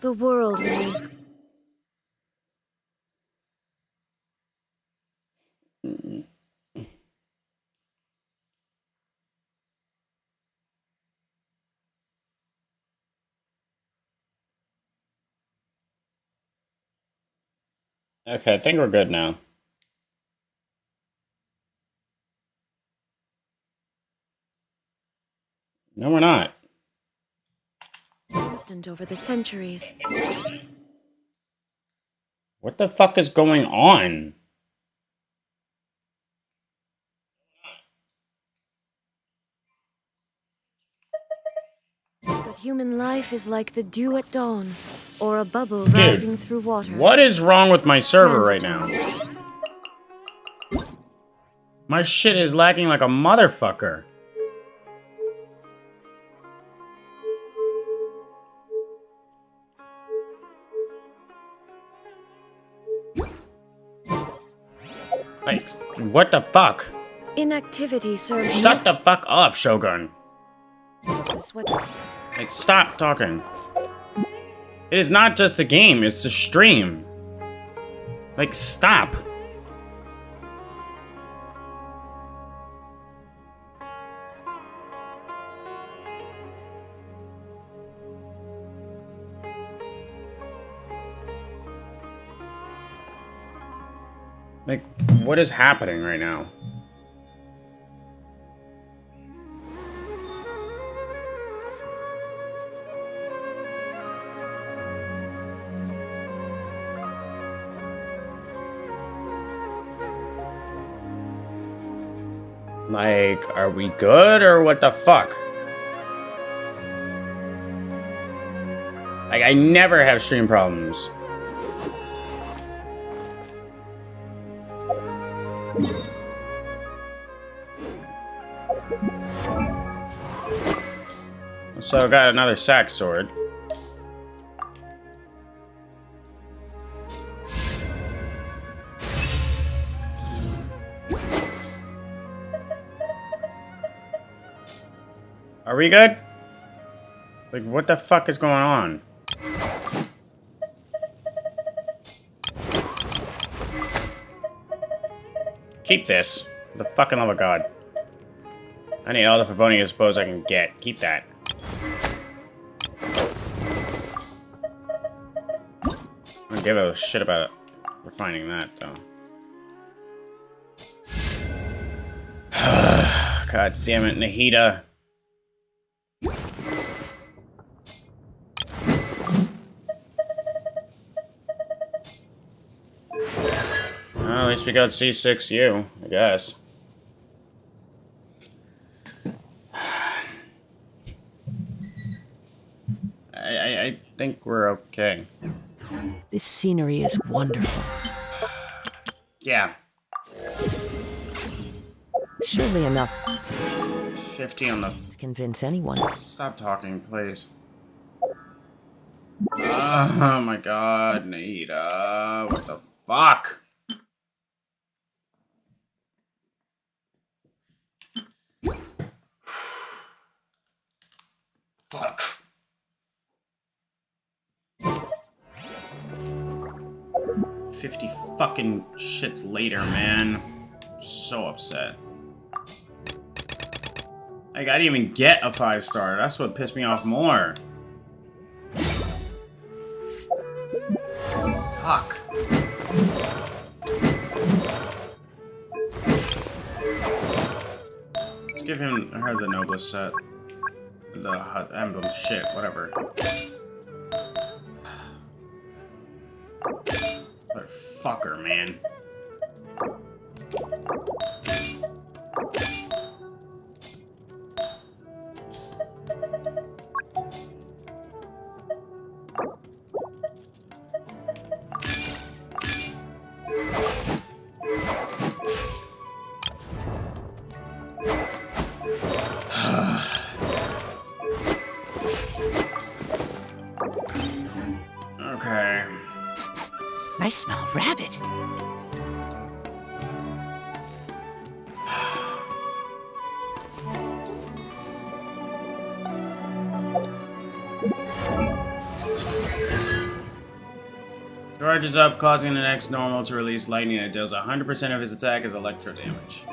The world remains. Okay, I think we're good now. No, we're not. Constant over the centuries. What the fuck is going on? But human life is like the dew at dawn, or a bubble rising through water. What is wrong with my server right now? Transitory. My shit is lagging like a motherfucker. Like, what the fuck? Inactivity serves Shut the fuck up, Shogun. What's Like, stop talking. It is not just the game, it's the stream. Like, stop. Like, what is happening right now? Like, are we good or what the fuck? Like, I never have stream problems. So I got another sack sword. Are we good? Like, what the fuck is going on? Keep this. For the fucking love of God. I need all the Favonius bows I can get. Keep that. I don't give a shit about refining that, though. God damn it, Nahida. Well, at least we got C6U, I guess. I think we're okay. This scenery is wonderful. Yeah. Surely enough 50 on the... to convince anyone. Stop talking, please. Oh my god, Nahida. What the fuck? Fuck. 50 fucking shits later, man. I'm so upset. Like, I didn't even get a 5-star. That's what pissed me off more. Fuck. Let's give her the noblest set. The emblem shit, whatever. Motherfucker, man. Okay. I smell rabbit. Charges up, causing the next normal to release lightning that deals 100% of his attack as electro damage.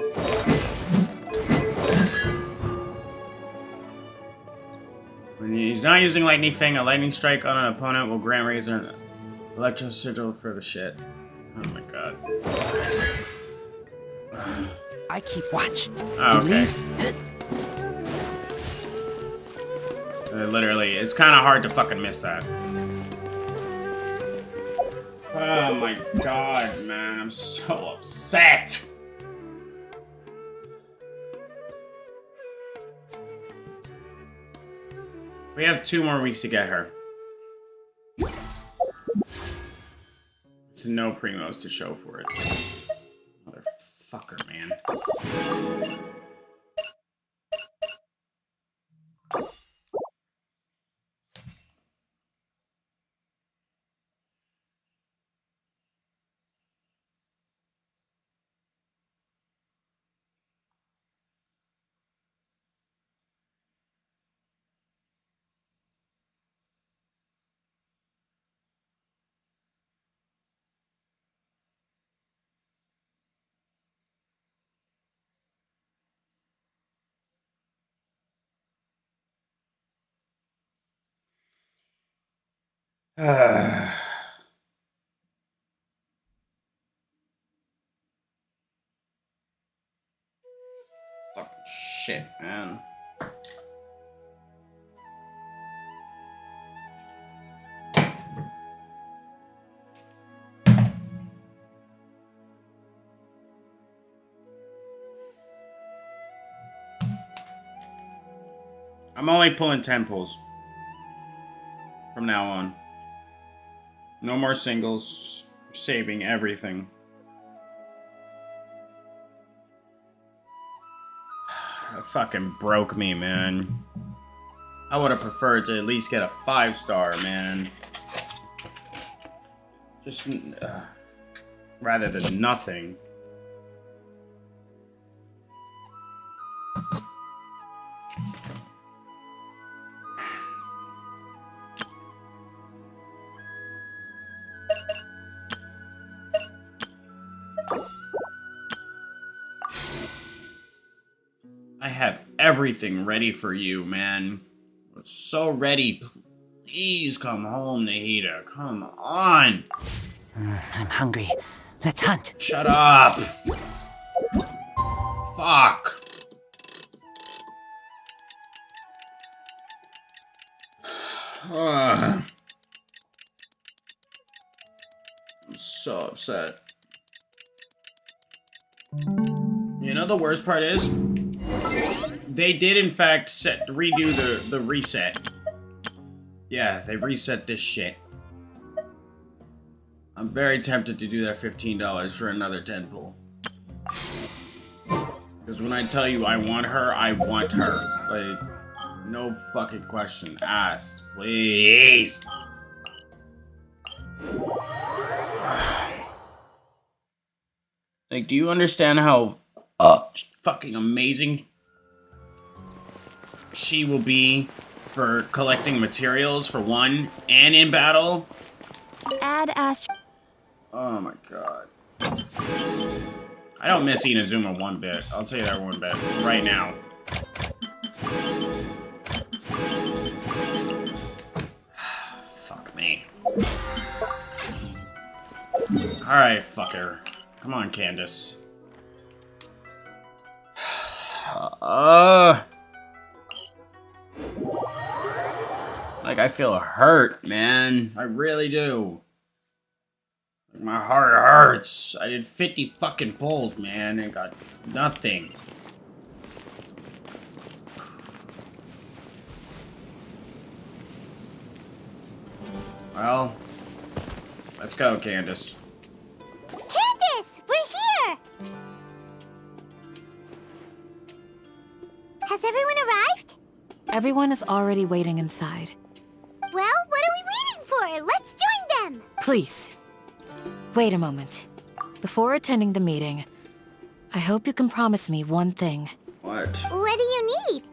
When he's not using Lightning Fang, a lightning strike on an opponent will grant Razor an electro sigil for the shit. Oh my god. I keep watch. Oh, You okay. leave. Literally, it's kind of hard to fucking miss that. Oh my god, man, I'm so upset. We have 2 more weeks to get her. There's no primos to show for it. Motherfucker, man. Fucking shit, man. I'm only pulling 10 pulls from now on. No more singles. Saving everything. That fucking broke me, man. I would have preferred to at least get a 5-star, man. Just rather than nothing. I have everything ready for you, man. I'm so ready. Please come home, Nahida. Come on. I'm hungry. Let's hunt. Shut up. Fuck. I'm so upset. You know the worst part is? They did in fact redo the reset. Yeah, they've reset this shit. I'm very tempted to do that $15 for another 10 pull. Because when I tell you I want her, I want her. Like, no fucking question asked. Please. Like, do you understand how fucking amazing she will be for collecting materials, for one, and in battle? Add Ast. Oh my god. I don't miss Inazuma one bit. I'll tell you that one bit right now. Fuck me. Alright, fucker. Come on, Candace. Like, I feel hurt, man. I really do. Like, my heart hurts. I did 50 fucking pulls, man, and got nothing. Well, let's go, Candace. Candace, we're here! Has everyone arrived? Everyone is already waiting inside. Well, what are we waiting for? Let's join them! Please, wait a moment. Before attending the meeting, I hope you can promise me one thing. What? What do you need?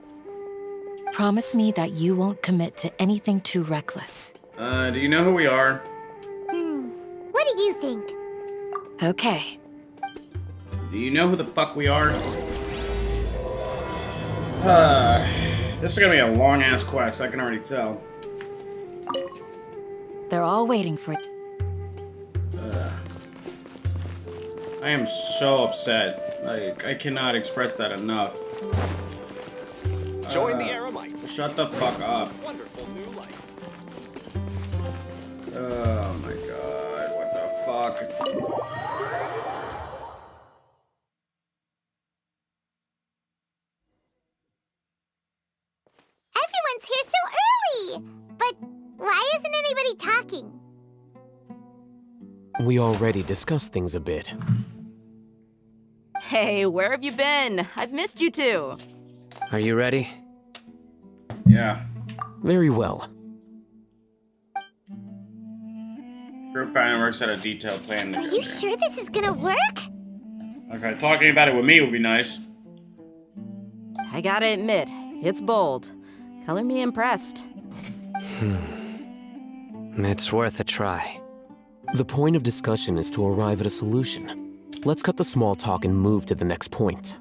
Promise me that you won't commit to anything too reckless. Do you know who we are? you think. Okay. Do you know who the fuck we are? This is gonna be a long-ass quest, I can already tell. They're all waiting for it. I am so upset. Like, I cannot express that enough. Join the Aramites. Shut the fuck up. Wonderful new life. Oh my god, what the fuck? Everyone's here so early! But why isn't anybody talking? We already discussed things a bit. Hey, where have you been? I've missed you two. Are you ready? Yeah. Very well. Group finally works out a detailed plan Are together. you sure this is gonna work? Okay, talking about it with me would be nice. I gotta admit, it's bold. Color me impressed. It's worth a try. The point of discussion is to arrive at a solution. Let's cut the small talk and move to the next point.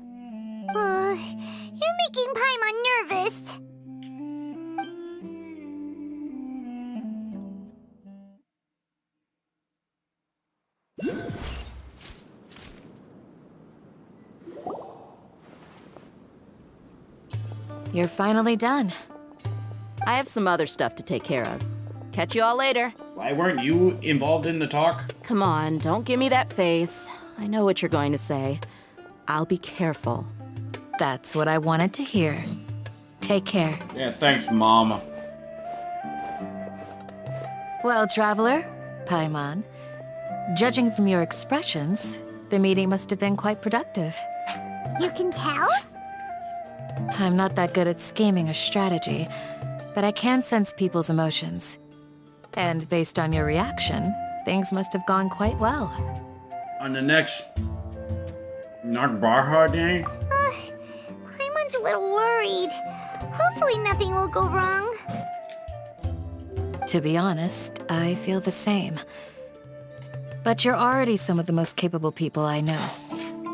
You're making Paimon nervous. You're finally done. I have some other stuff to take care of. Catch you all later. Why weren't you involved in the talk? Come on, don't give me that face. I know what you're going to say. I'll be careful. That's what I wanted to hear. Take care. Yeah, thanks, Mom. Well, Traveler, Paimon, judging from your expressions, the meeting must have been quite productive. You can tell? I'm not that good at scheming or strategy, but I can sense people's emotions. And based on your reaction, things must have gone quite well. On the next Nagbarha day? Paimon's a little worried. Hopefully nothing will go wrong. To be honest, I feel the same. But you're already some of the most capable people I know.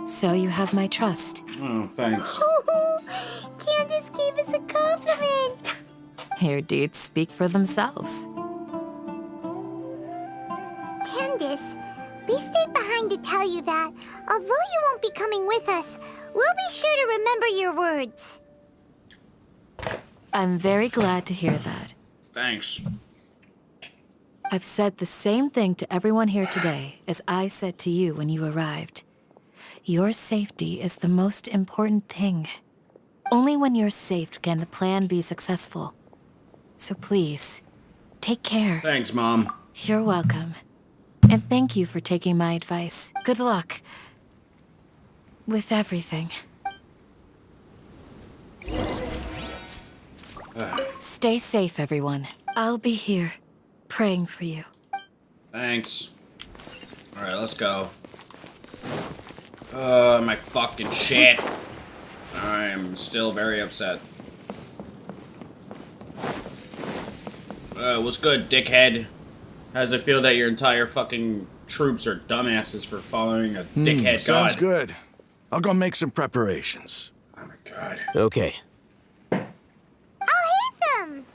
So you have my trust. Oh, thanks. Candace gave us a compliment. Your deeds speak for themselves. Candace, we stayed behind to tell you that, although you won't be coming with us, we'll be sure to remember your words. I'm very glad to hear that. Thanks. I've said the same thing to everyone here today as I said to you when you arrived. Your safety is the most important thing. Only when you're safe can the plan be successful. So please, take care. Thanks, Mom. You're welcome. And thank you for taking my advice. Good luck. With everything. Stay safe, everyone. I'll be here, praying for you. Thanks. Alright, let's go. My fucking shit. I'm still very upset. What's good, dickhead? How does it feel that your entire fucking troops are dumbasses for following a dickhead god? Sounds good. I'll go make some preparations. Oh my god. Okay. I'll hit them.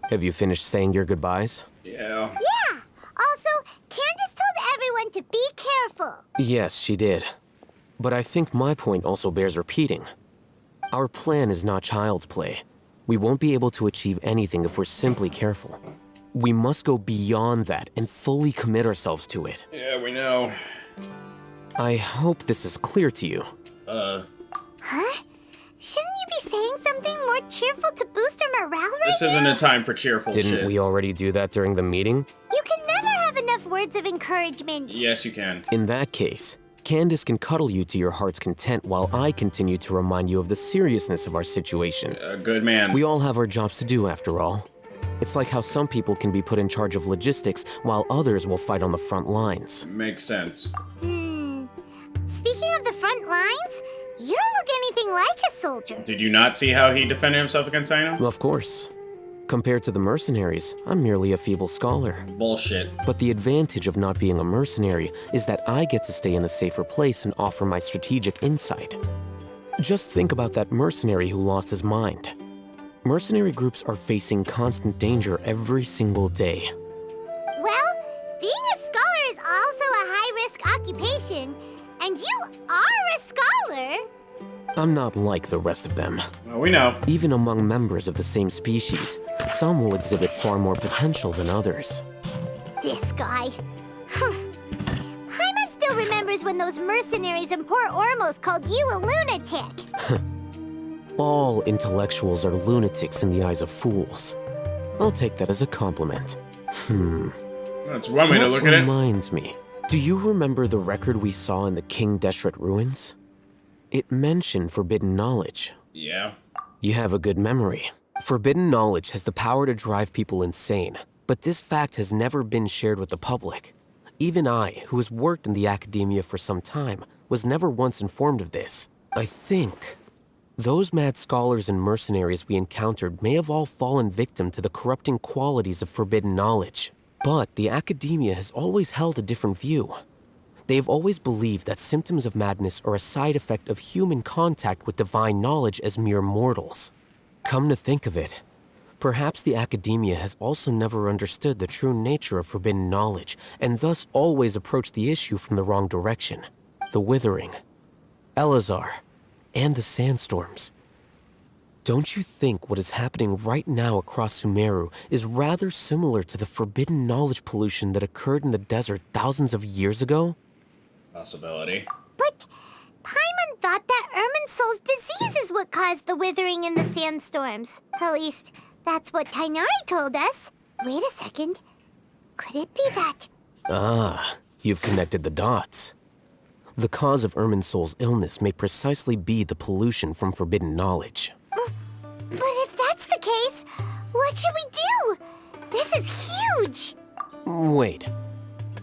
Have you finished saying your goodbyes? Yeah. Yeah. Also, Candace told everyone to be careful. Yes, she did. But I think my point also bears repeating. Our plan is not child's play. We won't be able to achieve anything if we're simply careful. We must go beyond that and fully commit ourselves to it. Yeah, we know. I hope this is clear to you. Huh? Shouldn't you be saying something more cheerful to boost our morale right This isn't a time for cheerful shit. Didn't we already do that during the meeting? You can never have enough words of encouragement. Yes, you can. In that case, Candace can cuddle you to your heart's content while I continue to remind you of the seriousness of our situation. A good man. We all have our jobs to do after all. It's like how some people can be put in charge of logistics while others will fight on the front lines. Makes sense. Speaking of the front lines, you don't look anything like a soldier. Did you not see how he defended himself against Sino? Of course. Compared to the mercenaries, I'm merely a feeble scholar. Bullshit. But the advantage of not being a mercenary is that I get to stay in a safer place and offer my strategic insight. Just think about that mercenary who lost his mind. Mercenary groups are facing constant danger every single day. Well, being a scholar is also a high-risk occupation, and you are a scholar. I'm not like the rest of them. Well, we know. Even among members of the same species, some will exhibit far more potential than others. This guy. Paimon still remembers when those mercenaries in Port Ormos called you a lunatic. All intellectuals are lunatics in the eyes of fools. I'll take that as a compliment. That's one way to look at That it. reminds me. Do you remember the record we saw in the King Deshret ruins? It mentioned forbidden knowledge. Yeah. You have a good memory. Forbidden knowledge has the power to drive people insane, but this fact has never been shared with the public. Even I, who has worked in the academia for some time, was never once informed of this. I think those mad scholars and mercenaries we encountered may have all fallen victim to the corrupting qualities of forbidden knowledge. But the academia has always held a different view. They have always believed that symptoms of madness are a side effect of human contact with divine knowledge as mere mortals. Come to think of it, perhaps the academia has also never understood the true nature of forbidden knowledge, and thus always approached the issue from the wrong direction. The Withering, Elazar, and the sandstorms. Don't you think what is happening right now across Sumeru is rather similar to the forbidden knowledge pollution that occurred in the desert thousands of years ago? Possibility. But Paimon thought that Irminsul's disease is what caused the withering and the sandstorms. At least, that's what Tainari told us. Wait a second. Could it be that? Ah, you've connected the dots. The cause of Irminsul's illness may precisely be the pollution from forbidden knowledge. But if that's the case, what should we do? This is huge! Wait.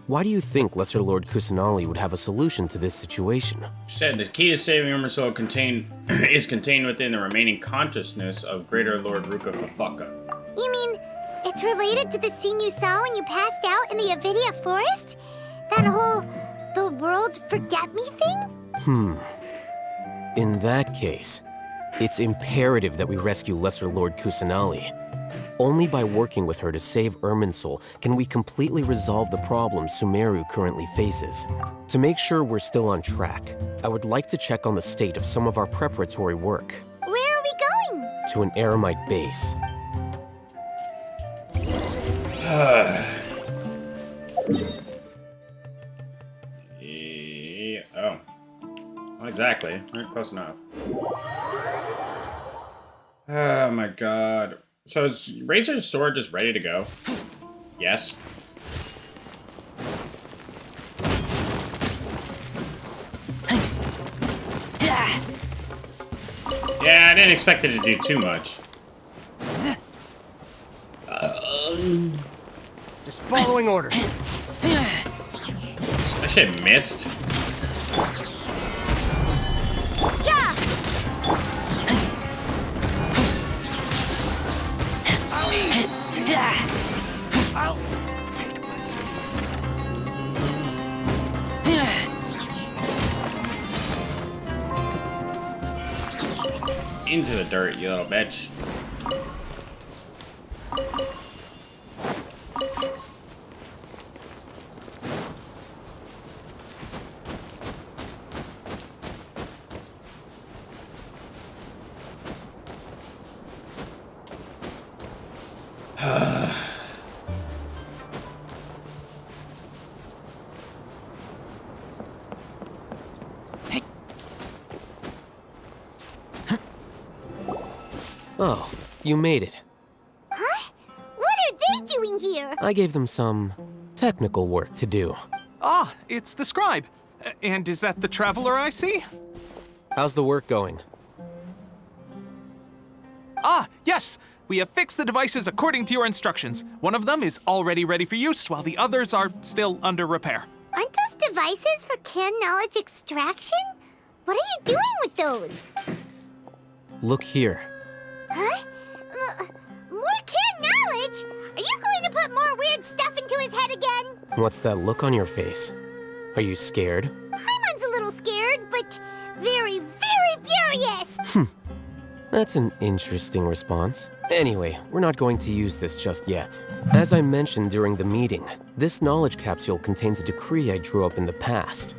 Why do you think Lesser Lord Kusanali would have a solution to this situation? She said the key to saving Irminsul is contained within the remaining consciousness of Greater Lord Ruka Fafaka. You mean, it's related to the scene you saw when you passed out in the Avidia forest? That whole, the world forget me thing? In that case, it's imperative that we rescue Lesser Lord Kusanali. Only by working with her to save Irminsul can we completely resolve the problems Sumeru currently faces. To make sure we're still on track, I would like to check on the state of some of our preparatory work. Where are we going? To an Eremite base. Oh. Not exactly. Not close enough. Oh my god. So is Razor's sword just ready to go? Yes. Yeah, I didn't expect it to do too much. Just following orders. That shit missed. I'll take my... Into the dirt, you little bitch. Oh, you made it. Huh? What are they doing here? I gave them some technical work to do. Ah, it's the scribe. And is that the traveler I see? How's the work going? Ah, yes! We have fixed the devices according to your instructions. One of them is already ready for use, while the others are still under repair. Aren't those devices for can knowledge extraction? What are you doing with those? Look here. Huh? More can Advantage? Are you going to put more weird stuff into his head again? What's that look on your face? Are you scared? Paimon's a little scared, but very, very furious! That's an interesting response. Anyway, we're not going to use this just yet. As I mentioned during the meeting, this knowledge capsule contains a decree I drew up in the past.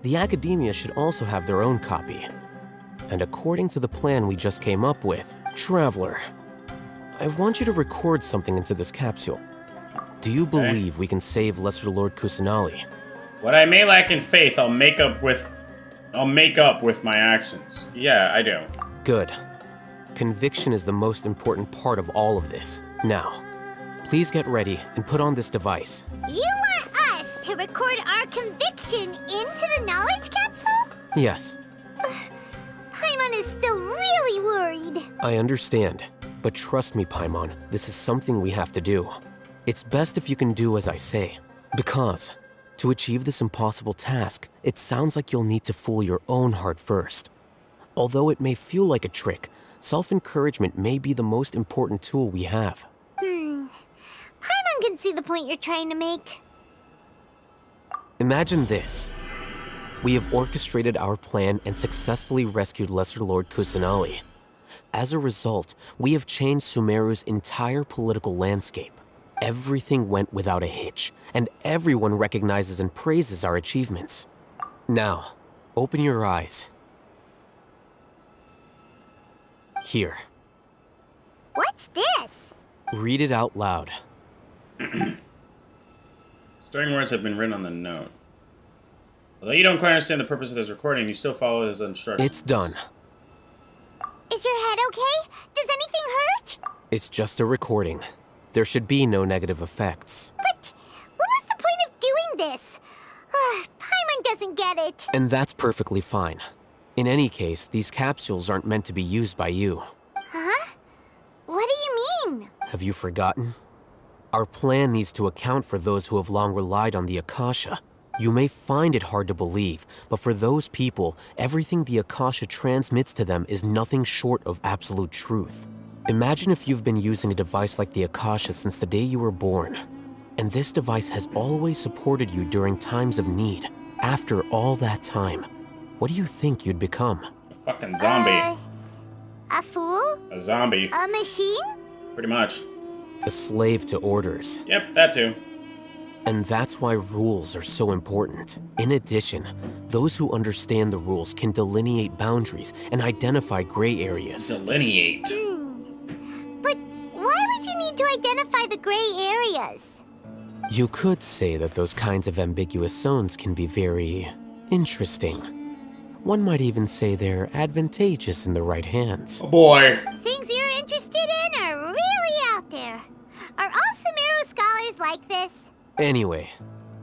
The academia should also have their own copy. And according to the plan we just came up with, Traveler, I want you to record something into this capsule. Do you believe we can save Lesser Lord Kusanali? What I may lack in faith, I'll make up with my actions. Yeah, I do. Good. Conviction is the most important part of all of this. Now, please get ready and put on this device. You want us to record our conviction into the knowledge capsule? Yes, Paimon is still really worried. I understand. But trust me, Paimon, this is something we have to do. It's best if you can do as I say. Because, to achieve this impossible task, it sounds like you'll need to fool your own heart first. Although it may feel like a trick, self-encouragement may be the most important tool we have. Paimon can see the point you're trying to make. Imagine this. We have orchestrated our plan and successfully rescued Lesser Lord Kusanali. As a result, we have changed Sumeru's entire political landscape. Everything went without a hitch, and everyone recognizes and praises our achievements. Now, open your eyes. Here. What's this? Read it out loud. Starting words have been written on the note. Although you don't quite understand the purpose of this recording, you still follow his instructions. It's done. Is your head okay? Does anything hurt? It's just a recording. There should be no negative effects. But what was the point of doing this? Paimon doesn't get it. And that's perfectly fine. In any case, these capsules aren't meant to be used by you. Huh? What do you mean? Have you forgotten? Our plan needs to account for those who have long relied on the Akasha. You may find it hard to believe, but for those people, everything the Akasha transmits to them is nothing short of absolute truth. Imagine if you've been using a device like the Akasha since the day you were born, and this device has always supported you during times of need. After all that time, what do you think you'd become? A fucking zombie. A fool? A zombie. A machine? Pretty much. A slave to orders. Yep, that too. And that's why rules are so important. In addition, those who understand the rules can delineate boundaries and identify gray areas. Delineate. But why would you need to identify the gray areas? You could say that those kinds of ambiguous zones can be very interesting. One might even say they're advantageous in the right hands. Oh boy. Things you're interested in are really out there. Are all Sumeru scholars like this? Anyway,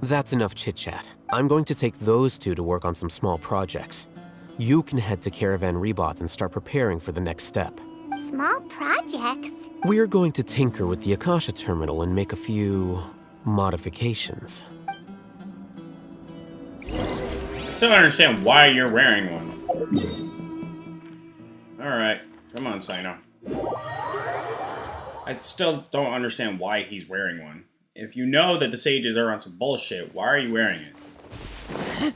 that's enough chit-chat. I'm going to take those two to work on some small projects. You can head to Caravan Rebot and start preparing for the next step. Small projects? We're going to tinker with the Akasha terminal and make a few modifications. I still don't understand why you're wearing one. Alright, come on, Sino. I still don't understand why he's wearing one. If you know that the sages are on some bullshit, why are you wearing it?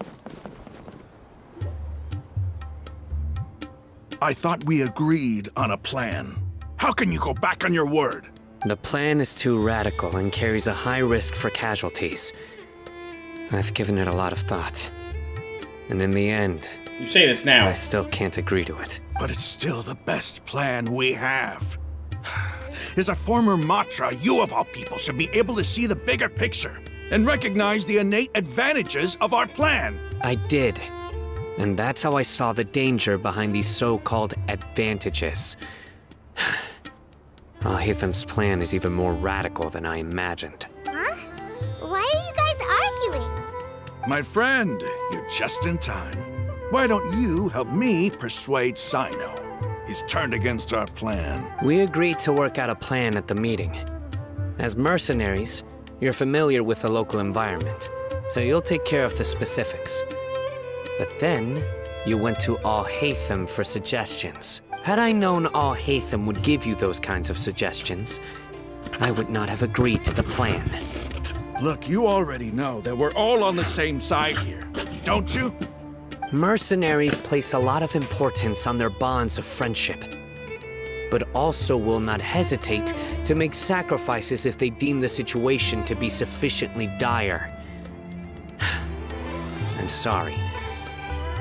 I thought we agreed on a plan. How can you go back on your word? The plan is too radical and carries a high risk for casualties. I've given it a lot of thought. And in the end, You say this now. I still can't agree to it. But it's still the best plan we have. As a former Matra, you of all people should be able to see the bigger picture and recognize the innate advantages of our plan. I did. And that's how I saw the danger behind these so-called advantages. Al-Hitham's plan is even more radical than I imagined. Huh? Why are you guys arguing? My friend, you're just in time. Why don't you help me persuade Sino? He's turned against our plan. We agreed to work out a plan at the meeting. As mercenaries, you're familiar with the local environment, so you'll take care of the specifics. But then, you went to Al-Haytham for suggestions. Had I known Al-Haytham would give you those kinds of suggestions, I would not have agreed to the plan. Look, you already know that we're all on the same side here, don't you? Mercenaries place a lot of importance on their bonds of friendship, but also will not hesitate to make sacrifices if they deem the situation to be sufficiently dire. I'm sorry,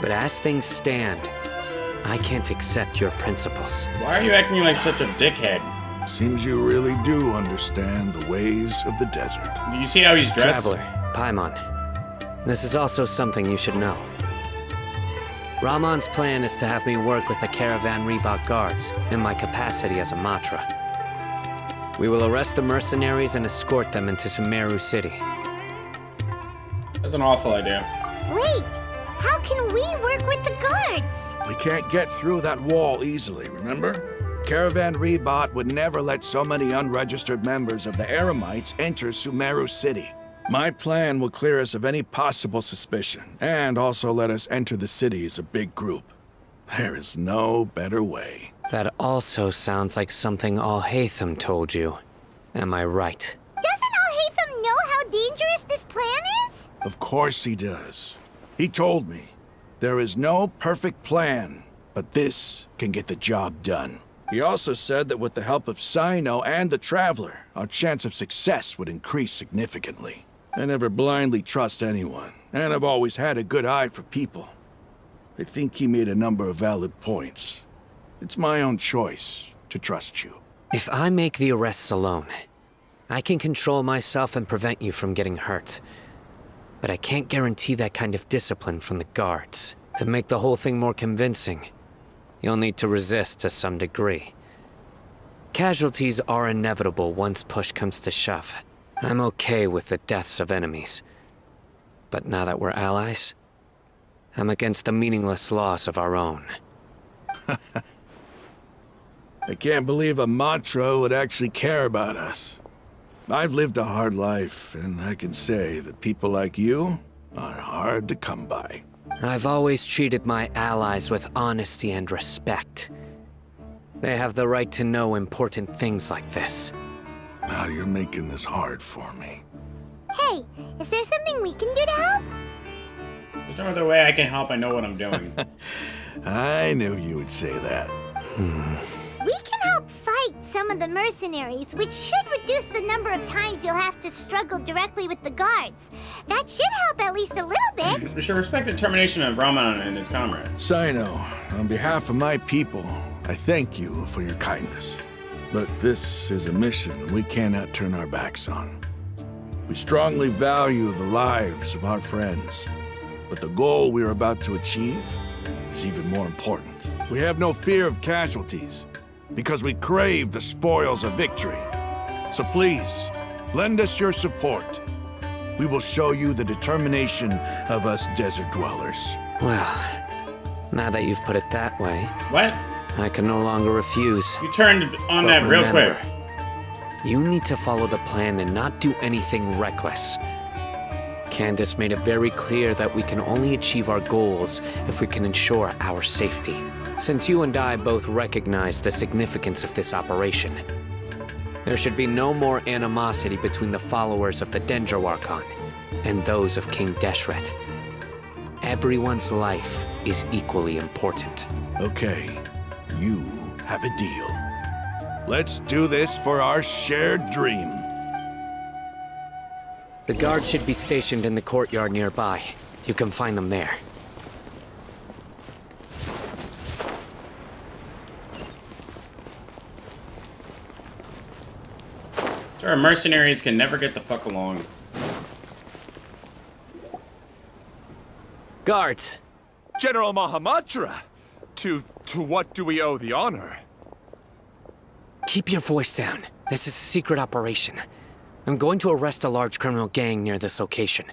but as things stand, I can't accept your principles. Why are you acting like such a dickhead? Seems you really do understand the ways of the desert. Do you see how he's dressed? Traveler, Paimon, this is also something you should know. Rahman's plan is to have me work with the Caravan Reebok guards in my capacity as a Matra. We will arrest the mercenaries and escort them into Sumeru City. That's an awful idea. Wait, how can we work with the guards? We can't get through that wall easily, remember? Caravan Rebot would never let so many unregistered members of the Eremites enter Sumeru City. My plan will clear us of any possible suspicion, and also let us enter the city as a big group. There is no better way. That also sounds like something Al-Haytham told you. Am I right? Doesn't Al-Haytham know how dangerous this plan is? Of course he does. He told me, there is no perfect plan, but this can get the job done. He also said that with the help of Sino and the Traveler, our chance of success would increase significantly. I never blindly trust anyone, and I've always had a good eye for people. I think he made a number of valid points. It's my own choice to trust you. If I make the arrests alone, I can control myself and prevent you from getting hurt. But I can't guarantee that kind of discipline from the guards. To make the whole thing more convincing, you'll need to resist to some degree. Casualties are inevitable once push comes to shove. I'm okay with the deaths of enemies. But now that we're allies, I'm against the meaningless loss of our own. I can't believe a Matra would actually care about us. I've lived a hard life, and I can say that people like you are hard to come by. I've always treated my allies with honesty and respect. They have the right to know important things like this. Now you're making this hard for me. Hey, is there something we can do to help? There's no other way I can help. I know what I'm doing. I knew you would say that. We can help fight some of the mercenaries, which should reduce the number of times you'll have to struggle directly with the guards. That should help at least a little bit. We should respect the determination of Rahman and his comrades. Sino, on behalf of my people, I thank you for your kindness. But this is a mission we cannot turn our backs on. We strongly value the lives of our friends, but the goal we are about to achieve is even more important. We have no fear of casualties, because we crave the spoils of victory. So please, lend us your support. We will show you the determination of us desert dwellers. Well, now that you've put it that way, What? I can no longer refuse. You turned on that But real quick. remember, you need to follow the plan and not do anything reckless. Candace made it very clear that we can only achieve our goals if we can ensure our safety. Since you and I both recognize the significance of this operation, there should be no more animosity between the followers of the Dendroarchon and those of King Deshret. Everyone's life is equally important. Okay, you have a deal. Let's do this for our shared dream. The guards should be stationed in the courtyard nearby. You can find them there. So our mercenaries can never get the fuck along. Guards! General Mahamatra! To what do we owe the honor? Keep your voice down. This is a secret operation. I'm going to arrest a large criminal gang near this location.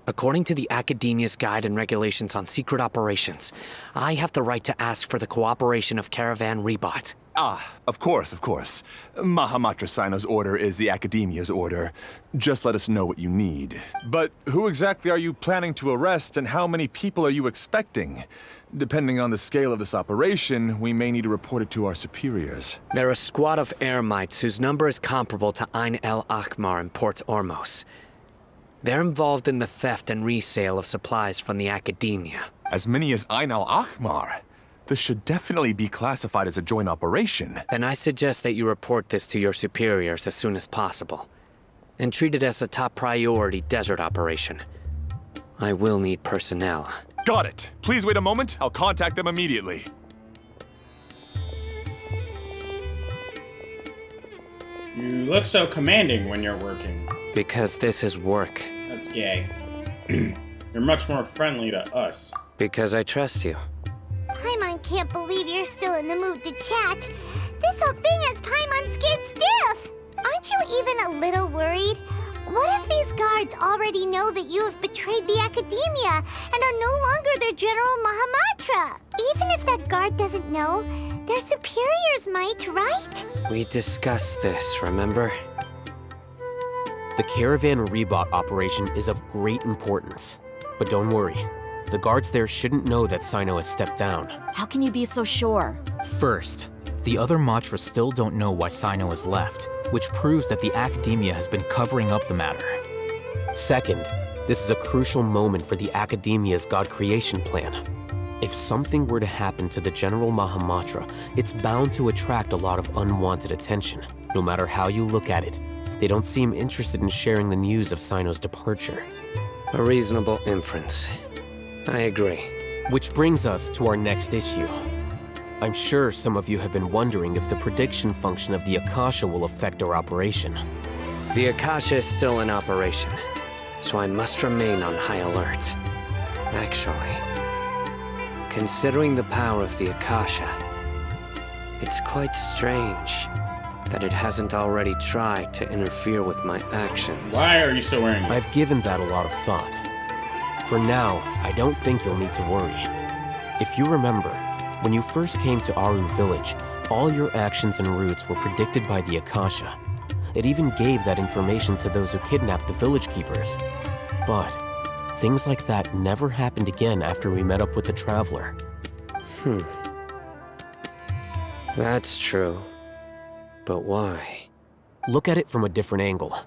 According to the Academia's Guide and Regulations on Secret Operations, I have the right to ask for the cooperation of Caravan Rebot. Ah, of course, of course. Mahamatra Sino's order is the Academia's order. Just let us know what you need. But who exactly are you planning to arrest, and how many people are you expecting? Depending on the scale of this operation, we may need to report it to our superiors. They're a squad of Eremites whose number is comparable to Ain el Akhmar in Port Ormos. They're involved in the theft and resale of supplies from the Academia. As many as Ain al Akhmar? This should definitely be classified as a joint operation. Then I suggest that you report this to your superiors as soon as possible, and treat it as a top priority desert operation. I will need personnel. Got it. Please wait a moment. I'll contact them immediately. You look so commanding when you're working. Because this is work. That's gay. You're much more friendly to us. Because I trust you. Paimon can't believe you're still in the mood to chat. This whole thing has Paimon scared stiff. Aren't you even a little worried? What if these guards already know that you have betrayed the Academia and are no longer their General Mahamatra? Even if that guard doesn't know, their superiors might, right? We discussed this, remember? The Caravan Rebot operation is of great importance. But don't worry, the guards there shouldn't know that Sino has stepped down. How can you be so sure? First, the other Matra still don't know why Sino has left, which proves that the Academia has been covering up the matter. Second, this is a crucial moment for the Academia's God creation plan. If something were to happen to the General Mahamatra, it's bound to attract a lot of unwanted attention. No matter how you look at it, they don't seem interested in sharing the news of Sino's departure. A reasonable inference. I agree. Which brings us to our next issue. I'm sure some of you have been wondering if the prediction function of the Akasha will affect our operation. The Akasha is still in operation, so I must remain on high alert. Actually, considering the power of the Akasha, it's quite strange that it hasn't already tried to interfere with my actions. Why are you still wearing it? I've given that a lot of thought. For now, I don't think you'll need to worry. If you remember, when you first came to Aru Village, all your actions and routes were predicted by the Akasha. It even gave that information to those who kidnapped the village keepers. But things like that never happened again after we met up with the Traveler. That's true. But why? Look at it from a different angle.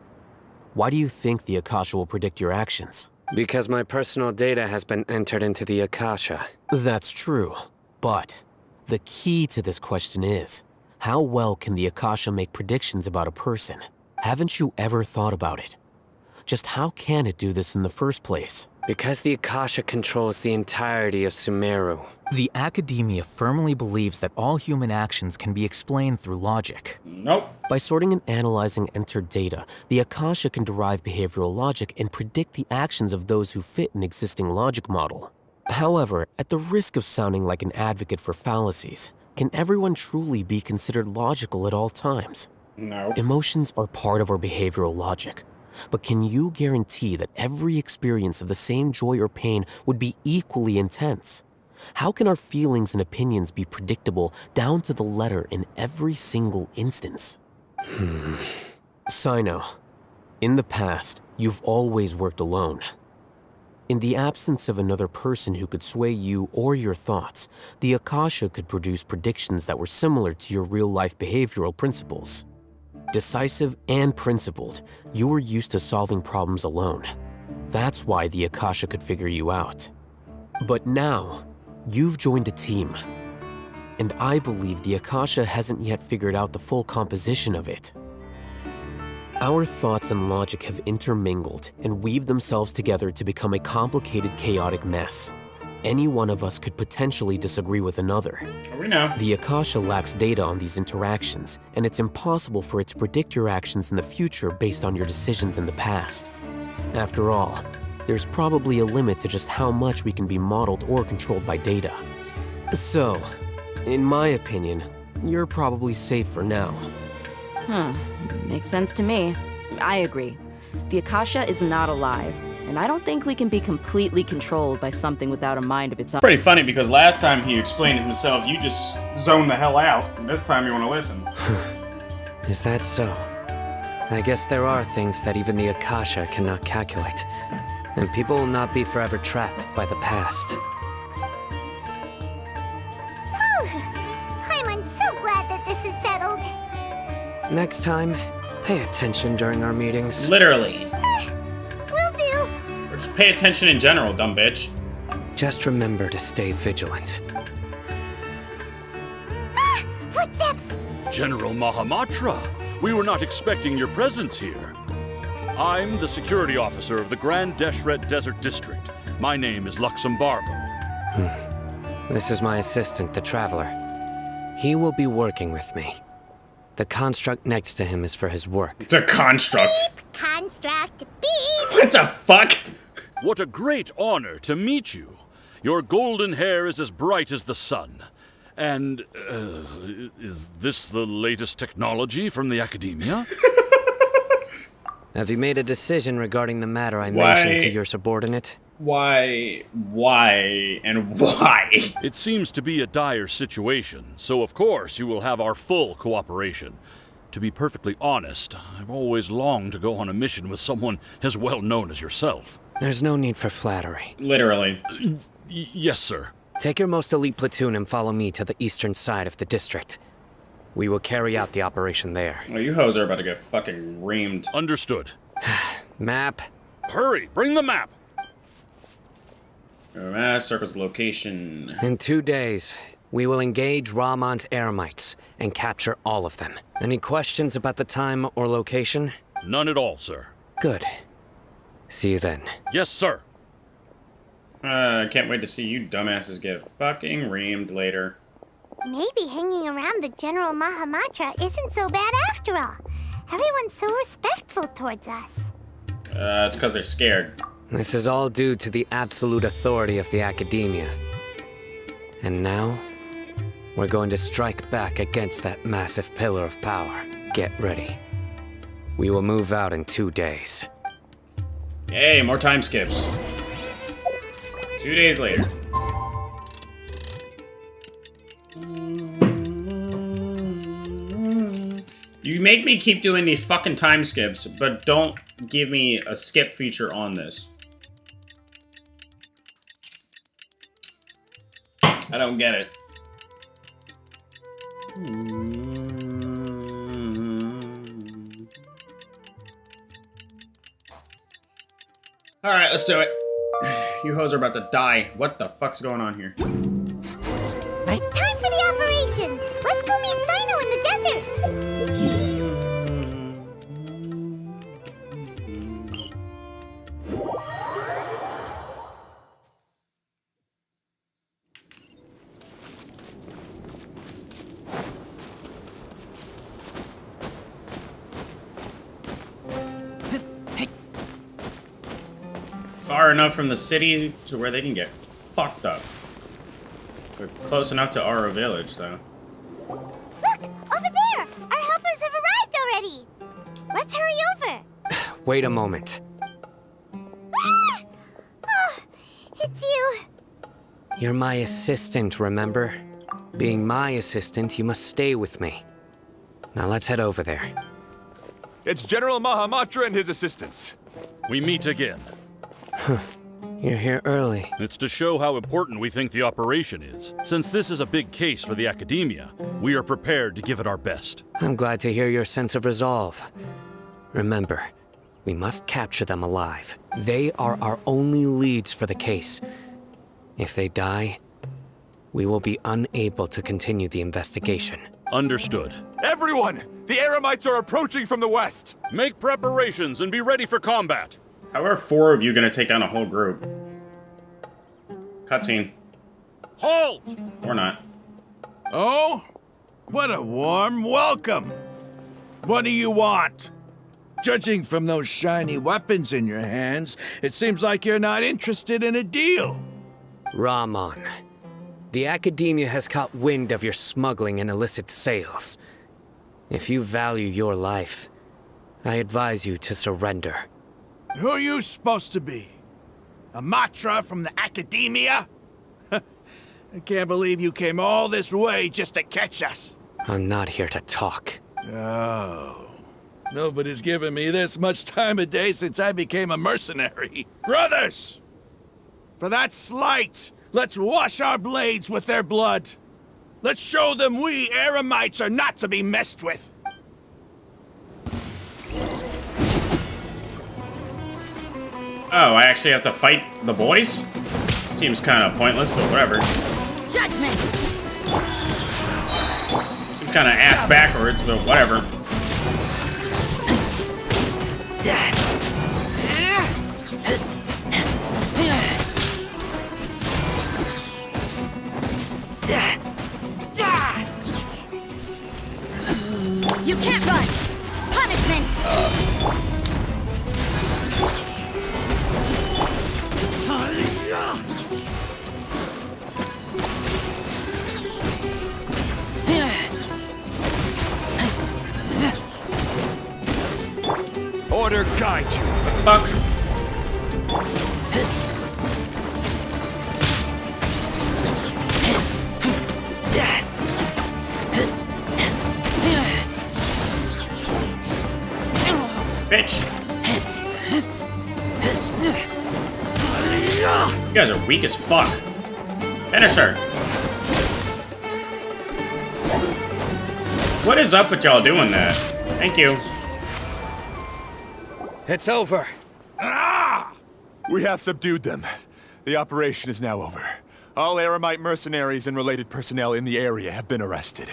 Why do you think the Akasha will predict your actions? Because my personal data has been entered into the Akasha. That's true. But the key to this question is, how well can the Akasha make predictions about a person? Haven't you ever thought about it? Just how can it do this in the first place? Because the Akasha controls the entirety of Sumeru. The Academia firmly believes that all human actions can be explained through logic. Nope. By sorting and analyzing entered data, the Akasha can derive behavioral logic and predict the actions of those who fit an existing logic model. However, at the risk of sounding like an advocate for fallacies, can everyone truly be considered logical at all times? No. Emotions are part of our behavioral logic. But can you guarantee that every experience of the same joy or pain would be equally intense? How can our feelings and opinions be predictable down to the letter in every single instance? Sino, in the past, you've always worked alone. In the absence of another person who could sway you or your thoughts, the Akasha could produce predictions that were similar to your real-life behavioral principles. Decisive and principled, you were used to solving problems alone. That's why the Akasha could figure you out. But now, you've joined a team. And I believe the Akasha hasn't yet figured out the full composition of it. Our thoughts and logic have intermingled and weaved themselves together to become a complicated, chaotic mess. Any one of us could potentially disagree with another. We know. The Akasha lacks data on these interactions, and it's impossible for it to predict your actions in the future based on your decisions in the past. After all, there's probably a limit to just how much we can be modeled or controlled by data. So, in my opinion, you're probably safe for now. Makes sense to me. I agree. The Akasha is not alive, and I don't think we can be completely controlled by something without a mind of its own. Pretty funny because last time he explained himself, you just zoned the hell out. And this time you want to listen. Is that so? I guess there are things that even the Akasha cannot calculate. And people will not be forever trapped by the past. I'm so glad that this is settled. Next time, pay attention during our meetings. Literally. Will do. Or just pay attention in general, dumb bitch. Just remember to stay vigilant. Footsteps! General Mahamatra, we were not expecting your presence here. I'm the security officer of the Grand Deshret Desert District. My name is Luxembargo. This is my assistant, the Traveler. He will be working with me. The construct next to him is for his work. The construct. Construct. Beep. What the fuck? What a great honor to meet you. Your golden hair is as bright as the sun. And, is this the latest technology from the Academia? Have you made a decision regarding the matter I mentioned to your subordinate? Why, and why? It seems to be a dire situation, so of course you will have our full cooperation. To be perfectly honest, I've always longed to go on a mission with someone as well known as yourself. There's no need for flattery. Literally. Yes, sir. Take your most elite platoon and follow me to the eastern side of the district. We will carry out the operation there. Oh, you hoes are about to get fucking reamed. Understood. Map. Hurry, bring the map. Map circles location. In 2 days, we will engage Rahman's Eremites and capture all of them. Any questions about the time or location? None at all, sir. Good. See you then. Yes, sir. I can't wait to see you dumbasses get fucking reamed later. Maybe hanging around the General Mahamatra isn't so bad after all. Everyone's so respectful towards us. It's because they're scared. This is all due to the absolute authority of the Academia. And now, we're going to strike back against that massive pillar of power. Get ready. We will move out in 2 days. Hey, more time skips. 2 days later. You make me keep doing these fucking time skips, but don't give me a skip feature on this. I don't get it. Alright, let's do it. You hoes are about to die. What the fuck's going on here? It's time for the operation! Let's go meet Sino in the desert! Far enough from the city to where they can get fucked up. We're close enough to Aro Village, though. Look! Over there! Our helpers have arrived already! Let's hurry over! Wait a moment. Ah! Oh, it's you! You're my assistant, remember? Being my assistant, you must stay with me. Now let's head over there. It's General Mahamatra and his assistants. We meet again. You're here early. It's to show how important we think the operation is. Since this is a big case for the Academia, we are prepared to give it our best. I'm glad to hear your sense of resolve. Remember, we must capture them alive. They are our only leads for the case. If they die, we will be unable to continue the investigation. Understood. Everyone! The Eremites are approaching from the west! Make preparations and be ready for combat. How are 4 of you gonna take down a whole group? Cutscene. Halt! Or not. Oh? What a warm welcome! What do you want? Judging from those shiny weapons in your hands, it seems like you're not interested in a deal. Rahman, the Academia has caught wind of your smuggling and illicit sales. If you value your life, I advise you to surrender. Who are you supposed to be? A Matra from the Academia? I can't believe you came all this way just to catch us. I'm not here to talk. Oh. Nobody's given me this much time of day since I became a mercenary. Brothers! For that slight, let's wash our blades with their blood. Let's show them we Eremites are not to be messed with. Oh, I actually have to fight the boys? Seems kind of pointless, but whatever. Judgment! Seems kind of ass backwards, but whatever. You can't run! Punishment! Order guide you. Fuck. Bitch. You guys are weak as fuck. Finish her. What is up with y'all doing that? Thank you. It's over. We have subdued them. The operation is now over. All Eremite mercenaries and related personnel in the area have been arrested.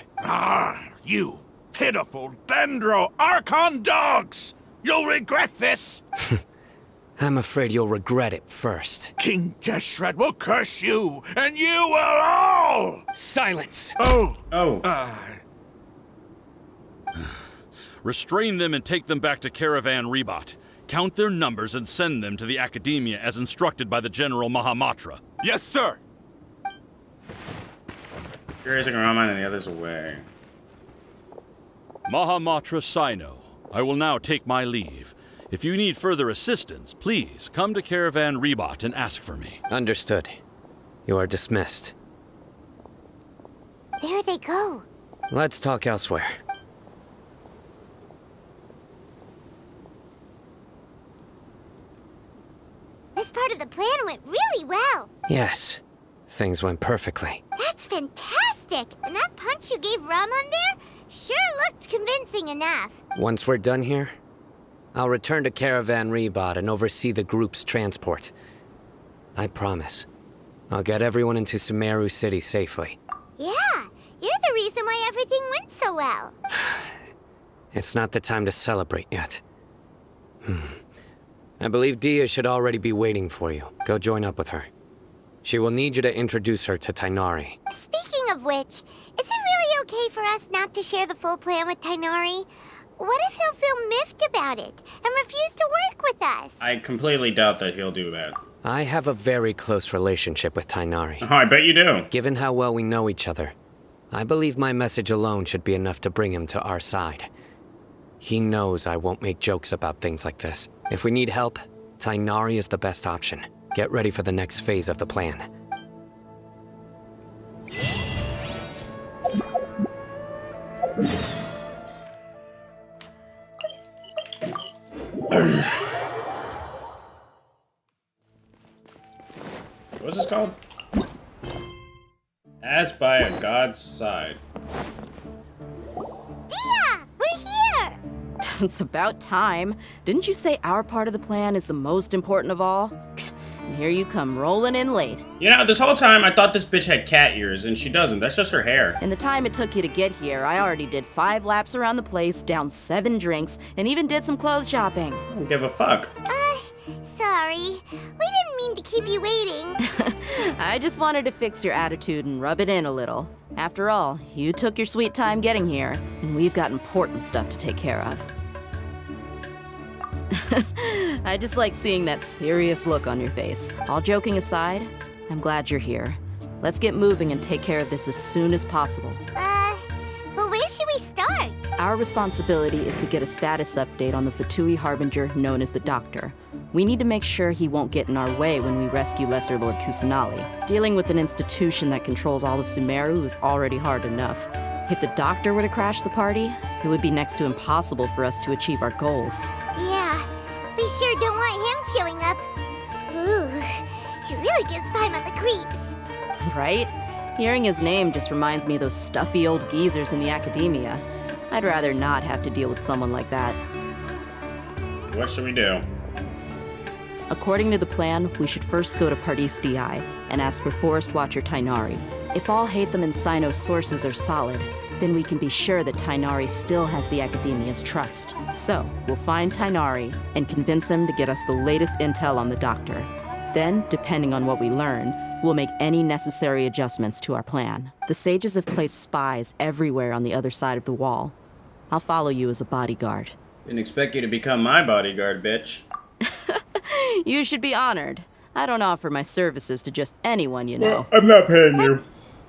You pitiful Dendro Archon dogs! You'll regret this! I'm afraid you'll regret it first. King Jeshred will curse you, and you will all! Silence! Oh. Restrain them and take them back to Caravan Rebot. Count their numbers and send them to the Academia as instructed by the General Mahamatra. Yes, sir! You're raising Raman and the others away. Mahamatra Sino, I will now take my leave. If you need further assistance, please come to Caravan Rebot and ask for me. Understood. You are dismissed. There they go. Let's talk elsewhere. This part of the plan went really well. Yes, things went perfectly. That's fantastic! And that punch you gave Ramon there sure looked convincing enough. Once we're done here, I'll return to Caravan Rebot and oversee the group's transport. I promise. I'll get everyone into Sumeru City safely. Yeah, you're the reason why everything went so well. It's not the time to celebrate yet. I believe Dia should already be waiting for you. Go join up with her. She will need you to introduce her to Tainari. Speaking of which, is it really okay for us not to share the full plan with Tainari? What if he'll feel miffed about it and refuse to work with us? I completely doubt that he'll do that. I have a very close relationship with Tainari. Oh, I bet you do. Given how well we know each other, I believe my message alone should be enough to bring him to our side. He knows I won't make jokes about things like this. If we need help, Tainari is the best option. Get ready for the next phase of the plan. What's this called? As by a god's side. Dia! We're here! It's about time. Didn't you say our part of the plan is the most important of all? And here you come rolling in late. You know, this whole time I thought this bitch had cat ears, and she doesn't. That's just her hair. In the time it took you to get here, I already did 5 laps around the place, downed 7 drinks, and even did some clothes shopping. I don't give a fuck. Sorry. We didn't mean to keep you waiting. I just wanted to fix your attitude and rub it in a little. After all, you took your sweet time getting here, and we've got important stuff to take care of. I just like seeing that serious look on your face. All joking aside, I'm glad you're here. Let's get moving and take care of this as soon as possible. But where should we start? Our responsibility is to get a status update on the Fatui Harbinger known as the Doctor. We need to make sure he won't get in our way when we rescue Lesser Lord Kusanali. Dealing with an institution that controls all of Sumeru is already hard enough. If the doctor were to crash the party, it would be next to impossible for us to achieve our goals. Yeah, we sure don't want him showing up. Ooh, he really gives Paimon the creeps. Right? Hearing his name just reminds me of those stuffy old geezers in the academia. I'd rather not have to deal with someone like that. What should we do? According to the plan, we should first go to Pardis DI and ask for Forest Watcher Tainari. If all Hatham and Sino's sources are solid, then we can be sure that Tainari still has the Academia's trust. So, we'll find Tainari and convince him to get us the latest intel on the doctor. Then, depending on what we learn, we'll make any necessary adjustments to our plan. The sages have placed spies everywhere on the other side of the wall. I'll follow you as a bodyguard. Didn't expect you to become my bodyguard, bitch. You should be honored. I don't offer my services to just anyone you know. I'm not paying you.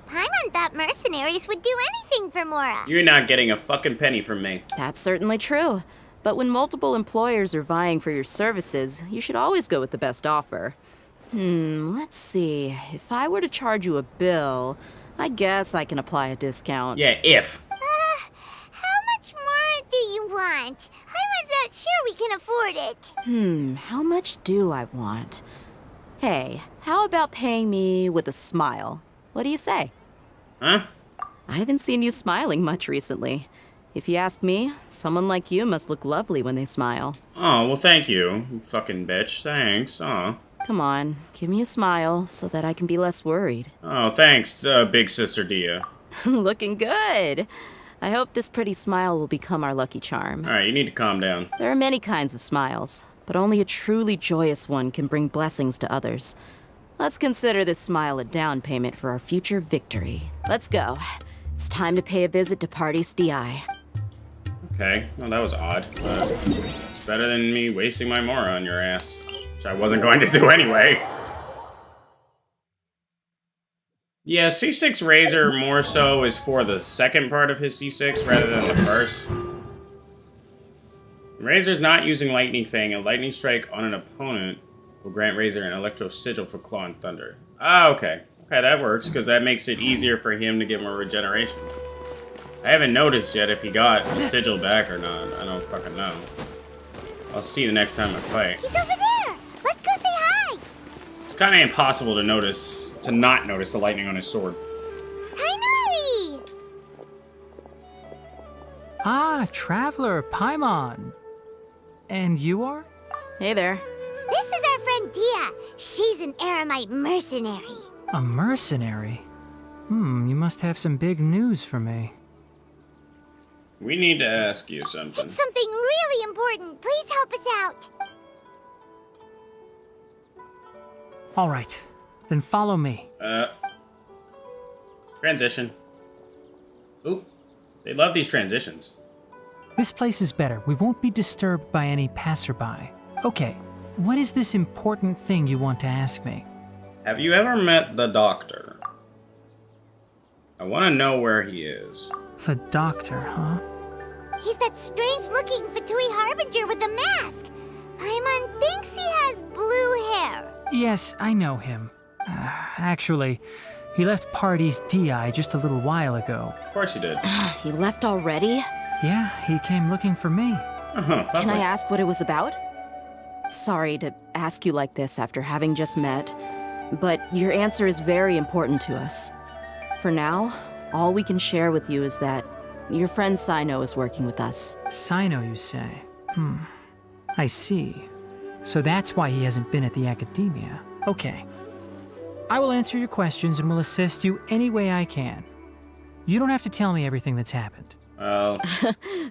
Paimon thought mercenaries would do anything for Mora. You're not getting a fucking penny from me. That's certainly true. But when multiple employers are vying for your services, you should always go with the best offer. Let's see. If I were to charge you a bill, I guess I can apply a discount. Yeah, if. How much more do you want? Paimon's not sure we can afford it. How much do I want? Hey, how about paying me with a smile? What do you say? Huh? I haven't seen you smiling much recently. If you ask me, someone like you must look lovely when they smile. Oh, well, thank you, you fucking bitch. Thanks. Oh. Come on, give me a smile so that I can be less worried. Oh, thanks, big sister Dia. Looking good. I hope this pretty smile will become our lucky charm. Alright, you need to calm down. There are many kinds of smiles, but only a truly joyous one can bring blessings to others. Let's consider this smile a down payment for our future victory. Let's go. It's time to pay a visit to Pardis DI. Okay, well, that was odd, but it's better than me wasting my Mora on your ass, which I wasn't going to do anyway. Yeah, C6 Razor more so is for the second part of his C6 rather than the first. Razor's not using Lightning Fang. A Lightning Strike on an opponent will grant Razor an Electro Sigil for Claw and Thunder. Ah, okay. Okay, that works, because that makes it easier for him to get more regeneration. I haven't noticed yet if he got the Sigil back or not. I don't fucking know. I'll see the next time I fight. He's over there! Let's go say hi! It's kind of impossible to notice, to not notice the lightning on his sword. Tainari! Ah, Traveler, Paimon. And you are? Hey there. This is our friend Dia. She's an Aramite mercenary. A mercenary? You must have some big news for me. We need to ask you something. It's something really important. Please help us out. All right, then follow me. Transition. Oop. They love these transitions. This place is better. We won't be disturbed by any passerby. Okay, what is this important thing you want to ask me? Have you ever met the Doctor? I want to know where he is. The Doctor, huh? He's that strange-looking Fatui Harbinger with the mask. Paimon thinks he has blue hair. Yes, I know him. Actually, he left Pardis DI just a little while ago. Of course he did. He left already? Yeah, he came looking for me. Can I ask what it was about? Sorry to ask you like this after having just met, but your answer is very important to us. For now, all we can share with you is that your friend Sino is working with us. Sino, you say? I see. So that's why he hasn't been at the academia. Okay. I will answer your questions and will assist you any way I can. You don't have to tell me everything that's happened. Well...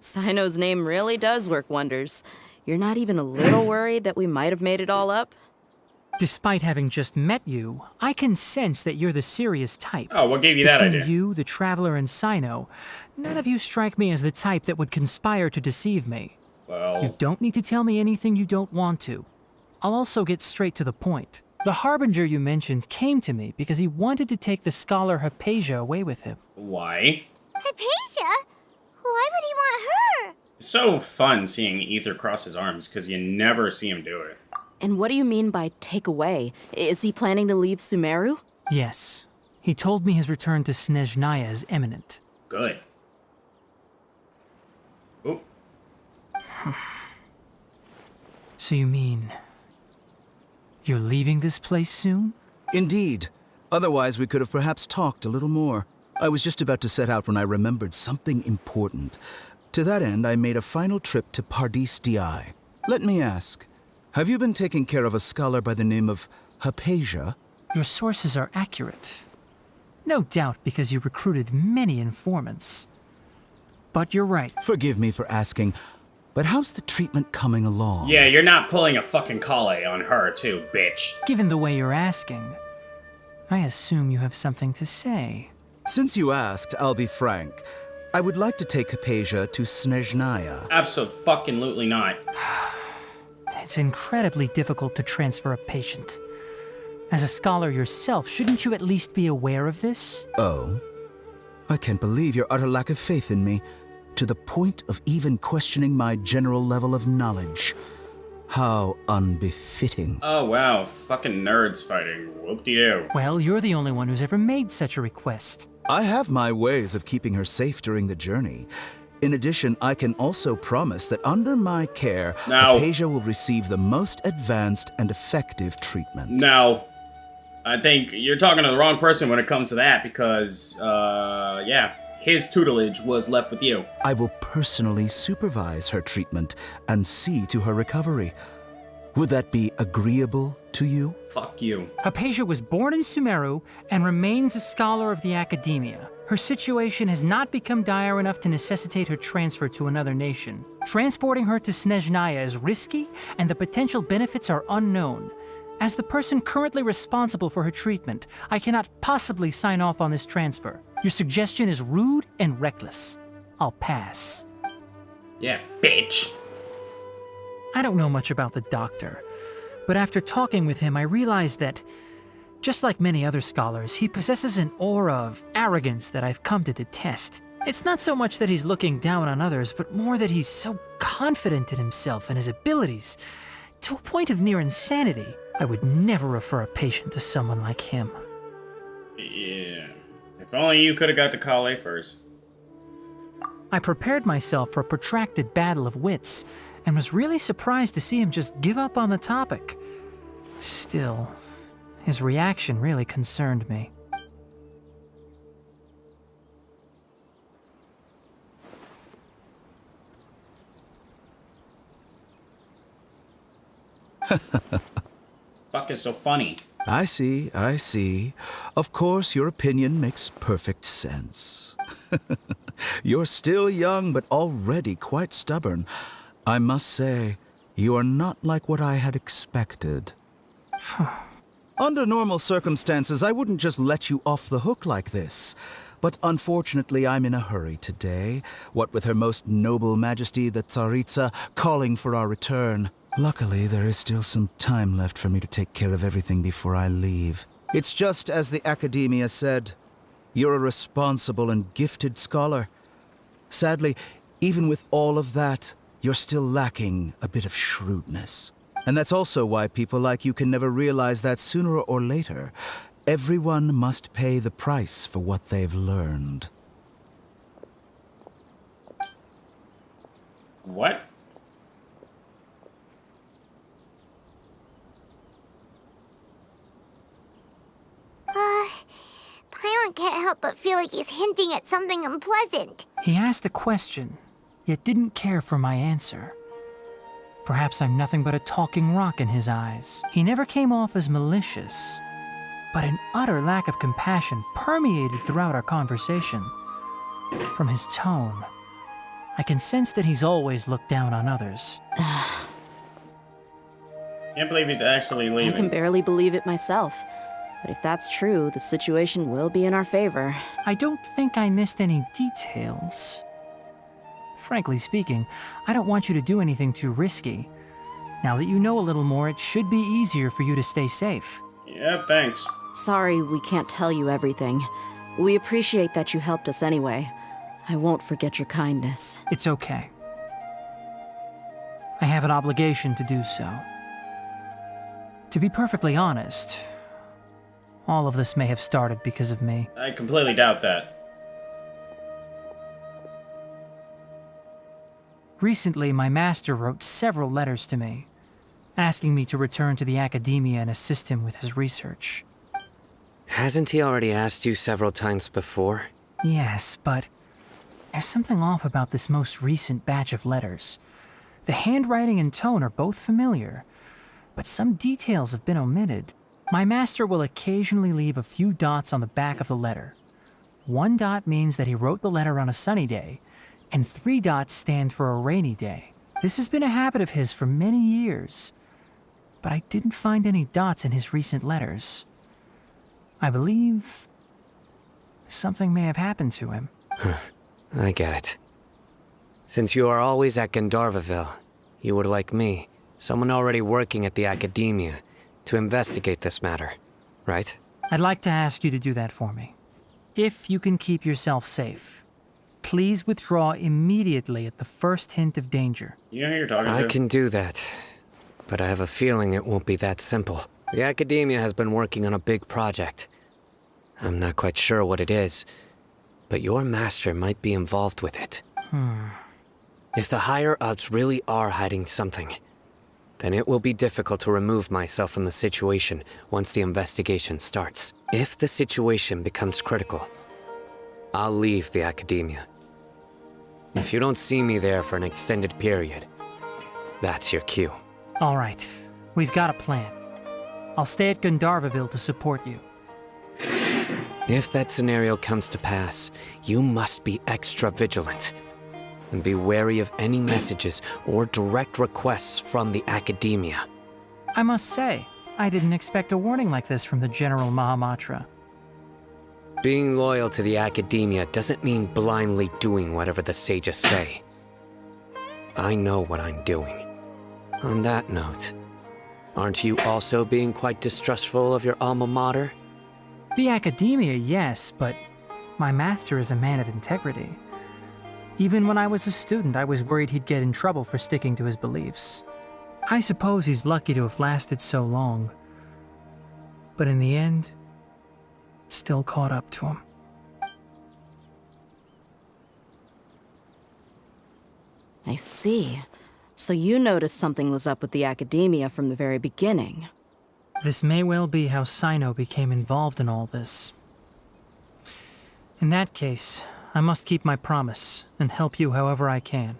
Sino's name really does work wonders. You're not even a little worried that we might have made it all up? Despite having just met you, I can sense that you're the serious type. Oh, what gave you that idea? Between you, the Traveler, and Sino, none of you strike me as the type that would conspire to deceive me. Well... You don't need to tell me anything you don't want to. I'll also get straight to the point. The Harbinger you mentioned came to me because he wanted to take the scholar Hypatia away with him. Why? Hypatia? Why would he want her? It's so fun seeing Ether cross his arms, because you never see him do it. And what do you mean by take away? Is he planning to leave Sumeru? Yes. He told me his return to Snezhnaya is imminent. Good. Oh. So you mean... you're leaving this place soon? Indeed. Otherwise, we could have perhaps talked a little more. I was just about to set out when I remembered something important. To that end, I made a final trip to Pardis Di. Let me ask, have you been taking care of a scholar by the name of Hypatia? Your sources are accurate. No doubt because you recruited many informants. But you're right. Forgive me for asking, but how's the treatment coming along? Yeah, you're not pulling a fucking Kale on her, too, bitch. Given the way you're asking, I assume you have something to say. Since you asked, I'll be frank. I would like to take Hypatia to Snezhnaya. Absolutely not. It's incredibly difficult to transfer a patient. As a scholar yourself, shouldn't you at least be aware of this? Oh? I can't believe your utter lack of faith in me, to the point of even questioning my general level of knowledge. How unbefitting. Oh, wow. Fucking nerds fighting. Whoop-de-doo. Well, you're the only one who's ever made such a request. I have my ways of keeping her safe during the journey. In addition, I can also promise that under my care, Hypatia will receive the most advanced and effective treatment. No. I think you're talking to the wrong person when it comes to that because, yeah, his tutelage was left with you. I will personally supervise her treatment and see to her recovery. Would that be agreeable to you? Fuck you. Hypatia was born in Sumeru and remains a scholar of the academia. Her situation has not become dire enough to necessitate her transfer to another nation. Transporting her to Snezhnaya is risky, and the potential benefits are unknown. As the person currently responsible for her treatment, I cannot possibly sign off on this transfer. Your suggestion is rude and reckless. I'll pass. Yeah, bitch. I don't know much about the doctor, but after talking with him, I realized that, just like many other scholars, he possesses an aura of arrogance that I've come to detest. It's not so much that he's looking down on others, but more that he's so confident in himself and his abilities, to a point of near insanity. I would never refer a patient to someone like him. Yeah. If only you could have got to Kale first. I prepared myself for a protracted battle of wits, and was really surprised to see him just give up on the topic. Still, his reaction really concerned me. Fuck is so funny? I see, I see. Of course, your opinion makes perfect sense. You're still young, but already quite stubborn. I must say, you are not like what I had expected. Under normal circumstances, I wouldn't just let you off the hook like this. But unfortunately, I'm in a hurry today, what with Her Most Noble Majesty the Tsaritsa calling for our return. Luckily, there is still some time left for me to take care of everything before I leave. It's just as the Academia said. You're a responsible and gifted scholar. Sadly, even with all of that, you're still lacking a bit of shrewdness. And that's also why people like you can never realize that sooner or later, everyone must pay the price for what they've learned. What? Paimon can't help but feel like he's hinting at something unpleasant. He asked a question, yet didn't care for my answer. Perhaps I'm nothing but a talking rock in his eyes. He never came off as malicious, but an utter lack of compassion permeated throughout our conversation. From his tone, I can sense that he's always looked down on others. Can't believe he's actually leaving. I can barely believe it myself. But if that's true, the situation will be in our favor. I don't think I missed any details. Frankly speaking, I don't want you to do anything too risky. Now that you know a little more, it should be easier for you to stay safe. Yeah, thanks. Sorry we can't tell you everything. We appreciate that you helped us anyway. I won't forget your kindness. It's okay. I have an obligation to do so. To be perfectly honest, all of this may have started because of me. I completely doubt that. Recently, my master wrote several letters to me, asking me to return to the academia and assist him with his research. Hasn't he already asked you several times before? Yes, but there's something off about this most recent batch of letters. The handwriting and tone are both familiar, but some details have been omitted. My master will occasionally leave a few dots on the back of the letter. 1 dot means that he wrote the letter on a sunny day, and 3 dots stand for a rainy day. This has been a habit of his for many years, but I didn't find any dots in his recent letters. I believe something may have happened to him. I get it. Since you are always at Gandharvaville, you would like me, someone already working at the academia, to investigate this matter, right? I'd like to ask you to do that for me. If you can keep yourself safe, please withdraw immediately at the first hint of danger. You know who you're talking to? I can do that, but I have a feeling it won't be that simple. The academia has been working on a big project. I'm not quite sure what it is, but your master might be involved with it. If the higher-ups really are hiding something, then it will be difficult to remove myself from the situation once the investigation starts. If the situation becomes critical, I'll leave the academia. If you don't see me there for an extended period, that's your cue. All right, we've got a plan. I'll stay at Gandharvaville to support you. If that scenario comes to pass, you must be extra vigilant. And be wary of any messages or direct requests from the academia. I must say, I didn't expect a warning like this from the General Mahamatra. Being loyal to the academia doesn't mean blindly doing whatever the sages say. I know what I'm doing. On that note, aren't you also being quite distrustful of your alma mater? The academia, yes, but my master is a man of integrity. Even when I was a student, I was worried he'd get in trouble for sticking to his beliefs. I suppose he's lucky to have lasted so long. But in the end, it still caught up to him. I see. So you noticed something was up with the academia from the very beginning. This may well be how Sino became involved in all this. In that case, I must keep my promise and help you however I can.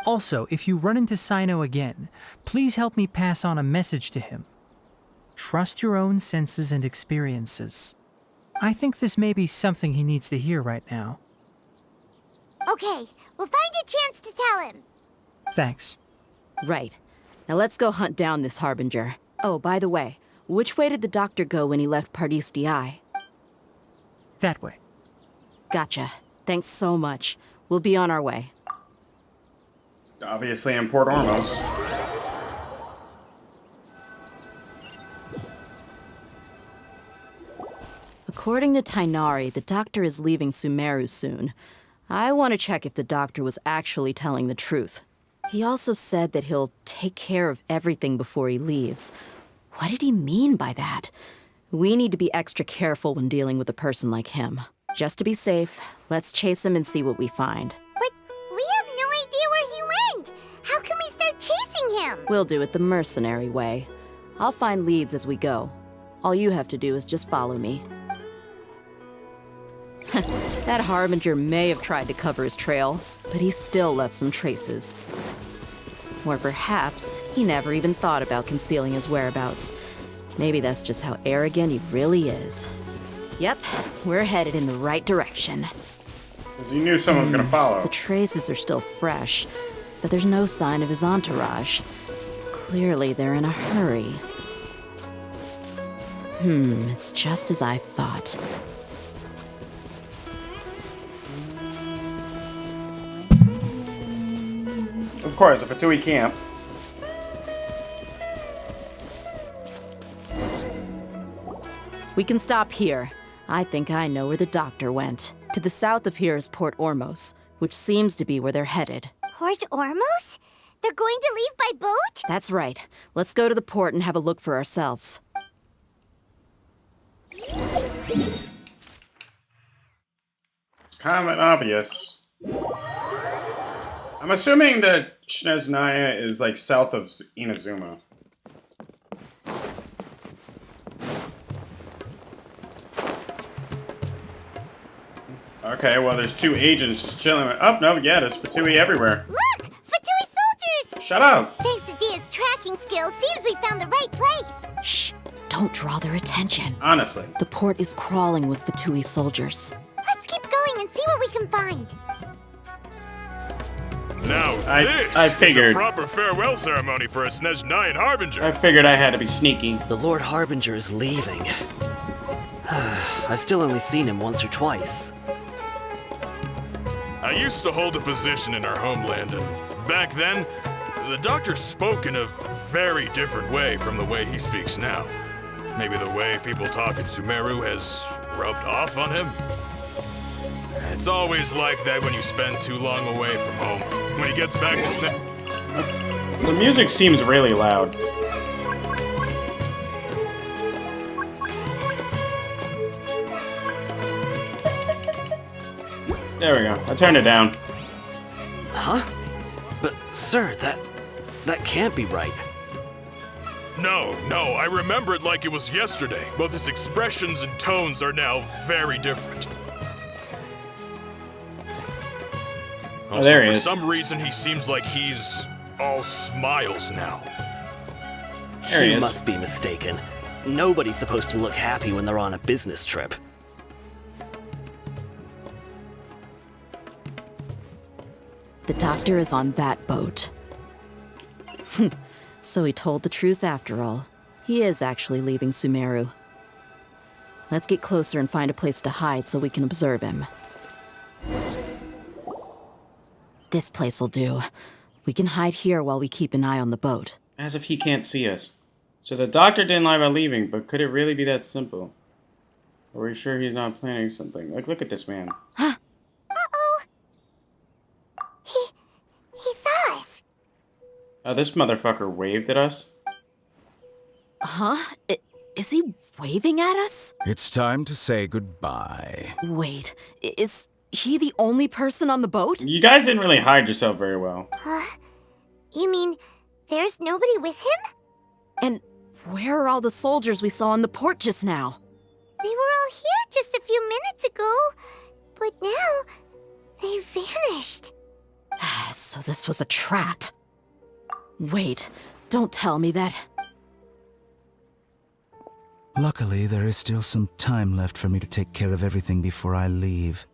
Also, if you run into Sino again, please help me pass on a message to him. Trust your own senses and experiences. I think this may be something he needs to hear right now. Okay, we'll find a chance to tell him. Thanks. Right. Now let's go hunt down this Harbinger. Oh, by the way, which way did the doctor go when he left Pardis DI? That way. Gotcha. Thanks so much. We'll be on our way. Obviously in Port Ormos. According to Tainari, the doctor is leaving Sumeru soon. I want to check if the doctor was actually telling the truth. He also said that he'll take care of everything before he leaves. What did he mean by that? We need to be extra careful when dealing with a person like him. Just to be safe, let's chase him and see what we find. But we have no idea where he went. How can we start chasing him? We'll do it the mercenary way. I'll find leads as we go. All you have to do is just follow me. That Harbinger may have tried to cover his trail, but he still left some traces. Or perhaps he never even thought about concealing his whereabouts. Maybe that's just how arrogant he really is. Yep, we're headed in the right direction. Because he knew someone was going to follow. The traces are still fresh, but there's no sign of his entourage. Clearly they're in a hurry. It's just as I thought. Of course, if it's who he can't. We can stop here. I think I know where the doctor went. To the south of here is Port Ormos, which seems to be where they're headed. Port Ormos? They're going to leave by boat? That's right. Let's go to the port and have a look for ourselves. It's kind of obvious. I'm assuming that Snezhnaya is like south of Inazuma. Okay, well, there's two agents just chilling. Oh, no, yeah, there's Fatui everywhere. Look! Fatui soldiers! Shut up! Thanks to Dia's tracking skills, seems we found the right place. Shh! Don't draw their attention. Honestly. The port is crawling with Fatui soldiers. Let's keep going and see what we can find. Now, I figured. is a proper farewell ceremony for a Snezhnayan Harbinger. I figured I had to be sneaky. The Lord Harbinger is leaving. I've still only seen him once or twice. I used to hold a position in our homeland, and back then, the doctor spoke in a very different way from the way he speaks now. Maybe the way people talk in Sumeru has rubbed off on him? It's always like that when you spend too long away from home. When he gets back to The music seems really loud. There we go. I turned it down. Huh? But, sir, that can't be right. No, I remember it like it was yesterday. Both his expressions and tones are now very different. Oh, there he for is. some reason, he seems like he's all smiles now. There he You is. must be mistaken. Nobody's supposed to look happy when they're on a business trip. The doctor is on that boat. So he told the truth after all. He is actually leaving Sumeru. Let's get closer and find a place to hide so we can observe him. This place will do. We can hide here while we keep an eye on the boat. As if he can't see us. So the doctor didn't lie about leaving, but could it really be that simple? Are we sure he's not planning something? Like, look at this man. Uh-oh. He saw us. Oh, this motherfucker waved at us? Huh? Is he waving at us? It's time to say goodbye. Wait, is he the only person on the boat? You guys didn't really hide yourself very well. You mean there's nobody with him? And where are all the soldiers we saw on the port just now? They were all here just a few minutes ago, but now they vanished. So this was a trap. Wait, don't tell me that. Luckily, there is still some time left for me to take care of everything before I leave.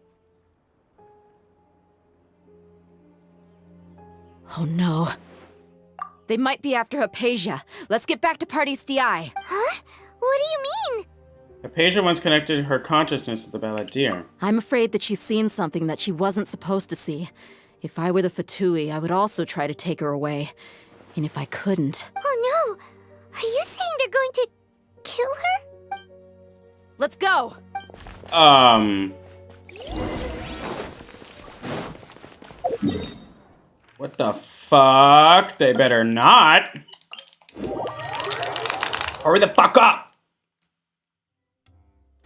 Oh no. They might be after Hypatia. Let's get back to Party's DI. Huh? What do you mean? Hypatia once connected her consciousness to the Balladeer. I'm afraid that she's seen something that she wasn't supposed to see. If I were the Fatui, I would also try to take her away. And if I couldn't... Oh no! Are you saying they're going to kill her? Let's go! What the fuck? They better not. Hurry the fuck up!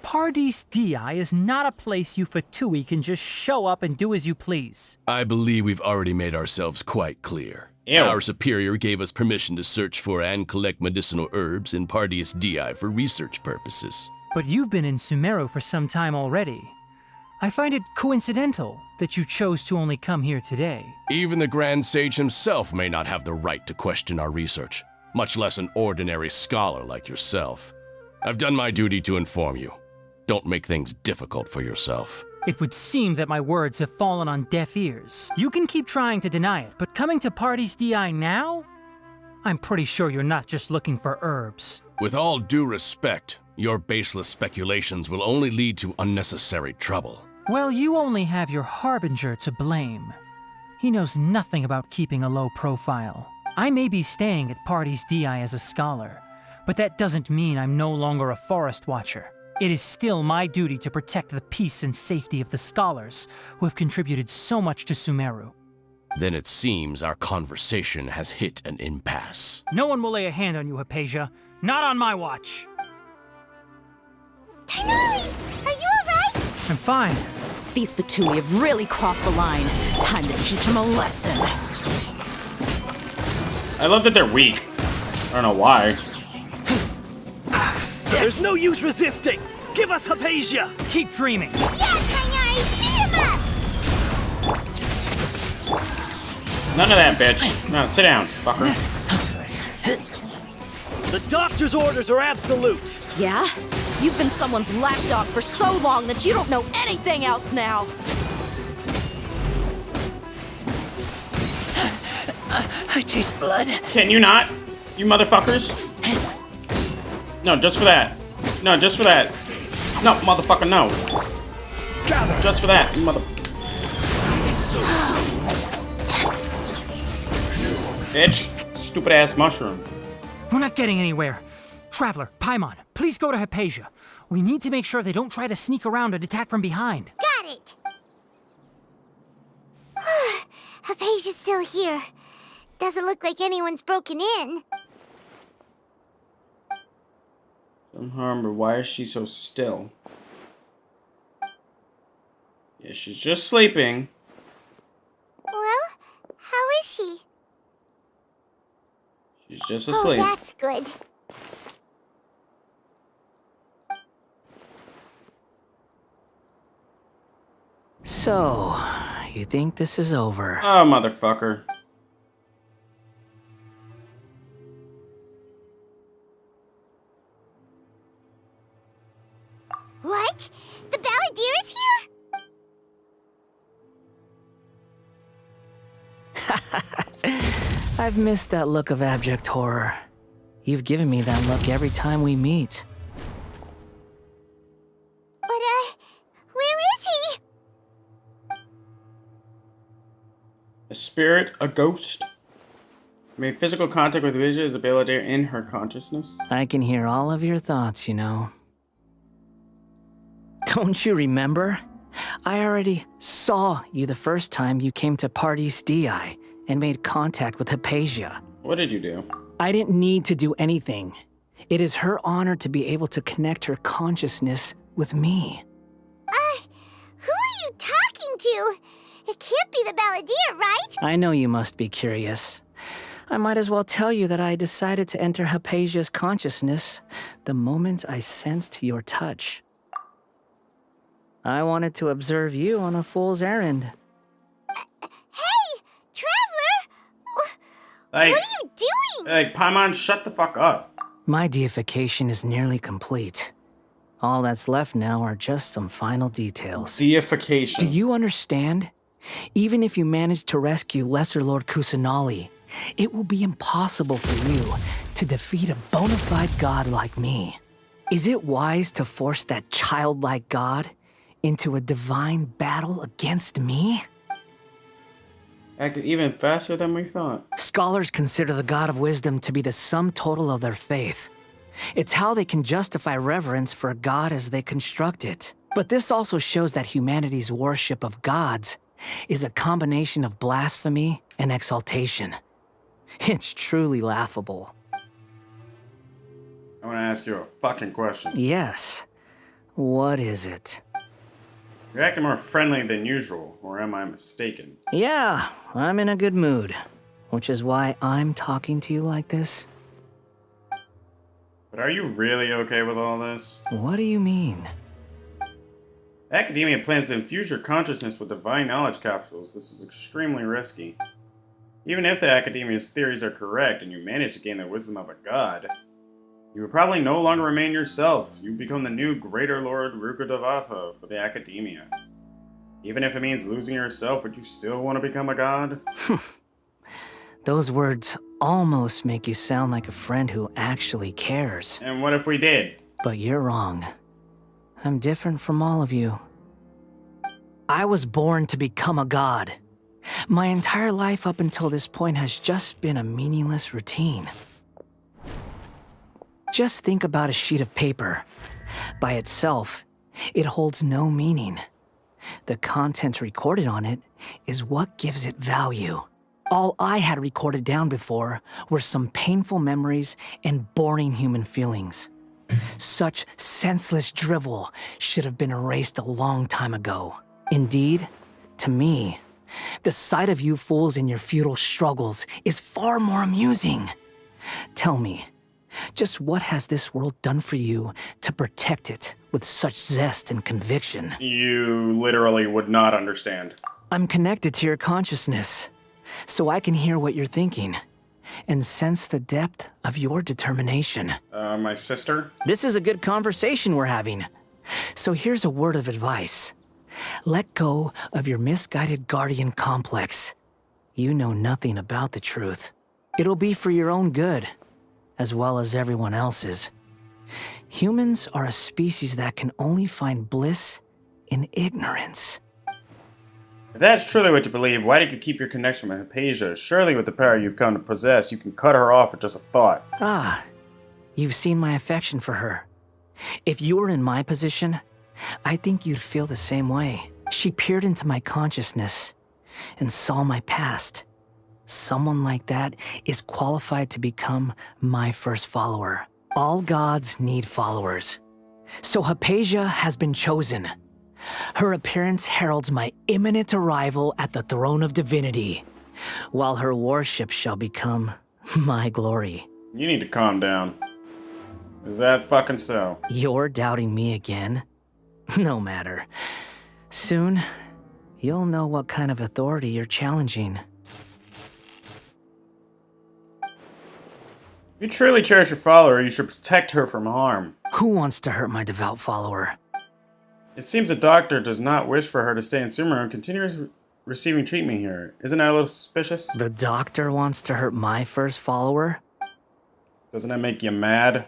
Pardees DI is not a place you Fatui can just show up and do as you please. I believe we've already made ourselves quite clear. Ew. Our superior gave us permission to search for and collect medicinal herbs in Pardees DI for research purposes. But you've been in Sumeru for some time already. I find it coincidental that you chose to only come here today. Even the Grand Sage himself may not have the right to question our research, much less an ordinary scholar like yourself. I've done my duty to inform you. Don't make things difficult for yourself. It would seem that my words have fallen on deaf ears. You can keep trying to deny it, but coming to Pardees DI now? I'm pretty sure you're not just looking for herbs. With all due respect, your baseless speculations will only lead to unnecessary trouble. Well, you only have your Harbinger to blame. He knows nothing about keeping a low profile. I may be staying at Pardees DI as a scholar, but that doesn't mean I'm no longer a forest watcher. It is still my duty to protect the peace and safety of the scholars who have contributed so much to Sumeru. then it seems our conversation has hit an impasse. No one will lay a hand on you, Hypatia. Not on my watch. Tighnari, are you alright? I'm fine. These Fatui have really crossed the line. Time to teach them a lesson. I love that they're weak. I don't know why. There's no use resisting! Give us Hypatia! Keep dreaming. Yeah, Tighnari, beat him up! None of that, bitch. No, sit down, fucker. The doctor's orders are absolute! Yeah? You've been someone's lapdog for so long that you don't know anything else now! I taste blood. Can you not? You motherfuckers? No, just for that. No, just for that. No, motherfucker, no. Just for that, you mother... Bitch. Stupid ass mushroom. We're not getting anywhere. Traveler, Paimon, please go to Hypatia. We need to make sure they don't try to sneak around and attack from behind. Got it! Hypatia's still here. Doesn't look like anyone's broken in. Some harm, but why is she so still? Yeah, she's just sleeping. Well, how is she? She's just asleep. Oh, that's good. So, you think this is over? Oh, motherfucker. What? The Balladeer is here? I've missed that look of abject horror. You've given me that look every time we meet. But, where is he? A spirit? A ghost? Made physical contact with Vision as a Balladeer in her consciousness? I can hear all of your thoughts, you know. Don't you remember? I already saw you the first time you came to Parties DI and made contact with Hypatia. What did you do? I didn't need to do anything. It is her honor to be able to connect her consciousness with me. Who are you talking to? It can't be the Balladeer, right? I know you must be curious. I might as well tell you that I decided to enter Hypatia's consciousness the moment I sensed your touch. I wanted to observe you on a fool's errand. Hey, Traveler! Like, what are you doing? Like, Paimon, shut the fuck up. My deification is nearly complete. All that's left now are just some final details. Deification. Do you understand? Even if you manage to rescue Lesser Lord Kusanali, it will be impossible for you to defeat a bona fide god like me. Is it wise to force that childlike god into a divine battle against me? Acted even faster than we thought. Scholars consider the God of Wisdom to be the sum total of their faith. It's how they can justify reverence for a god as they construct it. But this also shows that humanity's worship of gods is a combination of blasphemy and exaltation. It's truly laughable. I want to ask you a fucking question. Yes. What is it? You're acting more friendly than usual, or am I mistaken? Yeah, I'm in a good mood, which is why I'm talking to you like this. But are you really okay with all this? What do you mean? Academia plans to infuse your consciousness with divine knowledge capsules. This is extremely risky. Even if the Academia's theories are correct and you manage to gain the wisdom of a god, you would probably no longer remain yourself. You become the new Greater Lord Rukkhadevata for the Academia. Even if it means losing yourself, would you still want to become a god? Those words almost make you sound like a friend who actually cares. And what if we did? But you're wrong. I'm different from all of you. I was born to become a god. My entire life up until this point has just been a meaningless routine. Just think about a sheet of paper. By itself, it holds no meaning. The content recorded on it is what gives it value. All I had recorded down before were some painful memories and boring human feelings. Such senseless drivel should have been erased a long time ago. Indeed, to me, the sight of you fools in your futile struggles is far more amusing. Tell me, just what has this world done for you to protect it with such zest and conviction? You literally would not understand. I'm connected to your consciousness, so I can hear what you're thinking and sense the depth of your determination. My sister? This is a good conversation we're having. So here's a word of advice. Let go of your misguided guardian complex. You know nothing about the truth. It'll be for your own good, as well as everyone else's. Humans are a species that can only find bliss in ignorance. If that's truly what you believe, why did you keep your connection with Hypatia? Surely with the power you've come to possess, you can cut her off with just a thought. Ah, you've seen my affection for her. If you were in my position, I think you'd feel the same way. She peered into my consciousness and saw my past. Someone like that is qualified to become my first follower. All gods need followers. So Hypatia has been chosen. Her appearance heralds my imminent arrival at the throne of divinity, while her worship shall become my glory. You need to calm down. Is that fucking so? You're doubting me again? No matter. Soon, you'll know what kind of authority you're challenging. If you truly cherish your follower, you should protect her from harm. Who wants to hurt my devout follower? It seems the doctor does not wish for her to stay in Sumeru and continues receiving treatment here. Isn't that a little suspicious? The doctor wants to hurt my first follower? Doesn't that make you mad?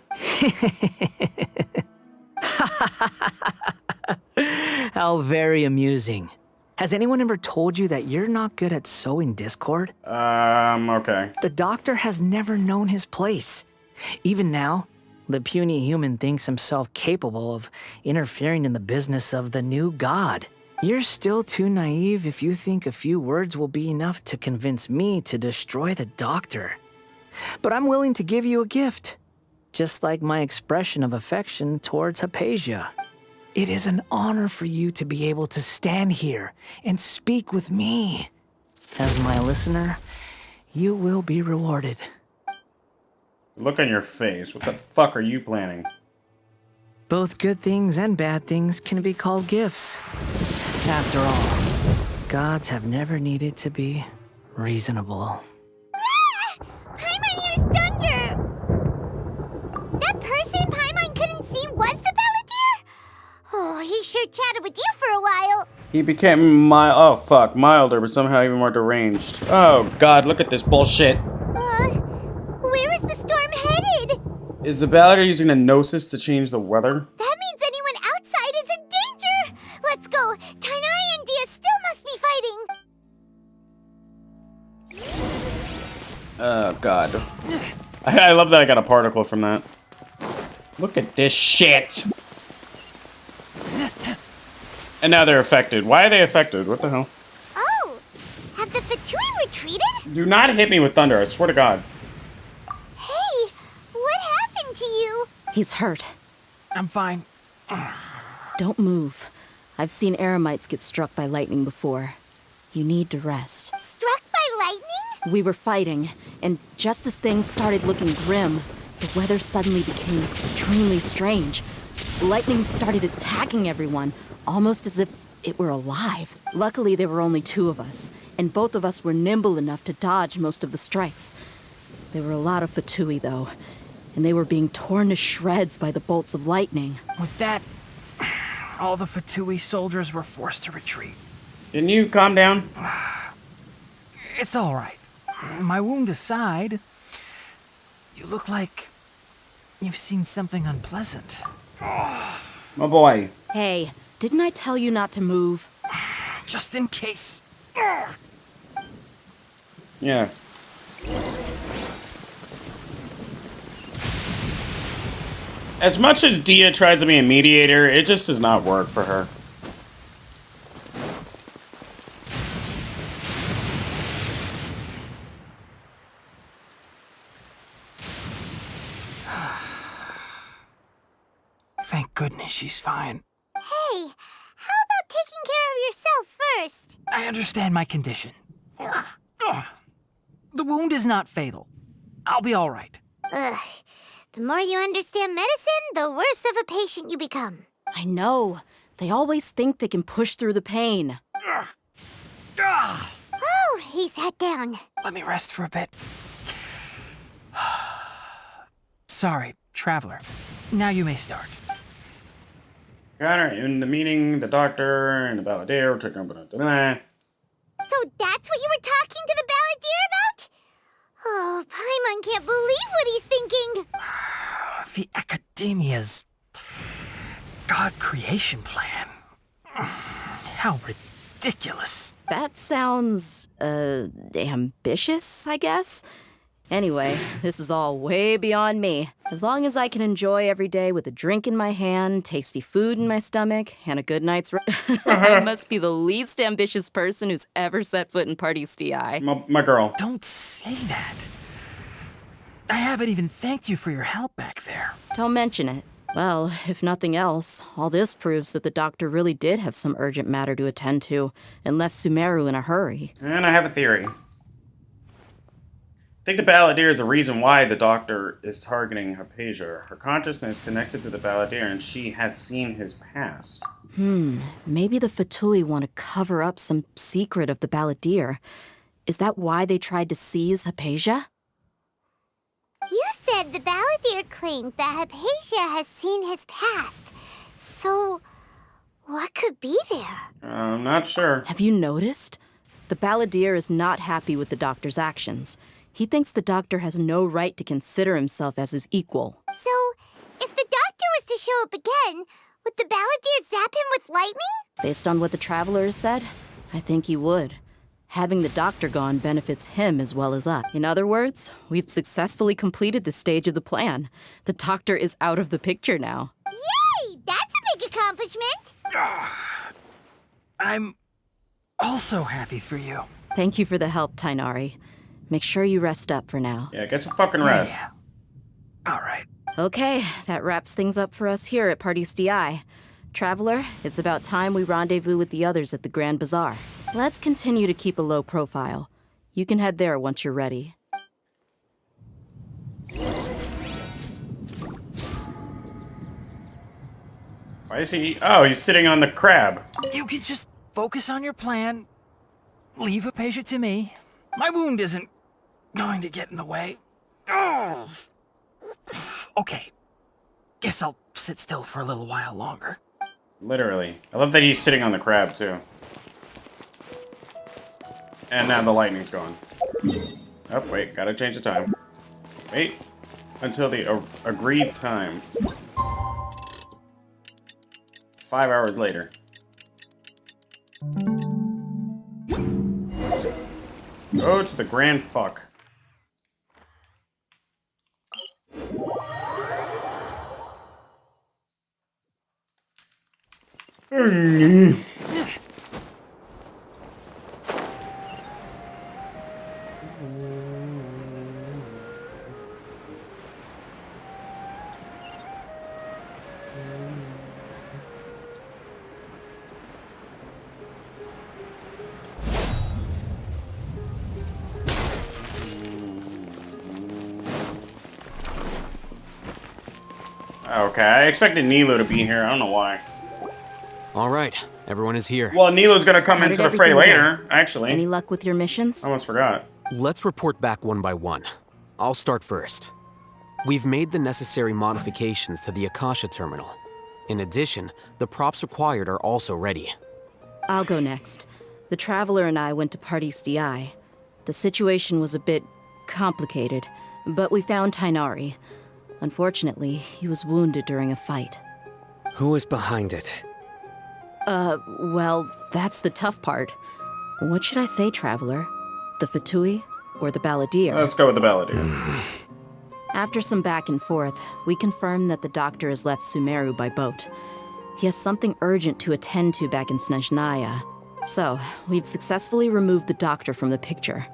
How very amusing. Has anyone ever told you that you're not good at sowing discord? Okay. The doctor has never known his place. Even now, the puny human thinks himself capable of interfering in the business of the new god. You're still too naive if you think a few words will be enough to convince me to destroy the doctor. But I'm willing to give you a gift, just like my expression of affection towards Hypatia. It is an honor for you to be able to stand here and speak with me. As my listener, you will be rewarded. Look on your face. What the fuck are you planning? Both good things and bad things can be called gifts. After all, gods have never needed to be reasonable. Paimon hears thunder! That person Paimon couldn't see was the Balladeer? Oh, he sure chatted with you for a while. He became milder, but somehow even more deranged. Oh god, look at this bullshit. Where is the storm headed? Is the Balladeer using a gnosis to change the weather? That means anyone outside is in danger! Let's go! Tainari and Dia still must be fighting! Oh god. I love that I got a particle from that. Look at this shit! And now they're affected. Why are they affected? What the hell? Oh! Have the Fatui retreated? Do not hit me with thunder, I swear to god. Hey! What happened to you? He's hurt. I'm fine. Don't move. I've seen Eremites get struck by lightning before. You need to rest. Struck by lightning? We were fighting, and just as things started looking grim, the weather suddenly became extremely strange. Lightning started attacking everyone, almost as if it were alive. Luckily, there were only two of us, and both of us were nimble enough to dodge most of the strikes. There were a lot of Fatui, though, and they were being torn to shreds by the bolts of lightning. With that, all the Fatui soldiers were forced to retreat. Can you calm down? It's all right. My wound aside, you look like you've seen something unpleasant. My boy. Hey, didn't I tell you not to move? Just in case. Yeah. As much as Dia tries to be a mediator, it just does not work for her. Thank goodness she's fine. Hey, how about taking care of yourself first? I understand my condition. The wound is not fatal. I'll be all right. Ugh. The more you understand medicine, the worse of a patient you become. I know. They always think they can push through the pain. Oh, he sat down. Let me rest for a bit. Sorry, Traveler. Now you may start. Connor, in the meeting, the doctor and the balladeer were talking about So that's what you were talking to the balladeer about? Oh, Paimon can't believe what he's thinking. The Academia's God creation plan. How ridiculous. That sounds, ambitious, I guess? Anyway, this is all way beyond me. As long as I can enjoy every day with a drink in my hand, tasty food in my stomach, and a good night's rest, I must be the least ambitious person who's ever set foot in Party STI. My girl. Don't say that. I haven't even thanked you for your help back there. Don't mention it. Well, if nothing else, all this proves that the doctor really did have some urgent matter to attend to and left Sumeru in a hurry. And I have a theory. I think the balladeer is the reason why the doctor is targeting Hypatia. Her consciousness connected to the balladeer, and she has seen his past. Maybe the Fatui want to cover up some secret of the balladeer. Is that why they tried to seize Hypatia? You said the balladeer claimed that Hypatia has seen his past. So, what could be there? I'm not sure. Have you noticed? The balladeer is not happy with the doctor's actions. He thinks the doctor has no right to consider himself as his equal. So, if the doctor was to show up again, would the balladeer zap him with lightning? Based on what the traveler has said, I think he would. Having the doctor gone benefits him as well as us. In other words, we've successfully completed this stage of the plan. The doctor is out of the picture now. Yay! That's a big accomplishment! I'm also happy for you. Thank you for the help, Tainari. Make sure you rest up for now. Yeah, get some fucking rest. Yeah. All right. Okay, that wraps things up for us here at Party's DI. Traveler, it's about time we rendezvous with the others at the Grand Bazaar. Let's continue to keep a low profile. You can head there once you're ready. Why is he... Oh, he's sitting on the crab. You can just focus on your plan. Leave Hypatia to me. My wound isn't going to get in the way. Oh. Okay. Guess I'll sit still for a little while longer. Literally. I love that he's sitting on the crab, too. And now the lightning's gone. Oh, wait. Gotta change the time. Wait until the agreed time. 5 hours later. Go to the Grand Fuck. Okay, I expected Nilo to be here. I don't know why. All right, everyone is here. Well, Nilo's gonna come into the fray later, actually. Any luck with your missions? I almost forgot. Let's report back one by one. I'll start first. We've made the necessary modifications to the Akasha terminal. In addition, the props required are also ready. I'll go next. The Traveler and I went to Party's DI. The situation was a bit complicated, but we found Tainari. Unfortunately, he was wounded during a fight. Who is behind it? Well, that's the tough part. What should I say, Traveler? The Fatui or the balladeer? Let's go with the balladeer. After some back and forth, we confirmed that the doctor has left Sumeru by boat. He has something urgent to attend to back in Snezhnaya. So, we've successfully removed the doctor from the picture.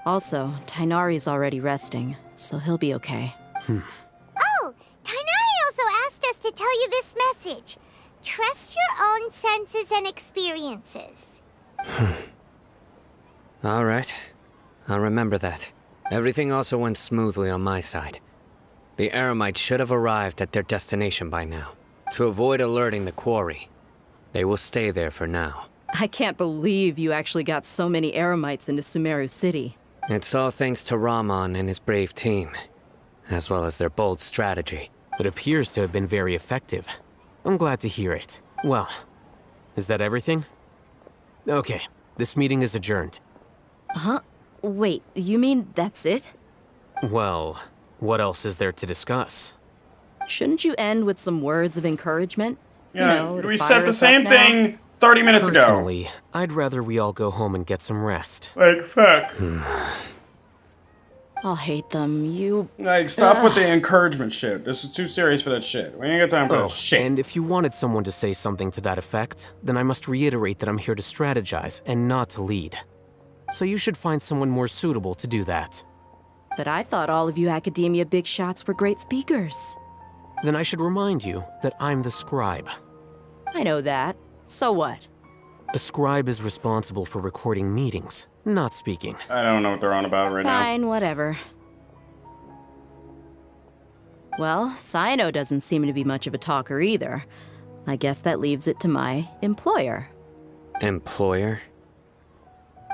Also, Tainari's already resting, so he'll be okay. Oh, Tainari also asked us to tell you this message. Trust your own senses and experiences. All right. I'll remember that. Everything also went smoothly on my side. The Eremites should have arrived at their destination by now. To avoid alerting the quarry, they will stay there for now. I can't believe you actually got so many Eremites into Sumeru City. It's all thanks to Rahman and his brave team, as well as their bold strategy. It appears to have been very effective. I'm glad to hear it. Well, is that everything? Okay, this meeting is adjourned. Huh? Wait, you mean that's it? Well, what else is there to discuss? Shouldn't you end with some words of encouragement? Yeah, to we fire said the us up same now? thing 30 minutes ago. Personally, I'd rather we all go home and get some rest. Like, fuck. I'll hate them. You... Like, stop with the encouragement shit. This is too serious for that shit. We ain't got time for that shit. And if you wanted someone to say something to that effect, then I must reiterate that I'm here to strategize and not to lead. So you should find someone more suitable to do that. But I thought all of you academia big shots were great speakers. Then I should remind you that I'm the scribe. I know that. So what? A scribe is responsible for recording meetings, not speaking. I don't know what they're on about right now. Fine, whatever. Well, Sino doesn't seem to be much of a talker either. I guess that leaves it to my employer. Employer?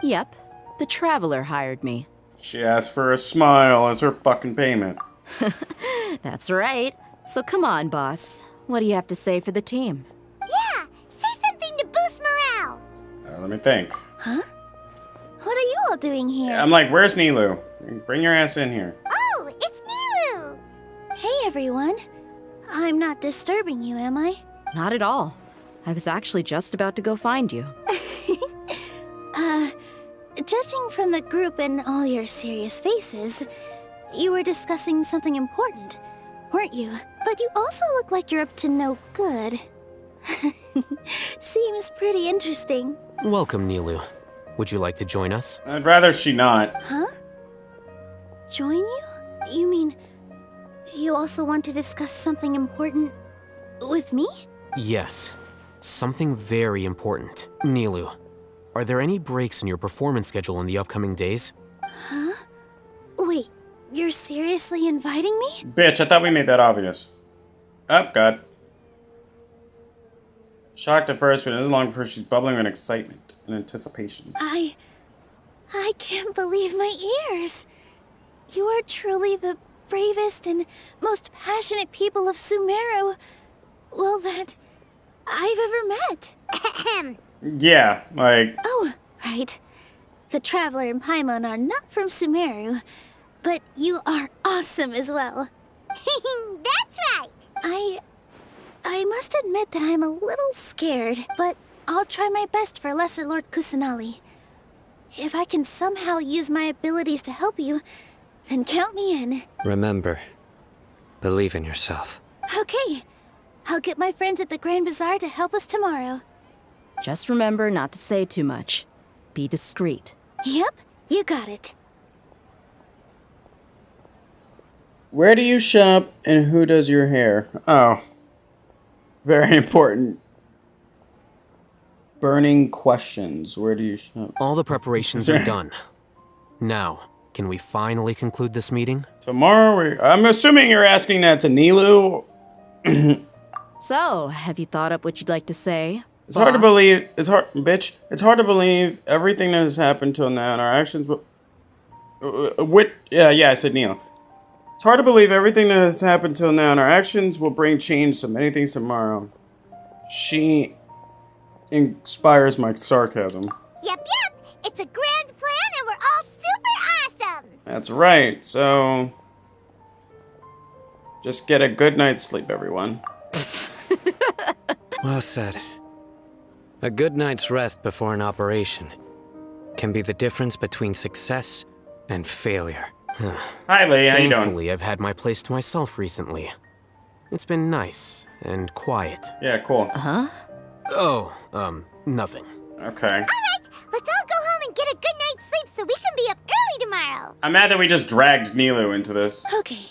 Yep, the Traveler hired me. She asked for a smile as her fucking payment. That's right. So come on, boss. What do you have to say for the team? Yeah, say something to boost morale. Let me think. Huh? What are you all doing here? I'm like, where's Nilu? Bring your ass in here. Oh, it's Nilu! Hey, everyone. I'm not disturbing you, am I? Not at all. I was actually just about to go find you. Judging from the group and all your serious faces, you were discussing something important, weren't you? But you also look like you're up to no good. Seems pretty interesting. Welcome, Nilu. Would you like to join us? I'd rather she not. Huh? Join you? You mean you also want to discuss something important with me? Yes. Something very important. Nilu, are there any breaks in your performance schedule in the upcoming days? Huh? Wait, you're seriously inviting me? Bitch, I thought we made that obvious. Oh, God. Shocked at first, but it isn't long before she's bubbling with excitement and anticipation. I can't believe my ears. You are truly the bravest and most passionate people of Sumeru, well, that I've ever met. Yeah, like... Oh, right. The Traveler and Paimon are not from Sumeru, but you are awesome as well. That's right. I must admit that I'm a little scared, but I'll try my best for Lesser Lord Kusanali. If I can somehow use my abilities to help you, then count me in. Remember, believe in yourself. Okay. I'll get my friends at the Grand Bazaar to help us tomorrow. Just remember not to say too much. Be discreet. Yep, you got it. Where do you shop and who does your hair? Oh. Very important. Burning questions. Where do you shop? All the preparations are done. Now, can we finally conclude this meeting? Tomorrow, I'm assuming you're asking that to Nilu. So, have you thought up what you'd like to say? It's hard to believe. It's hard, bitch. It's hard to believe everything that has happened till now and our actions. Yeah, I said Neil. It's hard to believe everything that has happened till now and our actions will bring change to many things tomorrow. She inspires my sarcasm. Yep. It's a grand plan and we're all super awesome. That's right. So, just get a good night's sleep, everyone. Well said. A good night's rest before an operation can be the difference between success and failure. Hi, Lee. How you doing? Thankfully, I've had my place to myself recently. It's been nice and quiet. Yeah, cool. Uh-huh. Oh, nothing. Okay. All right, let's all go home and get a good night's sleep so we can be up early tomorrow. I'm mad that we just dragged Nilu into this. Okay.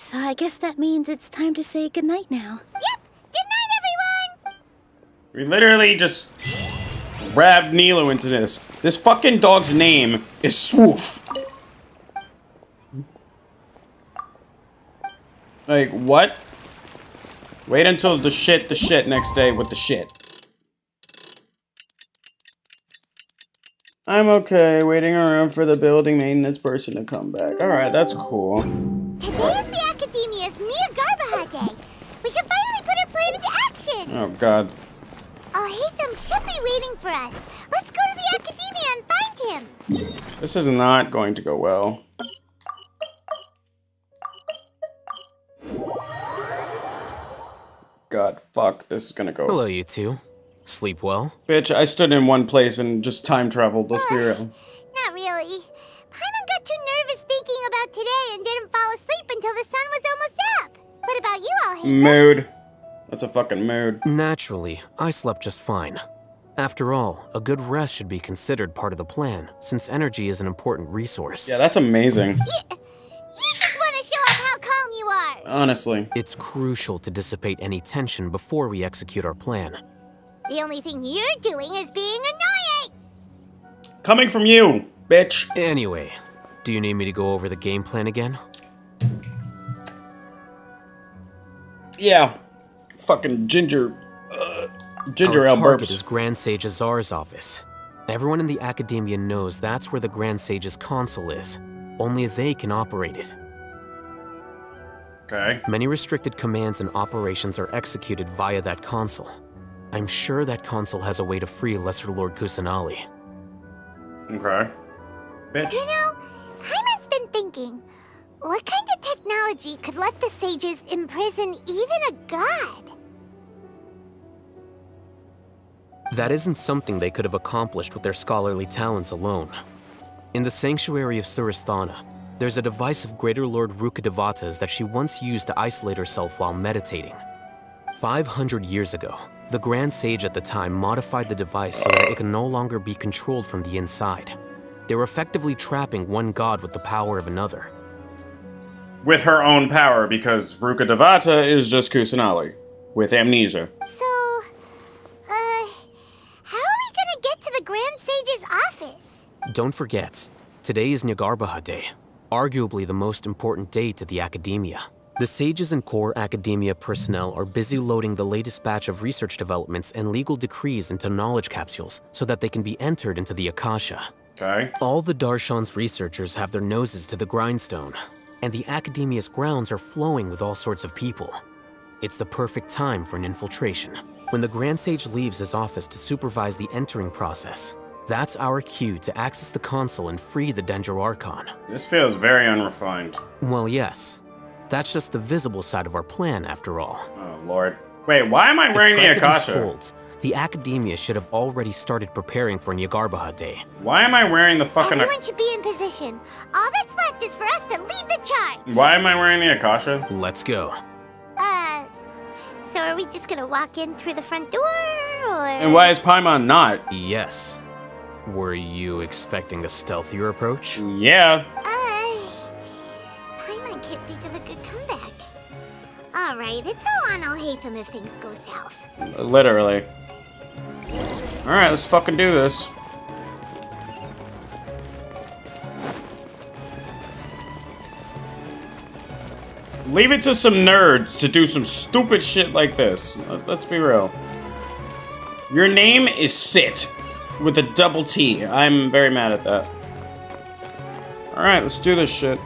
So I guess that means it's time to say goodnight now. Yep! Good night, everyone! We literally just grabbed Nilo into this. This fucking dog's name is Swoof. Like, what? Wait until the shit next day with the shit. I'm okay, waiting around for the building maintenance person to come back. Alright, that's cool. Today is the Academia's Neogarbaha Day. We can finally put our plan into action. Oh god. Alhaitham should be waiting for us. Let's go to the Academia and find him. This is not going to go well. God, fuck, this is gonna go. Hello, you two. Sleep well? Bitch, I stood in one place and just time traveled, let's be real. Not really. Paimon got too nervous thinking about today and didn't fall asleep until the sun was almost up. What about you, Alhaitham? Mood. That's a fucking mood. Naturally, I slept just fine. After all, a good rest should be considered part of the plan, since energy is an important resource. Yeah, that's amazing. You just want to show off how calm you are. Honestly. It's crucial to dissipate any tension before we execute our plan. The only thing you're doing is being annoying. Coming from you, bitch. Anyway, do you need me to go over the game plan again? Yeah. Fucking ginger Our ale target burps. is Grand Sage Azar's office. Everyone in the Academia knows that's where the Grand Sage's console is. Only they can operate it. Okay. Many restricted commands and operations are executed via that console. I'm sure that console has a way to free Lesser Lord Kusanali. Okay. Bitch. You know, Paimon's been thinking, what kind of technology could let the sages imprison even a god? That isn't something they could have accomplished with their scholarly talents alone. In the Sanctuary of Suristhana, there's a device of Greater Lord Rukkhadevata's that she once used to isolate herself while meditating. 500 years ago, the Grand Sage at the time modified the device so that it can no longer be controlled from the inside. They were effectively trapping one god with the power of another. With her own power, because Rukkhadevata is just Kusanali. With amnesia. So, how are we gonna get to the Grand Sage's office? Don't forget, today is Nagarbaha Day, arguably the most important day to the Academia. The sages and core Academia personnel are busy loading the latest batch of research developments and legal decrees into knowledge capsules so that they can be entered into the Akasha. Okay. All the Darshan's researchers have their noses to the grindstone, and the Academia's grounds are flowing with all sorts of people. It's the perfect time for an infiltration. When the Grand Sage leaves his office to supervise the entering process, that's our cue to access the console and free the Dendro Archon. This feels very unrefined. Well, yes. That's just the visible side of our plan, after all. Oh, Lord. Wait, why am I wearing the If precedence Akasha? holds, the Academia should have already started preparing for Nagarbaha Day. Why am I wearing the fucking... Everyone should be in position. All that's left is for us to lead the charge. Why am I wearing the Akasha? Let's go. So are we just gonna walk in through the front door, or...? And why is Paimon not? Yes. Were you expecting a stealthier approach? Yeah. Paimon can't think of a good comeback. Alright, it's all on Alhaitham if things go south. Literally. Alright, let's fucking do this. Leave it to some nerds to do some stupid shit like this. Let's be real. Your name is Sit with a double T. I'm very mad at that. Alright, let's do this shit.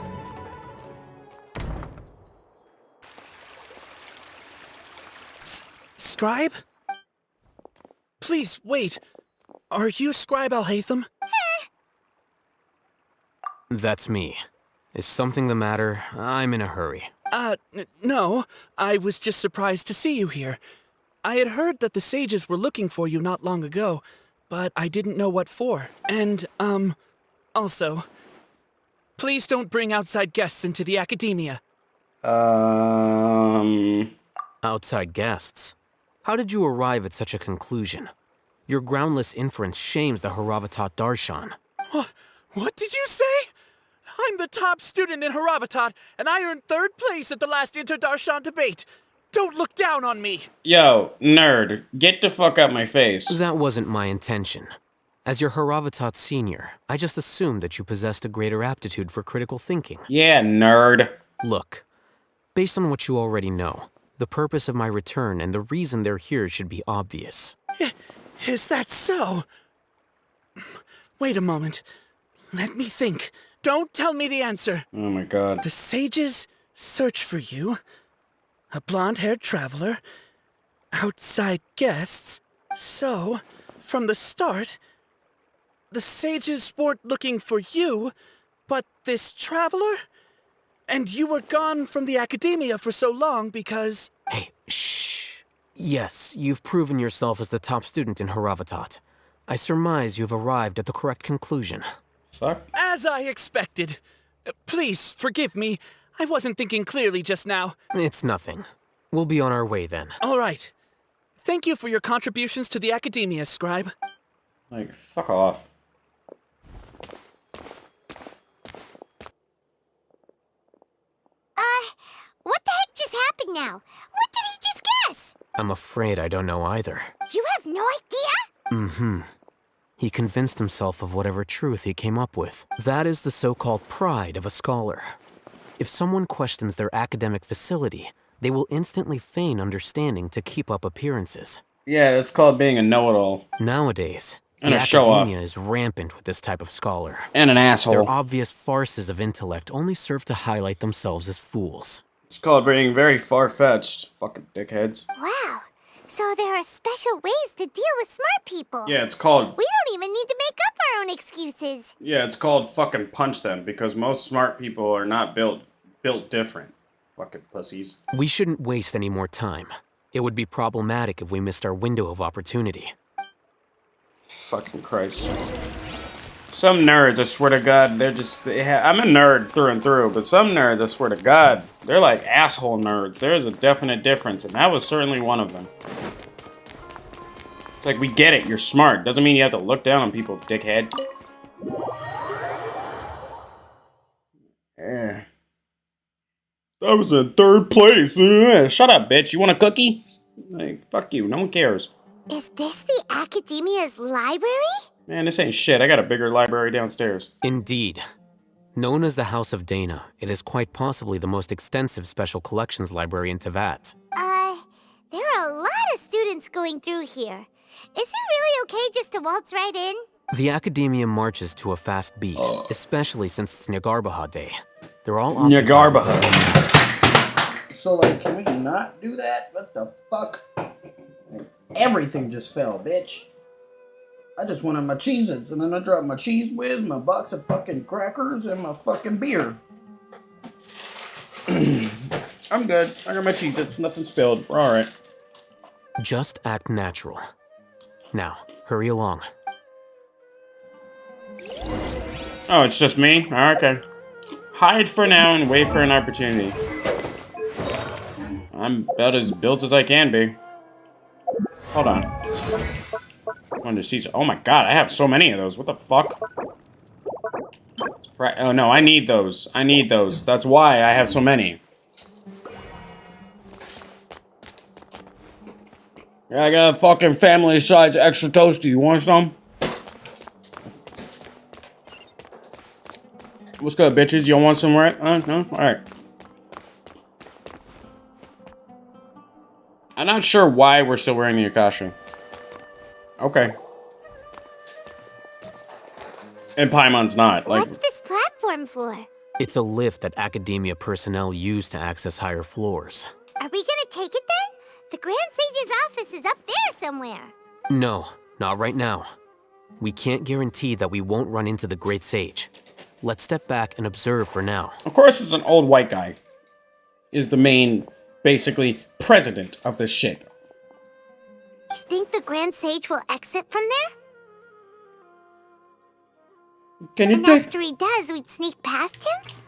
Scribe? Please, wait. Are you Scribe Alhaitham? That's me. Is something the matter? I'm in a hurry. No. I was just surprised to see you here. I had heard that the sages were looking for you not long ago, but I didn't know what for. And, also, please don't bring outside guests into the Academia. Outside guests? How did you arrive at such a conclusion? Your groundless inference shames the Haravatat Darshan. What did you say? I'm the top student in Haravatat, and I earned 3rd place at the last Interdarshan debate. Don't look down on me. Yo, nerd, get the fuck out my face. That wasn't my intention. As your Haravatat senior, I just assumed that you possessed a greater aptitude for critical thinking. Yeah, nerd. Look, based on what you already know, the purpose of my return and the reason they're here should be obvious. Is that so? Wait a moment. Let me think. Don't tell me the answer. Oh my god. The sages search for you. A blonde-haired traveler. Outside guests. So, from the start, the sages weren't looking for you, but this traveler? And you were gone from the academia for so long because... Hey, shh. Yes, you've proven yourself as the top student in Haravatat. I surmise you've arrived at the correct conclusion. Fuck. As I expected. Please, forgive me. I wasn't thinking clearly just now. It's nothing. We'll be on our way then. All right. Thank you for your contributions to the academia, Scribe. Like, fuck off. What the heck just happened now? What did he just guess? I'm afraid I don't know either. You have no idea? Mm-hmm. He convinced himself of whatever truth he came up with. That is the so-called pride of a scholar. If someone questions their academic facility, they will instantly feign understanding to keep up appearances. Yeah, it's called being a know-it-all. Nowadays, And the a show-off. academia is rampant with this type of scholar. And an asshole. Their obvious farces of intellect only serve to highlight themselves as fools. It's called being very far-fetched. Fucking dickheads. Wow. So there are special ways to deal with smart people. Yeah, it's called... We don't even need to make up our own excuses. Yeah, it's called fucking punch them, because most smart people are not built different. Fucking pussies. We shouldn't waste any more time. It would be problematic if we missed our window of opportunity. Fucking Christ. Some nerds, I swear to God, they're just... I'm a nerd through and through, but some nerds, I swear to God, they're like asshole nerds. There's a definite difference, and that was certainly one of them. It's like, we get it, you're smart. Doesn't mean you have to look down on people, dickhead. I was in 3rd place. Shut up, bitch. You want a cookie? Like, fuck you. No one cares. Is this the academia's library? Man, this ain't shit. I got a bigger library downstairs. Indeed. Known as the House of Dana, it is quite possibly the most extensive special collections library in Teyvat. There are a lot of students going through here. Is it really okay just to waltz right in? The academia marches to a fast beat, especially since it's Nyagarbaha Day. They're all Nyagarbaha. So, like, can we not do that? What the fuck? Everything just fell, bitch. I just wanted my Cheez-Its, and then I dropped my Cheese Whiz, my box of fucking crackers, and my fucking beer. I'm good. I got my Cheez-Its, nothing spilled. We're alright. Just act natural. Now, hurry along. Oh, it's just me? Okay. Hide for now and wait for an opportunity. I'm about as built as I can be. Hold on. Wanted to see. Oh my god, I have so many of those. What the fuck? Oh no, I need those. I need those. That's why I have so many. Yeah, I got a fucking family size extra toasty. You want some? What's good, bitches? You want some, right? No? Alright. I'm not sure why we're still wearing the Akasha. Okay. And Paimon's not. Like, What's this platform for? It's a lift that academia personnel use to access higher floors. Are we gonna take it then? The Grand Sage's office is up there somewhere. No, not right now. We can't guarantee that we won't run into the Great Sage. Let's step back and observe for now. Of course it's an old white guy. Is the main, basically, president of this shit. You think the Grand Sage will exit from there? Can you And take... after he does, we'd sneak past him?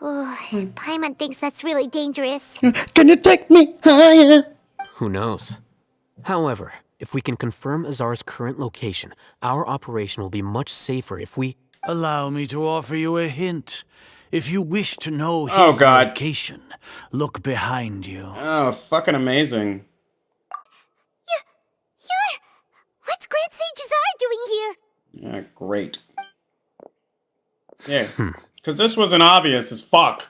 Oh, Paimon thinks that's really dangerous. Can you take me higher? Who knows? However, if we can confirm Azar's current location, our operation will be much safer if we... Allow me to offer you a hint. If you wish to know his Oh, God. location, look behind you. Oh, fucking amazing. What's Grand Sage Zar doing here? Yeah, great. Yeah, because this wasn't obvious as fuck.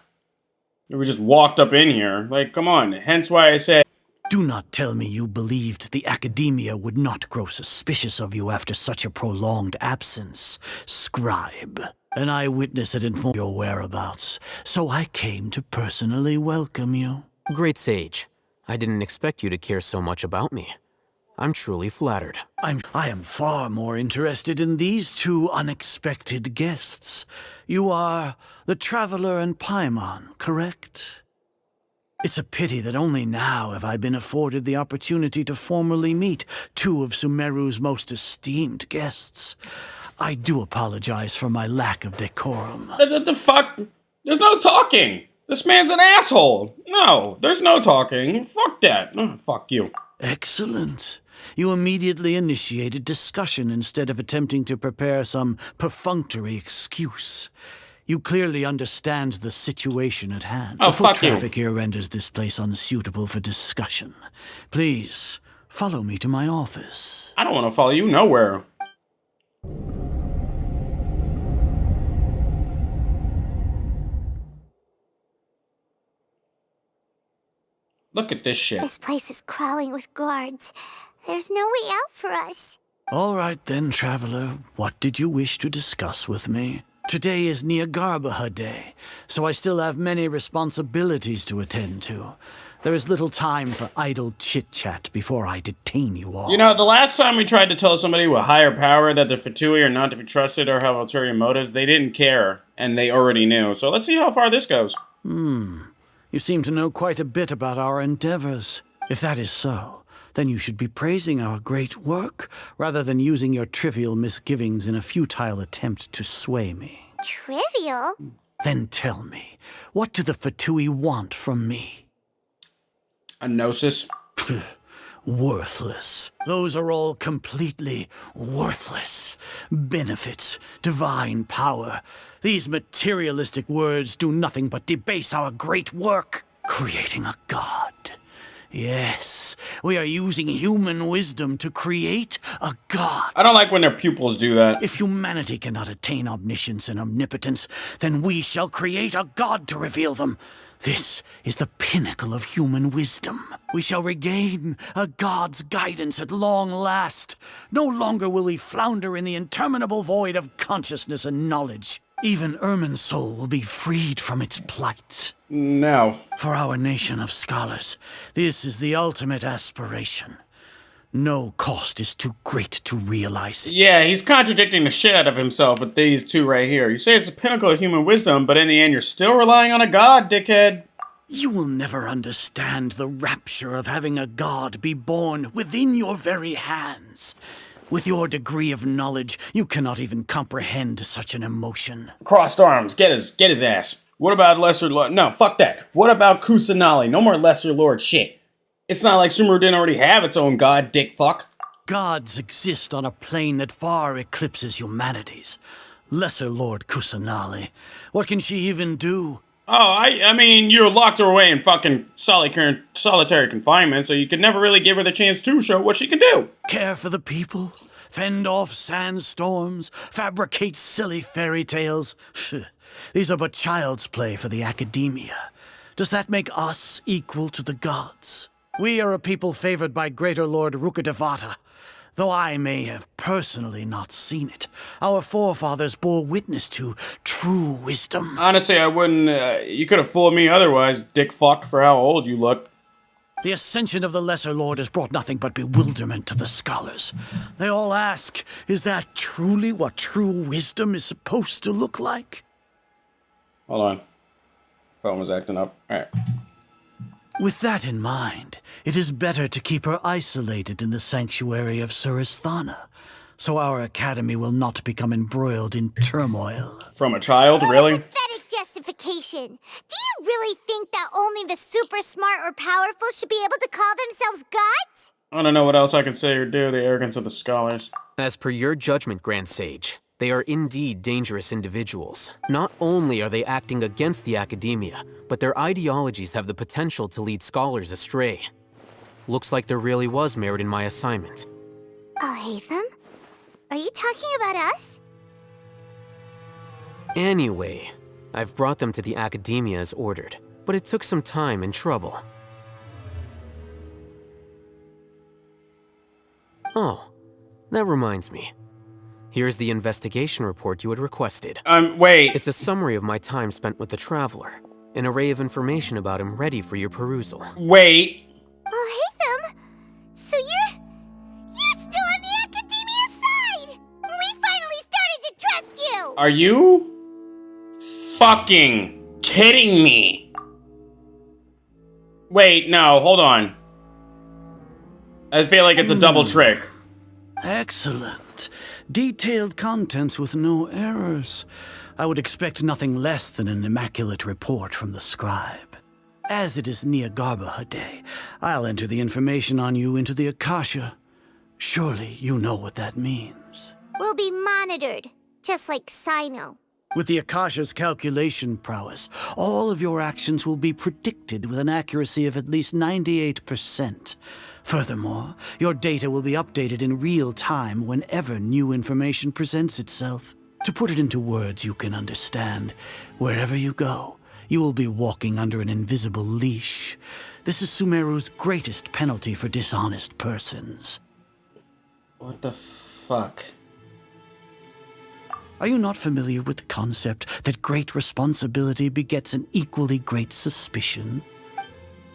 We just walked up in here. Like, come on. Hence why I said... Do not tell me you believed the Academia would not grow suspicious of you after such a prolonged absence, scribe. An eyewitness had informed your whereabouts, so I came to personally welcome you. Great Sage, I didn't expect you to care so much about me. I'm truly flattered. I am far more interested in these two unexpected guests. You are the Traveler and Paimon, correct? It's a pity that only now have I been afforded the opportunity to formally meet two of Sumeru's most esteemed guests. I do apologize for my lack of decorum. The fuck? There's no talking. This man's an asshole. No, there's no talking. Fuck that. Oh, fuck you. Excellent. You immediately initiated discussion instead of attempting to prepare some perfunctory excuse. You clearly understand the situation at hand. Oh, the foot fuck you. traffic here renders this place unsuitable for discussion. Please, follow me to my office. I don't want to follow you nowhere. Look at this shit. This place is crawling with guards. There's no way out for us. All right then, Traveler. What did you wish to discuss with me? Today is Niagarbaha Day, so I still have many responsibilities to attend to. There is little time for idle chit-chat before I detain you all. You know, the last time we tried to tell somebody with higher power that the Fatui are not to be trusted or have ulterior motives, they didn't care, and they already knew. So let's see how far this goes. You seem to know quite a bit about our endeavors. If that is so, then you should be praising our great work, rather than using your trivial misgivings in a futile attempt to sway me. Trivial? Then tell me, what do the Fatui want from me? A gnosis? Worthless. Those are all completely worthless. Benefits, divine power. These materialistic words do nothing but debase our great work, creating a god. Yes, we are using human wisdom to create a god. I don't like when their pupils do that. If humanity cannot attain omniscience and omnipotence, then we shall create a god to reveal them. This is the pinnacle of human wisdom. We shall regain a god's guidance at long last. No longer will we flounder in the interminable void of consciousness and knowledge. Even Ermin's soul will be freed from its plight. No. For our nation of scholars, this is the ultimate aspiration. No cost is too great to realize it. Yeah, he's contradicting the shit out of himself with these two right here. You say it's the pinnacle of human wisdom, but in the end you're still relying on a god, dickhead. You will never understand the rapture of having a god be born within your very hands. With your degree of knowledge, you cannot even comprehend such an emotion. Crossed arms, get his ass. What about Lesser Lord? No, fuck that. What about Kusanali? No more Lesser Lord shit. It's not like Sumeru didn't already have its own god, dick fuck. Gods exist on a plane that far eclipses humanity's. Lesser Lord Kusanali. What can she even do? Oh, I mean, you locked her away in fucking solitary confinement, so you could never really give her the chance to show what she can do. Care for the people? Fend off sandstorms? Fabricate silly fairy tales? These are but child's play for the Academia. Does that make us equal to the gods? We are a people favored by Greater Lord Rukkhadevata. Though I may have personally not seen it, our forefathers bore witness to true wisdom. Honestly, I wouldn't, you could have fooled me otherwise, dick fuck, for how old you look. The ascension of the Lesser Lord has brought nothing but bewilderment to the scholars. They all ask, is that truly what true wisdom is supposed to look like? Hold on. Phone was acting up. Alright. With that in mind, it is better to keep her isolated in the sanctuary of Suristhana, so our academy will not become embroiled in turmoil. From a child, really? Pathetic justification. Do you really think that only the super smart or powerful should be able to call themselves gods? I don't know what else I can say or do, the arrogance of the scholars. As per your judgment, Grand Sage, They are indeed dangerous individuals. Not only are they acting against the academia, but their ideologies have the potential to lead scholars astray. Looks like there really was merit in my assignment. Alhaitham? Are you talking about us? Anyway, I've brought them to the academia as ordered, but it took some time and trouble. Oh, that reminds me. Here's the investigation report you had requested. Wait. It's a summary of my time spent with the Traveler. An array of information about him ready for your perusal. Wait. Alhaitham? So you're still on the academia side! We finally started to trust you! Are you fucking kidding me? Wait, no, hold on. I feel like it's a double trick. Excellent. Detailed contents with no errors. I would expect nothing less than an immaculate report from the scribe. As it is Niagarbaha Day, I'll enter the information on you into the Akasha. Surely you know what that means. We'll be monitored, just like Sino. With the Akasha's calculation prowess, all of your actions will be predicted with an accuracy of at least 98%. Furthermore, your data will be updated in real time whenever new information presents itself. To put it into words you can understand, wherever you go, you will be walking under an invisible leash. This is Sumeru's greatest penalty for dishonest persons. What the fuck? Are you not familiar with the concept that great responsibility begets an equally great suspicion?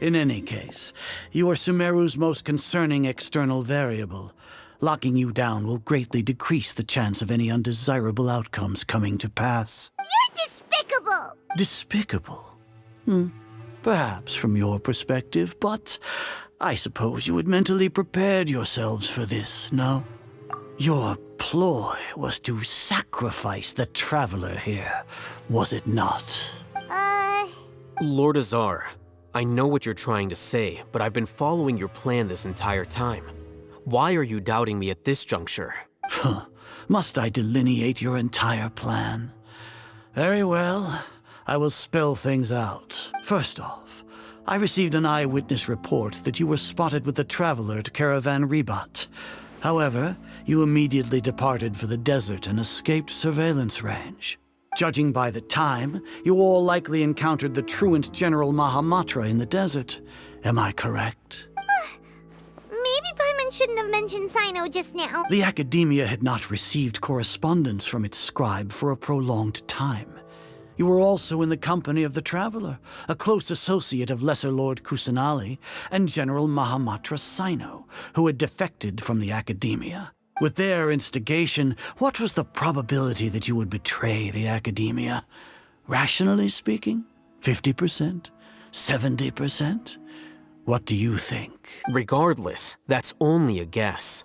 In any case, you are Sumeru's most concerning external variable. Locking you down will greatly decrease the chance of any undesirable outcomes coming to pass. You're despicable! Despicable? Perhaps from your perspective, but I suppose you had mentally prepared yourselves for this, no? Your ploy was to sacrifice the Traveler here, was it not? Lord Azar, I know what you're trying to say, but I've been following your plan this entire time. Why are you doubting me at this juncture? Must I delineate your entire plan? Very well. I will spell things out. First off, I received an eyewitness report that you were spotted with the Traveler at Caravan Ribat. However, you immediately departed for the desert and escaped surveillance range. Judging by the time, you all likely encountered the truant General Mahamatra in the desert. Am I correct? Maybe Paimon shouldn't have mentioned Sino just now. The Academia had not received correspondence from its scribe for a prolonged time. You were also in the company of the Traveler, a close associate of Lesser Lord Kusanali and General Mahamatra Sino, who had defected from the Academia. With their instigation, what was the probability that you would betray the Academia? Rationally speaking, 50%? 70%? What do you think? Regardless, that's only a guess.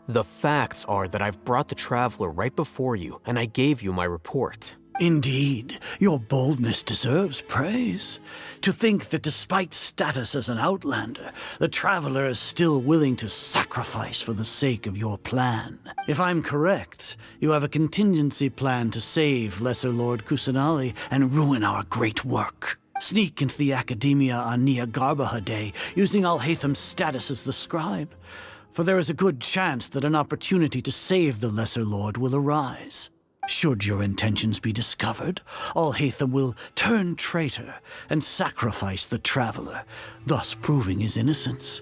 The facts are that I've brought the Traveler right before you, and I gave you my report. Indeed, your boldness deserves praise. To think that despite status as an outlander, the Traveler is still willing to sacrifice for the sake of your plan. If I'm correct, you have a contingency plan to save Lesser Lord Kusanali and ruin our great work. Sneak into the Academia on Niagarbaha Day, using Alhaitham's status as the scribe. For there is a good chance that an opportunity to save the Lesser Lord will arise. Should your intentions be discovered, Alhaitham will turn traitor and sacrifice the Traveler, thus proving his innocence.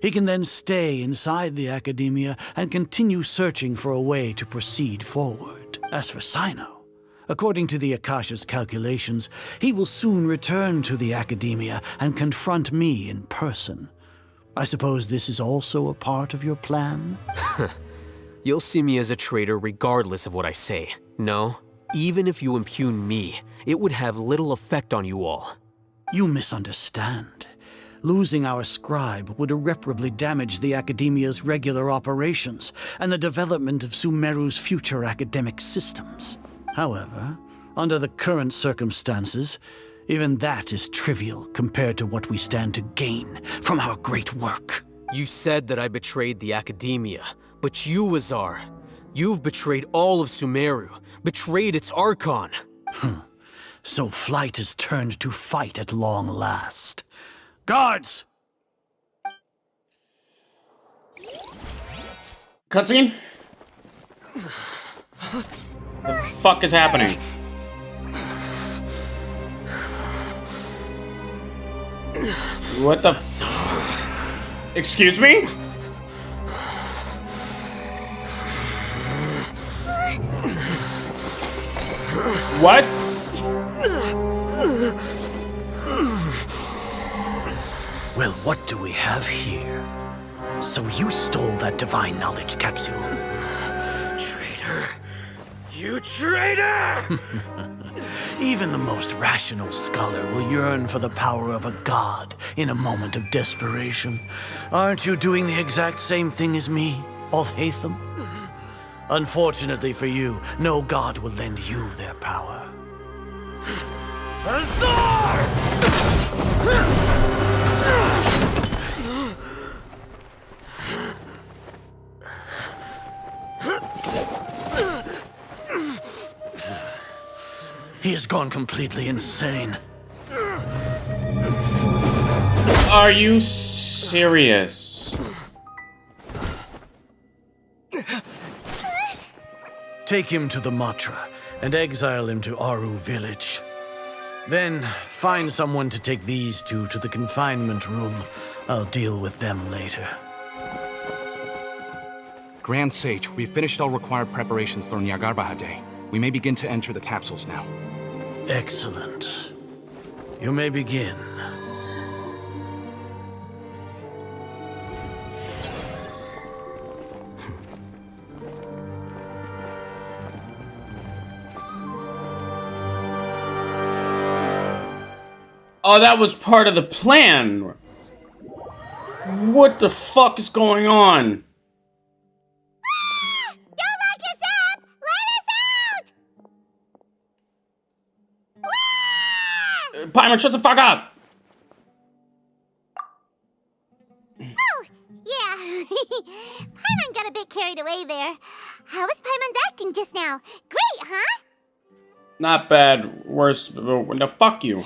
He can then stay inside the Academia and continue searching for a way to proceed forward. As for Sino, according to the Akasha's calculations, he will soon return to the Academia and confront me in person. I suppose this is also a part of your plan? You'll see me as a traitor regardless of what I say. No, even if you impugn me, it would have little effect on you all. You misunderstand. Losing our scribe would irreparably damage the Academia's regular operations and the development of Sumeru's future academic systems. However, under the current circumstances, even that is trivial compared to what we stand to gain from our great work. You said that I betrayed the Academia, but you, Azar, You've betrayed all of Sumeru, betrayed its Archon. So flight is turned to fight at long last. Guards! Cutscene? The fuck is happening? What the Excuse me? What? Well, what do we have here? So you stole that divine knowledge capsule. Traitor! You traitor! Even the most rational scholar will yearn for the power of a god in a moment of desperation. Aren't you doing the exact same thing as me, Alhaitham? Unfortunately for you, no god will lend you their power. He has gone completely insane. Are you serious? Take him to the Matra and exile him to Aru village. Then find someone to take these two to the confinement room. I'll deal with them later. Grand Sage, we've finished all required preparations for Nyagarbha Day. We may begin to enter the capsules now. Excellent. You may begin. Oh, that was part of the plan. What the fuck is going on? Don't lock us up! Let us out! Paimon, shut the fuck up! Oh, yeah. Paimon got a bit carried away there. How was Paimon acting just now? Great, huh? Not bad. Worse. No, fuck you.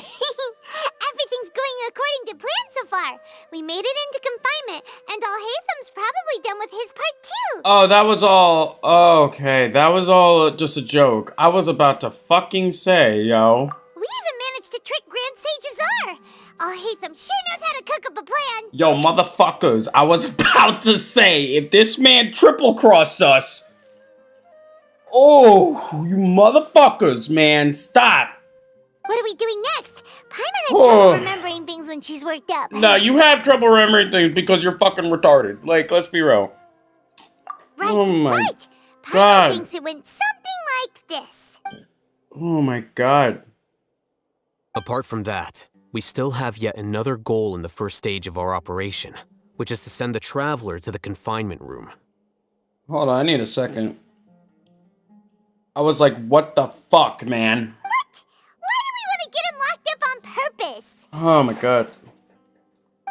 Everything's going according to plan so far. We made it into confinement, and Alhaitham's probably done with his part too. Oh, that was all. Oh, okay, that was all just a joke. I was about to fucking say, yo. We even managed to trick Grand Sage Azar. Alhaitham sure knows how to cook up a plan. Yo, motherfuckers, I was about to say, if this man triple crossed us. Oh, you motherfuckers, man, stop. What are we doing next? Paimon has trouble remembering things when she's worked up. No, you have trouble remembering things because you're fucking retarded. Like, let's be real. Right, oh my right. Paimon god. thinks it went something like this. Oh my god. Apart from that, we still have yet another goal in the first stage of our operation, which is to send the Traveler to the confinement room. Hold on, I need a second. I was like, what the fuck, man? What? Why do we want to get him locked up on purpose? Oh my god.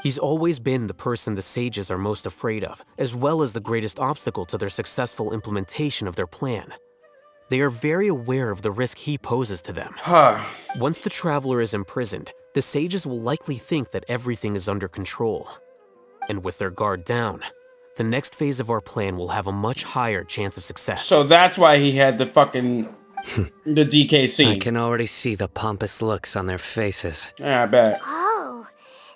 He's always been the person the Sages are most afraid of, as well as the greatest obstacle to their successful implementation of their plan. They are very aware of the risk he poses to them. Once the Traveler is imprisoned, the Sages will likely think that everything is under control. And with their guard down, the next phase of our plan will have a much higher chance of success. So that's why he had the fucking... the DKC. I can already see the pompous looks on their faces. Yeah, I bet. Oh,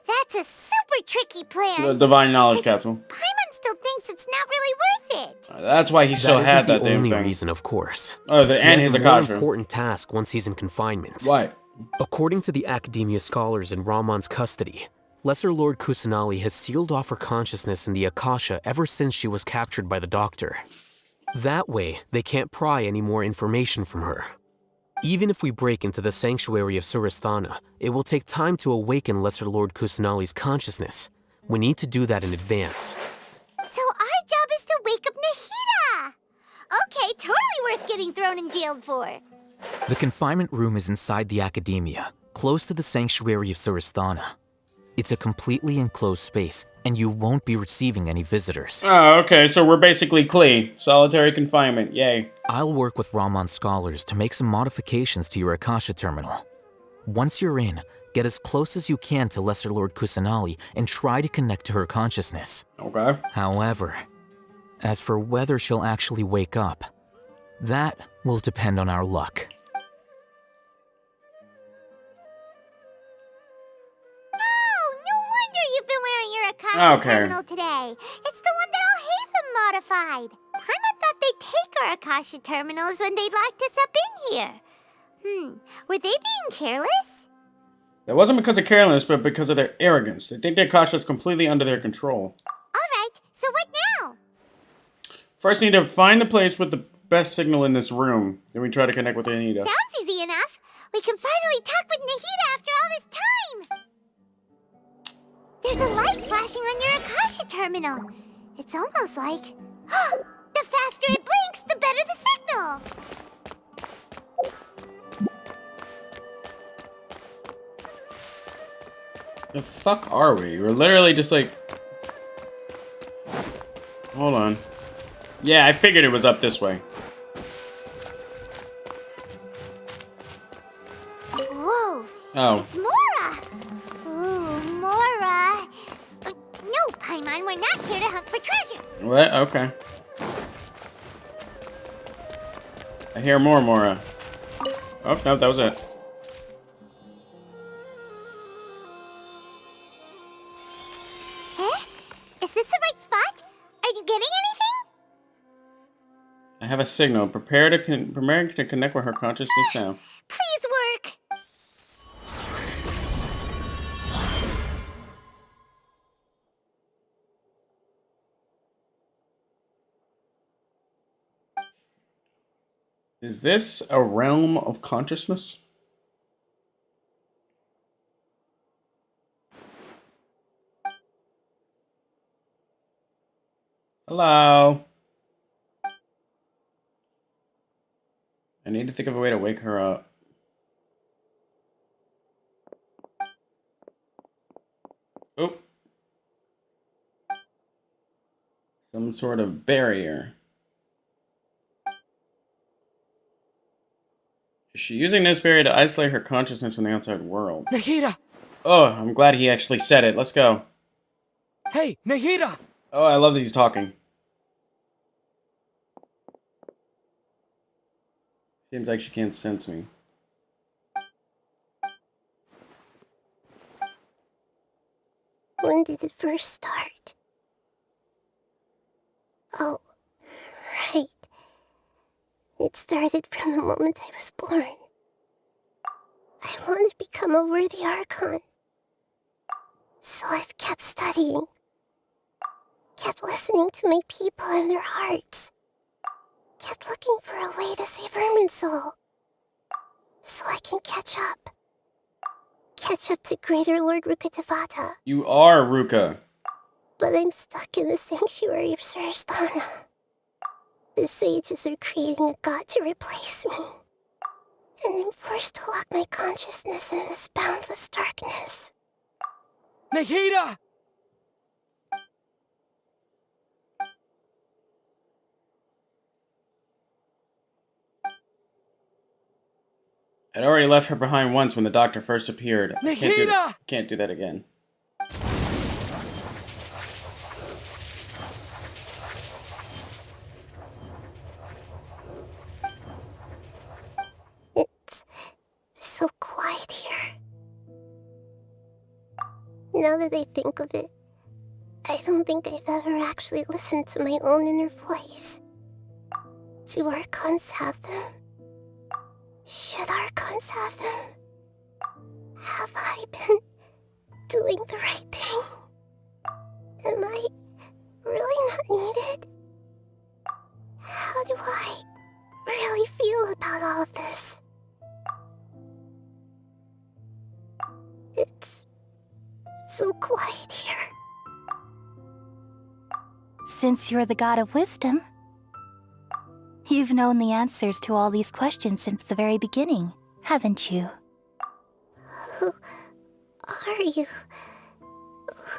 that's a super tricky plan. The Divine Knowledge Capsule. Paimon still thinks it's not really worth it. That's why he still had that damn thing. That isn't the only reason, of course. Oh, and he his has a more Akasha. important task once he's in confinement. What? According to the Academia scholars in Ramon's custody, Lesser Lord Kusanali has sealed off her consciousness in the Akasha ever since she was captured by the Doctor. That way, they can't pry any more information from her. Even if we break into the sanctuary of Suristhana, it will take time to awaken Lesser Lord Kusanali's consciousness. We need to do that in advance. So our job is to wake up Nahida. Okay, totally worth getting thrown and jailed for. The confinement room is inside the Academia, close to the sanctuary of Suristhana. It's a completely enclosed space, and you won't be receiving any visitors. Oh, okay, so we're basically Klee. Solitary confinement, yay. I'll work with Ramon's scholars to make some modifications to your Akasha terminal. Once you're in, get as close as you can to Lesser Lord Kusanali and try to connect to her consciousness. Okay. However, as for whether she'll actually wake up, that will depend on our luck. You've been wearing your Akasha Okay. terminal today. It's the one that Al-Haytham modified. Paimon thought they'd take our Akasha terminals when they locked us up in here. Were they being careless? That wasn't because of carelessness, but because of their arrogance. They think their Akasha is completely under their control. Alright, so what now? First, need to find the place with the best signal in this room. Then we try to connect with Nahida. Sounds easy enough. We can finally talk with Nahida after all this time. There's a light flashing on your Akasha terminal. It's almost like... the faster it blinks, the better the signal. The fuck are we? We're literally just like... Hold on. Yeah, I figured it was up this way. Whoa. Oh. It's Mora. Ooh, Mora. No, Paimon, we're not here to hunt for treasure. What? Okay. I hear more, Mora. Oh, no, that was it. Is this the right spot? Are you getting anything? I have a signal. Prepare to connect with her consciousness now. Please work. Is this a realm of consciousness? Hello? I need to think of a way to wake her up. Oh. Some sort of barrier. Is she using this barrier to isolate her consciousness from the outside world? Nahida! Oh, I'm glad he actually said it. Let's go. Hey, Nahida! Oh, I love that he's talking. Seems like she can't sense me. When did it first start? Oh, right. It started from the moment I was born. I wanted to become a worthy Archon. So I've kept studying. Kept listening to my people and their hearts. Kept looking for a way to save Irminsul. So I can catch up. Catch up to Greater Lord Rukkhadevata. You are Ruka. But I'm stuck in the sanctuary of Sarasthana. The sages are creating a god to replace me. And I'm forced to lock my consciousness in this boundless darkness. Nahida! I'd already left her behind once when the doctor first appeared. Nahida! Can't do that again. It's so quiet here. Now that I think of it, I don't think I've ever actually listened to my own inner voice. Do Archons have them? Should Archons have them? Have I been doing the right thing? Am I really not needed? How do I really feel about all of this? It's so quiet here. Since you're the god of wisdom, you've known the answers to all these questions since the very beginning, haven't you? Who are you?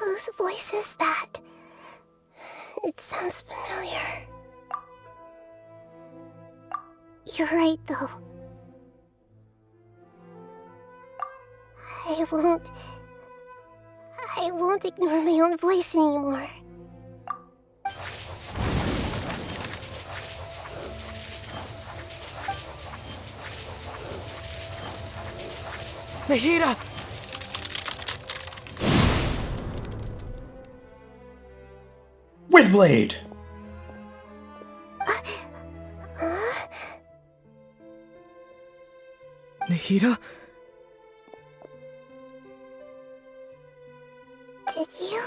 Whose voice is that? It sounds familiar. You're right, though. I won't ignore my own voice anymore. Nahida! Windblade! Nahida? Did you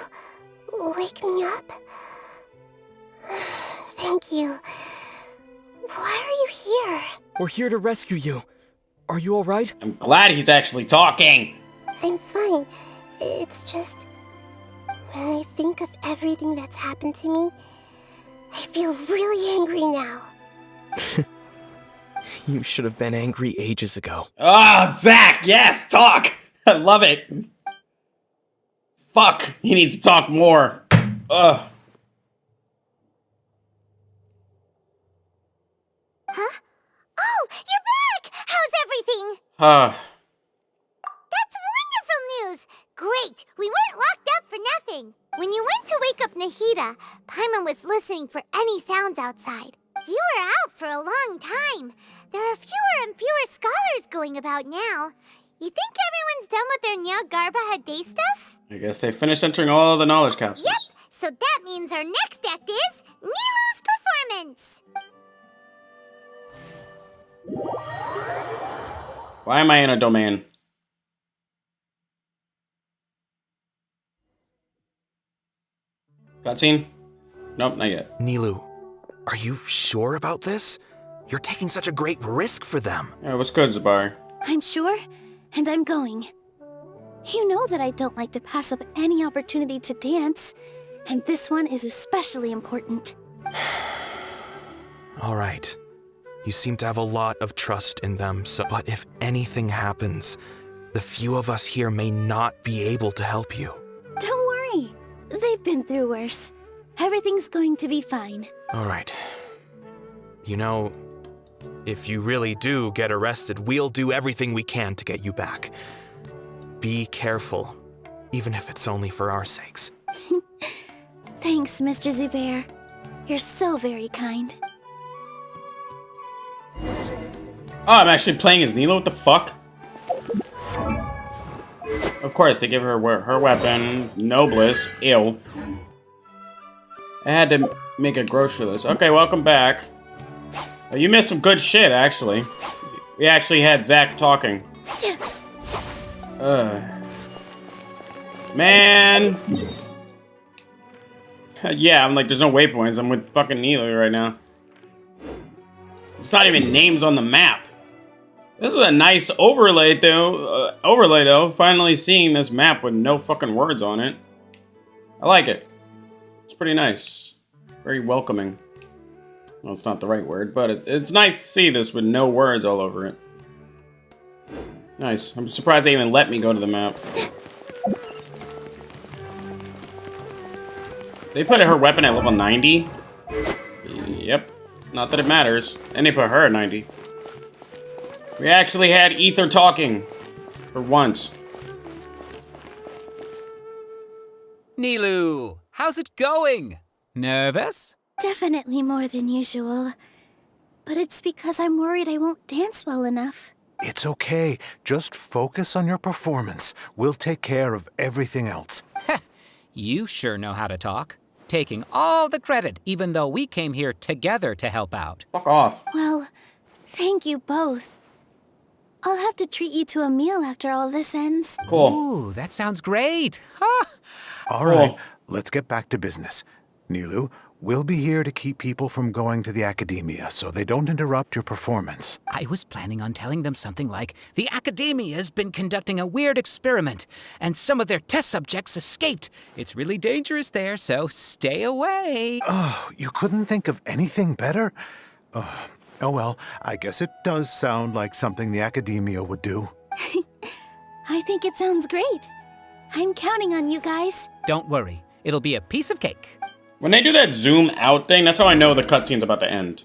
wake me up? Thank you. Why are you here? We're here to rescue you. Are you alright? I'm glad he's actually talking. I'm fine. It's just... when I think of everything that's happened to me, I feel really angry now. You should have been angry ages ago. Ah, Zach, yes, talk. I love it. Fuck, he needs to talk more. Ugh. Huh? Oh, you're back! How's everything? That's wonderful news! Great, we weren't locked up for nothing. When you went to wake up Nahida, Paimon was listening for any sounds outside. You were out for a long time. There are fewer and fewer scholars going about now. You think everyone's done with their Nyagarbaha day stuff? I guess they finished entering all the knowledge capsules. Yep, so that means our next act is Nilu's performance. Why am I in a domain? Cutscene? Nope, not yet. Nilu, are you sure about this? You're taking such a great risk for them. Yeah, what's good, Zabar? I'm sure, and I'm going. You know that I don't like to pass up any opportunity to dance, and this one is especially important. All right. You seem to have a lot of trust in them, but if anything happens, the few of us here may not be able to help you. Don't worry. They've been through worse. Everything's going to be fine. All right. You know, if you really do get arrested, we'll do everything we can to get you back. Be careful, even if it's only for our sakes. Thanks, Mr. Zubair. You're so very kind. Oh, I'm actually playing as Nilo? What the fuck? Of course, they give her her weapon, Noblesse, ill. I had to make a grocery list. Okay, welcome back. You missed some good shit, actually. We actually had Zach talking. Man. Yeah, I'm like, there's no waypoints. I'm with fucking Nilo right now. There's not even names on the map. This is a nice overlay, though. Finally seeing this map with no fucking words on it. I like it. It's pretty nice. Very welcoming. Well, it's not the right word, but it's nice to see this with no words all over it. Nice. I'm surprised they even let me go to the map. They put her weapon at level 90? Yep. Not that it matters. And they put her at 90. We actually had Ether talking. For once. Nilu, how's it going? Nervous? Definitely more than usual. But it's because I'm worried I won't dance well enough. It's okay. Just focus on your performance. We'll take care of everything else. You sure know how to talk. Taking all the credit, even though we came here together to help out. Fuck off. Well, thank you both. I'll have to treat you to a meal after all this ends. Cool. Ooh, that sounds great. Huh? All right, let's get back to business. Nilu, we'll be here to keep people from going to the academia so they don't interrupt your performance. I was planning on telling them something like, the Academia's been conducting a weird experiment, and some of their test subjects escaped. It's really dangerous there, so stay away. Oh, you couldn't think of anything better? Oh well, I guess it does sound like something the Academia would do. I think it sounds great. I'm counting on you guys. Don't worry, it'll be a piece of cake. When they do that zoom out thing, that's how I know the cutscene's about to end.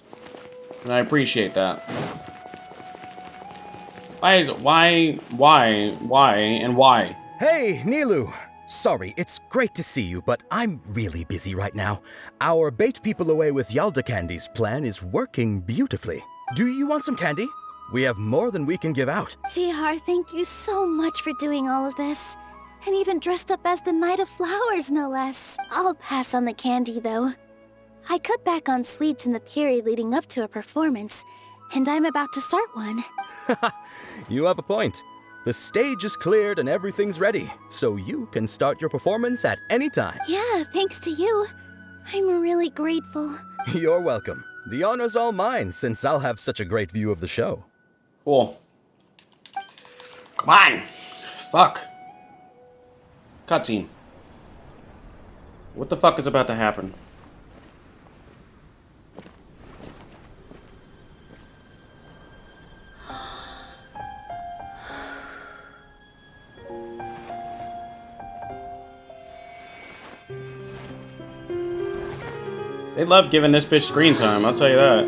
And I appreciate that. Why, and why? Hey, Nilu. Sorry, it's great to see you, but I'm really busy right now. Our Bait People Away with Yalda Candies plan is working beautifully. Do you want some candy? We have more than we can give out. VR, thank you so much for doing all of this. And even dressed up as the Knight of Flowers, no less. I'll pass on the candy, though. I cut back on sweets in the period leading up to a performance, and I'm about to start one. You have a point. The stage is cleared and everything's ready, so you can start your performance at any time. Yeah, thanks to you. I'm really grateful. You're welcome. The honor's all mine, since I'll have such a great view of the show. Cool. Come on! Fuck. Cutscene. What the fuck is about to happen? They love giving this bitch screen time, I'll tell you that.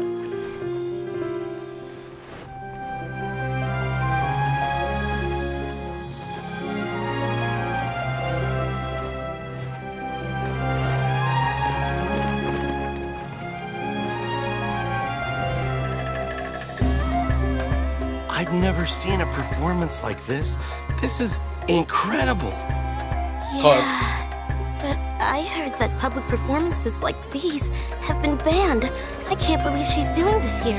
I've never seen a performance like this. This is incredible. Yeah, but I heard that public performances like these have been banned. I can't believe she's doing this here.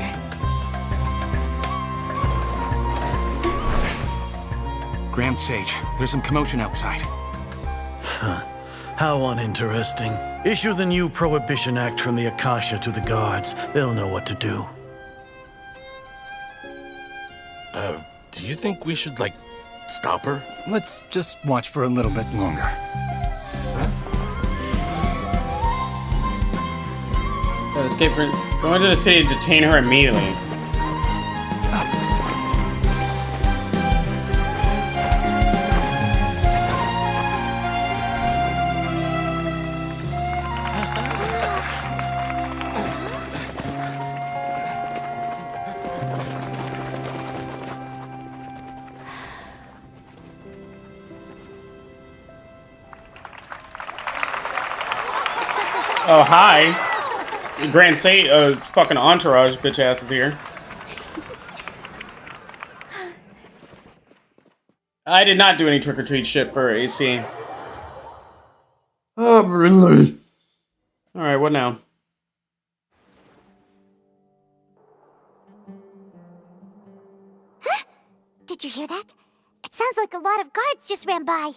Grand Sage, there's some commotion outside. How uninteresting. Issue the new Prohibition Act from the Akasha to the guards. They'll know what to do. Do you think we should, like, stop her? Let's just watch for a little bit longer. Escape from... Go into the city to detain her immediately. Oh, hi. Grand Sage, fucking entourage bitch ass is here. I did not do any trick-or-treat shit for AC. Oh, really? Alright, what now? Huh? Did you hear that? It sounds like a lot of guards just ran by.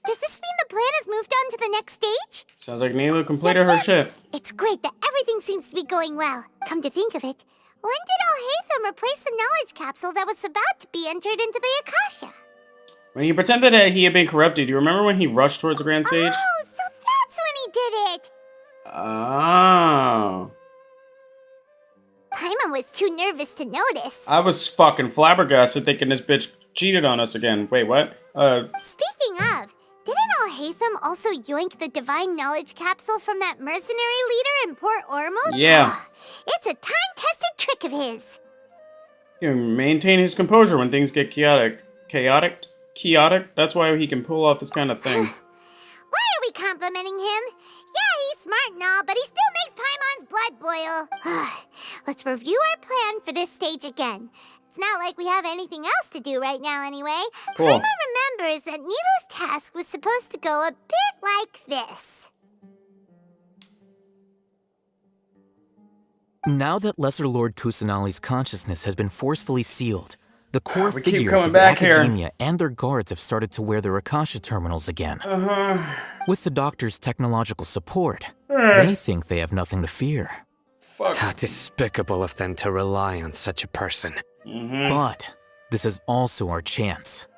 Does this mean the plan has moved on to the next stage? Sounds like Nilu completed her shit. It's great that everything seems to be going well. Come to think of it, when did Al-Haytham replace the knowledge capsule that was about to be entered into the Akasha? When he pretended that he had been corrupted, do you remember when he rushed towards the Grand Sage? Oh, so that's when he did it! Oh. Paimon was too nervous to notice. I was fucking flabbergasted thinking this bitch cheated on us again. Wait, what? Speaking of, didn't Al-Haytham also yoink the divine knowledge capsule from that mercenary leader in Port Ormond? Yeah. It's a time-tested trick of his. He can maintain his composure when things get chaotic. Chaotic? That's why he can pull off this kind of thing. Why are we complimenting him? Yeah, he's smart and all, but he still makes Paimon's blood boil. Let's review our plan for this stage again. It's not like we have anything else to do right now anyway. Cool. Paimon remembers that Nilu's task was supposed to go a bit like this. Now that Lesser Lord Kusanali's consciousness has been forcefully sealed, the core We keep figures coming of the back here. Academia and their guards have started to wear their Akasha terminals again. With the Doctor's technological support, they think they have nothing to fear. How despicable of them to rely on such a person. But this is also our chance.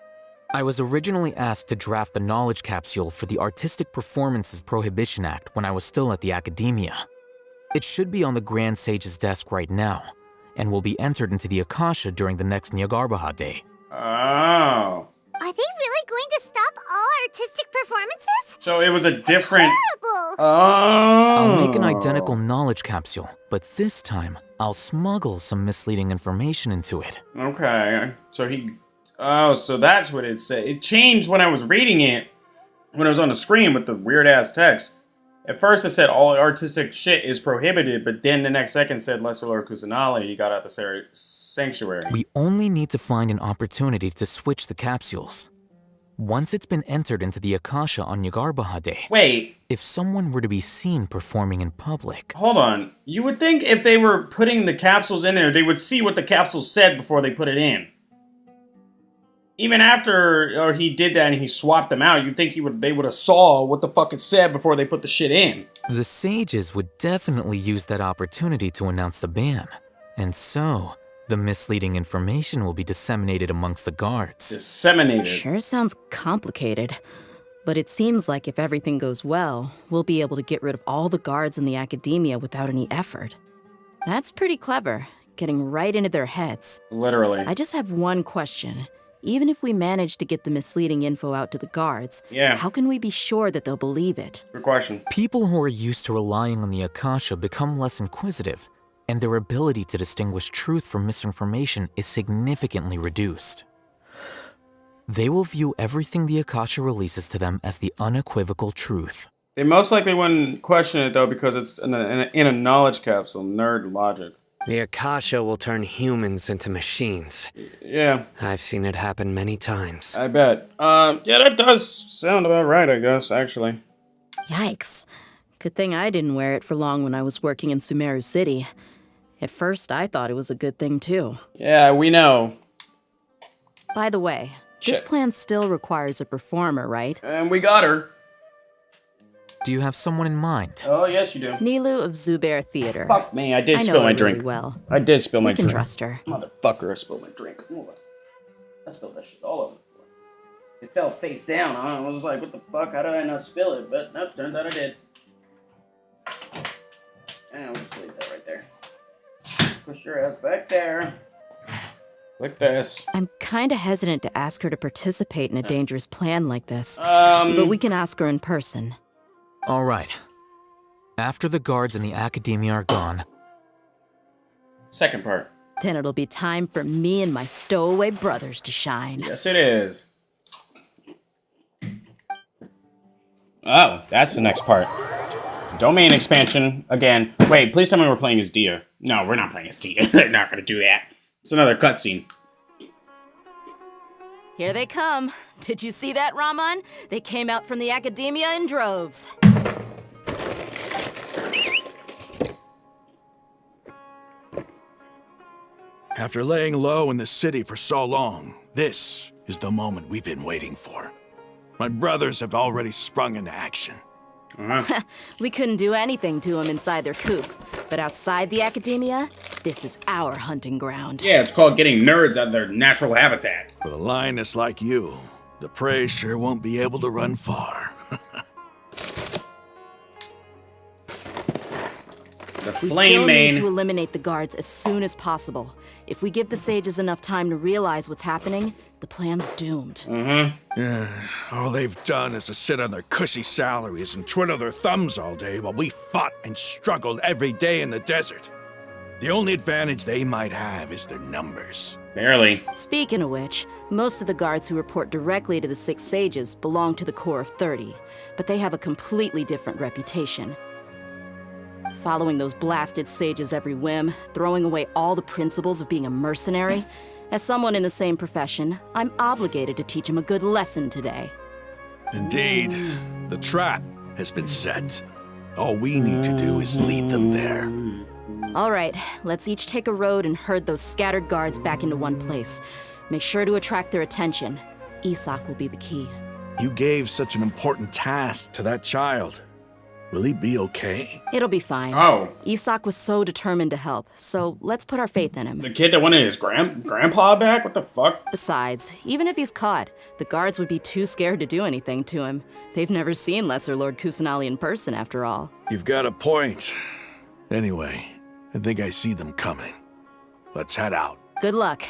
I was originally asked to draft the knowledge capsule for the Artistic Performances Prohibition Act when I was still at the Academia. It should be on the Grand Sage's desk right now, and will be entered into the Akasha during the next Nyagarbha Day. Oh. Are they really going to stop artistic performances? So it was a different. Horrible. Oh. I'll make an identical knowledge capsule, but this time I'll smuggle some misleading information into it. Okay. So he. Oh, so that's what it said. It changed when I was reading it, when it was on the screen with the weird ass text. At first it said all artistic shit is prohibited, but then the next second said Lesser Lord Kusanali, he got out the sanctuary. We only need to find an opportunity to switch the capsules. Once it's been entered into the Akasha on Yagarbahade. Wait. If someone were to be seen performing in public. Hold on. You would think if they were putting the capsules in there, they would see what the capsules said before they put it in. Even after he did that and he swapped them out, you'd think they would have saw what the fuck it said before they put the shit in. The sages would definitely use that opportunity to announce the ban. And so, the misleading information will be disseminated amongst the guards. Disseminated? Sure sounds complicated. But it seems like if everything goes well, we'll be able to get rid of all the guards in the academia without any effort. That's pretty clever, getting right into their heads. Literally. I just have one question. Even if we manage to get the misleading info out to the guards, how can we be sure that they'll believe it? Good question. People who are used to relying on the Akasha become less inquisitive, and their ability to distinguish truth from misinformation is significantly reduced. They will view everything the Akasha releases to them as the unequivocal truth. They most likely wouldn't question it, though, because it's in a knowledge capsule. Nerd logic. The Akasha will turn humans into machines. Yeah. I've seen it happen many times. I bet. Yeah, that does sound about right, I guess, actually. Yikes. Good thing I didn't wear it for long when I was working in Sumeru City. At first, I thought it was a good thing, too. Yeah, we know. By the way, this plan still requires a performer, right? And we got her. Do you have someone in mind? Oh, yes, you do. Nilu of Zubair Theater. Fuck me, I did spill my drink. Really well. I did spill my we can drink. Trust her. Motherfucker, I spilled my drink. I spilled that shit all over the floor. It fell face down. I was like, what the fuck? How did I not spill it? But nope, turns out I did. And I'll just leave that right there. Push your ass back there. Like this. I'm kinda hesitant to ask her to participate in a dangerous plan like this. But we can ask her in person. All right. After the guards in the academia are gone. Second part. Then it'll be time for me and my stowaway brothers to shine. Yes, it is. Oh, that's the next part. Domain expansion again. Wait, please tell me we're playing as Dia. No, we're not playing as Dia. They're not gonna do that. It's another cutscene. Here they come. Did you see that, Raman? They came out from the academia in droves. After laying low in the city for so long, this is the moment we've been waiting for. My brothers have already sprung into action. We couldn't do anything to them inside their coop. But outside the academia, this is our hunting ground. Yeah, it's called getting nerds out of their natural habitat. With a lioness like you, the prey sure won't be able to run far. The We flame still main. need to eliminate the guards as soon as possible. If we give the sages enough time to realize what's happening, the plan's doomed. Yeah, all they've done is to sit on their cushy salaries and twiddle their thumbs all day while we fought and struggled every day in the desert. The only advantage they might have is their numbers. Barely. Speaking of which, most of the guards who report directly to the Six Sages belong to the Corps of 30, but they have a completely different reputation. Following those blasted sages every whim, throwing away all the principles of being a mercenary. As someone in the same profession, I'm obligated to teach them a good lesson today. Indeed, the trap has been set. All we need to do is lead them there. All right, let's each take a road and herd those scattered guards back into one place. Make sure to attract their attention. Isak will be the key. You gave such an important task to that child. Will he be okay? It'll be fine. Oh. Isak was so determined to help, so let's put our faith in him. The kid that wanted his grandpa back? What the fuck? Besides, even if he's caught, the guards would be too scared to do anything to him. They've never seen Lesser Lord Kusanali in person, after all. You've got a point. Anyway, I think I see them coming. Let's head out. Good luck.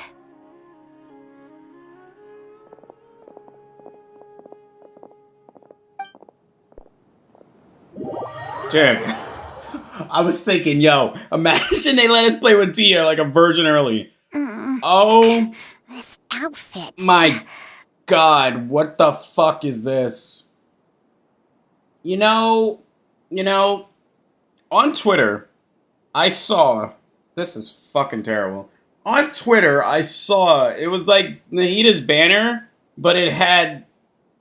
Dude, I was thinking, yo, imagine they let us play with Tia like a virgin early. Oh, This outfit. my God, what the fuck is this? You know, on Twitter, I saw, this is fucking terrible. On Twitter, I saw, it was like Nahida's banner, but it had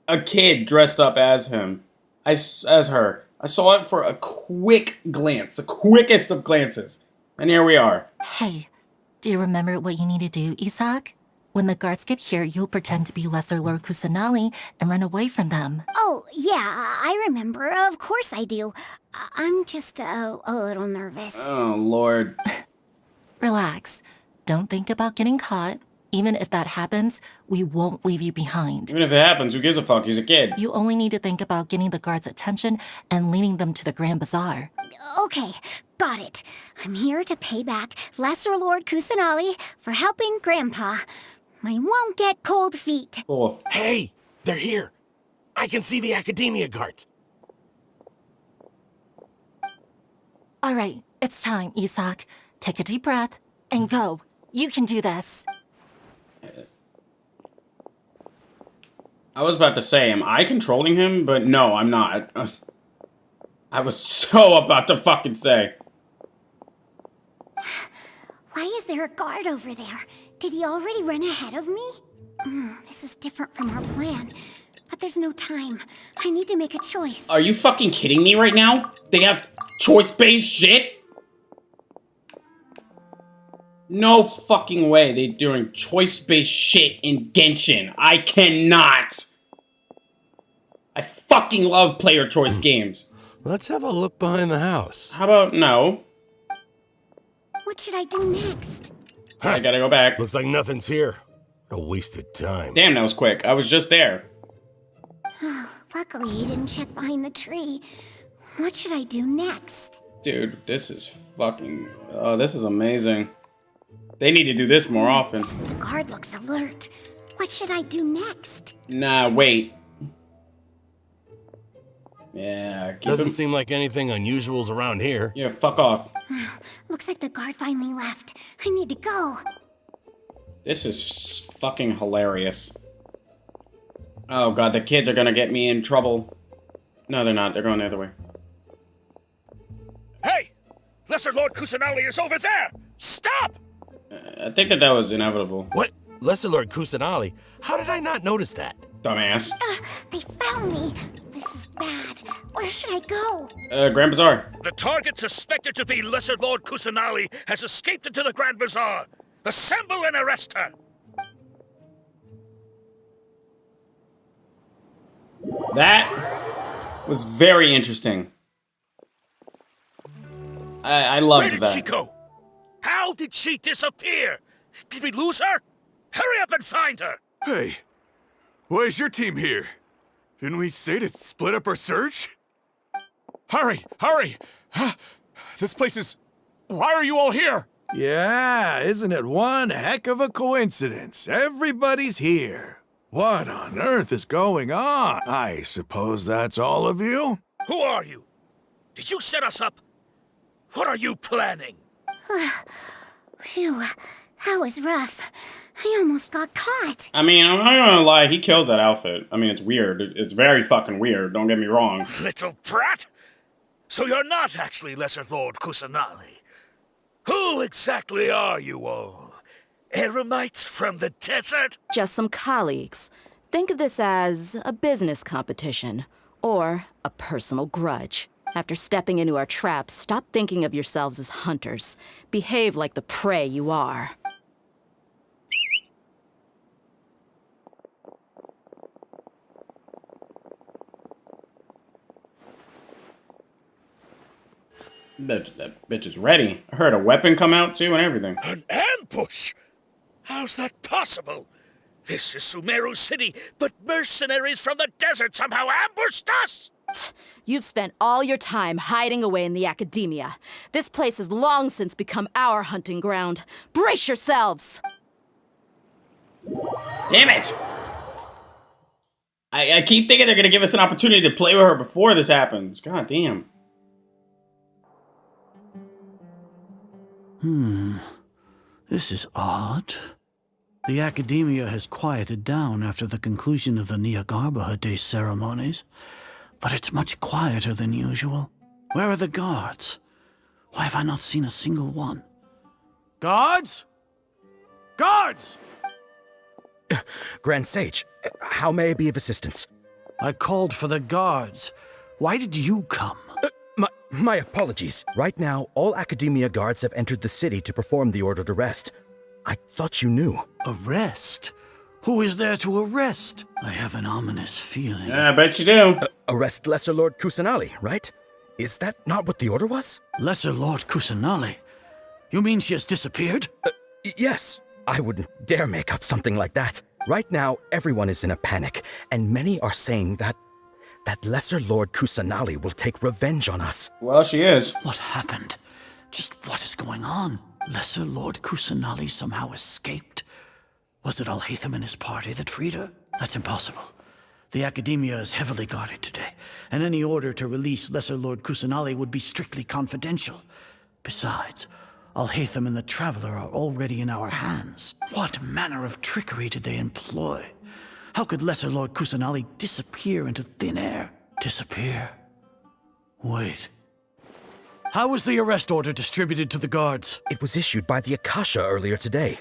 a kid dressed up as her. I saw it for a quick glance, the quickest of glances. And here we are. Hey, do you remember what you need to do, Isak? When the guards get here, you'll pretend to be Lesser Lord Kusanali and run away from them. Oh, yeah, I remember. Of course I do. I'm just a little nervous. Oh, Lord. Relax. Don't think about getting caught. Even if that happens, we won't leave you behind. Even if it happens, who gives a fuck? He's a kid. You only need to think about getting the guards' attention and leading them to the Grand Bazaar. Okay, got it. I'm here to pay back Lesser Lord Kusanali for helping Grandpa. I won't get cold feet. Cool. Hey, they're here. I can see the Academia guards. All right, it's time, Isak. Take a deep breath and go. You can do this. I was about to say, am I controlling him? But no, I'm not. I was so about to fucking say. Why is there a guard over there? Did he already run ahead of me? This is different from our plan. But there's no time. I need to make a choice. Are you fucking kidding me right now? They have choice-based shit? No fucking way they're doing choice-based shit in Genshin. I cannot. I fucking love player choice games. Let's have a look behind the house. How about no? What should I do next? I gotta go back. Looks like nothing's here. A wasted time. Damn, that was quick. I was just there. Luckily, he didn't check behind the tree. What should I do next? Dude, this is fucking... Oh, this is amazing. They need to do this more often. The guard looks alert. What should I do next? Nah, wait. Yeah, Doesn't seem like anything unusual's around here. Yeah, fuck off. Looks like the guard finally left. I need to go. This is fucking hilarious. Oh god, the kids are gonna get me in trouble. No, they're not. They're going the other way. Hey! Lesser Lord Kusanali is over there! Stop! I think that was inevitable. What? Lesser Lord Kusanali? How did I not notice that? Dumbass. They found me. This is bad. Where should I go? Grand Bazaar. The target suspected to be Lesser Lord Kusanali has escaped into the Grand Bazaar. Assemble and arrest her! That was very interesting. I loved that. Where did she go? How did she disappear? Did we lose her? Hurry up and find her! Hey, why is your team here? Didn't we say to split up our search? Hurry, hurry! This place is... Why are you all here? Yeah, isn't it one heck of a coincidence? Everybody's here. What on earth is going on? I suppose that's all of you? Who are you? Did you set us up? What are you planning? Phew, that was rough. I almost got caught. I mean, I'm not gonna lie, he kills that outfit. I mean, it's weird. It's very fucking weird, don't get me wrong. Little brat! So you're not actually Lesser Lord Kusanali. Who exactly are you all? Eremites from the desert? Just some colleagues. Think of this as a business competition, or a personal grudge. After stepping into our traps, stop thinking of yourselves as hunters. Behave like the prey you are. That bitch is ready. I heard a weapon come out too and everything. An ambush? How's that possible? This is Sumeru City, but mercenaries from the desert somehow ambushed us! You've spent all your time hiding away in the academia. This place has long since become our hunting ground. Brace yourselves! Damn it! I keep thinking they're gonna give us an opportunity to play with her before this happens. God damn. This is odd. The academia has quieted down after the conclusion of the Niagarbaha Day ceremonies, but it's much quieter than usual. Where are the guards? Why have I not seen a single one? Guards? Guards! Grand Sage, how may I be of assistance? I called for the guards. Why did you come? My apologies. Right now, all Academia guards have entered the city to perform the ordered arrest. I thought you knew. Arrest? Who is there to arrest? I have an ominous feeling. I bet you do. Arrest Lesser Lord Kusanali, right? Is that not what the order was? Lesser Lord Kusanali? You mean she has disappeared? Yes. I wouldn't dare make up something like that. Right now, everyone is in a panic, and many are saying that Lesser Lord Kusanali will take revenge on us. Well, she is. What happened? Just what is going on? Lesser Lord Kusanali somehow escaped? Was it Alhaitham and his party that freed her? That's impossible. The Academia is heavily guarded today, and any order to release Lesser Lord Kusanali would be strictly confidential. Besides, Alhaitham and the Traveler are already in our hands. What manner of trickery did they employ? How could Lesser Lord Kusanali disappear into thin air? Disappear? Wait. How was the arrest order distributed to the guards? It was issued by the Akasha earlier today.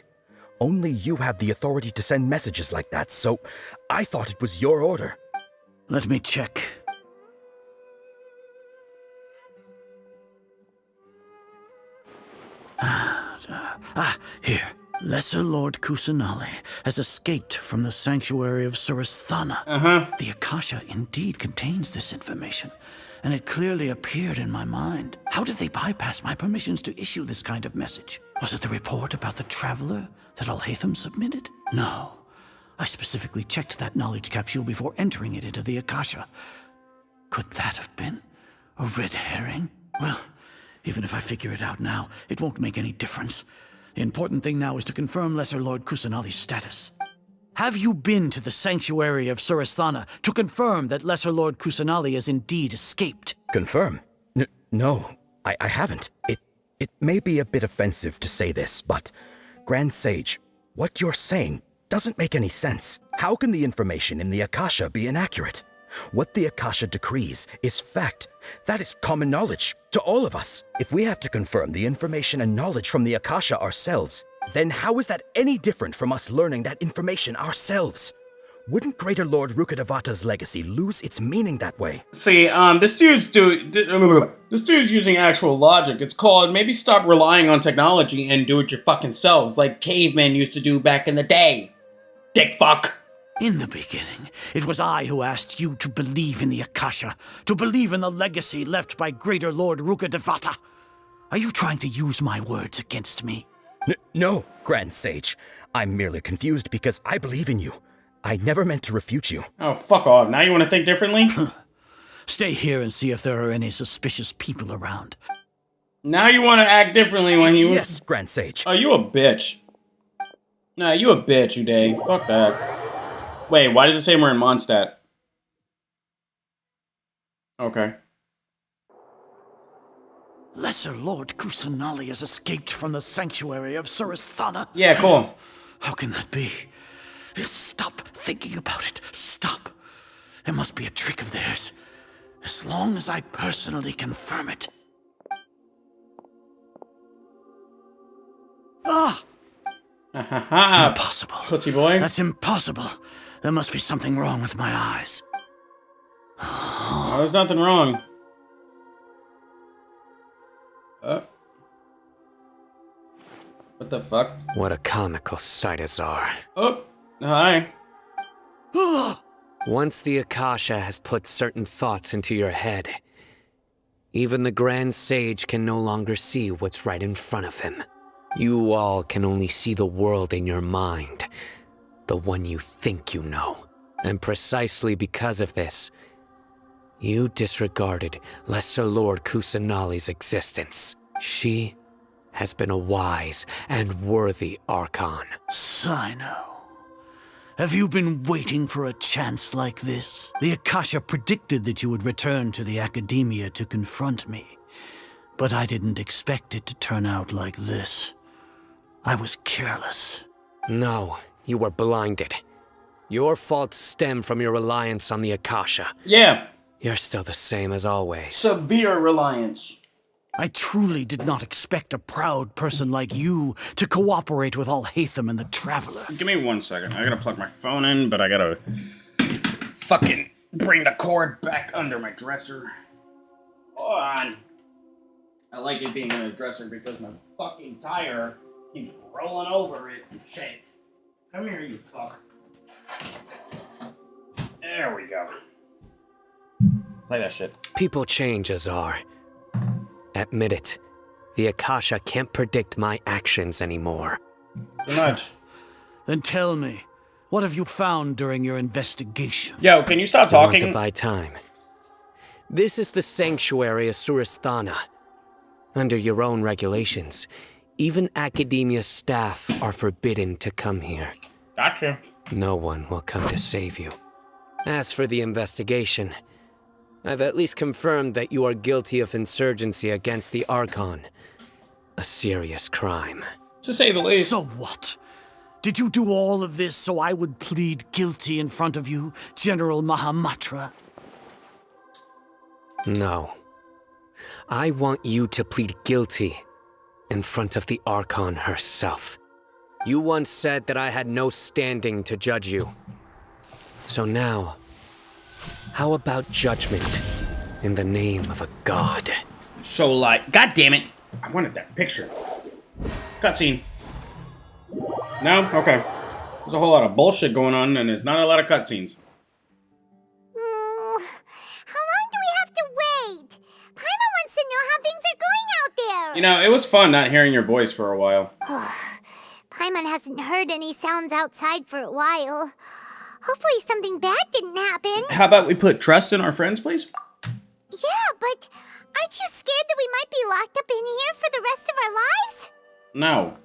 Only you have the authority to send messages like that, so I thought it was your order. Let me check. Here. Lesser Lord Kusanali has escaped from the sanctuary of Surasthana. The Akasha indeed contains this information, and it clearly appeared in my mind. How did they bypass my permissions to issue this kind of message? Was it the report about the Traveler that Alhaitham submitted? No. I specifically checked that knowledge capsule before entering it into the Akasha. Could that have been a red herring? Well, even if I figure it out now, it won't make any difference. The important thing now is to confirm Lesser Lord Kusanali's status. Have you been to the sanctuary of Surasthana to confirm that Lesser Lord Kusanali has indeed escaped? Confirm? No, I haven't. It may be a bit offensive to say this, but Grand Sage, what you're saying doesn't make any sense. How can the information in the Akasha be inaccurate? What the Akasha decrees is fact. That is common knowledge to all of us. If we have to confirm the information and knowledge from the Akasha ourselves, then how is that any different from us learning that information ourselves? Wouldn't Greater Lord Rukkhadevata's legacy lose its meaning that way? See, this dude's using actual logic. It's called maybe stop relying on technology and do it your fucking selves, like cavemen used to do back in the day. Dick fuck. In the beginning, it was I who asked you to believe in the Akasha, to believe in the legacy left by Greater Lord Rukkhadevata. Are you trying to use my words against me? No, Grand Sage. I'm merely confused because I believe in you. I never meant to refute you. Oh, fuck off. Now you want to think differently? Stay here and see if there are any suspicious people around. Now you want to act differently when you... Yes, Grand Sage. Oh, you a bitch. Nah, you a bitch, Uday. Fuck that. Wait, why does it say we're in Mondstadt? Okay. Lesser Lord Kusanali has escaped from the sanctuary of Surasthana. Yeah, cool. How can that be? Stop thinking about it. Stop. It must be a trick of theirs. As long as I personally confirm it. Ah! Impossible. Pussy boy. That's impossible. There must be something wrong with my eyes. Oh, there's nothing wrong. What the fuck? What a comical sight, Azar. Oh, hi. Once the Akasha has put certain thoughts into your head, even the Grand Sage can no longer see what's right in front of him. You all can only see the world in your mind, the one you think you know. And precisely because of this, you disregarded Lesser Lord Kusanali's existence. She has been a wise and worthy Archon. Sino, have you been waiting for a chance like this? The Akasha predicted that you would return to the Academia to confront me. but I didn't expect it to turn out like this. I was careless. No, you were blinded. Your faults stem from your reliance on the Akasha. Yeah. You're still the same as always. Severe reliance. I truly did not expect a proud person like you to cooperate with Alhaitham and the Traveler. Give me 1 second. I gotta plug my phone in, but I gotta fucking bring the cord back under my dresser. Hold on. I like it being in a dresser because my fucking tire keeps rolling over it. Shit. Come here, you fuck. There we go. Play that shit. People change, Azar. Admit it. The Akasha can't predict my actions anymore. Too much. Then tell me, what have you found during your investigation? Yo, can you stop You want talking? to buy time. This is the sanctuary of Surasthana. Under your own regulations, even academia staff are forbidden to come here. Gotcha. No one will come to save you. As for the investigation, I've at least confirmed that you are guilty of insurgency against the Archon. A serious crime. To say the least. So what? Did you do all of this so I would plead guilty in front of you, General Mahamatra? No. I want you to plead guilty in front of the Archon herself. You once said that I had no standing to judge you. So now, how about judgment in the name of a god? So, like, god damn it. I wanted that picture. Cutscene. No? Okay. There's a whole lot of bullshit going on, and there's not a lot of cutscenes. How long do we have to wait? Paimon wants to know how things are going out there. You know, it was fun not hearing your voice for a while. Paimon hasn't heard any sounds outside for a while. Hopefully something bad didn't happen. How about we put trust in our friends, please? Yeah, but aren't you scared that we might be locked up in here for the rest of our lives? No.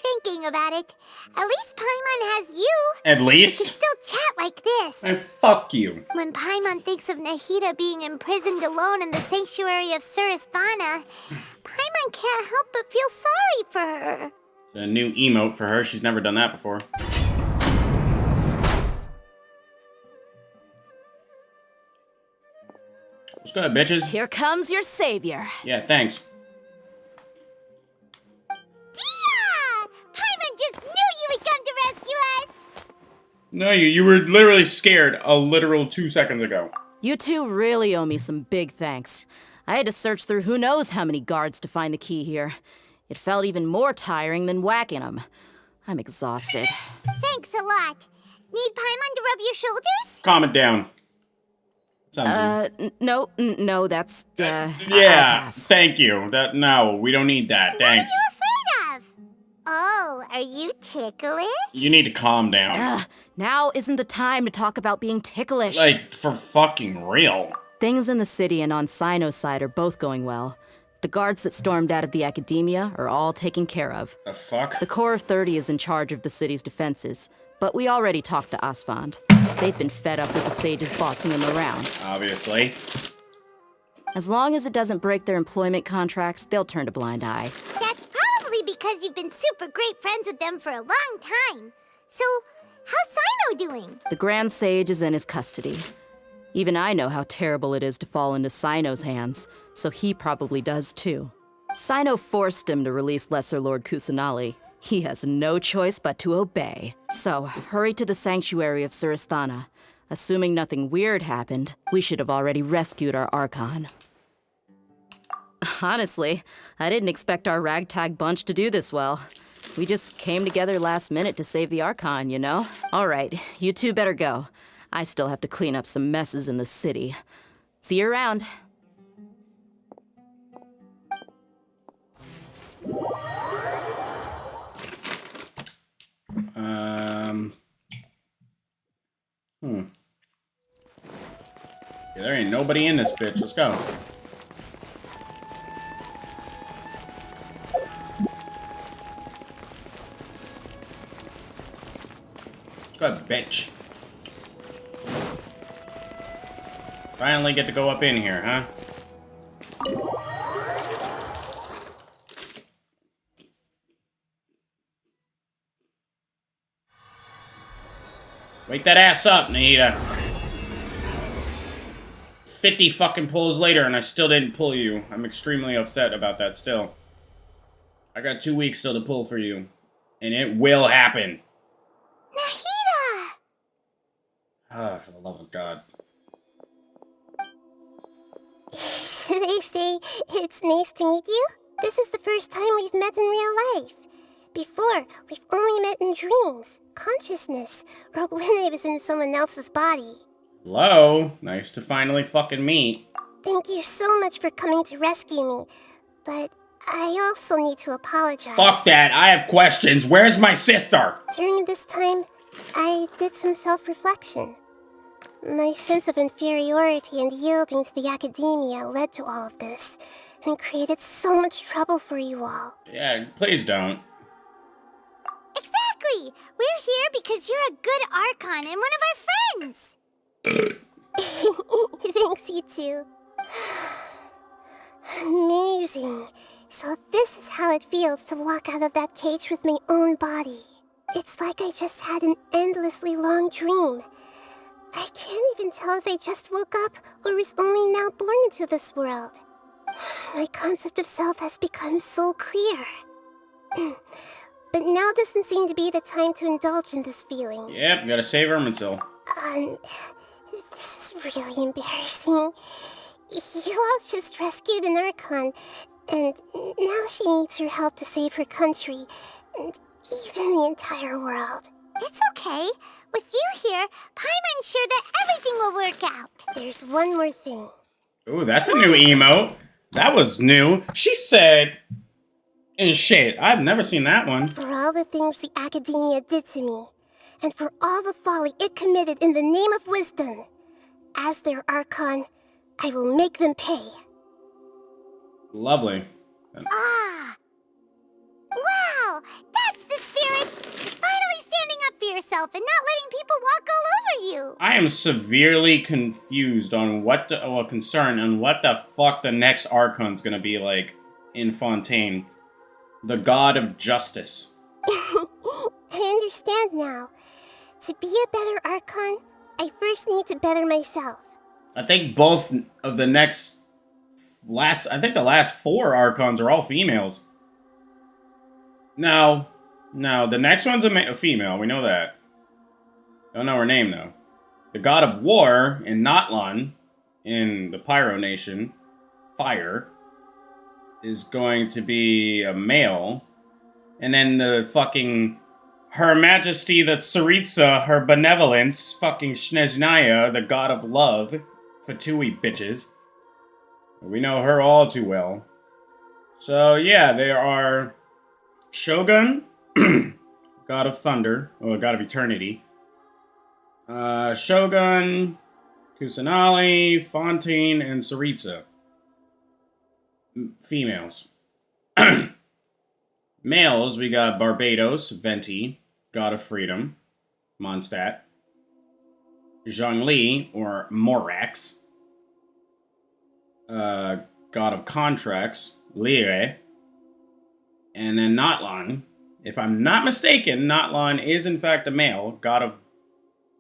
Thinking about it, at least Paimon has you. At least? We can still chat like this. And fuck you. When Paimon thinks of Nahida being imprisoned alone in the sanctuary of Surasthana, Paimon can't help but feel sorry for her. It's a new emote for her. She's never done that before. What's good, bitches? Here comes your savior. Yeah, thanks. Dia! Paimon just knew you would come to rescue us! No, you were literally scared a literal 2 seconds ago. You two really owe me some big thanks. I had to search through who knows how many guards to find the key here. It felt even more tiring than whacking them. I'm exhausted. Thanks a lot. Need Paimon to rub your shoulders? Calm it down. Sounds No, that's, yeah, thank you. No, we don't need that. Thanks. What are you afraid of? Oh, are you ticklish? You need to calm down. Now isn't the time to talk about being ticklish. Like, for fucking real. Things in the city and on Sino's side are both going well. The guards that stormed out of the academia are all taken care of. The fuck? The Corps of 30 is in charge of the city's defenses, but we already talked to Asfand. They've been fed up with the sages bossing them around. Obviously. As long as it doesn't break their employment contracts, they'll turn a blind eye. That's probably because you've been super great friends with them for a long time. So, how's Sino doing? The Grand Sage is in his custody. Even I know how terrible it is to fall into Sino's hands, so he probably does too. Sino forced him to release Lesser Lord Kusanali. He has no choice but to obey. So, hurry to the sanctuary of Surasthana. Assuming nothing weird happened, we should have already rescued our Archon. Honestly, I didn't expect our ragtag bunch to do this well. We just came together last minute to save the Archon, you know? All right, you two better go. I still have to clean up some messes in the city. See you around. Yeah, there ain't nobody in this bitch. Let's go. Good bitch. Finally get to go up in here, huh? Wake that ass up, Nahida. 50 fucking pulls later and I still didn't pull you. I'm extremely upset about that still. I got 2 weeks still to pull for you. And it will happen. Nahida! Ah, for the love of God. Should I say it's nice to meet you? This is the first time we've met in real life. Before, we've only met in dreams, consciousness, or when I was in someone else's body. Hello? Nice to finally fucking meet. Thank you so much for coming to rescue me, but I also need to apologize. Fuck that, I have questions. Where's my sister? During this time, I did some self-reflection. My sense of inferiority and yielding to the academia led to all of this, and created so much trouble for you all. Yeah, please don't. Exactly! We're here because you're a good Archon and one of our friends! Thanks, you too. Amazing. So this is how it feels to walk out of that cage with my own body. It's like I just had an endlessly long dream. I can't even tell if I just woke up or was only now born into this world. My concept of self has become so clear. But now doesn't seem to be the time to indulge in this feeling. Yep, gotta save Erminsil. This is really embarrassing. You all just rescued an Archon, and now she needs your help to save her country, and even the entire world. It's okay. With you here, Paimon's sure that everything will work out. There's one more thing. Ooh, that's a new emote. That was new. She said... And shit, I've never seen that one. For all the things the academia did to me, and for all the folly it committed in the name of wisdom, as their Archon, I will make them pay. Lovely. Ah! Wow! That's the spirit! Finally standing up for yourself and not letting people walk all over you! I am severely confused on what the... Well, concerned on what the fuck the next Archon's gonna be like in Fontaine. The god of justice. I understand now. To be a better Archon, I first need to better myself. I think both of the next... I think the last 4 Archons are all females. No, the next one's a female, we know that. Don't know her name, though. The god of war in Natlan, in the Pyro Nation, fire, is going to be a male. And then the fucking... Her Majesty, the Tsaritsa, her benevolence, fucking Sneznaya, the god of love, Fatui bitches. We know her all too well. So, yeah, there are Shogun, god of thunder, or god of eternity. Shogun, Kusanali, Fontaine, and Tsaritsa. Females. Males, we got Barbados, Venti, god of freedom, Mondstadt. Zhongli, or Morax, god of contracts, Lire. And then Natlan. If I'm not mistaken, Natlan is in fact a male, god of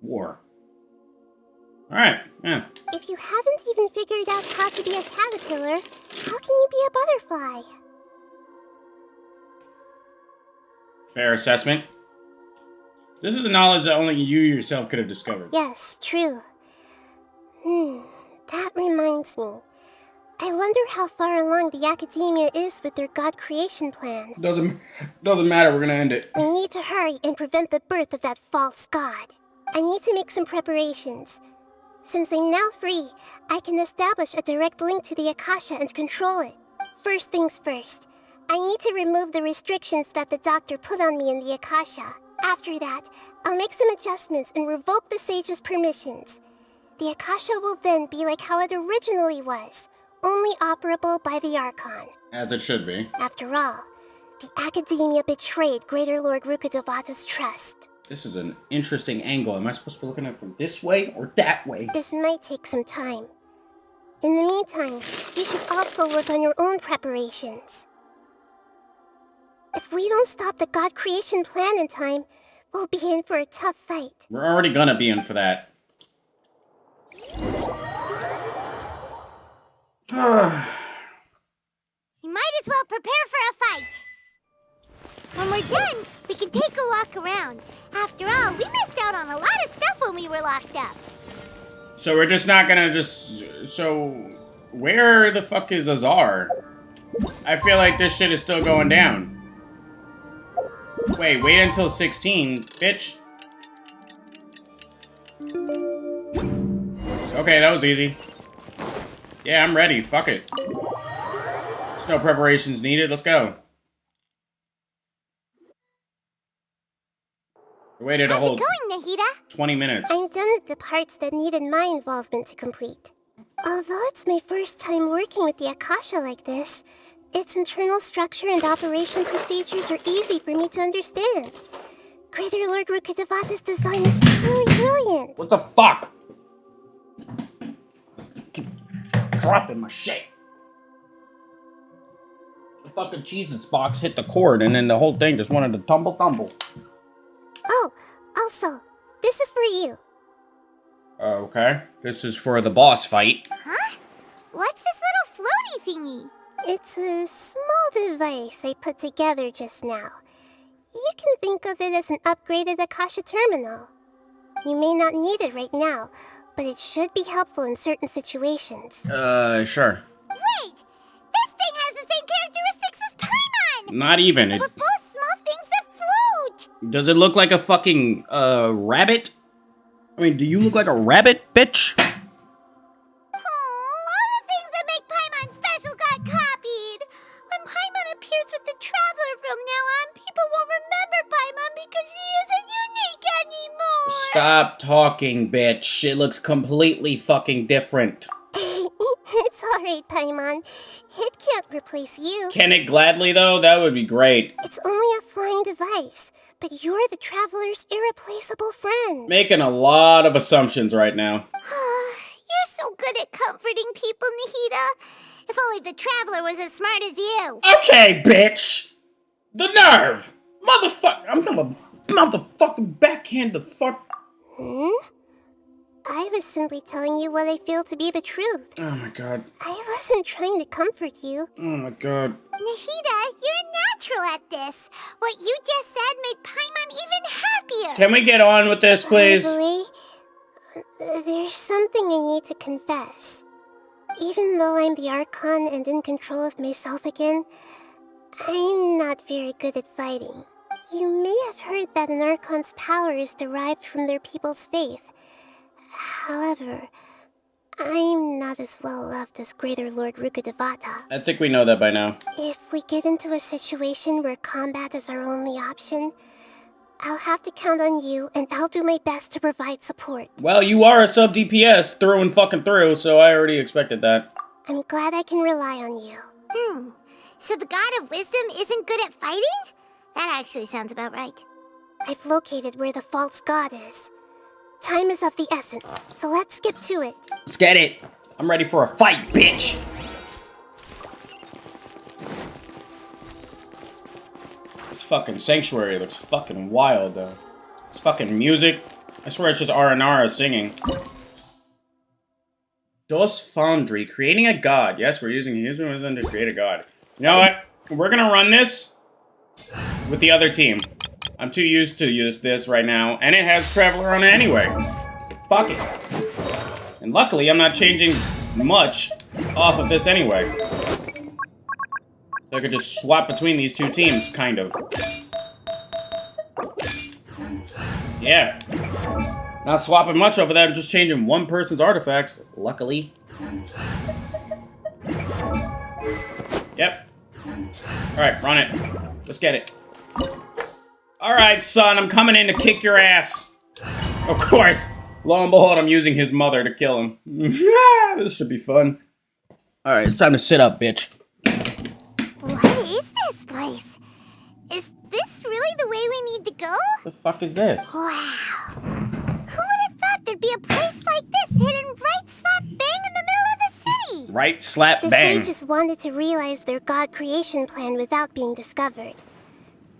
war. Alright, yeah. If you haven't even figured out how to be a caterpillar, how can you be a butterfly? Fair assessment. This is the knowledge that only you yourself could have discovered. Yes, true. That reminds me. I wonder how far along the academia is with their god creation plan. Doesn't matter, we're gonna end it. We need to hurry and prevent the birth of that false god. I need to make some preparations. Since I'm now free, I can establish a direct link to the Akasha and control it. First things first, I need to remove the restrictions that the doctor put on me in the Akasha. After that, I'll make some adjustments and revoke the sage's permissions. The Akasha will then be like how it originally was, only operable by the Archon. As it should be. After all, the academia betrayed Greater Lord Rukkhadevata's trust. This is an interesting angle. Am I supposed to be looking at it from this way or that way? This might take some time. In the meantime, you should also work on your own preparations. If we don't stop the god creation plan in time, We'll be in for a tough fight. We're already gonna be in for that. You might as well prepare for a fight. When we're done, we can take a walk around. After all, we missed out on a lot of stuff when we were locked up. So we're just not gonna so where the fuck is Azar? I feel like this shit is still going down. Wait until 16, bitch. Okay, that was easy. Yeah, I'm ready. Fuck it. There's no preparations needed. Let's go. We waited a whole How's it going, Nahida? 20 minutes. I'm done with the parts that needed my involvement to complete. Although it's my first time working with the Akasha like this, its internal structure and operation procedures are easy for me to understand. Greater Lord Rukkhadevata's design is truly brilliant. What the fuck? Keep dropping my shit. The fucking Cheez-Its box hit the cord and then the whole thing just wanted to tumble. Oh, also, this is for you. Okay. This is for the boss fight. Huh? What's this little floaty thingy? It's a small device I put together just now. You can think of it as an upgraded Akasha terminal. You may not need it right now, but it should be helpful in certain situations. Sure. Wait! This thing has the same characteristics as Paimon! Not even. We're both small things that float! Does it look like a fucking, rabbit? I mean, do you look like a rabbit, bitch? All the things that make Paimon special got copied! When Paimon appears with the Traveler from now on, people won't remember Paimon because she isn't unique anymore! Stop talking, bitch. It looks completely fucking different. It's alright, Paimon. It can't replace you. Can it gladly, though? That would be great. It's only a flying device, but you're the Traveler's irreplaceable friend. Making a lot of assumptions right now. You're so good at comforting people, Nahida. If only the Traveler was as smart as you. Okay, bitch! The nerve! Motherfucker! I'm gonna motherfucking backhand the fuck. I was simply telling you what I feel to be the truth. Oh my god. I wasn't trying to comfort you. Oh my god. Nahida, you're natural at this. What you just said made Paimon even happier. Can we get on with this, please? By the way, there's something I need to confess. Even though I'm the Archon and in control of myself again, I'm not very good at fighting. You may have heard that an Archon's power is derived from their people's faith. However, I'm not as well loved as Greater Lord Rukkhadevata. I think we know that by now. If we get into a situation where combat is our only option, I'll have to count on you, and I'll do my best to provide support. Well, you are a sub DPS through and fucking through, so I already expected that. I'm glad I can rely on you. So the God of Wisdom isn't good at fighting? That actually sounds about right. I've located where the false god is. Time is of the essence, so let's get to it. Let's get it. I'm ready for a fight, bitch. This fucking sanctuary looks fucking wild, though. This fucking music. I swear it's just Aranara singing. Dos Foundry, creating a god. Yes, we're using his wisdom to create a god. You know what? We're gonna run this with the other team. I'm too used to use this right now, and it has Traveler on it anyway. So fuck it. And luckily, I'm not changing much off of this anyway. So I could just swap between these two teams, kind of. Yeah. Not swapping much over that, I'm just changing one person's artifacts, luckily. Yep. Alright, run it. Let's get it. Alright, son, I'm coming in to kick your ass. Of course. Lo and behold, I'm using his mother to kill him. This should be fun. Alright, it's time to sit up, bitch. What is this place? Is this really the way we need to go? What the fuck is this? Wow. Who would have thought there'd be a place like this hidden right slap bang in the middle of the city? Right slap The bang. sages wanted to realize their god creation plan without being discovered.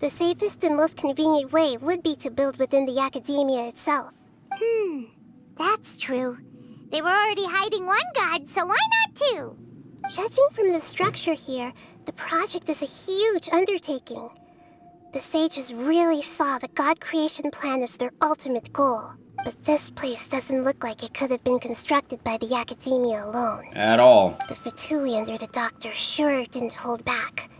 The safest and most convenient way would be to build within the academia itself. That's true. They were already hiding one god, so why not two? Judging from the structure here, the project is a huge undertaking. The sages really saw the god creation plan as their ultimate goal. But this place doesn't look like it could have been constructed by the academia alone. At all. The Fatui under the doctor sure didn't hold back.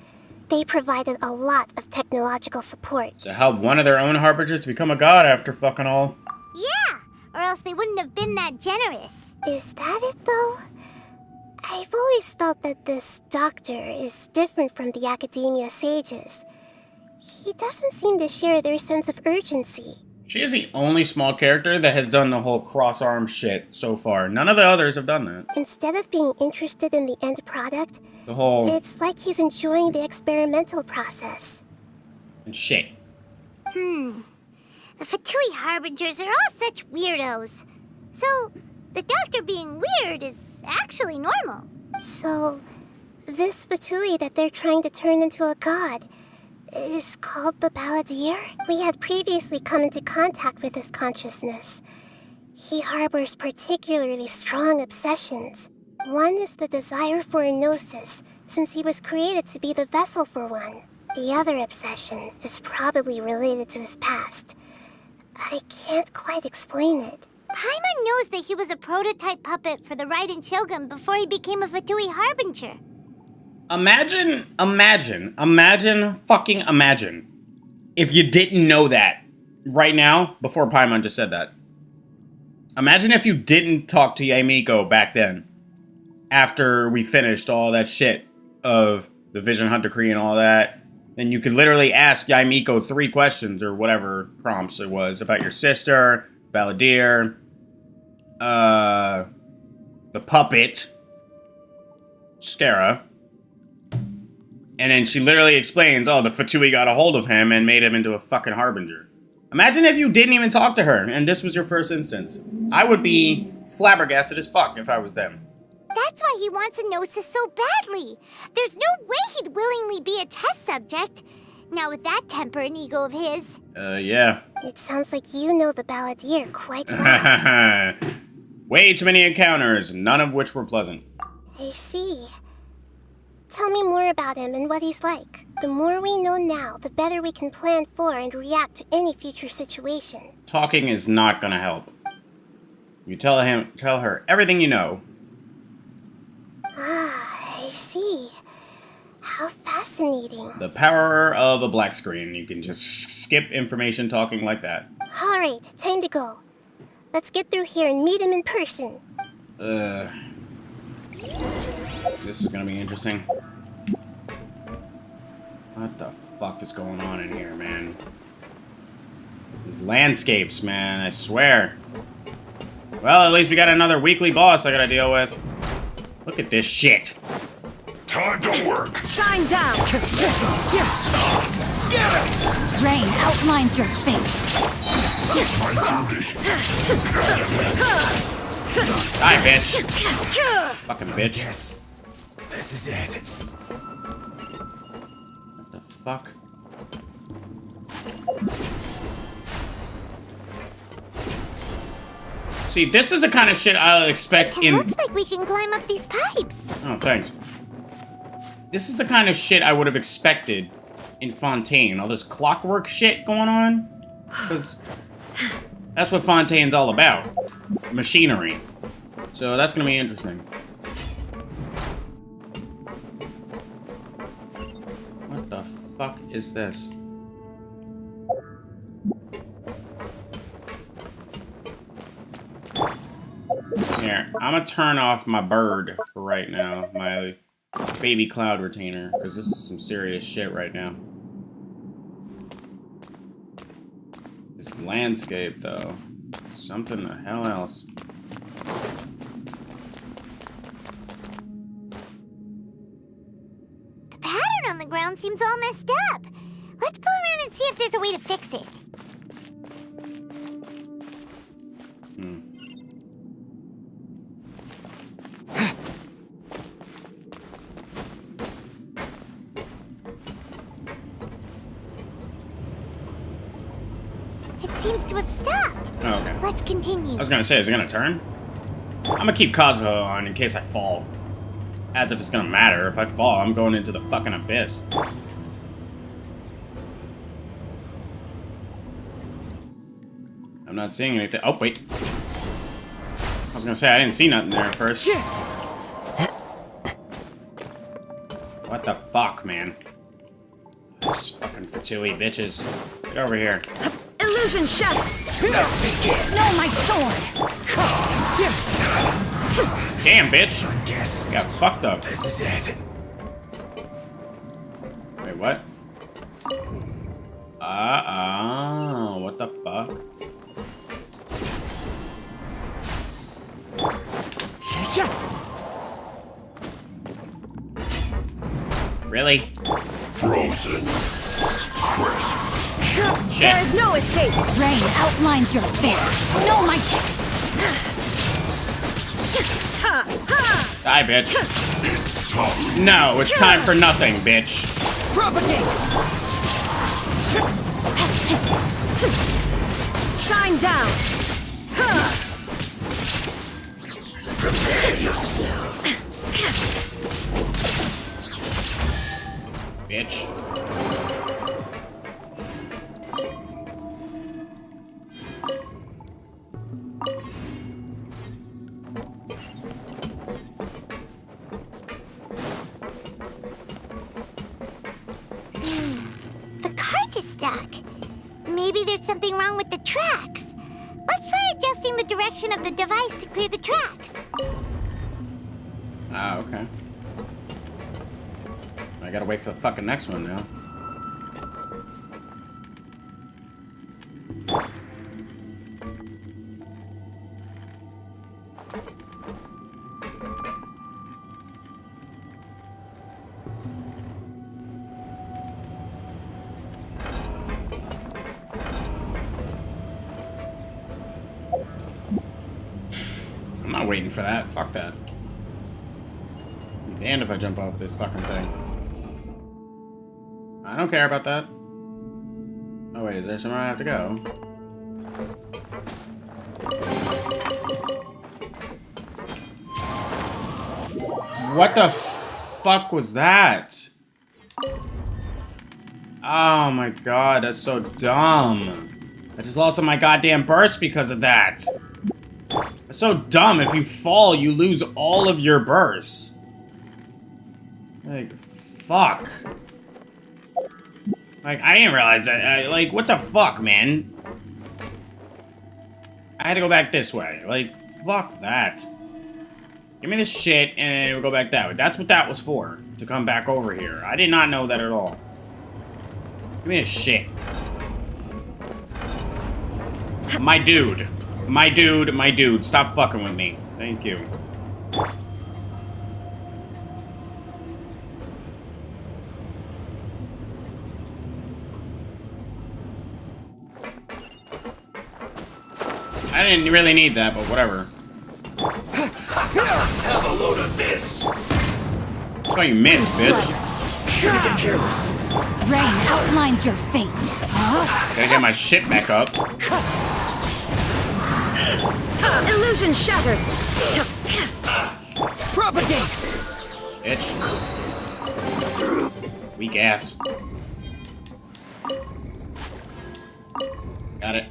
They provided a lot of technological support. To help one of their own harbingers to become a god after fucking all. Yeah, or else they wouldn't have been that generous. Is that it, though? I've always felt that this doctor is different from the academia sages. He doesn't seem to share their sense of urgency. She is the only small character that has done the whole cross-arm shit so far. None of the others have done that. Instead of being interested in the end product, it's like he's enjoying the experimental process. And shit. The Fatui harbingers are all such weirdos. So, the doctor being weird is actually normal. So, this Fatui that they're trying to turn into a god is called the Balladeer? We had previously come into contact with his consciousness. He harbors particularly strong obsessions. One is the desire for a gnosis, since he was created to be the vessel for one. The other obsession is probably related to his past. I can't quite explain it. Paimon knows that he was a prototype puppet for the Raiden Shogun before he became a Fatui harbinger. Imagine if you didn't know that right now before Paimon just said that. Imagine if you didn't talk to Yamiko back then after we finished all that shit of the Vision Hunter Kree and all that. Then you could literally ask Yamiko 3 questions or whatever prompts it was about your sister, Balladeer, the puppet, Skara. And then she literally explains, oh, the Fatui got a hold of him and made him into a fucking harbinger. Imagine if you didn't even talk to her and this was your first instance. I would be flabbergasted as fuck if I was them. That's why he wants a gnosis so badly. There's no way he'd willingly be a test subject. Now with that temper and ego of his. Yeah. It sounds like you know the Balladeer quite well. Way too many encounters, none of which were pleasant. I see. Tell me more about him and what he's like. The more we know now, the better we can plan for and react to any future situation. Talking is not gonna help. You tell her everything you know. I see. How fascinating. The power of a black screen. You can just skip information talking like that. Alright, time to go. Let's get through here and meet him in person. This is gonna be interesting. What the fuck is going on in here, man? These landscapes, man, I swear. Well, at least we got another weekly boss I gotta deal with. Look at this shit. Time to work. Shine down. Rain outlines your fate. Die, bitch. Fucking bitch. Yes. This is it. What the fuck? See, this is the kind of shit I'll expect in... It looks like we can climb up these pipes. Oh, thanks. This is the kind of shit I would have expected in Fontaine. All this clockwork shit going on. Because that's what Fontaine's all about. Machinery. So that's going to be interesting. What the fuck is this? Here, I'm gonna turn off my bird for right now, my baby cloud retainer, because this is some serious shit right now. This landscape, though, something the hell else. The pattern on the ground seems all messed up. Let's go around and see if there's a way to fix it. seems to have stopped. Oh, okay. Let's continue. I was gonna say, is it gonna turn? I'm gonna keep Kazuha on in case I fall. As if it's gonna matter. If I fall, I'm going into the fucking abyss. I'm not seeing anything. Oh, wait. I was gonna say, I didn't see nothing there at first. What the fuck, man? These fucking Fatui bitches. Get over here. Illusion shut! No, my sword! Damn, bitch! I guess. You got fucked up. This is it. Wait, what? What the fuck? Really? Frozen. Crisp. Shit. There is no escape! Rain outlines your fate! No, my... Die, bitch. It's time. No, it's time for nothing, bitch. Propagate! Shine down! Prepare yourself. Bitch. The cart is stuck. Maybe there's something wrong with the tracks. Let's try adjusting the direction of the device to clear the tracks. Ah, okay. I gotta wait for the fucking next one now. I'm not waiting for that. Fuck that. Be damned if I jump off this fucking thing. I don't care about that. Oh wait, is there somewhere I have to go? What the fuck was that? Oh my god, that's so dumb. I just lost all my goddamn burst because of that. It's so dumb. If you fall, you lose all of your bursts. Like, fuck. Like, I didn't realize that. Like, what the fuck, man? I had to go back this way. Like, fuck that. Give me this shit, and we'll go back that way. That's what that was for. To come back over here. I did not know that at all. Give me this shit. My dude. My dude, my dude. Stop fucking with me. Thank you. I didn't really need that, but whatever. Have a load of this. That's why you missed, bitch. Gonna get careless. Rain outlines your fate. Gotta get my shit back up. Illusion shattered. Propagate. Bitch. Weak ass. Got it.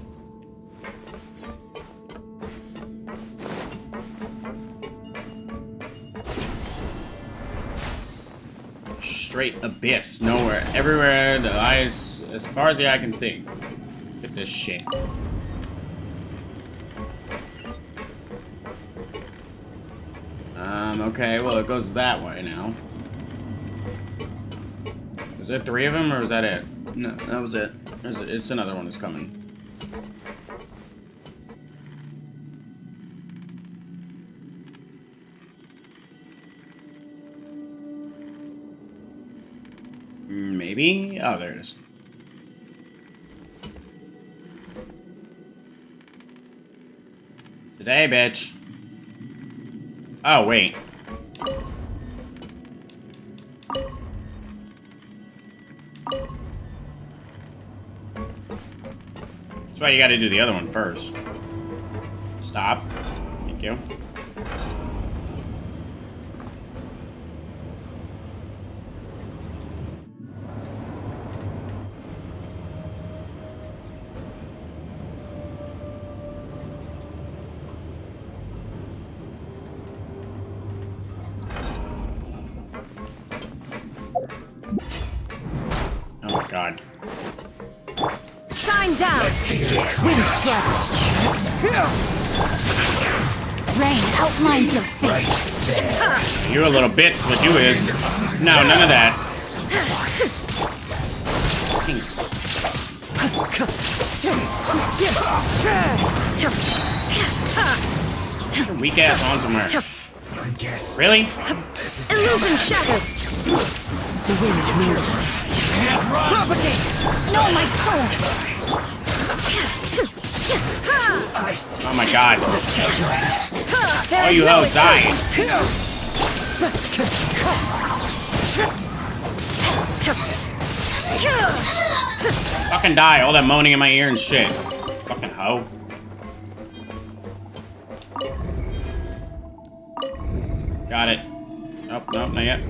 Straight abyss. Nowhere. Everywhere. The eyes. As far as the eye can see. Look at this shit. Okay, well, it goes that way now. Is there 3 of them, or is that it? No, that was it. It's another one that's coming. Maybe? Oh, there it is. Today, bitch. Oh, wait. That's why you gotta do the other one first. Stop. Thank you. Oh my god. Shine down! Wind strike! Rain outlines your face! You a little bitch, what you is. No, none of that. Weak ass on somewhere. Really? Illusion shattered! The wind knows me. Propagate! Know my soul! Oh my god. All you hoes dying. Fucking die, all that moaning in my ear and shit. Fucking hoe. Got it. Nope, nope, not yet.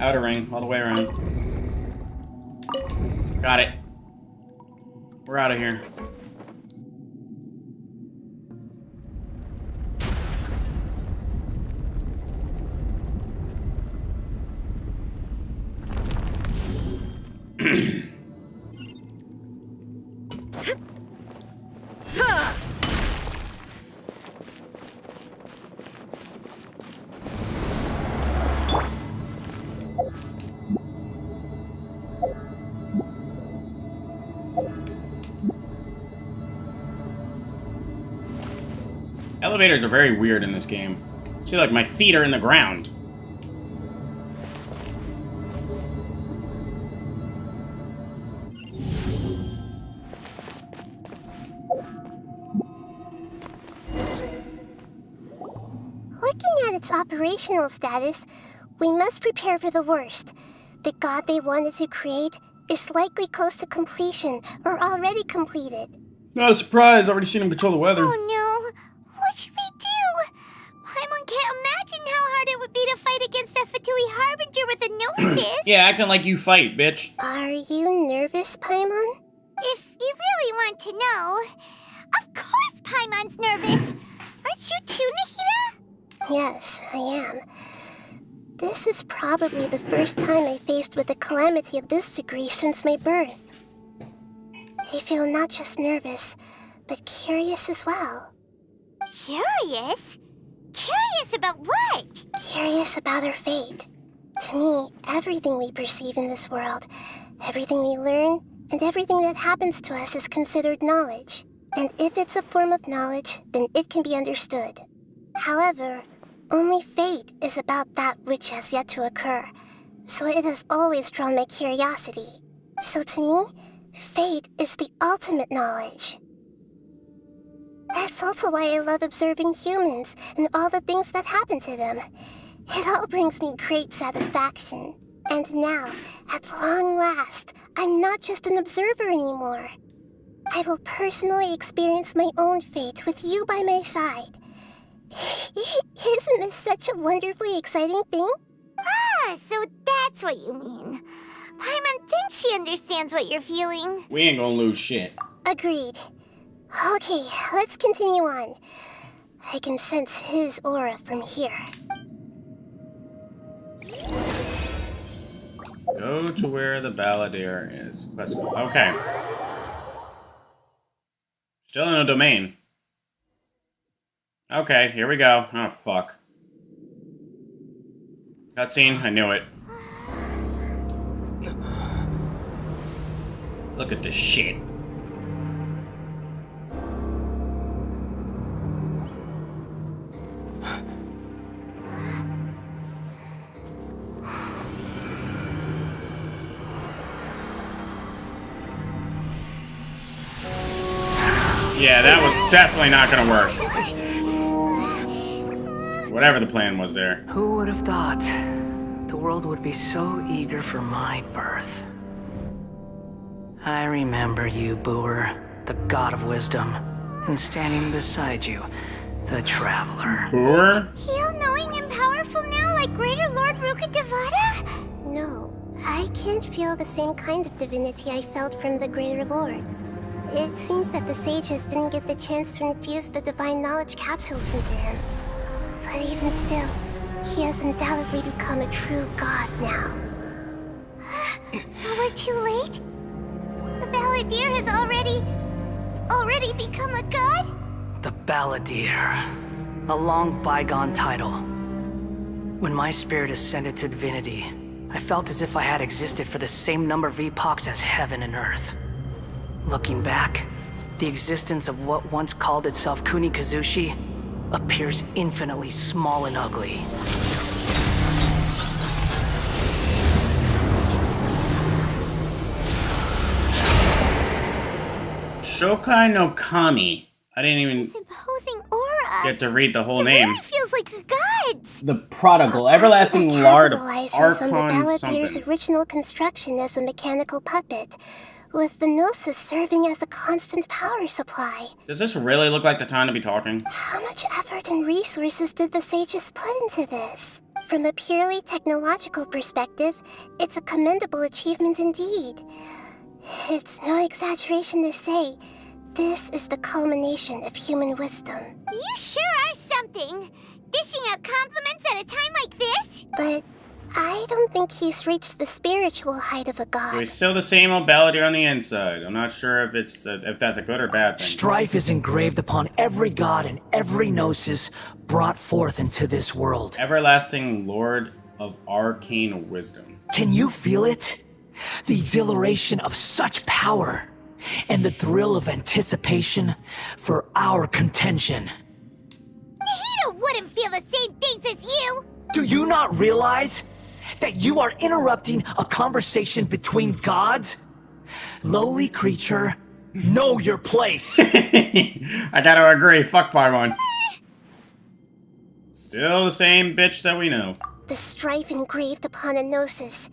Outer ring, all the way around. Got it. We're out of here. Elevators are very weird in this game. I feel like my feet are in the ground. Looking at its operational status, we must prepare for the worst. The god they wanted to create is likely close to completion or already completed. Not a surprise, already seen him control the weather. Oh no! What should we do? Paimon can't imagine how hard it would be to fight against a Fatui Harbinger with a Gnosis. Yeah, acting like you fight, bitch. Are you nervous, Paimon? If you really want to know, of course Paimon's nervous. Aren't you too, Nahida? Yes, I am. This is probably the first time I faced with a calamity of this degree since my birth. I feel not just nervous, but curious as well. Curious? Curious about what? Curious about our fate. To me, everything we perceive in this world, everything we learn, and everything that happens to us is considered knowledge. And if it's a form of knowledge, then it can be understood. However, only fate is about that which has yet to occur, so it has always drawn my curiosity. So to me, fate is the ultimate knowledge. That's also why I love observing humans and all the things that happen to them. It all brings me great satisfaction. And now, at long last, I'm not just an observer anymore. I will personally experience my own fate with you by my side. Isn't this such a wonderfully exciting thing? Ah, so that's what you mean. Paimon thinks she understands what you're feeling. We ain't gonna lose shit. Agreed. Okay, let's continue on. I can sense his aura from here. Go to where the balladeer is. Let's go. Okay. Still in a domain. Okay, here we go. Oh, fuck. Cutscene, I knew it. Look at this shit. Yeah, that was definitely not gonna work. Whatever the plan was there. Who would have thought the world would be so eager for my birth? I remember you, Booer, the god of wisdom, and standing beside you, the traveler. Booer? Is he all-knowing and powerful now like Greater Lord Rukkhadevata? No, I can't feel the same kind of divinity I felt from the Greater Lord. It seems that the sages didn't get the chance to infuse the divine knowledge capsules into him. But even still, he has undoubtedly become a true god now. So we're too late? The Balladeer has already become a god? The Balladeer. A long bygone title. When my spirit ascended to divinity, I felt as if I had existed for the same number of epochs as heaven and earth. Looking back, the existence of what once called itself Kunikazushi appears infinitely small and ugly. Shokai no Kami. I didn't even Imposing aura. get to read the whole name. It feels like the gods. The Prodigal, Everlasting Lord of Capitalizes on the Archon Balladeer's something. original construction as a mechanical puppet, with the Gnosis serving as a constant power supply. Does this really look like the time to be talking? How much effort and resources did the sages put into this? From a purely technological perspective, it's a commendable achievement indeed. It's no exaggeration to say, this is the culmination of human wisdom. You sure are something. Dishing out compliments at a time like this? But I don't think he's reached the spiritual height of a god. So he's still the same old Balladeer on the inside. I'm not sure if that's a good or bad thing. Strife is engraved upon every god and every gnosis brought forth into this world. Everlasting Lord of Arcane Wisdom. Can you feel it? The exhilaration of such power, and the thrill of anticipation for our contention. Nahida wouldn't feel the same things as you. Do you not realize that you are interrupting a conversation between gods? Lowly creature, know your place. I gotta agree, fuck Paimon. Still the same bitch that we know. The strife engraved upon a gnosis.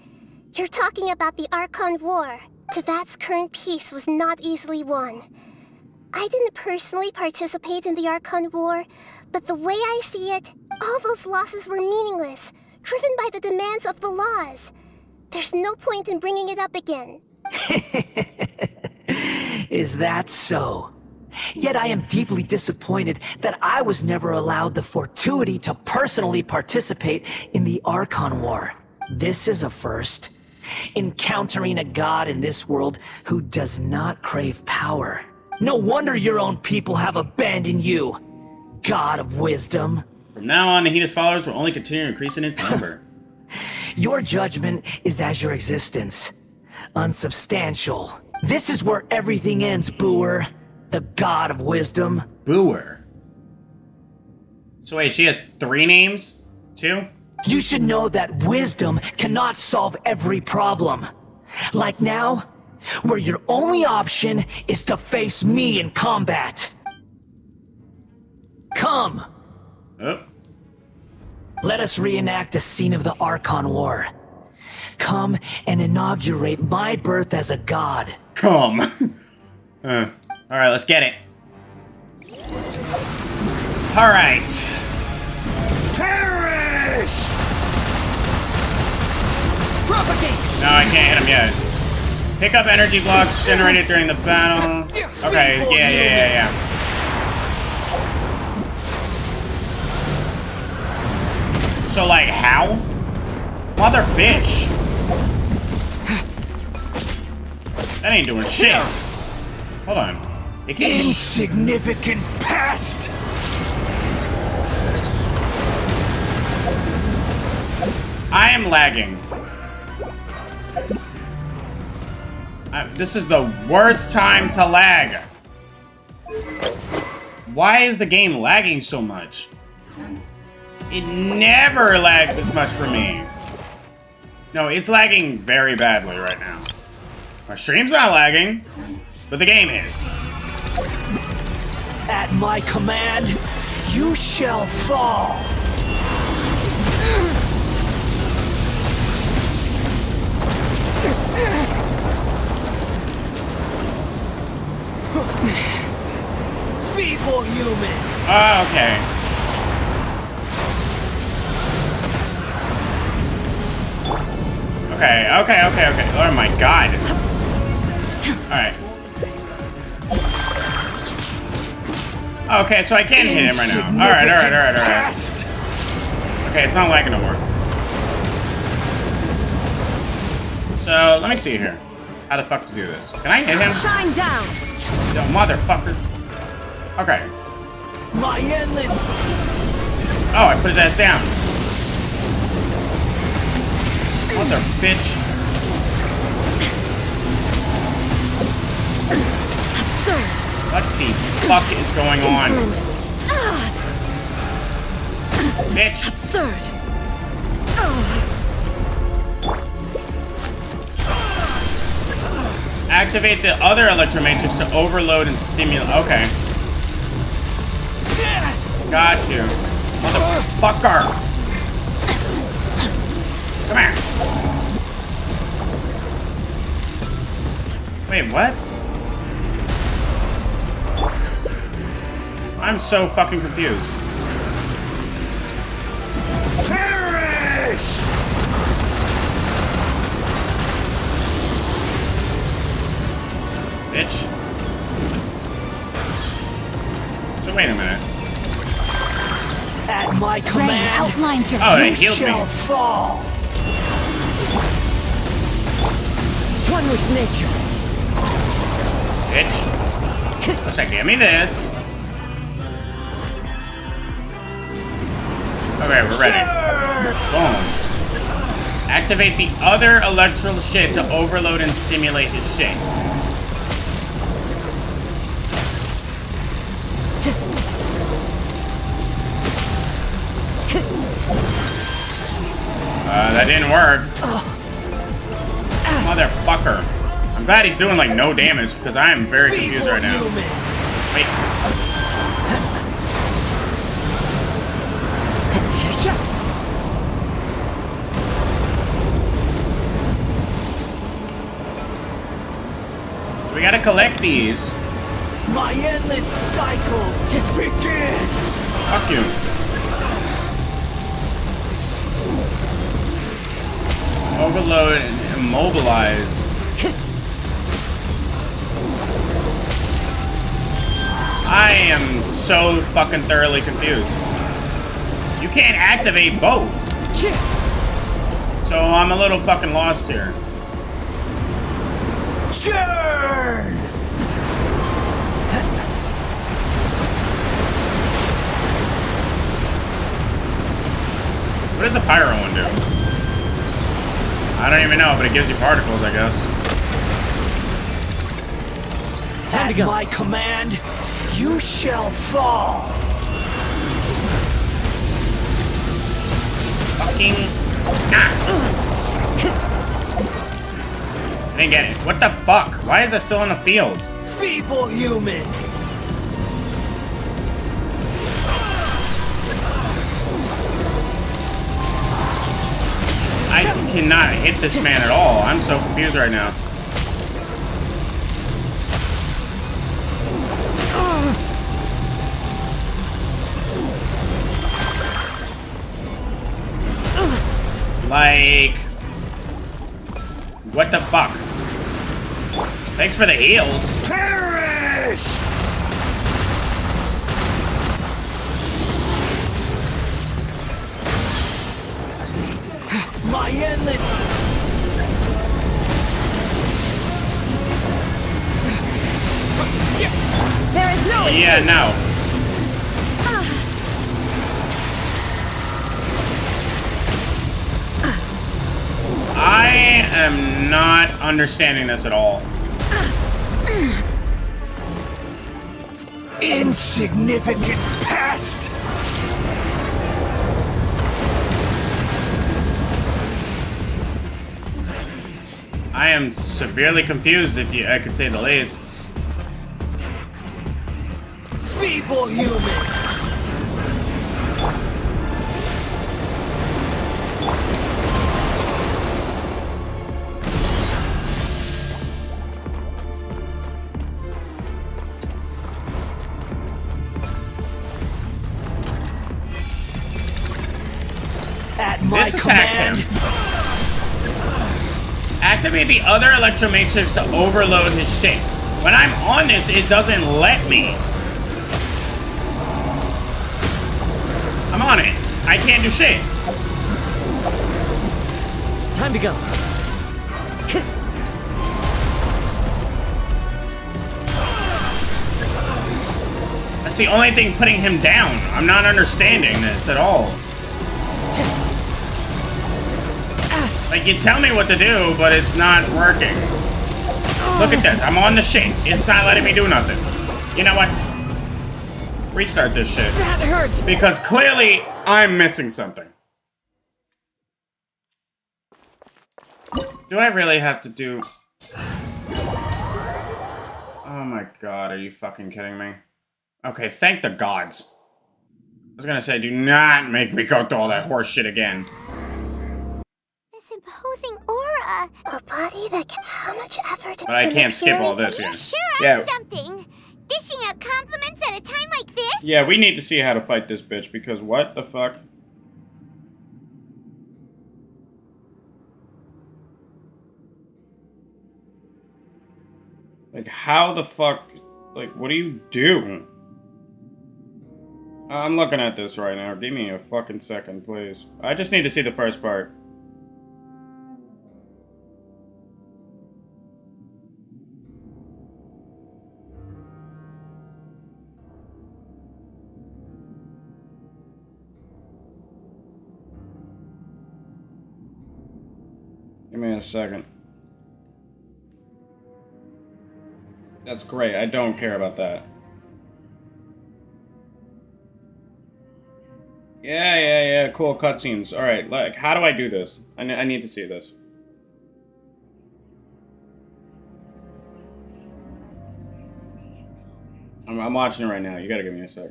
You're talking about the Archon War. Tevat's current peace was not easily won. I didn't personally participate in the Archon War, but the way I see it, all those losses were meaningless, driven by the demands of the laws. There's no point in bringing it up again. Is that so? Yet I am deeply disappointed that I was never allowed the fortuity to personally participate in the Archon War. This is a first. Encountering a god in this world who does not crave power. No wonder your own people have abandoned you, god of wisdom. From now on, Nahida's followers will only continue increasing its number. Your judgment is as your existence. Unsubstantial. This is where everything ends, Booer. The god of wisdom. Booer? So wait, she has 3 names? 2? You should know that wisdom cannot solve every problem. Like now, where your only option is to face me in combat. Come. Oh. Let us reenact a scene of the Archon War. Come and inaugurate my birth as a god. Come. Alright, let's get it. Alright. Perish! No, I can't hit him yet. Pick up energy blocks generated during the battle. Okay, yeah. So, like, how? Mother bitch. That ain't doing shit. Hold on. It can... Insignificant pest! I am lagging. This is the worst time to lag. Why is the game lagging so much? It never lags this much for me. No, it's lagging very badly right now. My stream's not lagging, but the game is. At my command, you shall fall. human. Oh, okay. Okay. Oh my god. Alright. Okay, so I can hit him right now. Alright. Okay, it's not lagging no more. So, let me see here. How the fuck to do this? Can I hit him? Shine down. Yo, motherfucker. Okay. My endless. Oh, I put his ass down. Mother bitch. Absurd. What the fuck is going on? Bitch. Absurd. Activate the other electromatrix to overload and stimulate. Okay. Got you. Motherfucker. Come here. Wait, what? I'm so fucking confused. Perish! Bitch. So wait a minute. At my command, outlines your it healed shall me. fall. One with nature. Bitch. Looks like give me this. Okay, we're ready. Boom. Activate the other electrical shit to overload and stimulate his shit. That didn't work. Motherfucker. I'm glad he's doing like no damage because I am very confused right now. Wait. So we gotta collect these. My endless cycle begins. Fuck you. Overload and immobilize. I am so fucking thoroughly confused. You can't activate both. So I'm a little fucking lost here. Churn! What does the pyro one do? I don't even know, but it gives you particles, I guess. Time to go. At my command, you shall fall. Fucking. I didn't get it. What the fuck? Why is it still on the field? Feeble human. I cannot hit this man at all. I'm so confused right now. Like, what the fuck? Thanks for the heals. Perish! My endless. There is no escape. Yeah, no. I am not understanding this at all. Insignificant pest. I am severely confused, if I could say the least. Feeble human. attacks him. Activate the other electromatrix to overload his shit. When I'm on this, it doesn't let me. I'm on it. I can't do shit. Time to go. That's the only thing putting him down. I'm not understanding this at all. Like, you tell me what to do, but it's not working. Look at this. I'm on the shit. It's not letting me do nothing. You know what? Restart this shit. That hurts. Because clearly, I'm missing something. Do I really have to do... Oh my god, are you fucking kidding me? Okay, thank the gods. I was gonna say, do not make me go through all that horse shit again. This imposing aura. A body that can... How much effort... But I can't skip all this again. Sure Yeah. are something. Dishing out compliments at a time like this? Yeah, we need to see how to fight this bitch, because what the fuck? Like, how the fuck... Like, what do you do? I'm looking at this right now. Give me a fucking second, please. I just need to see the first part. Give me a second. That's great. I don't care about that. Yeah. Cool cutscenes. All right. Like, how do I do this? I need to see this. I'm watching it right now. You gotta give me a sec.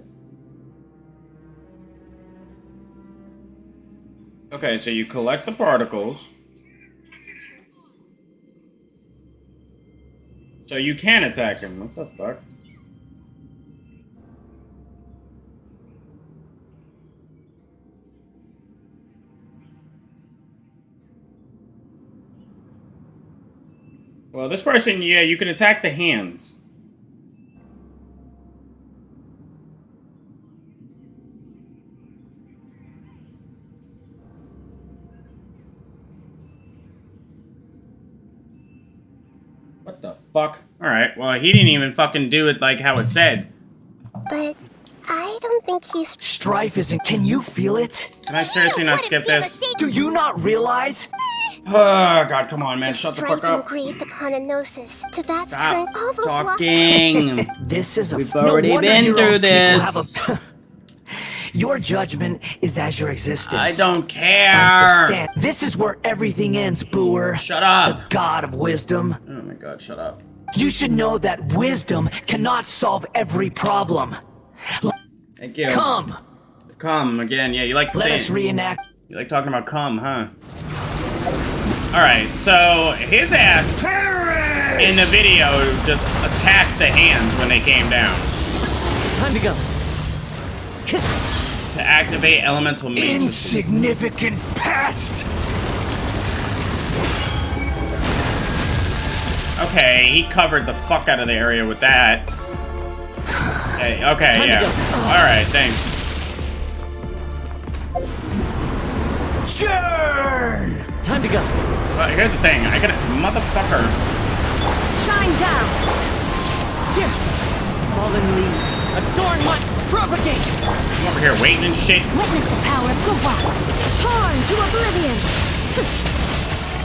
Okay, so you collect the particles. So you can attack him. What the fuck? Well, this person, yeah, you can attack the hands. What the fuck? Alright, well, he didn't even fucking do it like how it said. But I don't think he's... Strife isn't... Can you feel it? Can I seriously not skip this? Do you not realize? Oh, God, come on, man. Shut the fuck up. Engraved upon a gnosis. To that's Stop current... All those talking. This is a... We've already been through this. Your judgment is as your existence. I don't care. Unsubstan- This is where everything ends, Booer. Shut up. The god of wisdom. Oh my god, shut up. You should know that wisdom cannot solve every problem. Thank you. Come. Come again. Yeah, you like Let saying... us reenact. You like talking about come, huh? Alright, so his ass in the video just attacked the hands when they came down. Time to go. To activate elemental matrices. Insignificant pest. Okay, he covered the fuck out of the area with that. Hey, okay, Time yeah. Alright, thanks. Churn! Time to go. Well, here's the thing. I gotta... Motherfucker. Shine down! Fallen leaves. Adorn what? Propagate! I'm over here waiting and shit. Witness the power of Gawa! Torn to oblivion!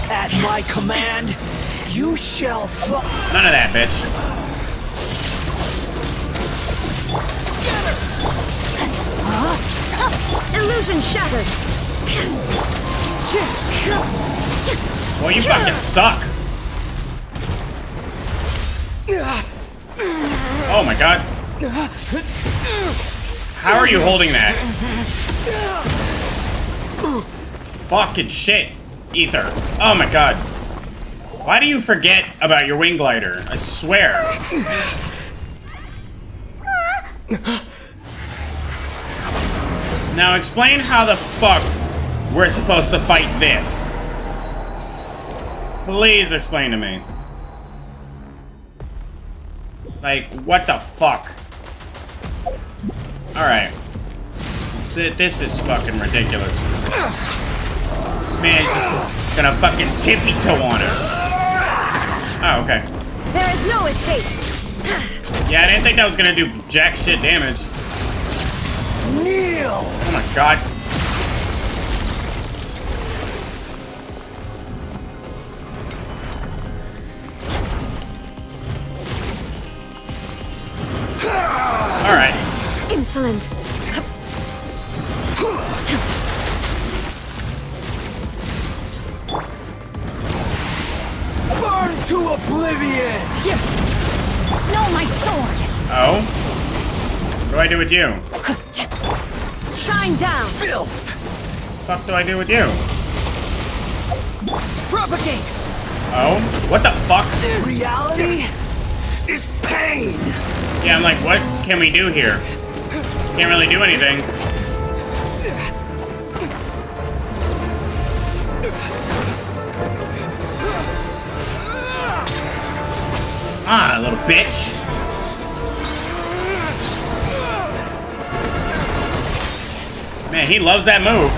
At my command, you shall fall. None of that, bitch. Illusion shattered! Well, you fucking suck. Oh my god. How are you holding that? Fucking shit, Ether. Oh my god. Why do you forget about your wing glider? I swear. Now explain how the fuck we're supposed to fight this? Please explain to me. Like, what the fuck? Alright. This is fucking ridiculous. This man is just gonna fucking tippy toe on us. Oh, okay. There is no escape. Yeah, I didn't think that was gonna do jack shit damage. Kneel! Oh my god. Alright. Insolent. Burn to oblivion! No, my sword! Oh? What do I do with you? Shine down! Filth! What the fuck do I do with you? Propagate! Oh? What the fuck? Reality is pain! Yeah, I'm like, what can we do here? Can't really do anything. Ah, little bitch. Man, he loves that move.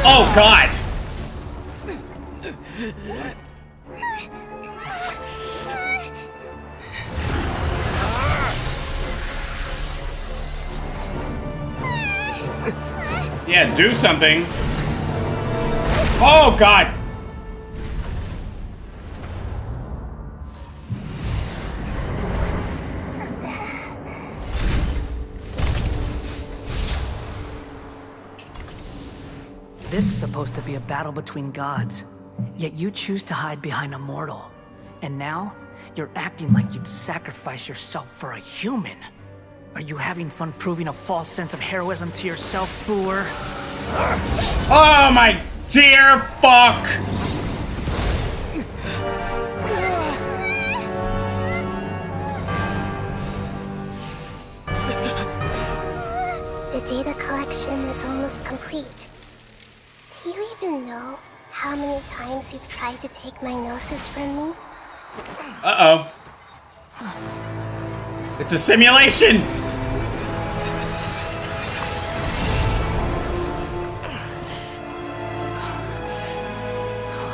Oh, God. Yeah, do something. Oh, God. This is supposed to be a battle between gods, yet you choose to hide behind a mortal. And now, you're acting like you'd sacrifice yourself for a human. Are you having fun proving a false sense of heroism to yourself, Boor? Oh my dear fuck! The data collection is almost complete. Do you even know how many times you've tried to take my gnosis from me? Uh-oh. It's a simulation!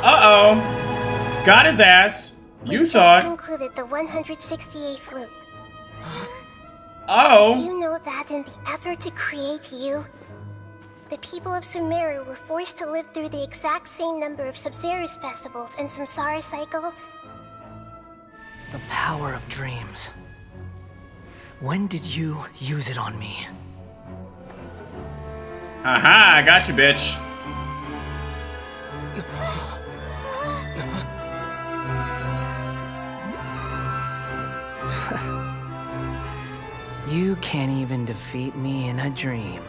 Uh-oh. Got his ass. You saw just it. included the 168th loop. Oh. Did you know that in the effort to create you, the people of Sumeru were forced to live through the exact same number of Sub-Zerus festivals and Samsara cycles? The power of dreams. When did you use it on me? Aha, I got you, bitch. You can't even defeat me in a dream.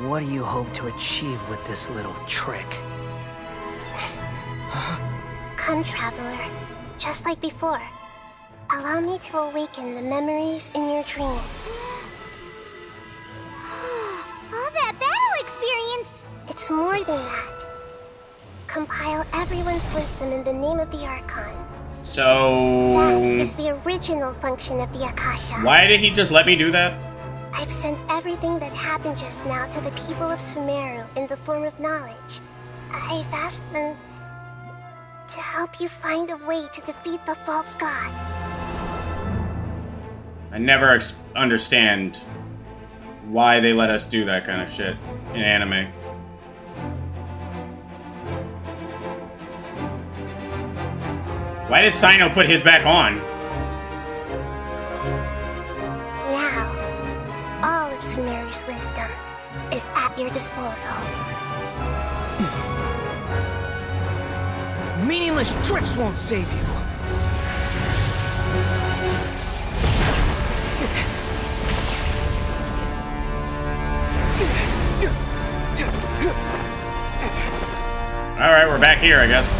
What do you hope to achieve with this little trick? Come, Traveler. Just like before. Allow me to awaken the memories in your dreams. All that battle experience! It's more than that. Compile everyone's wisdom in the name of the Archon. So... That is the original function of the Akasha. Why did he just let me do that? I've sent everything that happened just now to the people of Sumeru in the form of knowledge. I've asked them to help you find a way to defeat the false god. I never understand why they let us do that kind of shit in anime. Why did Sino put his back on? Now, all of Sumeru's wisdom is at your disposal. Meaningless tricks won't save you. Alright, we're back here, I guess.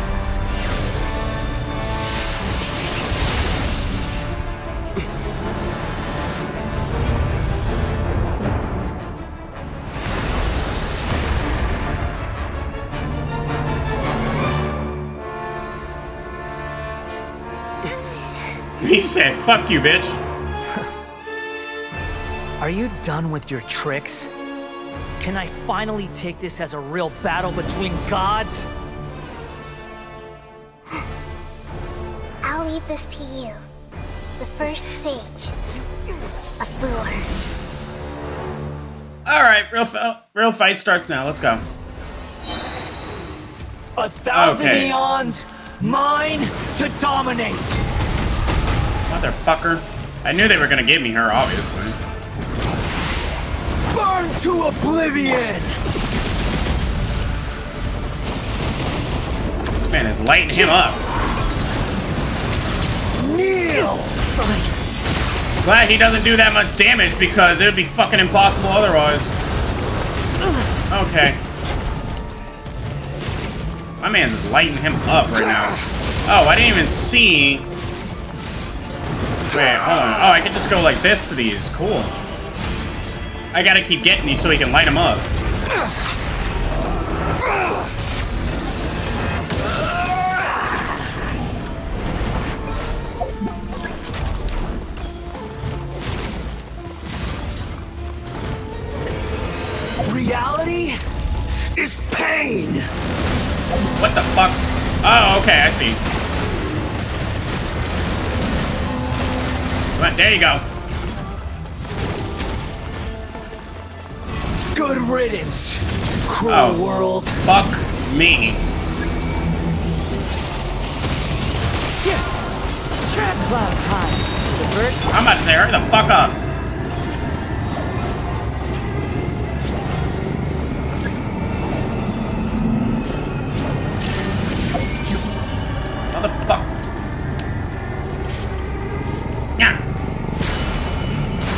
He said, fuck you, bitch. Are you done with your tricks? Can I finally take this as a real battle between gods? I'll leave this to you. The first sage of Boor. Alright, real fight starts now. Let's go. 1,000 eons, mine to dominate. Motherfucker. I knew they were gonna give me her, obviously. Burn to oblivion! This man is lighting him up. Kneel! Glad he doesn't do that much damage because it would be fucking impossible otherwise. Okay. My man's just lighting him up right now. Oh, I didn't even see. Wait, hold on. Oh, I can just go like this to these. Cool. I gotta keep getting these so he can light them up. Reality is pain. What the fuck? Oh, okay, I see. Come on, there you go. Good riddance, cruel world. Fuck me. Clouds high. The birds. I'm about to say, hurry the fuck up. Motherfuck. Yeah.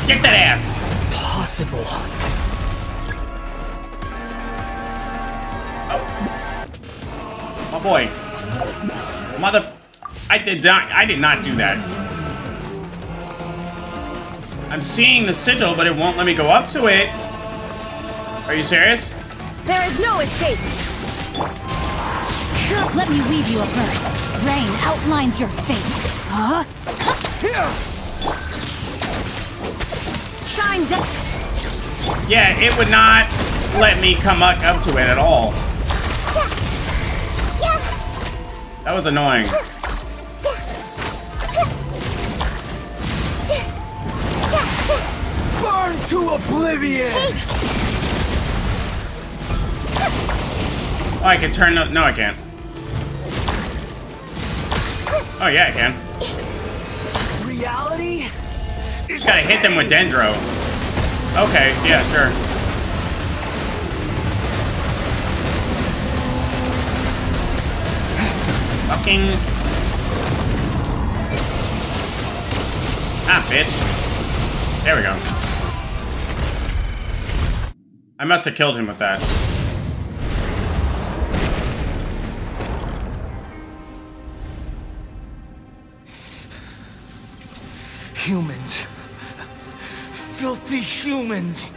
Get that ass. Possible. Oh boy. Mother. I did not do that. I'm seeing the sigil, but it won't let me go up to it. Are you serious? There is no escape. Let me weave you a verse. Rain outlines your fate. Huh? Shine down. Yeah, it would not let me come up to it at all. That was annoying. Burn to oblivion! Oh, I can turn the... No, I can't. Oh, yeah, I can. Reality? Just gotta hit them with Dendro. Okay, yeah, sure. Fucking... Ah, bitch. There we go. I must have killed him with that. Humans. Filthy humans.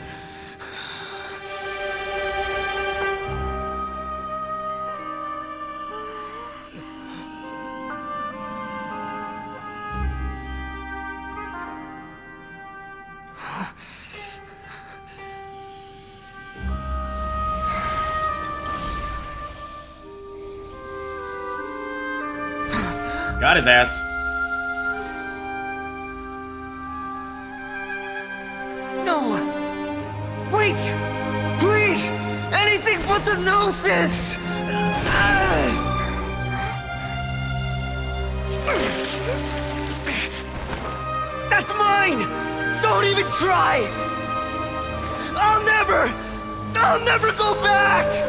Got his ass. No! Wait! Please! Anything but the Gnosis! That's mine! Don't even try! I'll never go back!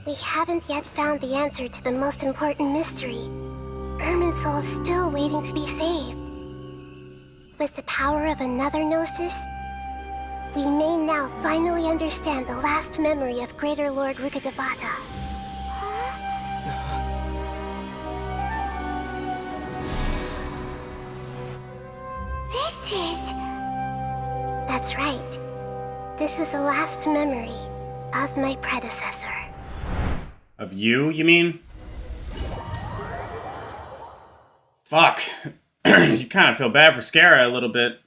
We haven't yet found the answer to the most important mystery. Irminsul is still waiting to be saved. With the power of another Gnosis, we may now finally understand the last memory of Greater Lord Rukkhadevata. That's right. This is the last memory of my predecessor. Of you mean? Fuck. You kind of feel bad for Scara a little bit.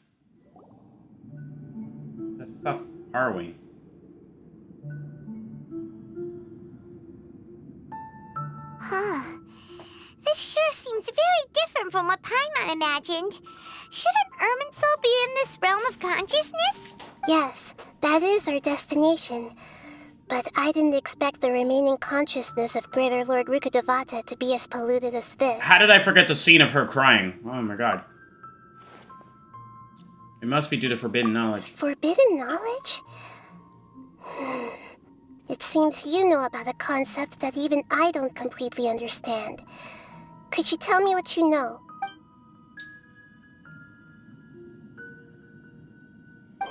The fuck are we? Huh. This sure seems very different from what Paimon imagined. Shouldn't Irminsul be in this realm of consciousness? Yes, that is our destination. But I didn't expect the remaining consciousness of Greater Lord Rukkhadevata to be as polluted as this. How did I forget the scene of her crying? Oh my god. It must be due to forbidden knowledge. Forbidden knowledge? It seems you know about a concept that even I don't completely understand. Could you tell me what you know?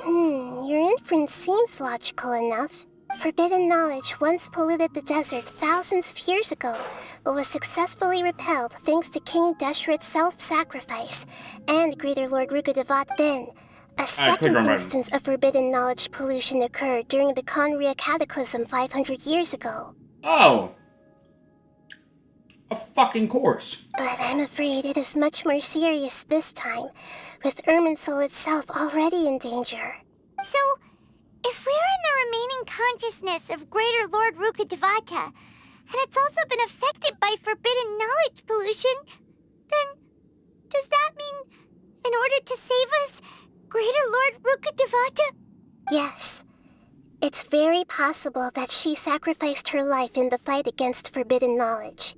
Your inference seems logical enough. Forbidden knowledge once polluted the desert thousands of years ago, but was successfully repelled thanks to King Deshret's self-sacrifice and Greater Lord Rukkhadevata. Then, a second instance of forbidden knowledge pollution occurred during the Conria Cataclysm 500 years ago. Oh! Of fucking course. But I'm afraid it is much more serious this time, with Irminsul itself already in danger. So, if we're in the remaining consciousness of Greater Lord Rukkhadevata, and it's also been affected by forbidden knowledge pollution, then does that mean, in order to save us, Greater Lord Rukkhadevata? Yes. It's very possible that she sacrificed her life in the fight against forbidden knowledge.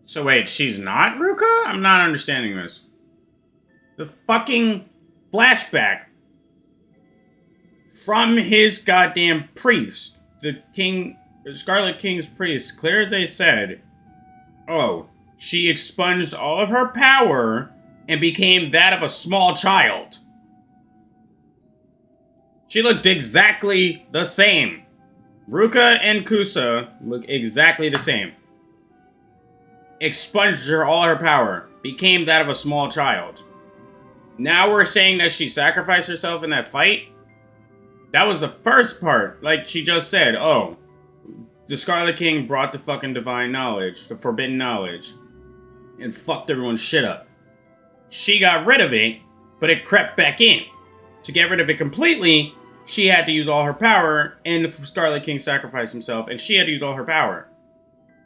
So wait, she's not Ruka? I'm not understanding this. The fucking flashback from his goddamn priest, the Scarlet King's priest, clear as they said, oh, she expunged all of her power and became that of a small child. She looked exactly the same. Ruka and Kusa look exactly the same. Expunged all her power, became that of a small child. Now we're saying that she sacrificed herself in that fight? That was the first part, like she just said. Oh, the Scarlet King brought the fucking divine knowledge, the forbidden knowledge, and fucked everyone's shit up. She got rid of it, but it crept back in. To get rid of it completely, she had to use all her power, and the Scarlet King sacrificed himself, and she had to use all her power,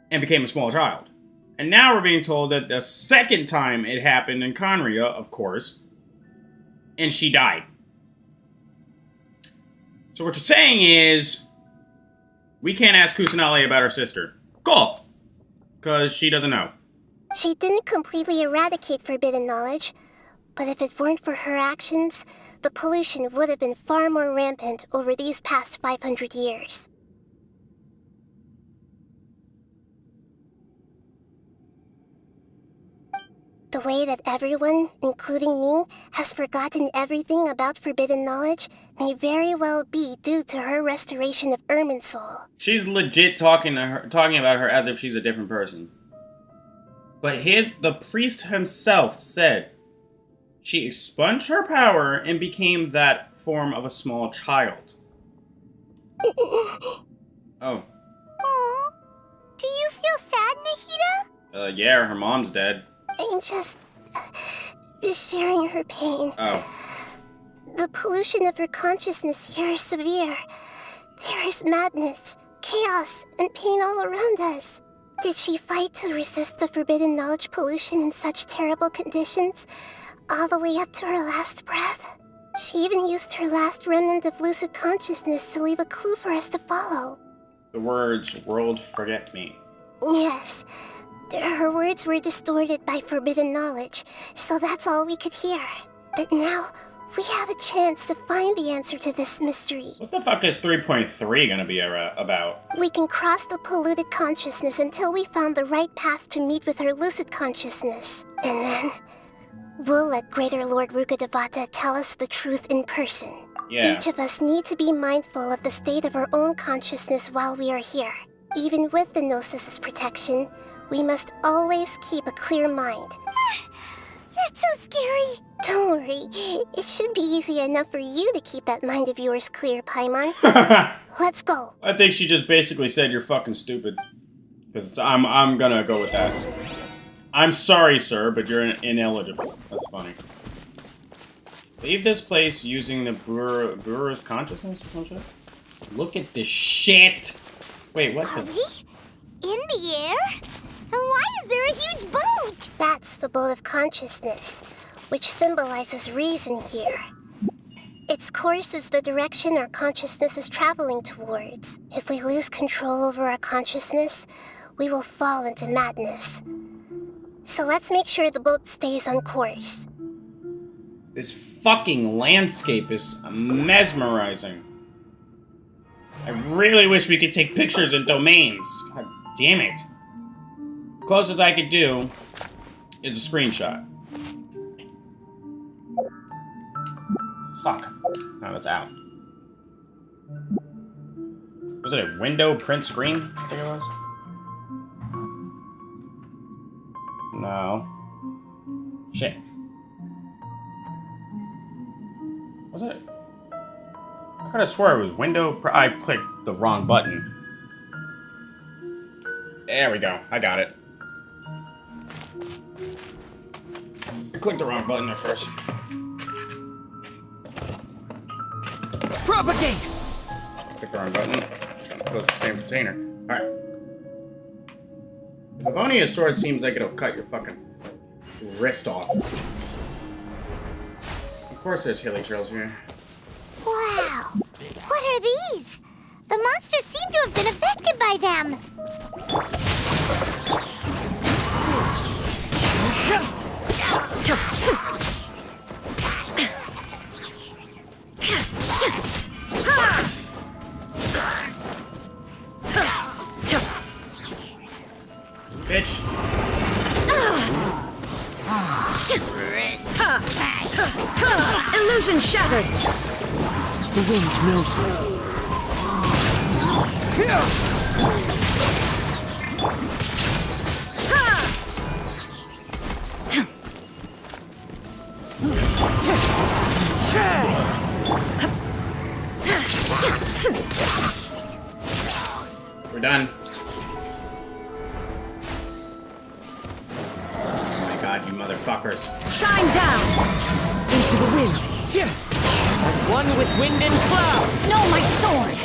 and became a small child. And now we're being told that the second time it happened in Conria, of course, and she died. So what you're saying is, we can't ask Kusanali about her sister. Cool. Because she doesn't know. She didn't completely eradicate forbidden knowledge, but if it weren't for her actions, the pollution would have been far more rampant over these past 500 years. The way that everyone, including me, has forgotten everything about forbidden knowledge may very well be due to her restoration of Irminsul. She's legit talking about her as if she's a different person. But the priest himself said she expunged her power and became that form of a small child. Oh. Aww. Do you feel sad, Nahida? Yeah, her mom's dead. I'm just sharing her pain. Oh. The pollution of her consciousness here is severe. There is madness, chaos, and pain all around us. Did she fight to resist the forbidden knowledge pollution in such terrible conditions, all the way up to her last breath? She even used her last remnant of lucid consciousness to leave a clue for us to follow. The words, "World, forget me." Yes. Her words were distorted by forbidden knowledge, so that's all we could hear. But now, we have a chance to find the answer to this mystery. What the fuck is 3.3 gonna be about? We can cross the polluted consciousness until we found the right path to meet with her lucid consciousness. And then, we'll let Greater Lord Rukkhadevata tell us the truth in person. Yeah. Each of us need to be mindful of the state of our own consciousness while we are here. Even with the Gnosis' protection, we must always keep a clear mind. That's so scary. Don't worry. It should be easy enough for you to keep that mind of yours clear, Paimon. Let's go. I think she just basically said you're fucking stupid. Because I'm gonna go with that. I'm sorry, sir, but you're ineligible. That's funny. Leave this place using the brewer's consciousness or some shit? Look at this shit! Wait, what Are we in the air? And why is there a huge boat? That's the boat of consciousness, which symbolizes reason here. Its course is the direction our consciousness is traveling towards. If we lose control over our consciousness, we will fall into madness. So let's make sure the boat stays on course. This fucking landscape is mesmerizing. I really wish we could take pictures in domains. God damn it. Closest I could do is a screenshot. Fuck. No, that's out. Was it a window print screen? I think it was. No. Shit. Was it? I could have swore it was window. I clicked the wrong button. There we go. I got it. I clicked the wrong button at first. Propagate! Click the wrong button. Trying to close the same container. Alright. Livonia's sword seems like it'll cut your fucking wrist off. Of course there's hilly trails here. Wow! What are these? The monsters seem to have been affected by them. Bitch. Illusion shattered. The wind knows me. We're done. Oh my god, you motherfuckers. Shine down. Into the wind. As one with wind and cloud. No, my sword.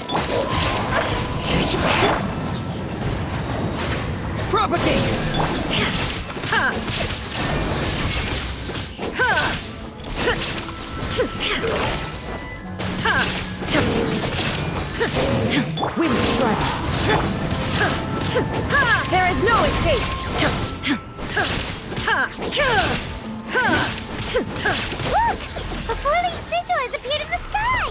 Propagate. Wind strike. There is no escape. Look! A four-leaf sigil has appeared in the sky!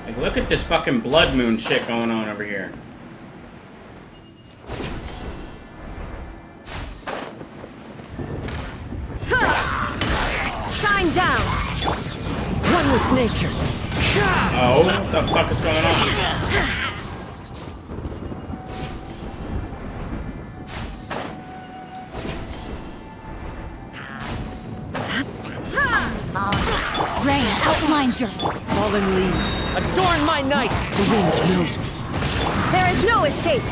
Like, look at this fucking blood moon shit going on over here. Shine down. One with nature. Oh, what the fuck is going on? Rain outlines your fallen leaves. Adorn my night. The wind knows me. There is no escape.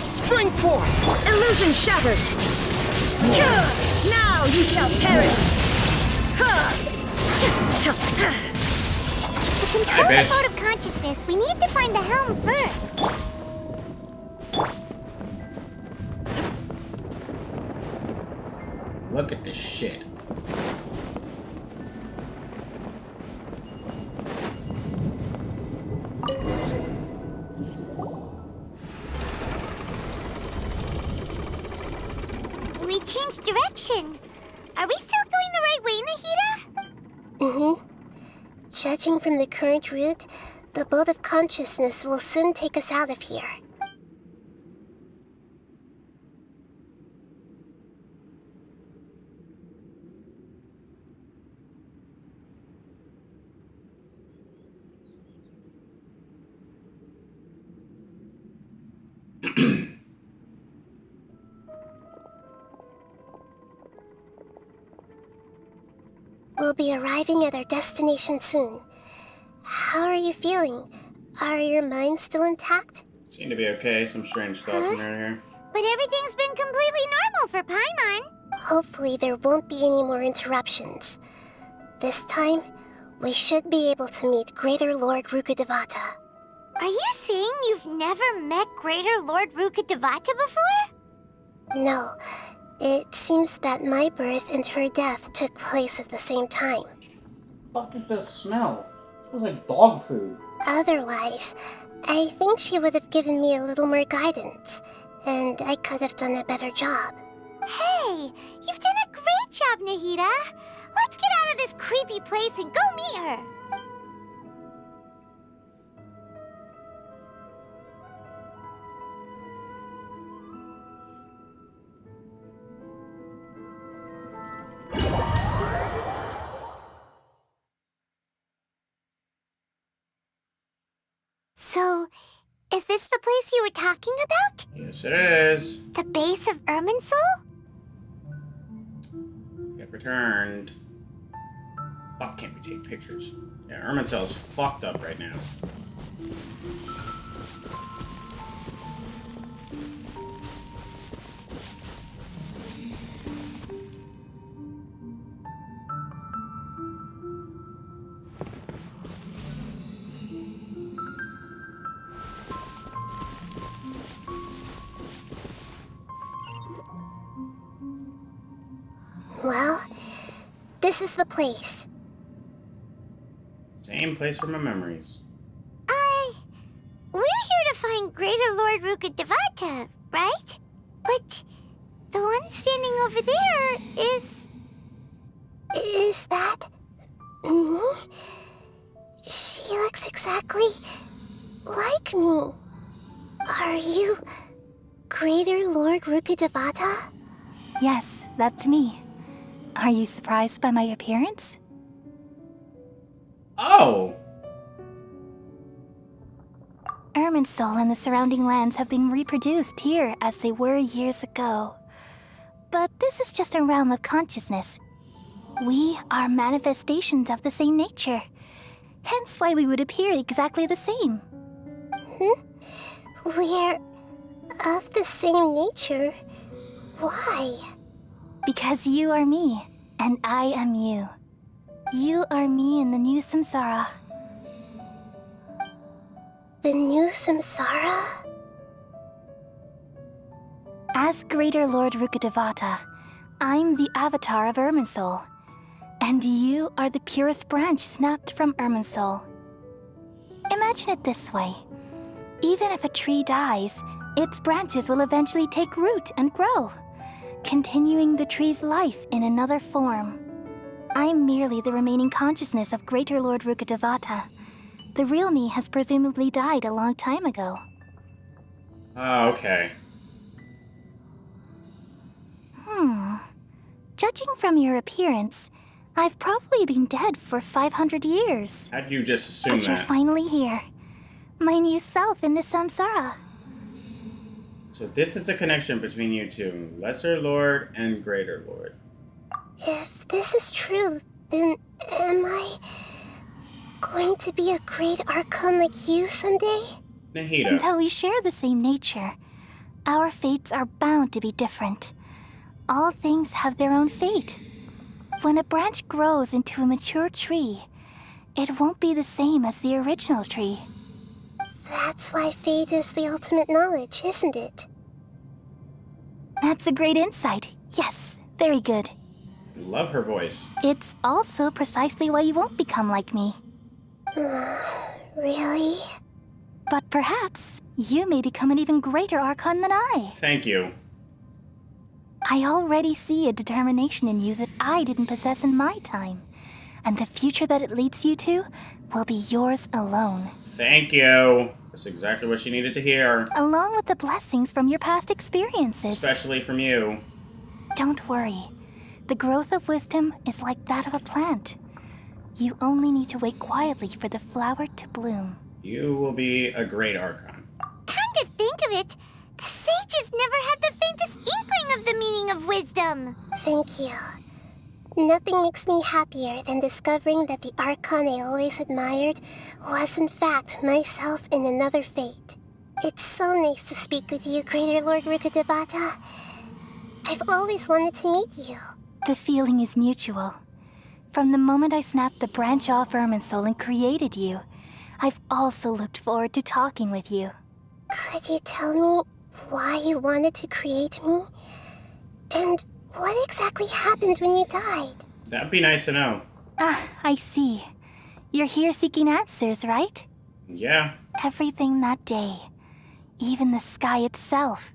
Spring forth. Illusion shattered. Now you shall perish. To control the boat of consciousness, we need to find the helm first. Look at this shit. We changed direction. Are we still going the right way, Nahida? Mm-hmm. Judging from the current route, the boat of consciousness will soon take us out of here. We'll be arriving at our destination soon. How are you feeling? Are your minds still intact? Seem to be okay. Some strange thoughts in here. But everything's been completely normal for Paimon. Hopefully there won't be any more interruptions. This time, we should be able to meet Greater Lord Rukkhadevata. Are you saying you've never met Greater Lord Rukkhadevata before? No. It seems that my birth and her death took place at the same time. What the fuck is that smell? It smells like dog food. Otherwise, I think she would have given me a little more guidance, and I could have done a better job. Hey, you've done a great job, Nahida. Let's get out of this creepy place and go meet her. So, is this the place you were talking about? Yes, it is. The base of Irminsul? Get returned. Fuck, can't we take pictures? Yeah, Irminsul's fucked up right now. Well, this is the place. Same place from my memories. We're here to find Greater Lord Rukkhadevata, right? But the one standing over there is... Is that... me? She looks exactly like me. Are you Greater Lord Rukkhadevata? Yes, that's me. Are you surprised by my appearance? Oh! Irminsul and the surrounding lands have been reproduced here as they were years ago. But this is just a realm of consciousness. We are manifestations of the same nature. Hence why we would appear exactly the same. We're of the same nature? Why? Because you are me, and I am you. You are me in the new samsara. The new samsara? As Greater Lord Rukkhadevata, I'm the avatar of Irminsul. And you are the purest branch snapped from Irminsul. Imagine it this way. Even if a tree dies, its branches will eventually take root and grow, continuing the tree's life in another form. I'm merely the remaining consciousness of Greater Lord Rukkhadevata. The real me has presumably died a long time ago. Oh, okay. Judging from your appearance, I've probably been dead for 500 years. How'd you just assume But you're that? finally here. My new self in the samsara. So this is the connection between you two. Lesser Lord and Greater Lord. If this is true, then am I going to be a great Archon like you someday? Nahida. Though we share the same nature, our fates are bound to be different. All things have their own fate. When a branch grows into a mature tree, it won't be the same as the original tree. That's why fate is the ultimate knowledge, isn't it? That's a great insight. Yes, very good. Love her voice. It's also precisely why you won't become like me. Really? But perhaps you may become an even greater Archon than I. Thank you. I already see a determination in you that I didn't possess in my time. And the future that it leads you to will be yours alone. Thank you. That's exactly what she needed to hear. Along with the blessings from your past experiences. Especially from you. Don't worry. The growth of wisdom is like that of a plant. You only need to wait quietly for the flower to bloom. You will be a great Archon. Come to think of it, the sages never had the faintest inkling of the meaning of wisdom. Thank you. Nothing makes me happier than discovering that the Archon I always admired was in fact myself in another fate. It's so nice to speak with you, Greater Lord Rukkhadevata. I've always wanted to meet you. The feeling is mutual. From the moment I snapped the branch off Irminsul and created you, I've also looked forward to talking with you. Could you tell me why you wanted to create me? And what exactly happened when you died? That'd be nice to know. Ah, I see. You're here seeking answers, right? Yeah. Everything that day, even the sky itself,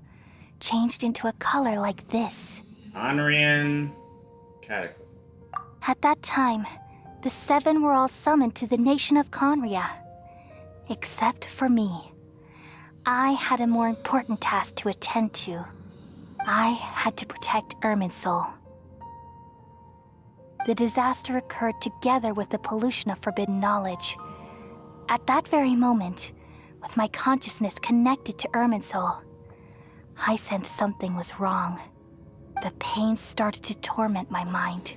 changed into a color like this. Anrian Cataclysm. At that time, the seven were all summoned to the nation of Conria. Except for me. I had a more important task to attend to. I had to protect Irminsul. The disaster occurred together with the pollution of forbidden knowledge. At that very moment, with my consciousness connected to Irminsul, I sensed something was wrong. The pain started to torment my mind.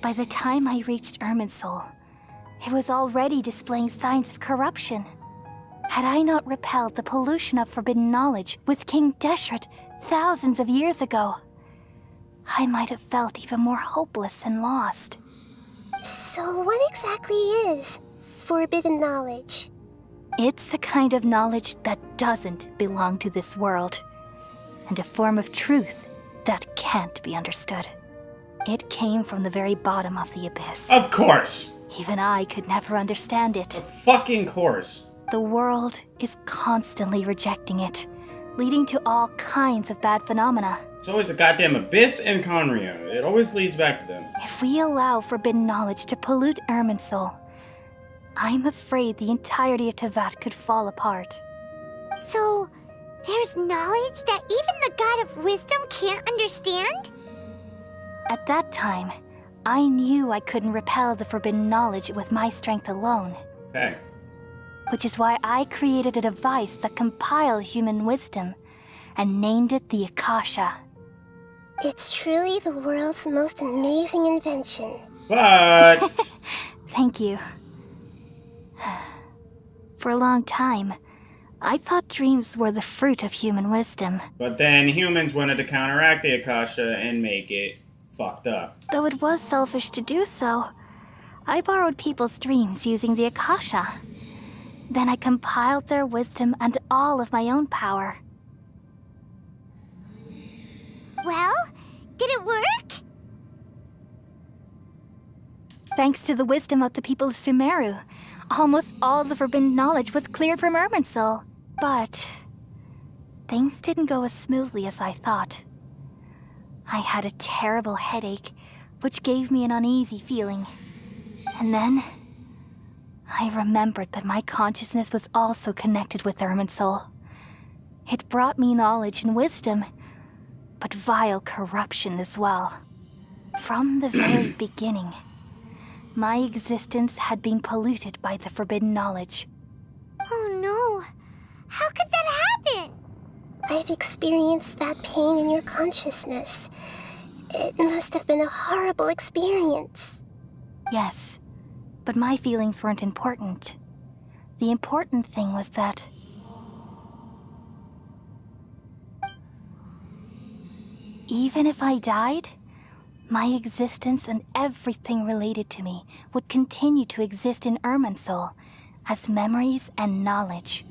By the time I reached Irminsul, it was already displaying signs of corruption. Had I not repelled the pollution of forbidden knowledge with King Deshret thousands of years ago, I might have felt even more hopeless and lost. So what exactly is forbidden knowledge? It's a kind of knowledge that doesn't belong to this world, and a form of truth that can't be understood. It came from the very bottom of the abyss. Of course! Even I could never understand it. Of fucking course. The world is constantly rejecting it, leading to all kinds of bad phenomena. It's always the goddamn abyss and Conria. It always leads back to them. If we allow forbidden knowledge to pollute Irminsul, I'm afraid the entirety of Teyvat could fall apart. So, there's knowledge that even the God of Wisdom can't understand? At that time, I knew I couldn't repel the forbidden knowledge with my strength alone. Okay. Which is why I created a device that compiled human wisdom and named it the Akasha. It's truly the world's most amazing invention. But... Thank you. For a long time, I thought dreams were the fruit of human wisdom. But then humans wanted to counteract the Akasha and make it fucked up. Though it was selfish to do so, I borrowed people's dreams using the Akasha. Then I compiled their wisdom and all of my own power. Well, did it work? Thanks to the wisdom of the people of Sumeru, almost all the forbidden knowledge was cleared from Irminsul. But things didn't go as smoothly as I thought. I had a terrible headache, which gave me an uneasy feeling. And then I remembered that my consciousness was also connected with Irminsul. It brought me knowledge and wisdom, but vile corruption as well. From the very beginning, my existence had been polluted by the forbidden knowledge. Oh no. How could that happen? I've experienced that pain in your consciousness. It must have been a horrible experience. Yes, but my feelings weren't important. The important thing was that even if I died, my existence and everything related to me would continue to exist in Irminsul as memories and knowledge,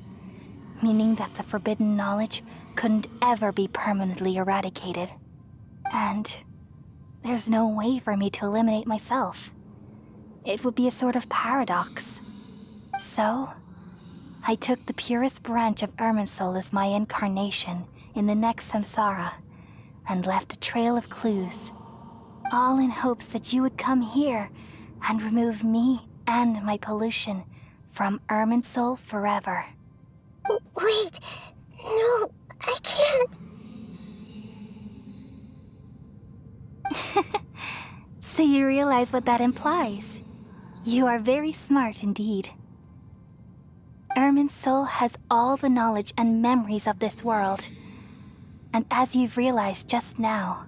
meaning that the forbidden knowledge couldn't ever be permanently eradicated. And there's no way for me to eliminate myself. It would be a sort of paradox. So, I took the purest branch of Irminsul as my incarnation in the next samsara and left a trail of clues, all in hopes that you would come here and remove me and my pollution from Irminsul forever. Wait, no, I can't. So you realize what that implies. You are very smart indeed. Irminsul has all the knowledge and memories of this world. And as you've realized just now,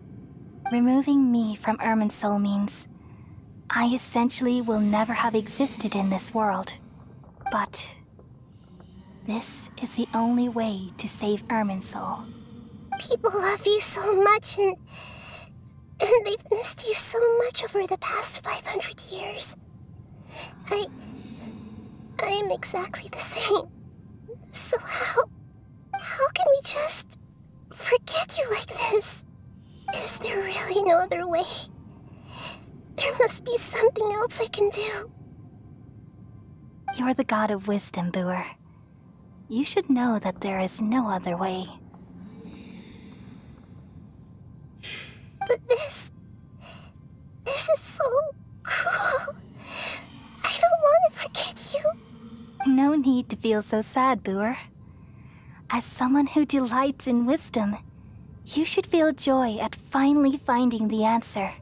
removing me from Irminsul means I essentially will never have existed in this world. But this is the only way to save Irminsul. People love you so much, and they've missed you so much over the past 500 years. I am exactly the same. So how can we just forget you like this? Is there really no other way? There must be something else I can do. You're the god of wisdom, Boer. You should know that there is no other way. But this is so cruel. I don't want to forget you. No need to feel so sad, Boer. As someone who delights in wisdom, you should feel joy at finally finding the answer.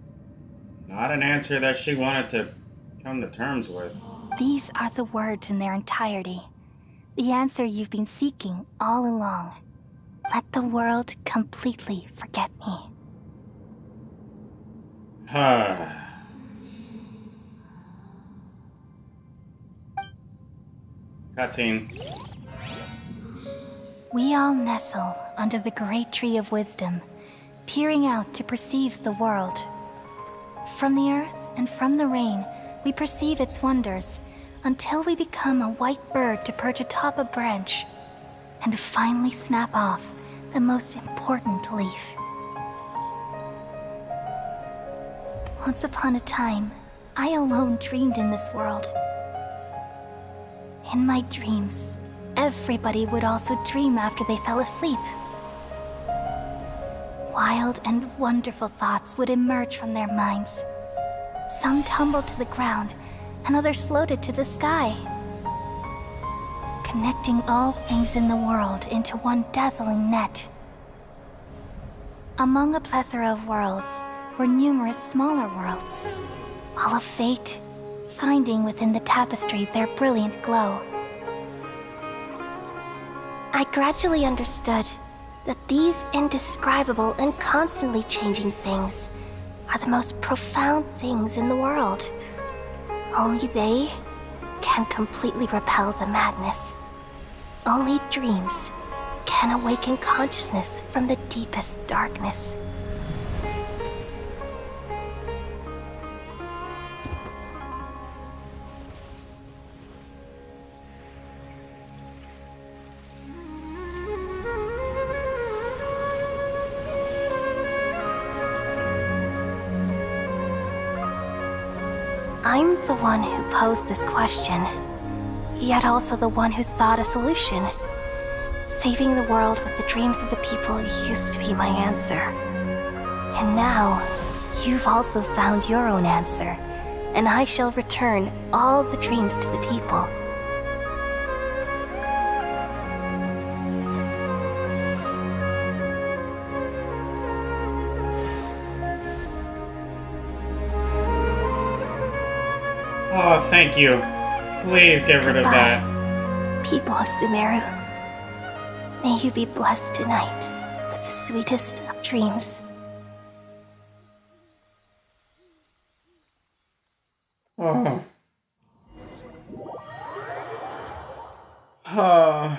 Not an answer that she wanted to come to terms with. These are the words in their entirety. The answer you've been seeking all along. Let the world completely forget me. Cutscene. We all nestle under the great tree of wisdom, peering out to perceive the world. From the earth and from the rain, we perceive its wonders, until we become a white bird to perch atop a branch, and finally snap off the most important leaf. Once upon a time, I alone dreamed in this world. In my dreams, everybody would also dream after they fell asleep. Wild and wonderful thoughts would emerge from their minds. Some tumbled to the ground, and others floated to the sky, connecting all things in the world into one dazzling net. Among a plethora of worlds were numerous smaller worlds, all of fate, finding within the tapestry their brilliant glow. I gradually understood that these indescribable and constantly changing things are the most profound things in the world. Only they can completely repel the madness. Only dreams can awaken consciousness from the deepest darkness. I'm the one who posed this question, yet also the one who sought a solution. Saving the world with the dreams of the people used to be my answer. And now, you've also found your own answer, and I shall return all the dreams to the people. Oh, thank you. Please get rid of that. People of Sumeru, may you be blessed tonight with the sweetest of dreams. Oh. Oh.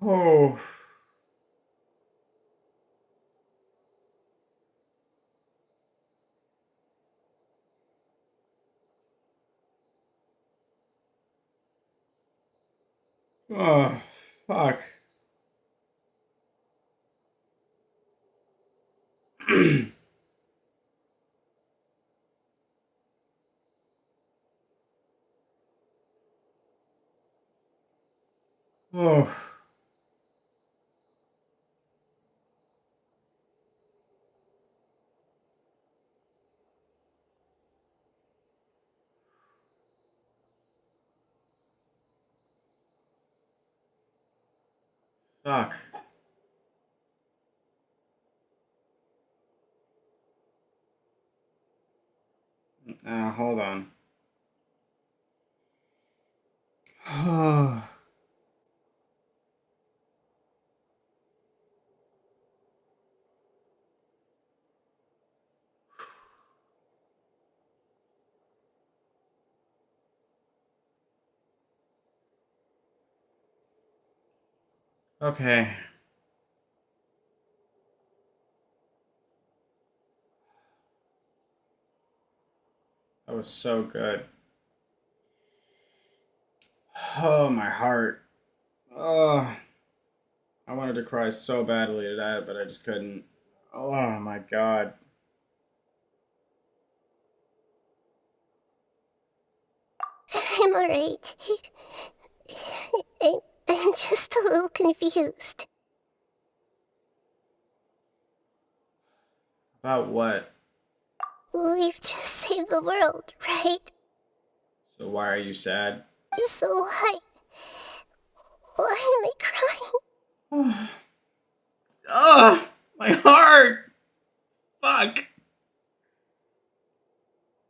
Oh. Oh, fuck. Oh. Fuck. Hold on. Okay. That was so good. Oh, my heart. Oh, I wanted to cry so badly to that, but I just couldn't. Oh my god. I'm alright. I'm just a little confused. About what? We've just saved the world, right? So why are you sad? So why am I crying? Oh, my heart! Fuck!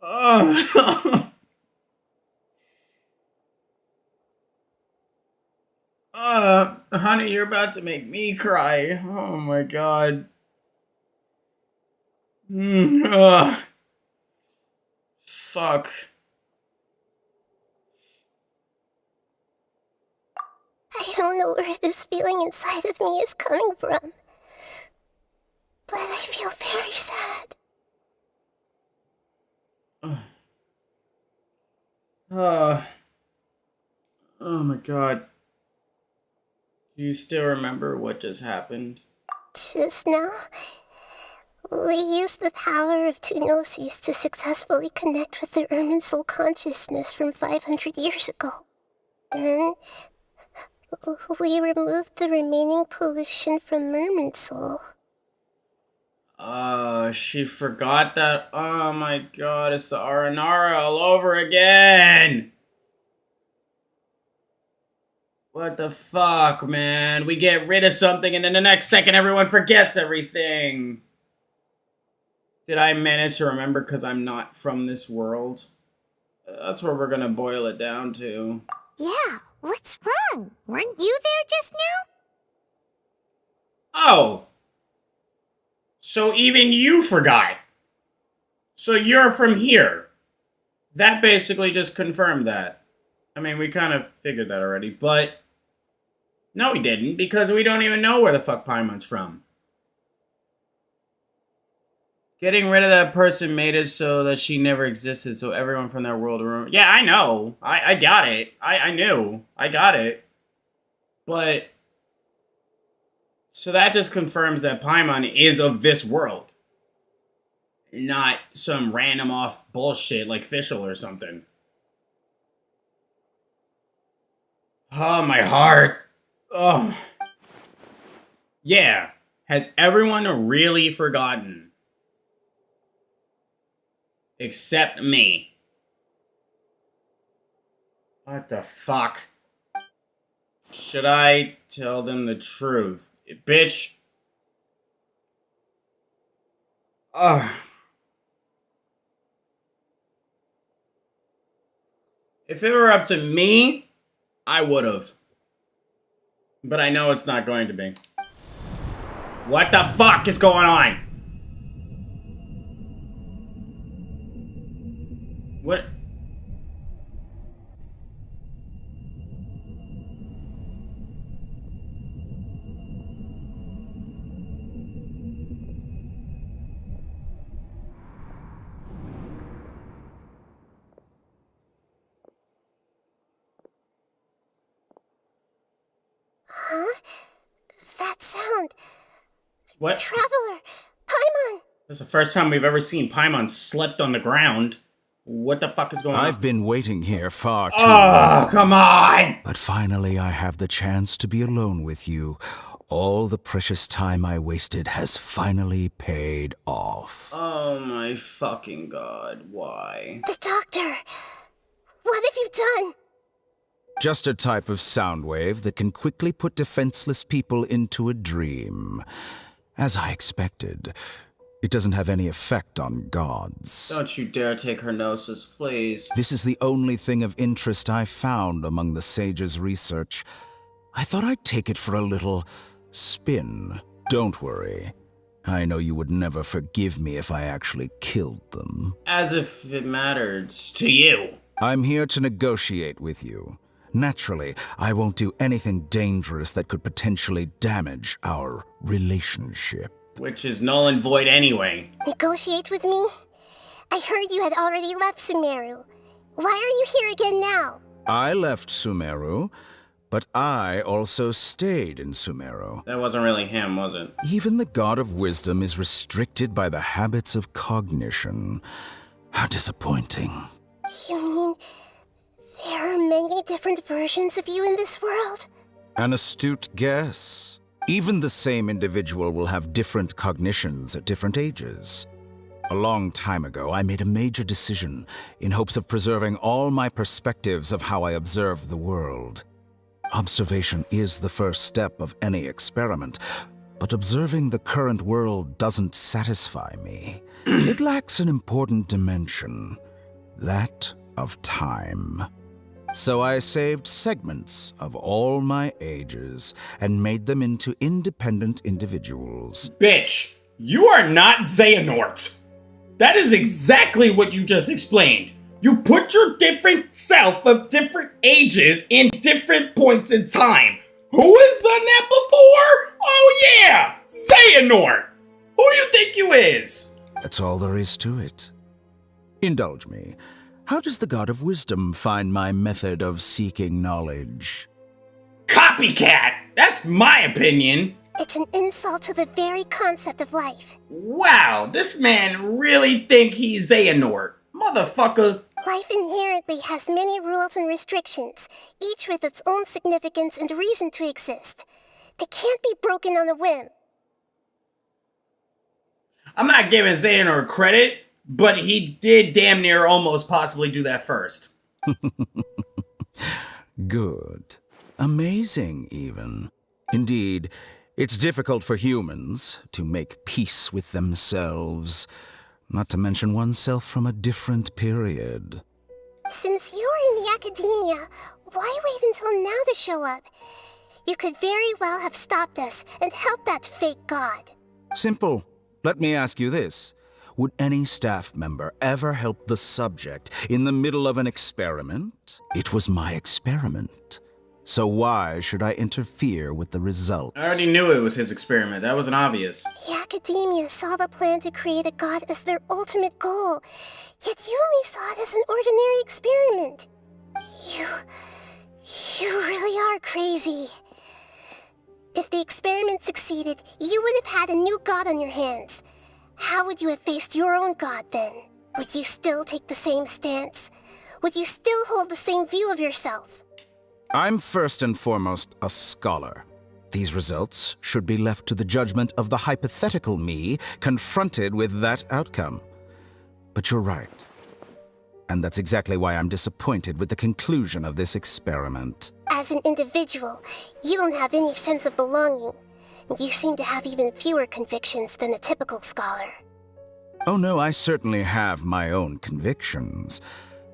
Oh. Honey, you're about to make me cry. Oh my god. Fuck. I don't know where this feeling inside of me is coming from, but I feel very sad. Oh my god. Do you still remember what just happened? Just now, we used the power of two gnosis to successfully connect with the Ermin soul consciousness from 500 years ago. Then, we removed the remaining pollution from Merman soul. She forgot that. Oh my god, it's the Aranara all over again! What the fuck, man? We get rid of something and then the next second everyone forgets everything. Did I manage to remember because I'm not from this world? That's where we're gonna boil it down to. Yeah, what's wrong? Weren't you there just now? Oh! So even you forgot. So you're from here. That basically just confirmed that. I mean, we kind of figured that already, but... No, we didn't, because we don't even know where the fuck Paimon's from. Getting rid of that person made it so that she never existed, so everyone from that world... Yeah, I know. I got it. I knew. I got it. But... So that just confirms that Paimon is of this world. Not some random off bullshit like Fischl or something. Oh, my heart. Oh. Yeah. Has everyone really forgotten? Except me. What the fuck? Should I tell them the truth? Bitch. Ugh. If it were up to me, I would've. But I know it's not going to be. What the fuck is going on? What? Huh? That sound. What? Traveler! Paimon! That's the first time we've ever seen Paimon slept on the ground. What the fuck is going on? I've been waiting here far too long. Oh, come on! But finally I have the chance to be alone with you. All the precious time I wasted has finally paid off. Oh my fucking god, why? The doctor! What have you done? Just a type of sound wave that can quickly put defenseless people into a dream. As I expected, it doesn't have any effect on gods. Don't you dare take her gnosis, please. This is the only thing of interest I found among the sage's research. I thought I'd take it for a little spin. Don't worry. I know you would never forgive me if I actually killed them. As if it matters to you. I'm here to negotiate with you. Naturally, I won't do anything dangerous that could potentially damage our relationship. Which is null and void anyway. Negotiate with me? I heard you had already left Sumeru. Why are you here again now? I left Sumeru, but I also stayed in Sumeru. That wasn't really him, was it? Even the God of Wisdom is restricted by the habits of cognition. How disappointing. You mean there are many different versions of you in this world? An astute guess. Even the same individual will have different cognitions at different ages. A long time ago, I made a major decision in hopes of preserving all my perspectives of how I observed the world. Observation is the first step of any experiment, but observing the current world doesn't satisfy me. It lacks an important dimension, that of time. So I saved segments of all my ages and made them into independent individuals. Bitch, you are not Xehanort. That is exactly what you just explained. You put your different self of different ages in different points in time. Who has done that before? Oh yeah, Xehanort. Who you think you is? That's all there is to it. Indulge me. How does the God of Wisdom find my method of seeking knowledge? Copycat! That's my opinion. It's an insult to the very concept of life. Wow, this man really think he's Xehanort. Motherfucker. Life inherently has many rules and restrictions, each with its own significance and reason to exist. They can't be broken on a whim. I'm not giving Xehanort credit, but he did damn near almost possibly do that first. Good. Amazing, even. Indeed, it's difficult for humans to make peace with themselves, not to mention oneself from a different period. Since you're in the academia, why wait until now to show up? You could very well have stopped us and helped that fake god. Simple. Let me ask you this. Would any staff member ever help the subject in the middle of an experiment? It was my experiment. So why should I interfere with the results? I already knew it was his experiment. That wasn't obvious. The academia saw the plan to create a god as their ultimate goal, yet you only saw it as an ordinary experiment. You really are crazy. If the experiment succeeded, you would have had a new god on your hands. How would you have faced your own god then? Would you still take the same stance? Would you still hold the same view of yourself? I'm first and foremost a scholar. These results should be left to the judgment of the hypothetical me confronted with that outcome. But you're right. And that's exactly why I'm disappointed with the conclusion of this experiment. As an individual, you don't have any sense of belonging. You seem to have even fewer convictions than a typical scholar. Oh no, I certainly have my own convictions.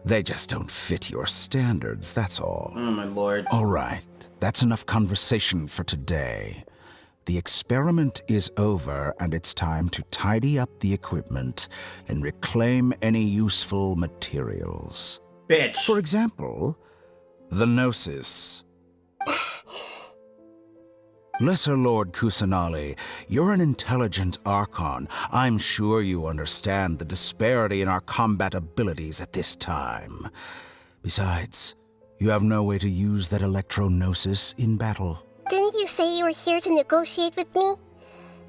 They just don't fit your standards, that's all. Oh my lord. All right, that's enough conversation for today. The experiment is over, and it's time to tidy up the equipment and reclaim any useful materials. Bitch. For example, the Gnosis. Lesser Lord Kusanali, you're an intelligent Archon. I'm sure you understand the disparity in our combat abilities at this time. Besides, you have no way to use that Electro-Gnosis in battle. Didn't you say you were here to negotiate with me?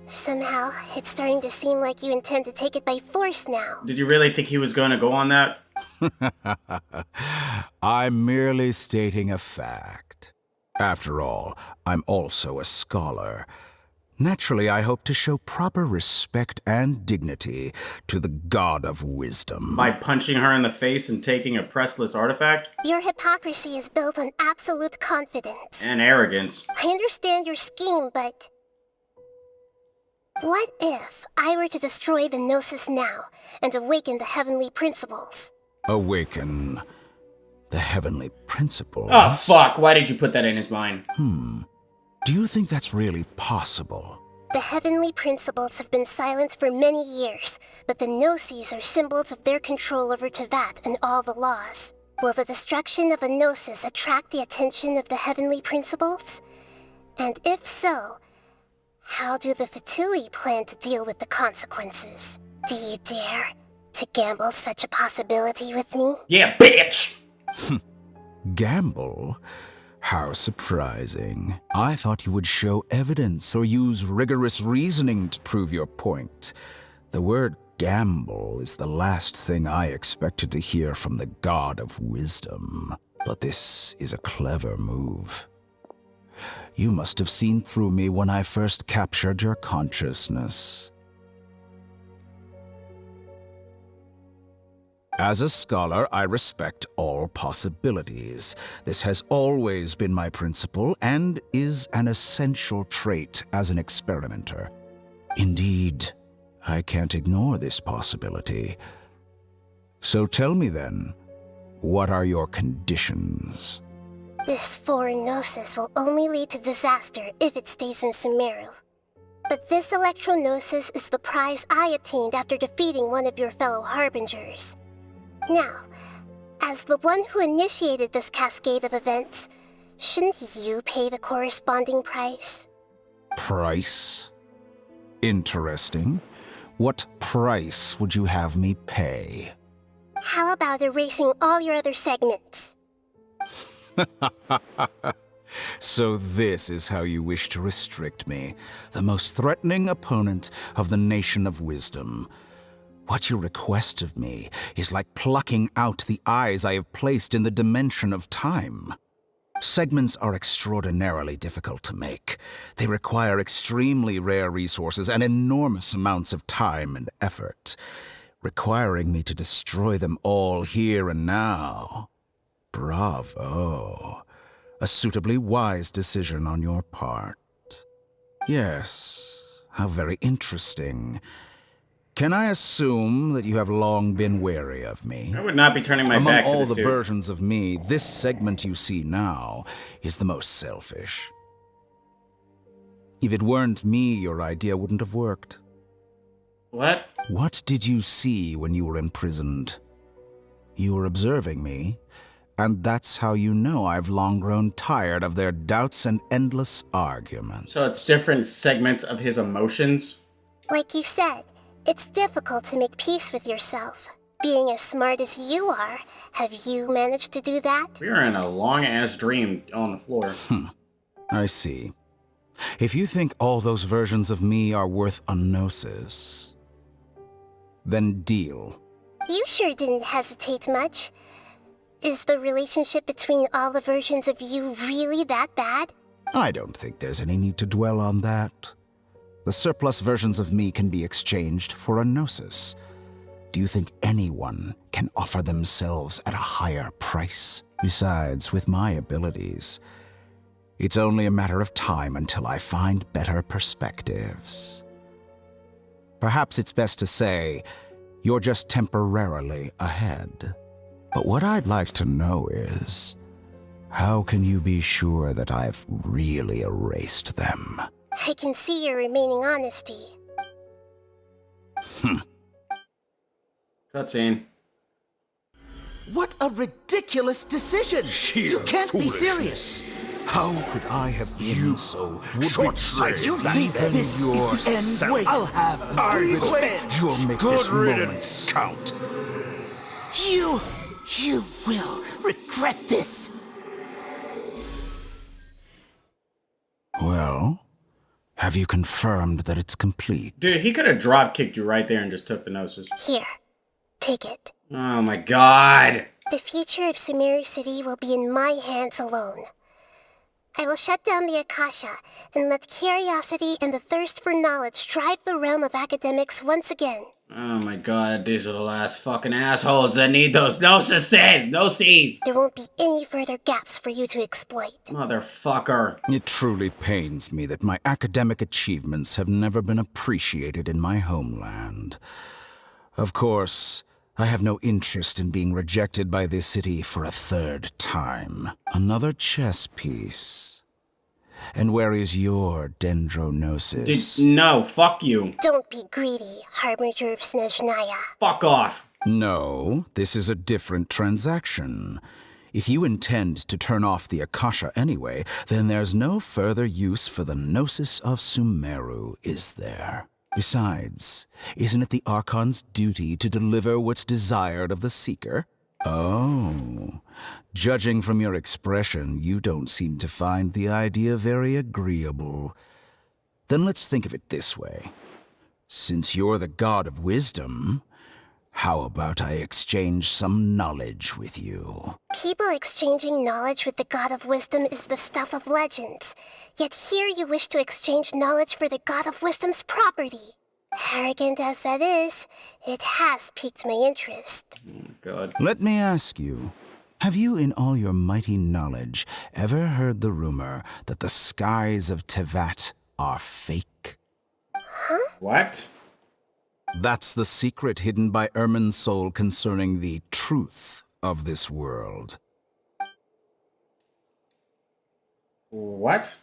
Somehow, it's starting to seem like you intend to take it by force now. Did you really think he was going to go on that? I'm merely stating a fact. After all, I'm also a scholar. Naturally, I hope to show proper respect and dignity to the God of Wisdom. By punching her in the face and taking a pressless artifact? Your hypocrisy is built on absolute confidence. And arrogance. I understand your scheme, but... what if I were to destroy the Gnosis now and awaken the heavenly principles? Awaken the heavenly principles? Oh, fuck. Why did you put that in his mind? Do you think that's really possible? The heavenly principles have been silent for many years, but the Gnosis are symbols of their control over Teyvat and all the laws. Will the destruction of a Gnosis attract the attention of the heavenly principles? And if so, how do the Fatui plan to deal with the consequences? Do you dare to gamble such a possibility with me? Yeah, bitch! Gamble? How surprising. I thought you would show evidence or use rigorous reasoning to prove your point. The word gamble is the last thing I expected to hear from the god of wisdom. But this is a clever move. You must have seen through me when I first captured your consciousness. As a scholar, I respect all possibilities. This has always been my principle and is an essential trait as an experimenter. Indeed, I can't ignore this possibility. So tell me then, what are your conditions? This foreign Gnosis will only lead to disaster if it stays in Sumeru. But this Electro-Gnosis is the prize I obtained after defeating one of your fellow Harbingers. Now, as the one who initiated this cascade of events, shouldn't you pay the corresponding price? Price? Interesting. What price would you have me pay? How about erasing all your other segments? So this is how you wish to restrict me, the most threatening opponent of the Nation of Wisdom. What you request of me is like plucking out the eyes I have placed in the dimension of time. Segments are extraordinarily difficult to make. They require extremely rare resources and enormous amounts of time and effort, requiring me to destroy them all here and now. Bravo. A suitably wise decision on your part. Yes, how very interesting. Can I assume that you have long been wary of me? I would not be turning my back to Among all this the dude. versions of me, this segment you see now is the most selfish. If it weren't me, your idea wouldn't have worked. What? What did you see when you were imprisoned? You were observing me, and that's how you know I've long grown tired of their doubts and endless arguments. So it's different segments of his emotions? Like you said, it's difficult to make peace with yourself. Being as smart as you are, have you managed to do that? We are in a long-ass dream on the floor. I see. If you think all those versions of me are worth a gnosis, then deal. You sure didn't hesitate much. Is the relationship between all the versions of you really that bad? I don't think there's any need to dwell on that. The surplus versions of me can be exchanged for a gnosis. Do you think anyone can offer themselves at a higher price? Besides, with my abilities, it's only a matter of time until I find better perspectives. Perhaps it's best to say, you're just temporarily ahead. But what I'd like to know is, how can you be sure that I've really erased them? I can see your remaining honesty. Cutscene. What a ridiculous decision! You can't be serious! How could I have been so short-sighted? You think this is the end? Wait, I'll have revenge! You'll make this moment count. You will regret this! Well, have you confirmed that it's complete? Dude, he could have drop-kicked you right there and just took the gnosis. Here, take it. Oh my god! The future of Sumeru City will be in my hands alone. I will shut down the Akasha and let curiosity and the thirst for knowledge drive the realm of academics once again. Oh my god, these are the last fucking assholes that need those gnoses! Gnoses! There won't be any further gaps for you to exploit. Motherfucker. It truly pains me that my academic achievements have never been appreciated in my homeland. Of course, I have no interest in being rejected by this city for a third time. Another chess piece. And where is your dendrognosis? No, fuck you. Don't be greedy, Harbinger of Snezhnaya. Fuck off. No, this is a different transaction. If you intend to turn off the Akasha anyway, then there's no further use for the Gnosis of Sumeru, is there? Besides, isn't it the Archon's duty to deliver what's desired of the Seeker? Oh, judging from your expression, you don't seem to find the idea very agreeable. Then let's think of it this way. Since you're the god of wisdom, how about I exchange some knowledge with you? People exchanging knowledge with the God of Wisdom is the stuff of legends. Yet here you wish to exchange knowledge for the God of Wisdom's property. Arrogant as that is, it has piqued my interest. Oh, God. Let me ask you, have you in all your mighty knowledge ever heard the rumor that the skies of Tevat are fake? Huh? What? That's the secret hidden by Irminsul concerning the truth of this world. What?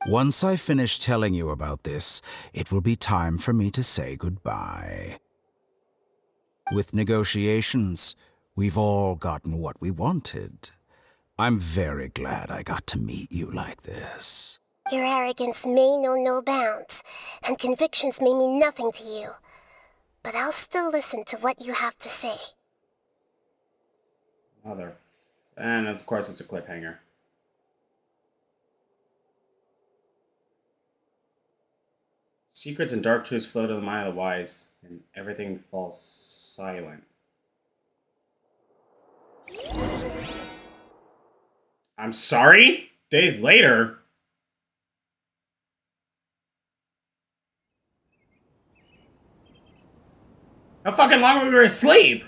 Once I finish telling you about this, it will be time for me to say goodbye. With negotiations, we've all gotten what we wanted. I'm very glad I got to meet you like this. Your arrogance may know no bounds, and convictions may mean nothing to you. But I'll still listen to what you have to say. And of course it's a cliffhanger. Secrets and dark truths flow to the mind of the wise, and everything falls silent. I'm sorry? Days later? How fucking long were we asleep?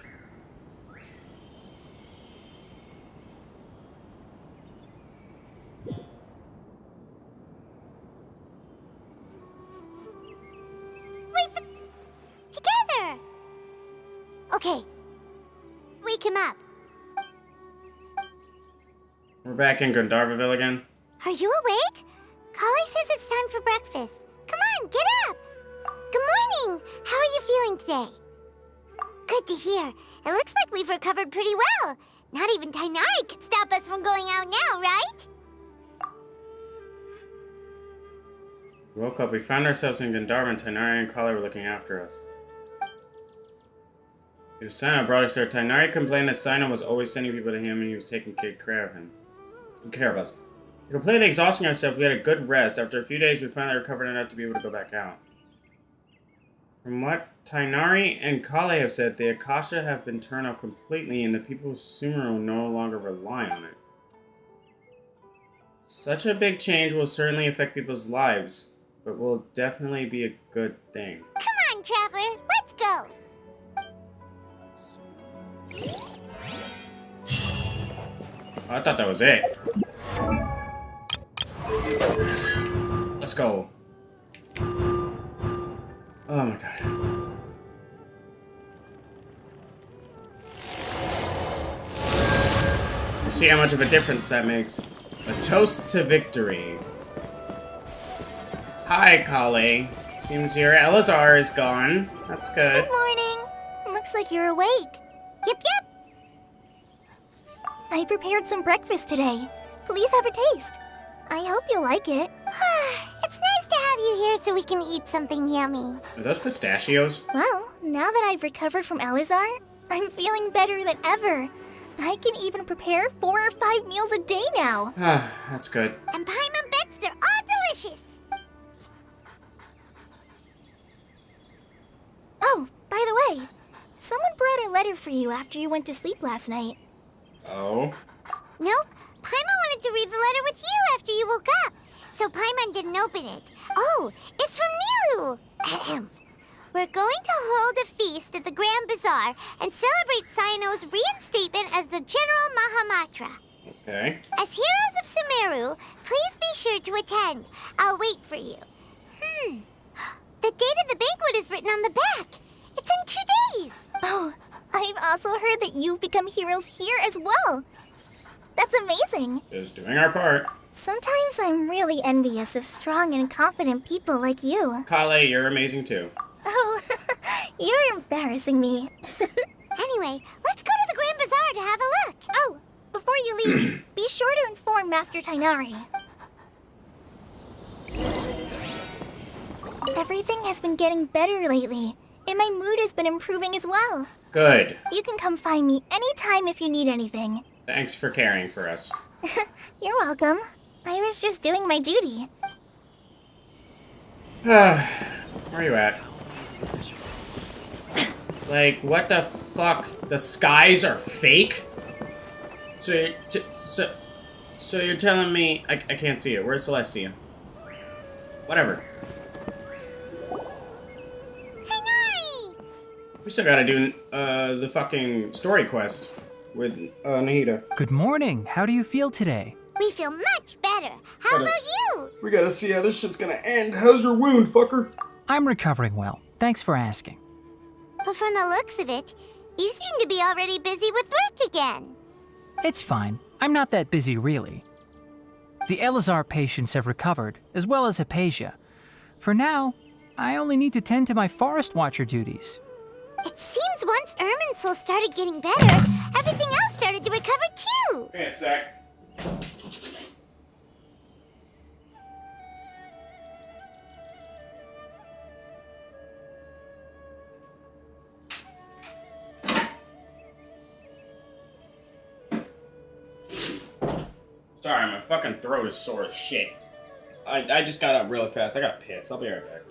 Together! Okay. Wake him up. We're back in Gandharvaville again. Are you awake? Kali says it's time for breakfast. Come on, get up! Good morning! How are you feeling today? Good to hear. It looks like we've recovered pretty well. Not even Tainari could stop us from going out now, right? We woke up. We found ourselves in Gandharva, and Tainari and Kali were looking after us. Usana brought us there. Tainari complained that Sino was always sending people to him, and he was taking good care of him. Care of us. We're completely exhausting ourselves. We had a good rest. After a few days, we finally recovered enough to be able to go back out. From what Tainari and Kale have said, the Akasha have been turned off completely, and the people of Sumeru no longer rely on it. Such a big change will certainly affect people's lives, but will definitely be a good thing. Come on, Traveler. Let's go. Oh, I thought that was it. Let's go. Oh my god. We'll see how much of a difference that makes. A toast to victory. Hi, Kale. Seems your Elazar is gone. That's good. Good morning. Looks like you're awake. Yep. I prepared some breakfast today. Please have a taste. I hope you like it. It's nice to have you here so we can eat something yummy. Are those pistachios? Well, now that I've recovered from Elazar, I'm feeling better than ever. I can even prepare 4 or 5 meals a day now. That's good. And Paimon bets they're all delicious. Oh, by the way, someone brought a letter for you after you went to sleep last night. Oh? Nope. Paimon wanted to read the letter with you after you woke up, so Paimon didn't open it. Oh, it's from Nilu. Ahem. We're going to hold a feast at the Grand Bazaar and celebrate Sino's reinstatement as the General Mahamatra. Okay. As heroes of Sumeru, please be sure to attend. I'll wait for you. The date of the banquet is written on the back. It's in 2 days. Oh, I've also heard that you've become heroes here as well. That's amazing. Just doing our part. Sometimes I'm really envious of strong and confident people like you. Kale, you're amazing too. Oh, you're embarrassing me. Anyway, let's go to the Grand Bazaar to have a look. Oh, before you leave, be sure to inform Master Tainari. Everything has been getting better lately, and my mood has been improving as well. Good. You can come find me anytime if you need anything. Thanks for caring for us. You're welcome. I was just doing my duty. Where are you at? Like, what the fuck? The skies are fake? So you're telling me... I can't see it. Where's Celestia? Whatever. We still gotta do the fucking story quest with Nahida. Good morning. How do you feel today? We feel much better. How about you? We gotta see how this shit's gonna end. How's your wound, fucker? I'm recovering well. Thanks for asking. But from the looks of it, you seem to be already busy with work again. It's fine. I'm not that busy, really. The Elazar patients have recovered, as well as Hypatia. For now, I only need to tend to my Forest Watcher duties. It seems once Irminsul started getting better, everything else started to recover too. Wait a sec. Sorry, my fucking throat is sore as shit. I just got up really fast. I gotta piss. I'll be right back.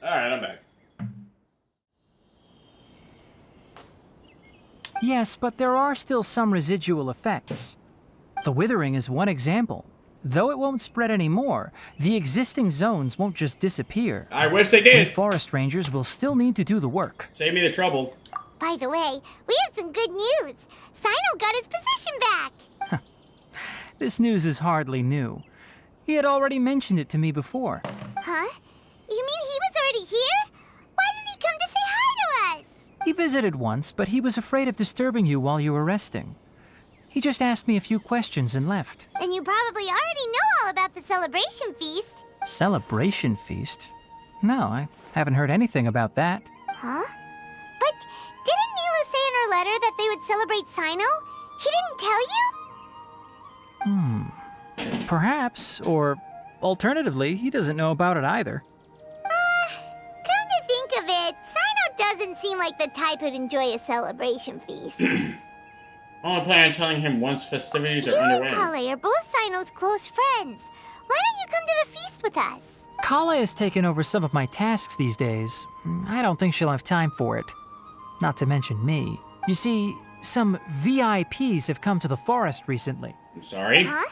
Alright, I'm back. Yes, but there are still some residual effects. The withering is one example. Though it won't spread anymore, the existing zones won't just disappear. I wish they did. We forest rangers will still need to do the work. Save me the trouble. By the way, we have some good news. Sino got his position back. This news is hardly new. He had already mentioned it to me before. Huh? You mean he was already here? Why didn't he come to say hi to us? He visited once, but he was afraid of disturbing you while you were resting. He just asked me a few questions and left. And you probably already know all about the celebration feast. Celebration feast? No, I haven't heard anything about that. Huh? But didn't Nilu say in her letter that they would celebrate Sino? He didn't tell you? Perhaps, or alternatively, he doesn't know about it either. Come to think of it, Sino doesn't seem like the type who'd enjoy a celebration feast. I only plan on telling him once festivities are You underway. and Kale are both Sino's close friends. Why don't you come to the feast with us? Kala has taken over some of my tasks these days. I don't think she'll have time for it. Not to mention me. You see, some VIPs have come to the forest recently. I'm sorry? Huh?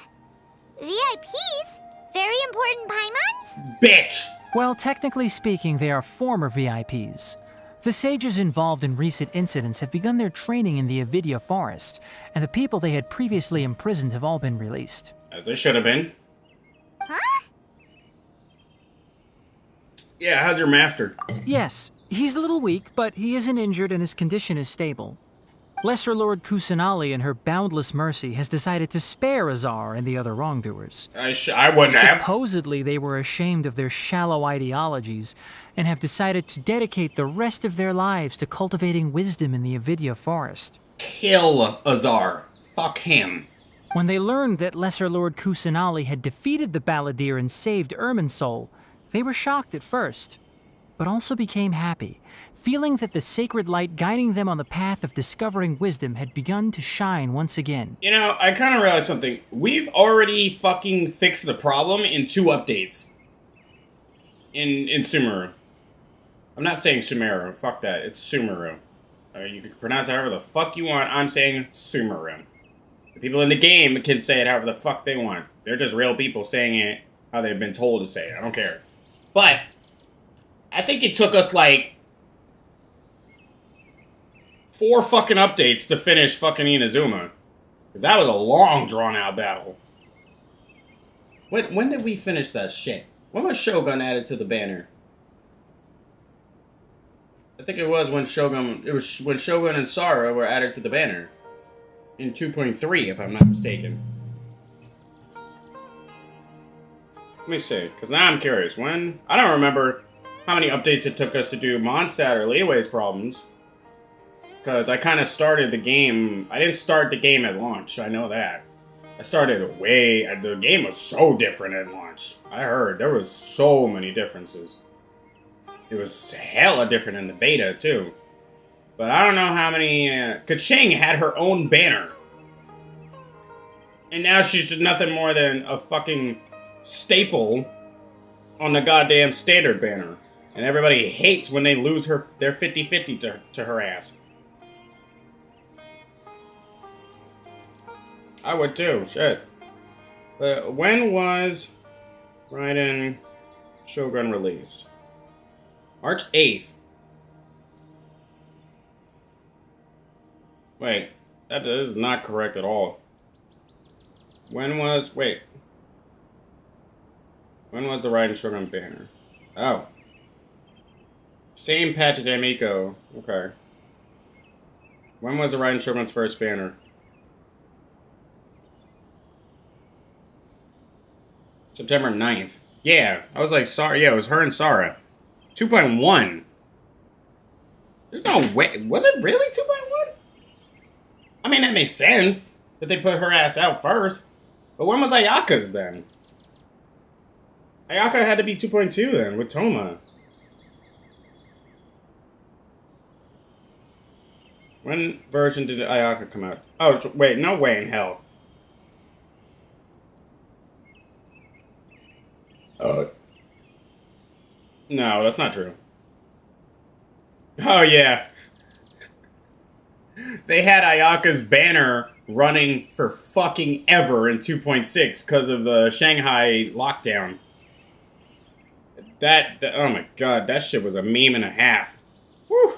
VIPs? Very important Paimons? Bitch! Well, technically speaking, they are former VIPs. The sages involved in recent incidents have begun their training in the Avidya forest, and the people they had previously imprisoned have all been released. As they should have been. Huh? Yeah, how's your master? Yes, he's a little weak, but he isn't injured and his condition is stable. Lesser Lord Kusanali, in her boundless mercy, has decided to spare Azar and the other wrongdoers. I wouldn't have. Supposedly, they were ashamed of their shallow ideologies and have decided to dedicate the rest of their lives to cultivating wisdom in the Avidya forest. Kill Azar. Fuck him. When they learned that Lesser Lord Kusanali had defeated the Balladeer and saved Irminsul, they were shocked at first, but also became happy, feeling that the sacred light guiding them on the path of discovering wisdom had begun to shine once again. You know, I kind of realized something. We've already fucking fixed the problem in 2 updates. In Sumeru. I'm not saying Sumeru. Fuck that. It's Sumeru. You can pronounce it however the fuck you want. I'm saying Sumeru. The people in the game can say it however the fuck they want. They're just real people saying it how they've been told to say it. I don't care. But I think it took us like 4 fucking updates to finish fucking Inazuma. Because that was a long, drawn-out battle. When did we finish that shit? When was Shogun added to the banner? I think it was when Shogun and Sara were added to the banner. In 2.3, if I'm not mistaken. Let me see, because now I'm curious. When? I don't remember how many updates it took us to do Mondstadt or Leeway's problems. Because I kind of started the game. I didn't start the game at launch, I know that. I started the game was so different at launch. I heard there was so many differences. It was hella different in the beta, too. But I don't know how many... Kaching had her own banner. And now she's just nothing more than a fucking staple on the goddamn standard banner. And everybody hates when they lose their 50-50 to her ass. I would too, shit. But when was Raiden Shogun released? March 8th. Wait, that is not correct at all. When was the Raiden Shogun banner? Oh. Same patch as Amiko. Okay. When was the Raiden Shogun's first banner? September 9th. Yeah, I was like, sorry. Yeah, it was her and Sara. 2.1. There's no way. Was it really 2.1? I mean, that makes sense that they put her ass out first. But when was Ayaka's then? Ayaka had to be 2.2 then, with Toma. When version did Ayaka come out? Oh, wait, no way in hell. No, that's not true. Oh, yeah. They had Ayaka's banner running for fucking ever in 2.6 because of the Shanghai lockdown. Oh my god, that shit was a meme and a half. Whew.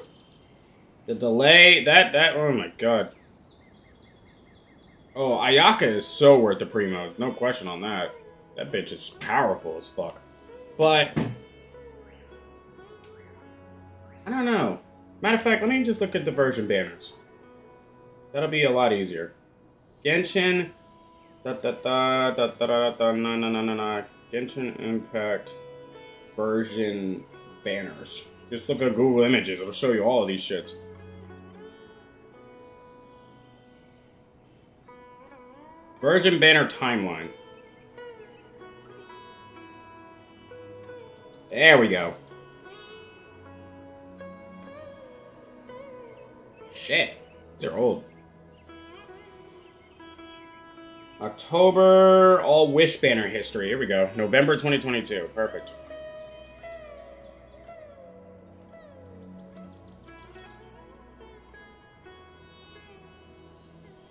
The delay, oh my god. Oh, Ayaka is so worth the primos, no question on that. That bitch is powerful as fuck. But I don't know. Matter of fact, let me just look at the version banners. That'll be a lot easier. Genshin. Genshin Impact version banners. Just look at Google Images. It'll show you all of these shits. Version banner timeline. There we go. Shit. They're old. October, all Wish banner history. Here we go. November 2022. Perfect.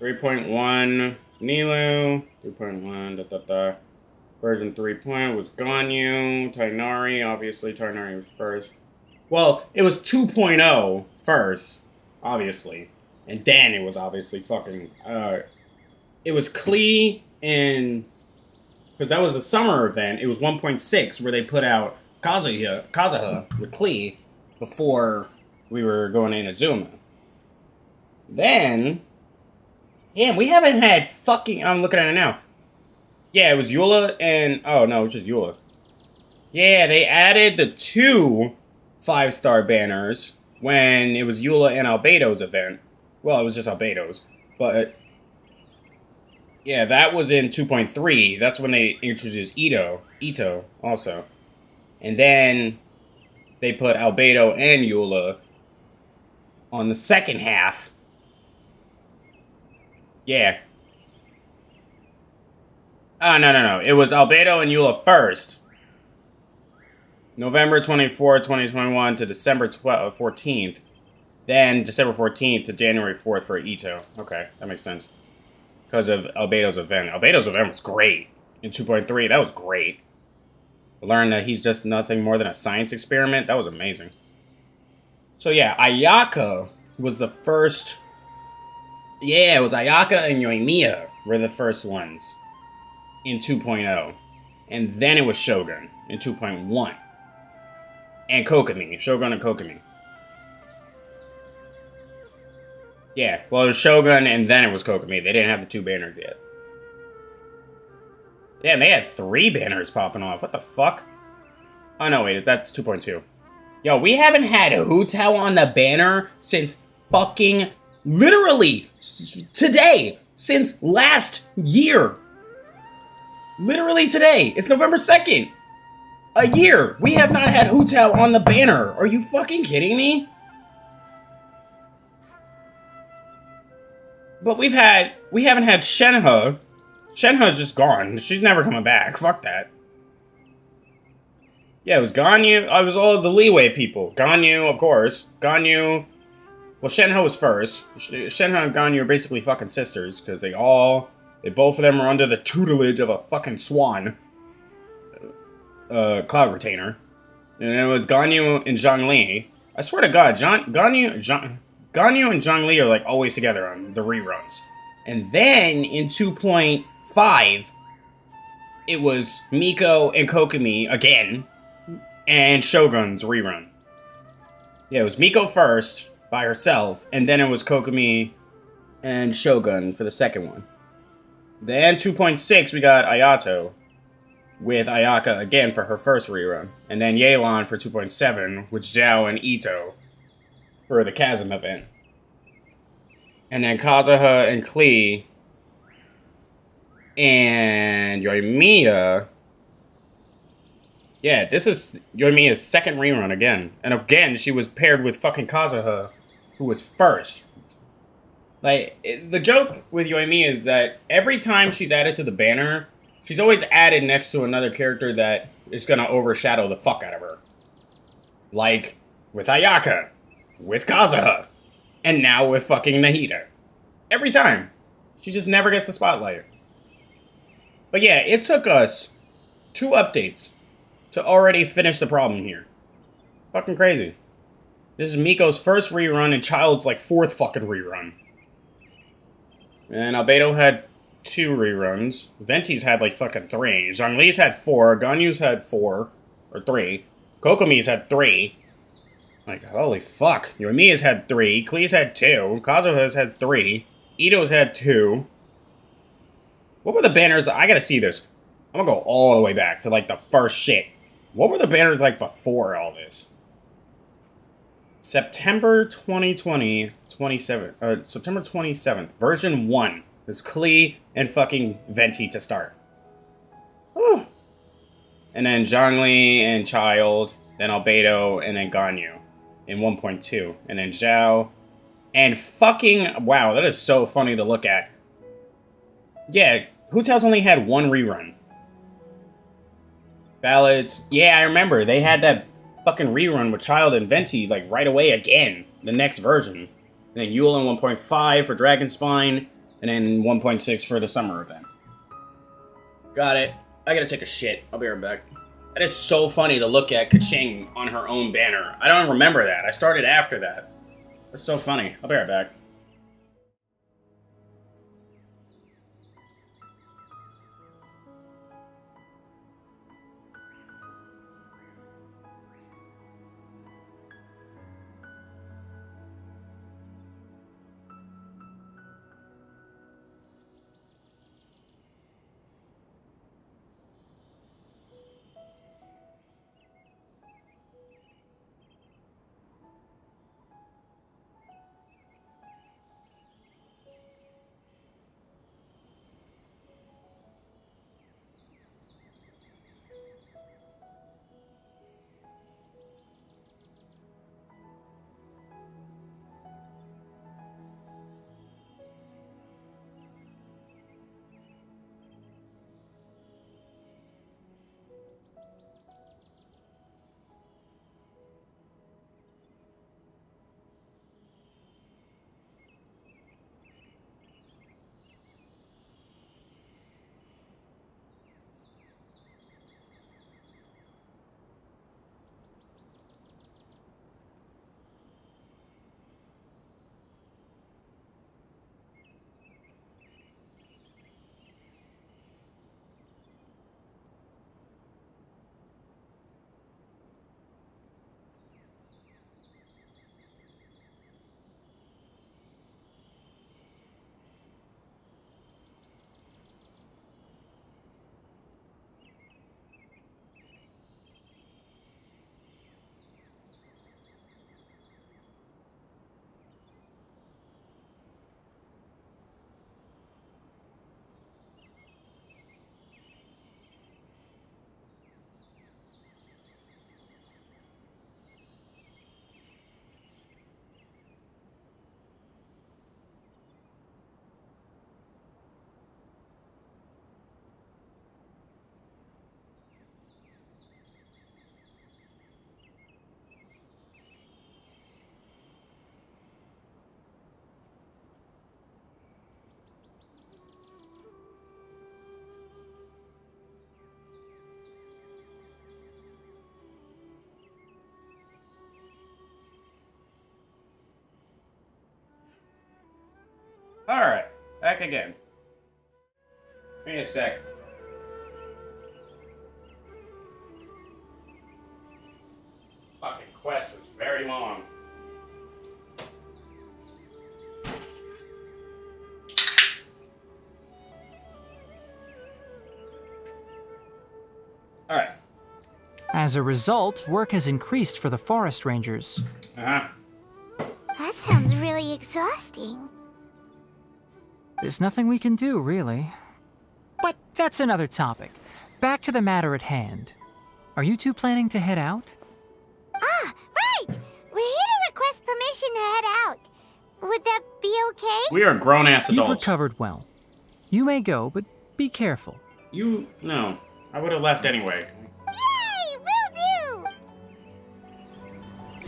.1 Nilu. 3.1 Version 3. Was Ganyu. Tainari. Obviously, Tainari was first. Well, it was 2.0 first. Obviously. And then it was obviously fucking, it was Klee and, because that was a summer event, it was 1.6 where they put out Kazuha with Klee before we were going into Zuma. Then, damn, we haven't had fucking. I'm looking at it now. Yeah, it was Eula and oh no, it was just Eula. Yeah, they added the 2 5-star banners when it was Eula and Albedo's event. Well, it was just Albedo's, but yeah, that was in 2.3. That's when they introduced Ito also. And then they put Albedo and Eula on the second half. Yeah. No. It was Albedo and Eula first. November 24th, 2021 to December 14th. Then December 14th to January 4th for Ito. Okay, that makes sense. Because of Albedo's event. Albedo's event was great. In 2.3, that was great. Learn that he's just nothing more than a science experiment. That was amazing. So yeah, Ayaka was the first. Yeah, it was Ayaka and Yoimiya were the first ones in 2.0. And then it was Shogun in 2.1. And Kokomi. Shogun and Kokomi. Yeah, well, it was Shogun and then it was Kokomi. They didn't have the 2 banners yet. Yeah, they had 3 banners popping off. What the fuck? Oh, no, wait, that's 2.2. Yo, we haven't had Hu Tao on the banner since fucking literally today. Since last year. Literally today. It's November 2nd. A year. We have not had Hu Tao on the banner. Are you fucking kidding me? But we haven't had Shenhe. Shenhe's just gone. She's never coming back. Fuck that. Yeah, it was Ganyu. I was all of the Leeway people. Ganyu, of course. Ganyu. Well, Shenhe was first. Shenhe and Ganyu are basically fucking sisters because both of them are under the tutelage of a fucking swan. Cloud Retainer. And it was Ganyu and Zhongli. I swear to God, Ganyu and Zhongli are like always together on the reruns. And then in 2.5, it was Miko and Kokomi again, and Shogun's rerun. Yeah, it was Miko first by herself, and then it was Kokomi and Shogun for the second one. Then 2.6, we got Ayato with Ayaka again for her first rerun. And then Yelan for 2.7 with Zhao and Ito for the Chasm event. And then Kazuha and Klee and Yoimiya. Yeah, this is Yoimiya's second rerun again. And again, she was paired with fucking Kazuha, who was first. Like, the joke with Yoimiya is that every time she's added to the banner, she's always added next to another character that is gonna overshadow the fuck out of her. Like, with Ayaka, with Kazuha, and now with fucking Nahida. Every time. She just never gets the spotlight. But yeah, it took us 2 updates to already finish the problem here. Fucking crazy. This is Miko's first rerun and Child's like 4th fucking rerun. And Albedo had 2 reruns. Venti's had like fucking 3. Zhongli's had 4. Ganyu's had 4. Or 3. Kokomi's had 3. Like, holy fuck. Yoimiya's had 3. Klee's had 2. Kazuha's had 3. Ito's had 2. What were the banners? I gotta see this. I'm gonna go all the way back to like the first shit. What were the banners like before all this? September 2020, September 27th, version 1. There's Klee and fucking Venti to start. Whew. And then Zhongli and Child, then Albedo, and then Ganyu in 1.2. And then Zhao. And fucking, wow, that is so funny to look at. Yeah, Hu Tao's only had 1 rerun. Ballads. Yeah, I remember. They had that fucking rerun with Child and Venti, like, right away again. The next version. And then Yule in 1.5 for Dragon Spine. And then 1.6 for the summer event. Got it. I gotta take a shit. I'll be right back. That is so funny to look at Kaching on her own banner. I don't remember that. I started after that. That's so funny. I'll be right back. Alright, back again. Give me a sec. Fucking quest was very long. Alright. As a result, work has increased for the forest rangers. Uh-huh. That sounds really exhausting. There's nothing we can do, really. But that's another topic. Back to the matter at hand. Are you two planning to head out? Ah, right! We're here to request permission to head out. Would that be okay? We are grown-ass You've adults. recovered well. You may go, but be careful. No. I would have left anyway. Yay! Will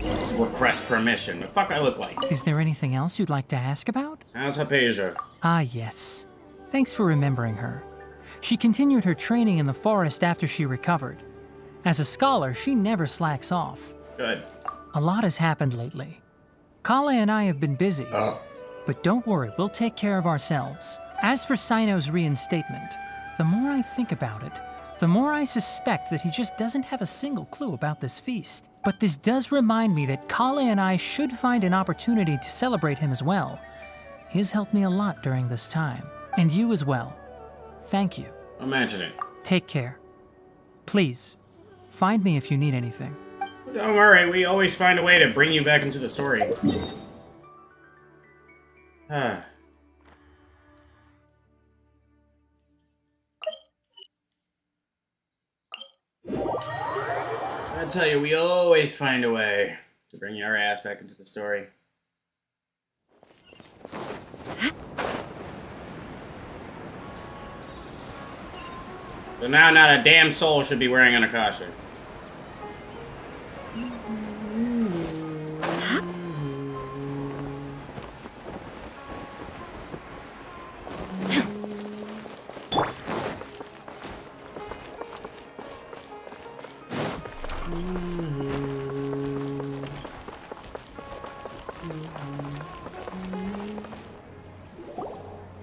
do! Request permission. The fuck I look like? Is there anything else you'd like to ask about? How's Hypatia? Ah, yes. Thanks for remembering her. She continued her training in the forest after she recovered. As a scholar, she never slacks off. Good. A lot has happened lately. Kale and I have been busy. But don't worry, we'll take care of ourselves. As for Sino's reinstatement, the more I think about it, the more I suspect that he just doesn't have a single clue about this feast. But this does remind me that Kale and I should find an opportunity to celebrate him as well. He has helped me a lot during this time. And you as well. Thank you. Imagine it. Take care. Please, find me if you need anything. Don't worry, we always find a way to bring you back into the story. Ah. I tell you, we always find a way to bring your ass back into the story. So now not a damn soul should be wearing an Akasha.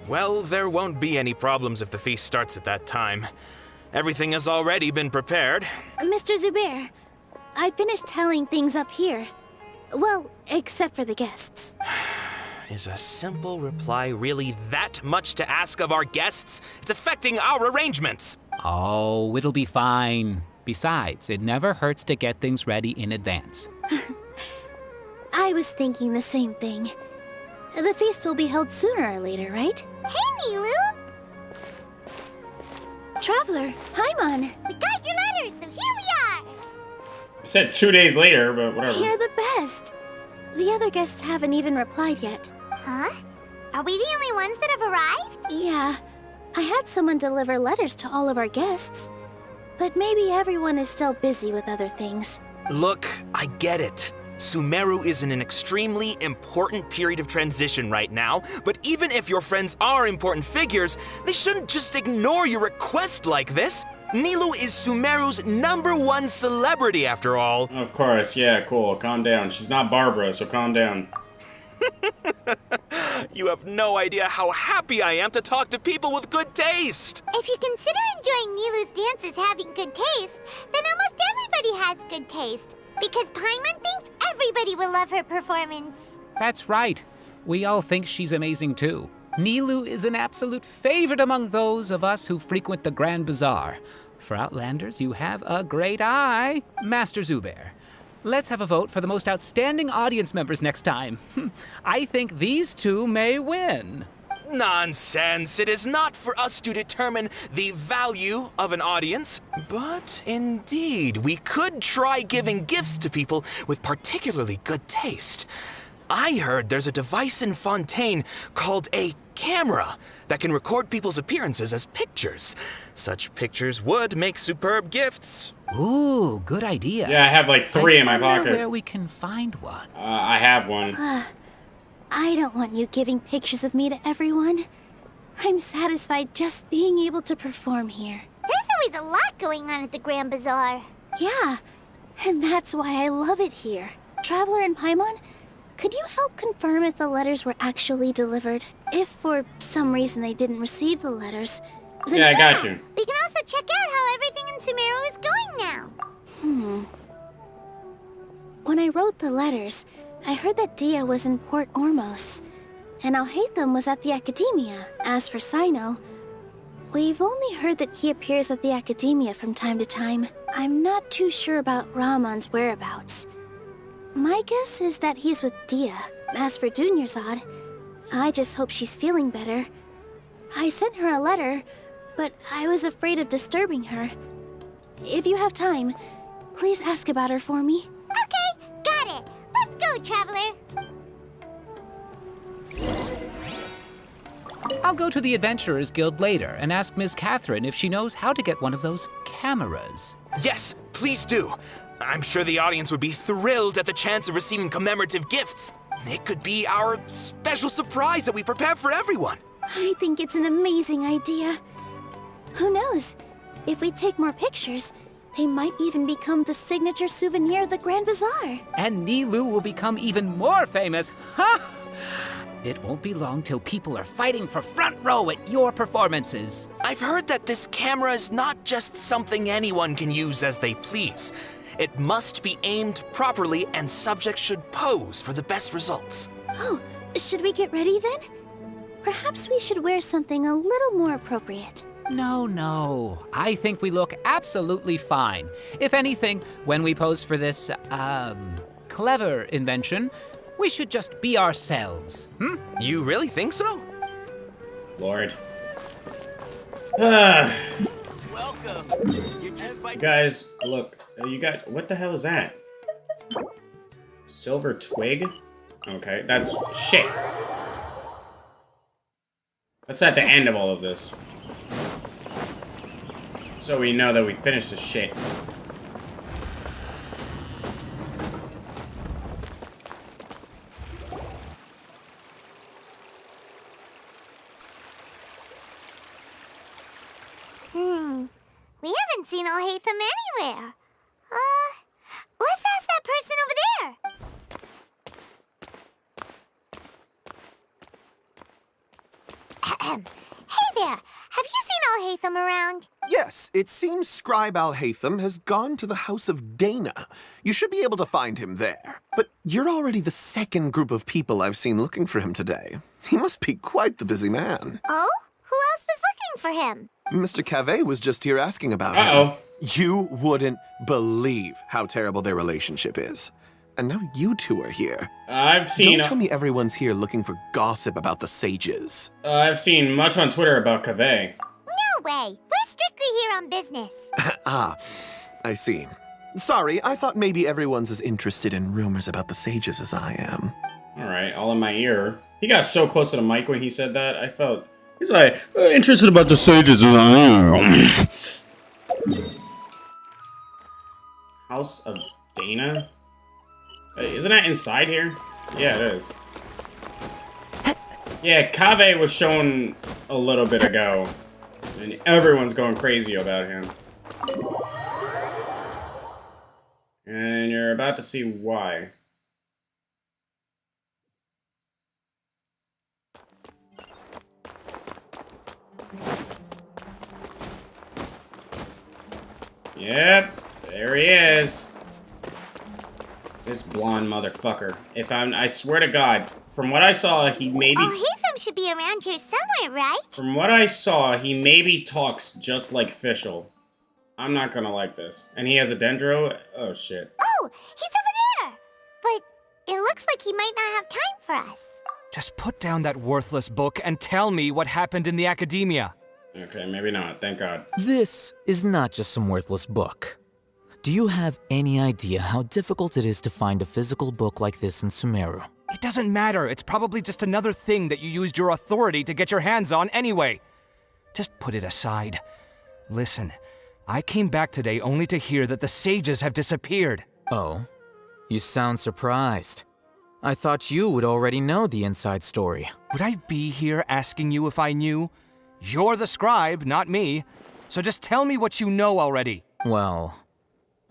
Well, there won't be any problems if the feast starts at that time. Everything has already been prepared. Mr. Zubair, I finished tallying things up here. Well, except for the guests. Is a simple reply really that much to ask of our guests? It's affecting our arrangements. Oh, it'll be fine. Besides, it never hurts to get things ready in advance. I was thinking the same thing. The feast will be held sooner or later, right? Hey, Nilu! Traveler, Paimon! We got your letters, so here we are! It said 2 days later, but whatever. You're the best! The other guests haven't even replied yet. Huh? Are we the only ones that have arrived? Yeah. I had someone deliver letters to all of our guests. But maybe everyone is still busy with other things. Look, I get it. Sumeru is in an extremely important period of transition right now, but even if your friends are important figures, they shouldn't just ignore your request like this. Nilou is Sumeru's #1 celebrity after all. Of course, yeah, cool. Calm down. She's not Barbara, so calm down. You have no idea how happy I am to talk to people with good taste. If you consider enjoying Nilu's dances having good taste, then almost everybody has good taste. Because Paimon thinks everybody will love her performance. That's right. We all think she's amazing too. Nilou is an absolute favorite among those of us who frequent the Grand Bazaar. For Outlanders, you have a great eye, Master Zubair. Let's have a vote for the most outstanding audience members next time. I think these two may win. Nonsense! It is not for us to determine the value of an audience. But indeed, we could try giving gifts to people with particularly good taste. I heard there's a device in Fontaine called a camera that can record people's appearances as pictures. Such pictures would make superb gifts. Ooh, good idea. Yeah, I have like 3 in my wonder pocket. where we can find one. I have one. I don't want you giving pictures of me to everyone. I'm satisfied just being able to perform here. There's always a lot going on at the Grand Bazaar. Yeah, and that's why I love it here. Traveler and Paimon, Could you help confirm if the letters were actually delivered? If for some reason they didn't receive the letters, then Yeah, I got you. We can also check out how everything in Sumeru is going now. When I wrote the letters, I heard that Dia was in Port Ormos, and Alhaitham was at the Academia. As for Sino, we've only heard that he appears at the Academia from time to time. I'm not too sure about Rahman's whereabouts. My guess is that he's with Dia. As for Dunyarzad, I just hope she's feeling better. I sent her a letter, but I was afraid of disturbing her. If you have time, please ask about her for me. Okay, got it. Let's go, Traveler. I'll go to the Adventurers Guild later and ask Ms. Catherine if she knows how to get one of those cameras. Yes, please do. I'm sure the audience would be thrilled at the chance of receiving commemorative gifts. It could be our special surprise that we prepare for everyone. I think it's an amazing idea. Who knows? If we take more pictures, they might even become the signature souvenir of the Grand Bazaar. And Nilou will become even more famous. Ha! It won't be long till people are fighting for front row at your performances. I've heard that this camera is not just something anyone can use as they please. It must be aimed properly, and subjects should pose for the best results. Oh, should we get ready then? Perhaps we should wear something a little more appropriate. No. I think we look absolutely fine. If anything, when we pose for this, clever invention, we should just be ourselves. You really think so? Lord. Welcome. Guys, look. You guys, what the hell is that? Silver twig? Okay, that's shit. That's at the end of all of this. So we know that we finished this shit. We haven't seen Alhaitham anywhere. Let's ask that person over there. Hey there, have you seen Alhaitham around? Yes, it seems Scribe Alhaitham has gone to the House of Dana. You should be able to find him there. But you're already the second group of people I've seen looking for him today. He must be quite the busy man. Oh? Who else was looking for him? Mr. Cave was just here asking about him. You wouldn't believe how terrible their relationship is. And now you two are here. I've seen... Don't tell me everyone's here looking for gossip about the sages. I've seen much on Twitter about Cave. No way. We're strictly here on business. I see. Sorry, I thought maybe everyone's as interested in rumors about the sages as I am. Alright, all in my ear. He got so close to the mic when he said that, I felt... He's like, interested about the sages as I am. House of Dana? Isn't that inside here? Yeah, it is. Yeah, Cave was shown a little bit ago. And everyone's going crazy about him. And you're about to see why. Yep, there he is. This blonde motherfucker. I swear to God, from what I saw, he maybe... Alhaitham should be around here somewhere, right? From what I saw, he maybe talks just like Fischl. I'm not gonna like this. And he has a dendro? Oh, shit. Oh, he's over there! But it looks like he might not have time for us. Just put down that worthless book and tell me what happened in the Academia. Okay, maybe not. Thank God. This is not just some worthless book. Do you have any idea how difficult it is to find a physical book like this in Sumeru? It doesn't matter. It's probably just another thing that you used your authority to get your hands on anyway. Just put it aside. Listen, I came back today only to hear that the sages have disappeared. Oh? You sound surprised. I thought you would already know the inside story. Would I be here asking you if I knew? You're the scribe, not me. So just tell me what you know already. Well,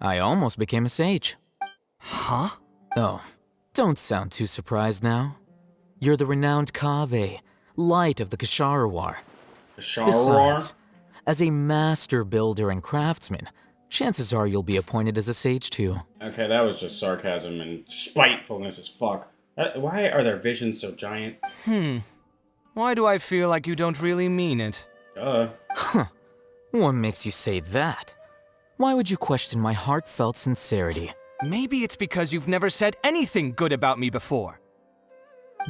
I almost became a sage. Huh? Oh, Don't sound too surprised now. You're the renowned Kaveh, light of the Ksharawar. Besides, as a master builder and craftsman, chances are you'll be appointed as a sage too. Okay, that was just sarcasm and spitefulness as fuck. Why are their visions so giant? Why do I feel like you don't really mean it? Huh. What makes you say that? Why would you question my heartfelt sincerity? Maybe it's because you've never said anything good about me before.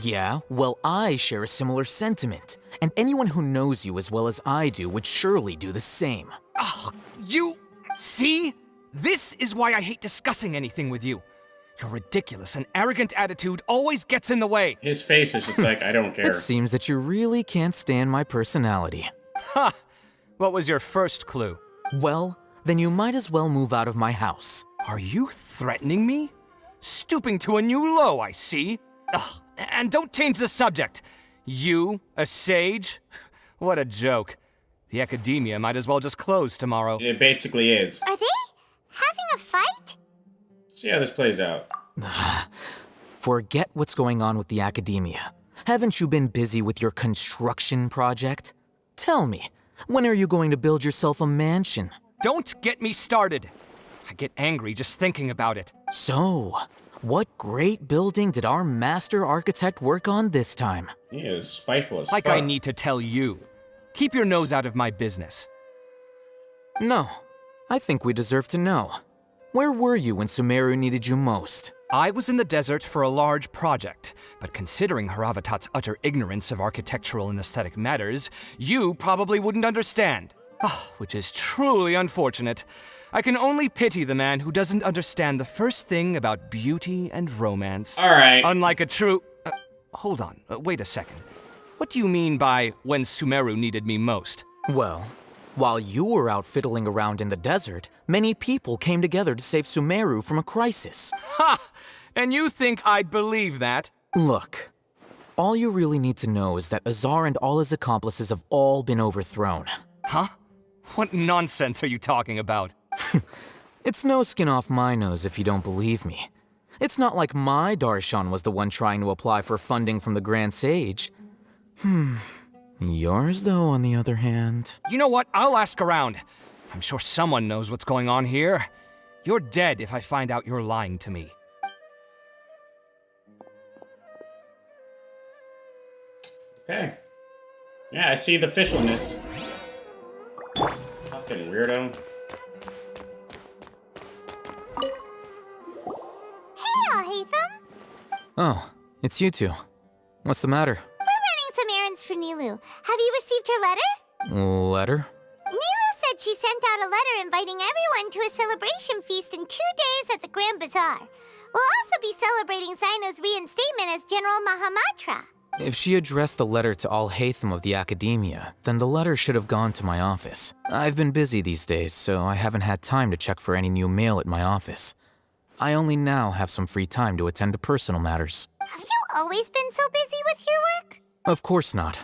Yeah, well, I share a similar sentiment, and anyone who knows you as well as I do would surely do the same. Ugh, you... See? This is why I hate discussing anything with you. Your ridiculous and arrogant attitude always gets in the way. His face is just like, I don't care. It seems that you really can't stand my personality. Ha! What was your first clue? Well, then you might as well move out of my house. Are you threatening me? Stooping to a new low, I see. Ugh, and don't change the subject. You, a sage? What a joke. The academia might as well just close tomorrow. It basically is. Are they having a fight? See how this plays out. Forget what's going on with the academia. Haven't you been busy with your construction project? Tell me, when are you going to build yourself a mansion? Don't get me started. I get angry just thinking about it. So, what great building did our master architect work on this time? He is spiteful as fuck. fuck. I need to tell you. Keep your nose out of my business. No, I think we deserve to know. Where were you when Sumeru needed you most? I was in the desert for a large project, but considering Haravatat's utter ignorance of architectural and aesthetic matters, you probably wouldn't understand. Which is truly unfortunate. I can only pity the man who doesn't understand the first thing about beauty and romance. All right. Unlike a true... hold on, wait a second. What do you mean by when Sumeru needed me most? Well, while you were out fiddling around in the desert, many people came together to save Sumeru from a crisis. Ha! And you think I'd believe that? Look, all you really need to know is that Azar and all his accomplices have all been overthrown. Huh? What nonsense are you talking about? It's no skin off my nose if you don't believe me. It's not like my Darshan was the one trying to apply for funding from the Grand Sage. Yours, though, on the other hand... You know what? I'll ask around. I'm sure someone knows what's going on here. You're dead if I find out you're lying to me. Okay. Yeah, I see the officialness. Fucking weirdo. Hey, Alhaitham. Oh, it's you two. What's the matter? We're running some errands for Nilu. Have you received her letter? Letter? Nilu said she sent out a letter inviting everyone to a celebration feast in 2 days at the Grand Bazaar. We'll also be celebrating Zaino's reinstatement as General Mahamatra. If she addressed the letter to Alhaitham of the Academia, then the letter should have gone to my office. I've been busy these days, so I haven't had time to check for any new mail at my office. I only now have some free time to attend to personal matters. Have you always been so busy with your work? Of course not.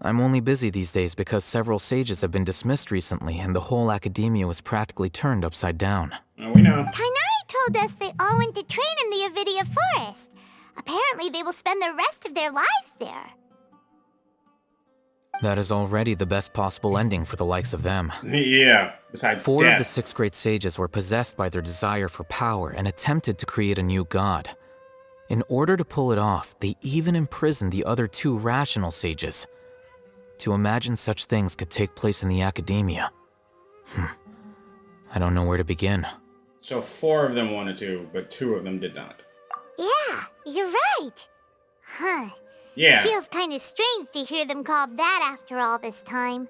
I'm only busy these days because several sages have been dismissed recently and the whole Academia was practically turned upside down. Oh, we know. Tainari told us they all went to train in the Avidia Forest. Apparently they will spend the rest of their lives there. That is already the best possible ending for the likes of them. Yeah, besides Four death. of the 6 great sages were possessed by their desire for power and attempted to create a new god. In order to pull it off, they even imprisoned the other 2 rational sages. To imagine such things could take place in the Academia. I don't know where to begin. So 4 of them wanted to, but 2 of them did not. Yeah, you're right. Huh. Yeah. Feels kind of strange to hear them called that after all this time.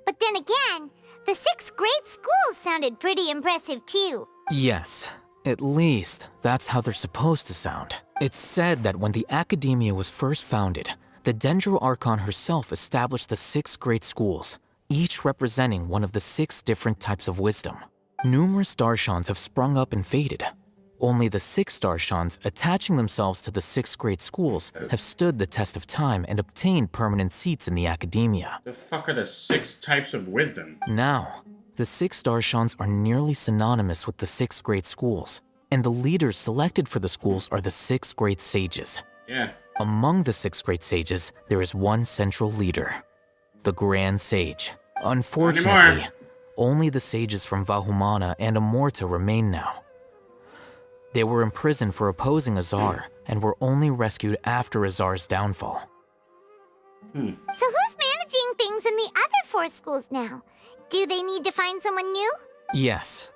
But then again, the 6 great schools sounded pretty impressive too. Yes, at least that's how they're supposed to sound. It's said that when the Academia was first founded, the Dendro Archon herself established the 6 great schools, each representing one of the 6 different types of wisdom. Numerous Darshans have sprung up and faded. Only the 6 Darshans, attaching themselves to the 6 great schools, have stood the test of time and obtained permanent seats in the Academia. The fuck are the 6 types of wisdom? Now, the 6 Darshans are nearly synonymous with the 6 great schools, And the leaders selected for the schools are the 6 great sages. Yeah. Among the 6 great sages, there is one central leader, the Grand Sage. Unfortunately, only the sages from Vahumana and Amorta remain now. They were imprisoned for opposing Azar and were only rescued after Azar's downfall. So who's managing things in the other 4 schools now? Do they need to find someone new? Yes.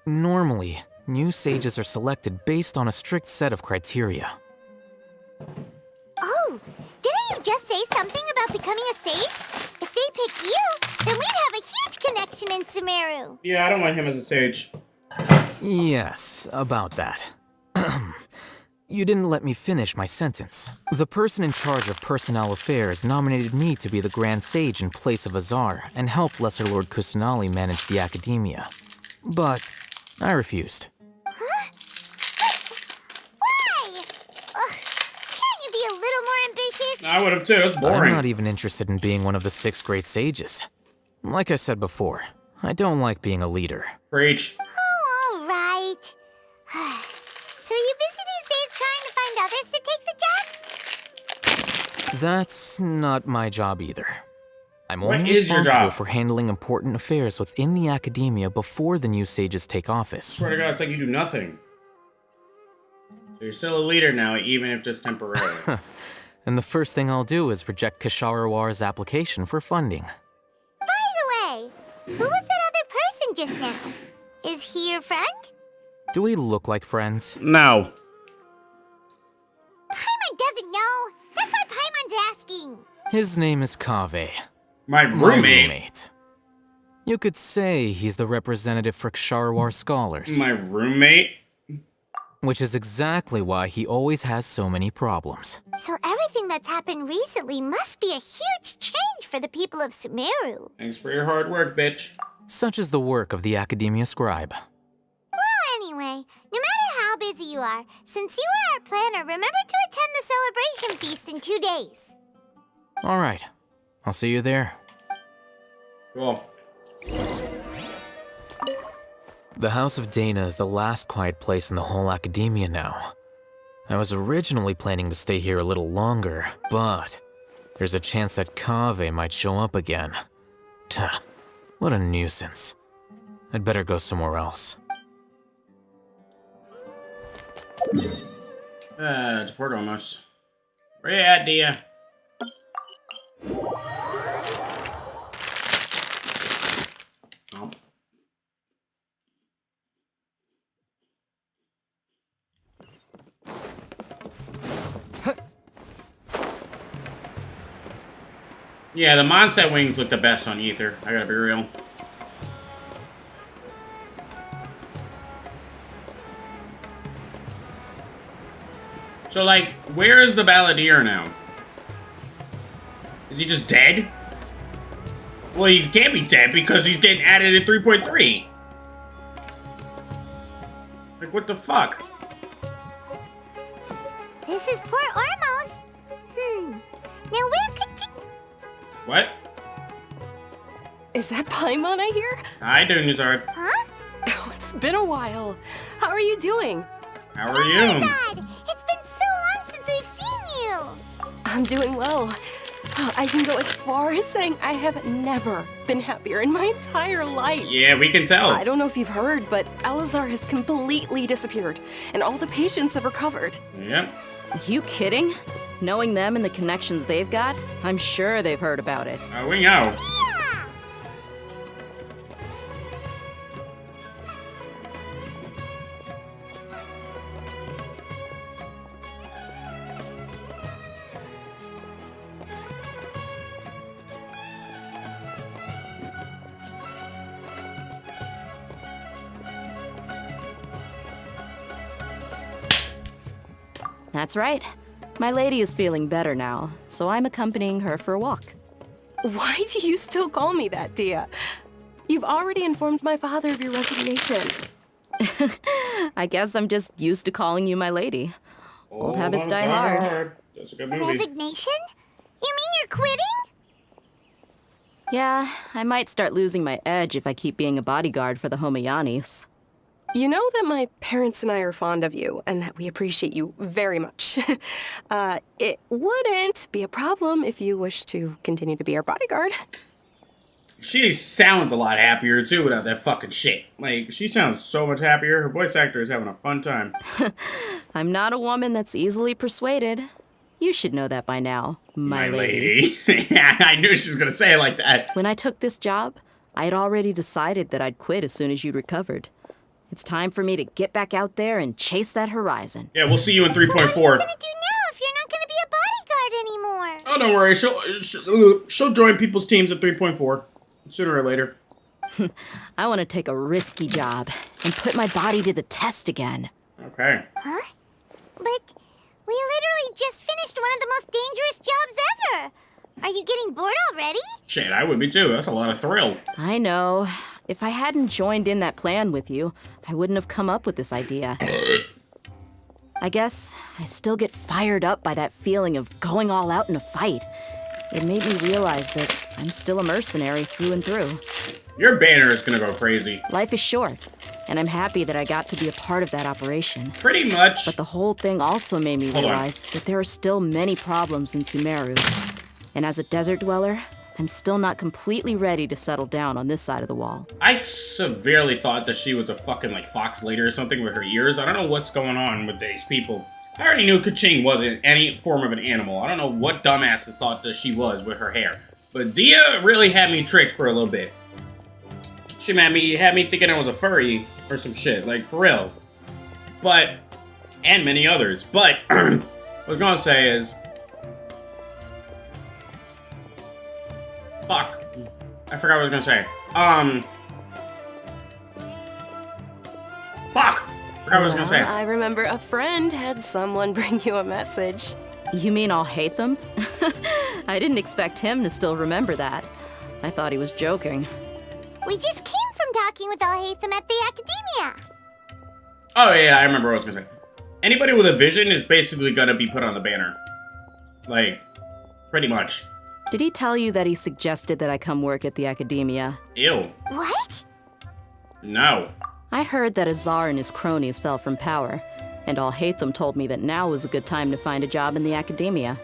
Normally, new sages are selected based on a strict set of criteria. Oh, didn't you just say something about becoming a sage? If they pick you, then we'd have a huge connection in Sumeru. Yeah, I don't want him as a sage. Yes, about that. You didn't let me finish my sentence. The person in charge of personnel affairs nominated me to be the Grand Sage in place of Azar and help Lesser Lord Kusanali manage the academia. But I refused. Huh? Why? Can't you be a little more ambitious? I would have too. It's boring. I'm not even interested in being one of the 6 great sages. Like I said before, I don't like being a leader. Preach. Oh, all right. So are you busy these days trying to find others to take the job? That's not my job either. I'm What only is your responsible job? for handling important affairs within the academia before the new sages take office. Swear to God, it's like you do nothing. So you're still a leader now, even if just temporarily. And the first thing I'll do is reject Kasharawar's application for funding. By the way, who was that other person just now? Is he your friend? Do we look like friends? No. Paimon doesn't know. That's why Paimon's asking. His name is Kaveh. My roommate. You could say he's the representative for Ksharawar scholars. My roommate? Which is exactly why he always has so many problems. So everything that's happened recently must be a huge change for the people of Sumeru. Thanks for your hard work, bitch. Such is the work of the Academia Scribe. Well, anyway, no matter how busy you are, since you are our planner, remember to attend the celebration feast in 2 days. All right, I'll see you there. Cool. The House of Dana is the last quiet place in the whole academia now. I was originally planning to stay here a little longer, but there's a chance that Kaveh might show up again. Tuh, what a nuisance. I'd better go somewhere else. It's port almost. Where you at, Dia? Oh. Yeah, the Mondstadt wings look the best on Ether. I gotta be real. So, like, where is the Balladeer now? Is he just dead? Well, he can't be dead because he's getting added in 3.3. Like, what the fuck? This is Port Ormos. Now where could... What? Is that Paimon I hear? Hi, Dunizard. Huh? Oh, it's been a while. How are you doing? How are you? Dad, it's been so long since we've seen you. I'm doing well. I can go as far as saying I have never been happier in my entire life. Yeah, we can tell. I don't know if you've heard, but Alazar has completely disappeared, and all the patients have recovered. Yep. You kidding? Knowing them and the connections they've got, I'm sure they've heard about it. We know. That's right. My lady is feeling better now, so I'm accompanying her for a walk. Why do you still call me that, Dia? You've already informed my father of your resignation. I guess I'm just used to calling you my lady. Old habits die hard. That's a good movie. Resignation? You mean you're quitting? Yeah, I might start losing my edge if I keep being a bodyguard for the Homayanis. You know that my parents and I are fond of you, and that we appreciate you very much. It wouldn't be a problem if you wish to continue to be our bodyguard. She sounds a lot happier, too, without that fucking shit. Like, she sounds so much happier. Her voice actor is having a fun time. I'm not a woman that's easily persuaded. You should know that by now, my lady. I knew she was gonna say it like that. When I took this job, I had already decided that I'd quit as soon as you'd recovered. It's time for me to get back out there and chase that horizon. Yeah, we'll see you in 3.4. So what are you gonna do now if you're not gonna be a bodyguard anymore? Oh, don't worry. She'll join people's teams at 3.4 sooner or later. I want to take a risky job and put my body to the test again. Okay. Huh? But we literally just finished one of the most dangerous jobs ever. Are you getting bored already? Shit, I would be too. That's a lot of thrill. I know. If I hadn't joined in that plan with you, I wouldn't have come up with this idea. I guess I still get fired up by that feeling of going all out in a fight. It made me realize that I'm still a mercenary through and through. Your banner is gonna go crazy. Life is short, and I'm happy that I got to be a part of that operation. Pretty much. But the whole thing also made me realize that there are still many problems in Sumeru. And as a desert dweller, I'm still not completely ready to settle down on this side of the wall. I severely thought that she was a fucking, like, fox lady or something with her ears. I don't know what's going on with these people. I already knew Kaching wasn't any form of an animal. I don't know what dumbasses thought that she was with her hair. But Dia really had me tricked for a little bit. She had me thinking I was a furry or some shit, like, for real. But, and many others. But, what I was gonna say is... Fuck. I forgot what I was gonna say. Fuck! I forgot what I was gonna say. I remember a friend had someone bring you a message. You mean I'll hate them? I didn't expect him to still remember that. I thought he was joking. We just came from talking with Al-Haytham at the Academia. Oh yeah, I remember what I was gonna say. Anybody with a vision is basically gonna be put on the banner. Like, pretty much. Did he tell you that he suggested that I come work at the Academia? Ew. What? No. I heard that Azar and his cronies fell from power, and Al-Haytham told me that now was a good time to find a job in the Academia.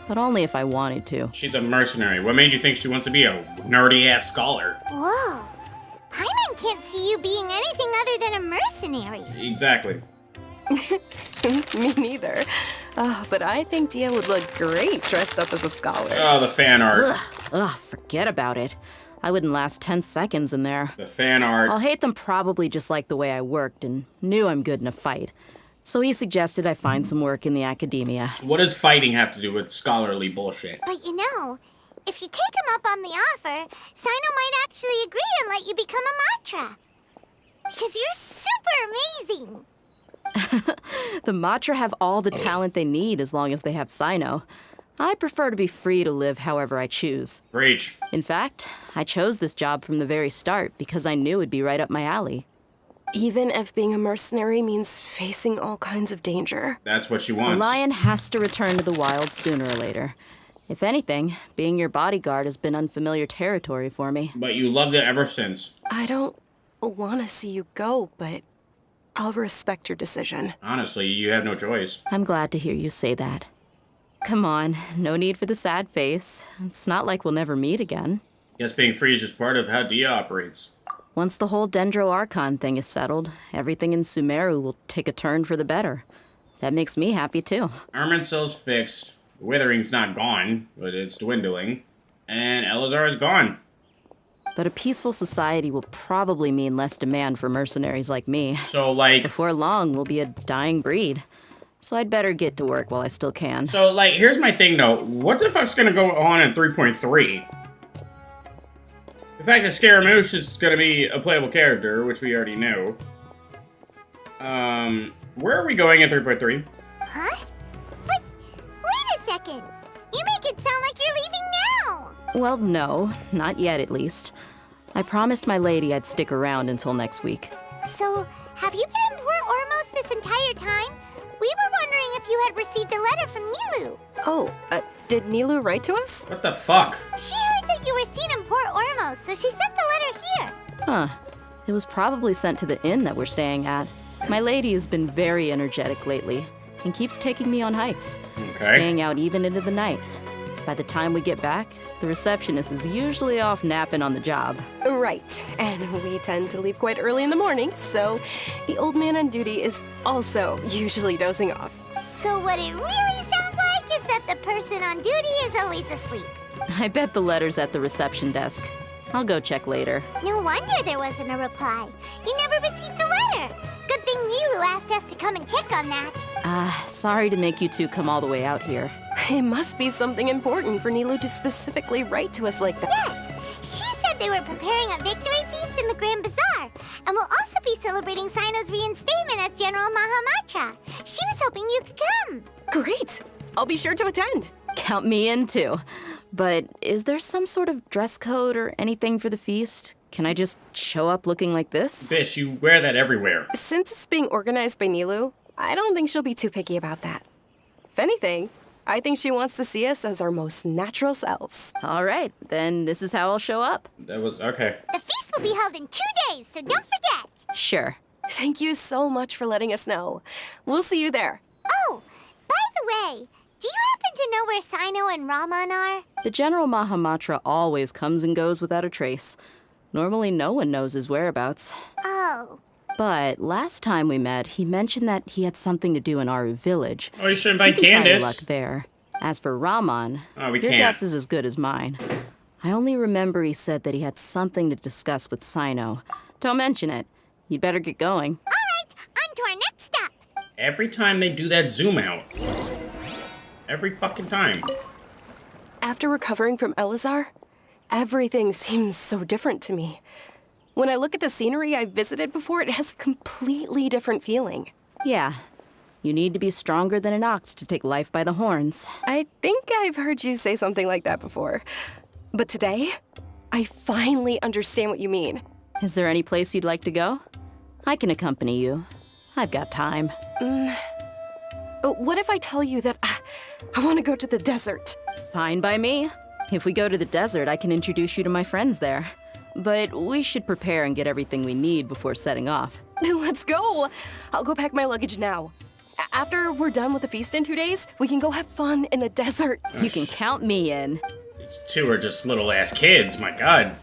But only if I wanted to. She's a mercenary. What made you think she wants to be a nerdy-ass scholar? Whoa. Paimon can't see you being anything other than a mercenary. Exactly. Me neither. Oh, but I think Dia would look great dressed up as a scholar. Oh, the fan art. Ugh, forget about it. I wouldn't last 10 seconds in there. The fan art. Al-Haytham probably just liked the way I worked and knew I'm good in a fight. So he suggested I find some work in the Academia. What does fighting have to do with scholarly bullshit? But you know, if you take him up on the offer, Sino might actually agree and let you become a Matra. Because you're super amazing. The Matra have all the talent they need as long as they have Sino. I prefer to be free to live however I choose. Preach. In fact, I chose this job from the very start because I knew it'd be right up my alley. Even if being a mercenary means facing all kinds of danger. That's what she The wants. lion has to return to the wild sooner or later. If anything, being your bodyguard has been unfamiliar territory for me. But you loved it ever since. I don't want to see you go, but I'll respect your decision. Honestly, you have no choice. I'm glad to hear you say that. Come on, no need for the sad face. It's not like we'll never meet again. Guess being free is just part of how Dia operates. Once the whole Dendro Archon thing is settled, everything in Sumeru will take a turn for the better. That makes me happy too. Armancel's fixed. Withering's not gone, but it's dwindling. And Elazar is gone. But a peaceful society will probably mean less demand for mercenaries like me. So, like... Before long, we'll be a dying breed. So I'd better get to work while I still can. So, like, here's my thing, though. What the fuck's gonna go on in 3.3? The fact that Scaramouche is gonna be a playable character, which we already know. Where are we going in 3.3? Huh? But, wait a second. You make it sound like you're leaving now. Well, no. Not yet, at least. I promised my lady I'd stick around until next week. So, have you been in Port Ormos this entire time? We were wondering if you had received a letter from Nilu. Oh, did Nilu write to us? What the fuck? She heard that you were seen in Port Ormos, so she sent the letter here. Huh. It was probably sent to the inn that we're staying at. My lady has been very energetic lately and keeps taking me on hikes, staying out even into the night. By the time we get back, the receptionist is usually off napping on the job. Right, and we tend to leave quite early in the morning, so the old man on duty is also usually dozing off. So what it really sounds like is that the person on duty is always asleep. I bet the letter's at the reception desk. I'll go check later. No wonder there wasn't a reply. You never received the letter. Good thing Nilu asked us to come and check on that. Sorry to make you two come all the way out here. It must be something important for Nilu to specifically write to us like that. Yes! She said they were preparing a victory feast in the Grand Bazaar, and will also be celebrating Sino's reinstatement as General Mahamatra. She was hoping you could come. Great! I'll be sure to attend. Count me in too. But is there some sort of dress code or anything for the feast? Can I just show up looking like this? Bitch, you wear that everywhere. Since it's being organized by Nilu, I don't think she'll be too picky about that. If anything, I think she wants to see us as our most natural selves. All right, then this is how I'll show up. That was okay. The feast will be held in 2 days, so don't forget. Sure. Thank you so much for letting us know. We'll see you there. Oh, by the way, do you happen to know where Sino and Raman are? The General Mahamatra always comes and goes without a trace. Normally no one knows his whereabouts. Oh. But last time we met, he mentioned that he had something to do in Aru village. Oh, you should invite You can try your Candace. luck there. As for Raman, we your can't. guess is as good as mine. I only remember he said that he had something to discuss with Sino. Don't mention it. You'd better get going. All right, on to our next stop. Every time they do that zoom out. Every fucking time. After recovering from Elazar, everything seems so different to me. When I look at the scenery I visited before, it has a completely different feeling. Yeah. You need to be stronger than an ox to take life by the horns. I think I've heard you say something like that before. But today, I finally understand what you mean. Is there any place you'd like to go? I can accompany you. I've got time. What if I tell you that I want to go to the desert? Fine by me. If we go to the desert, I can introduce you to my friends there. But we should prepare and get everything we need before setting off. Let's go! I'll go pack my luggage now. After we're done with the feast in 2 days, we can go have fun in the desert. You can count me in. These two are just little ass kids, my god.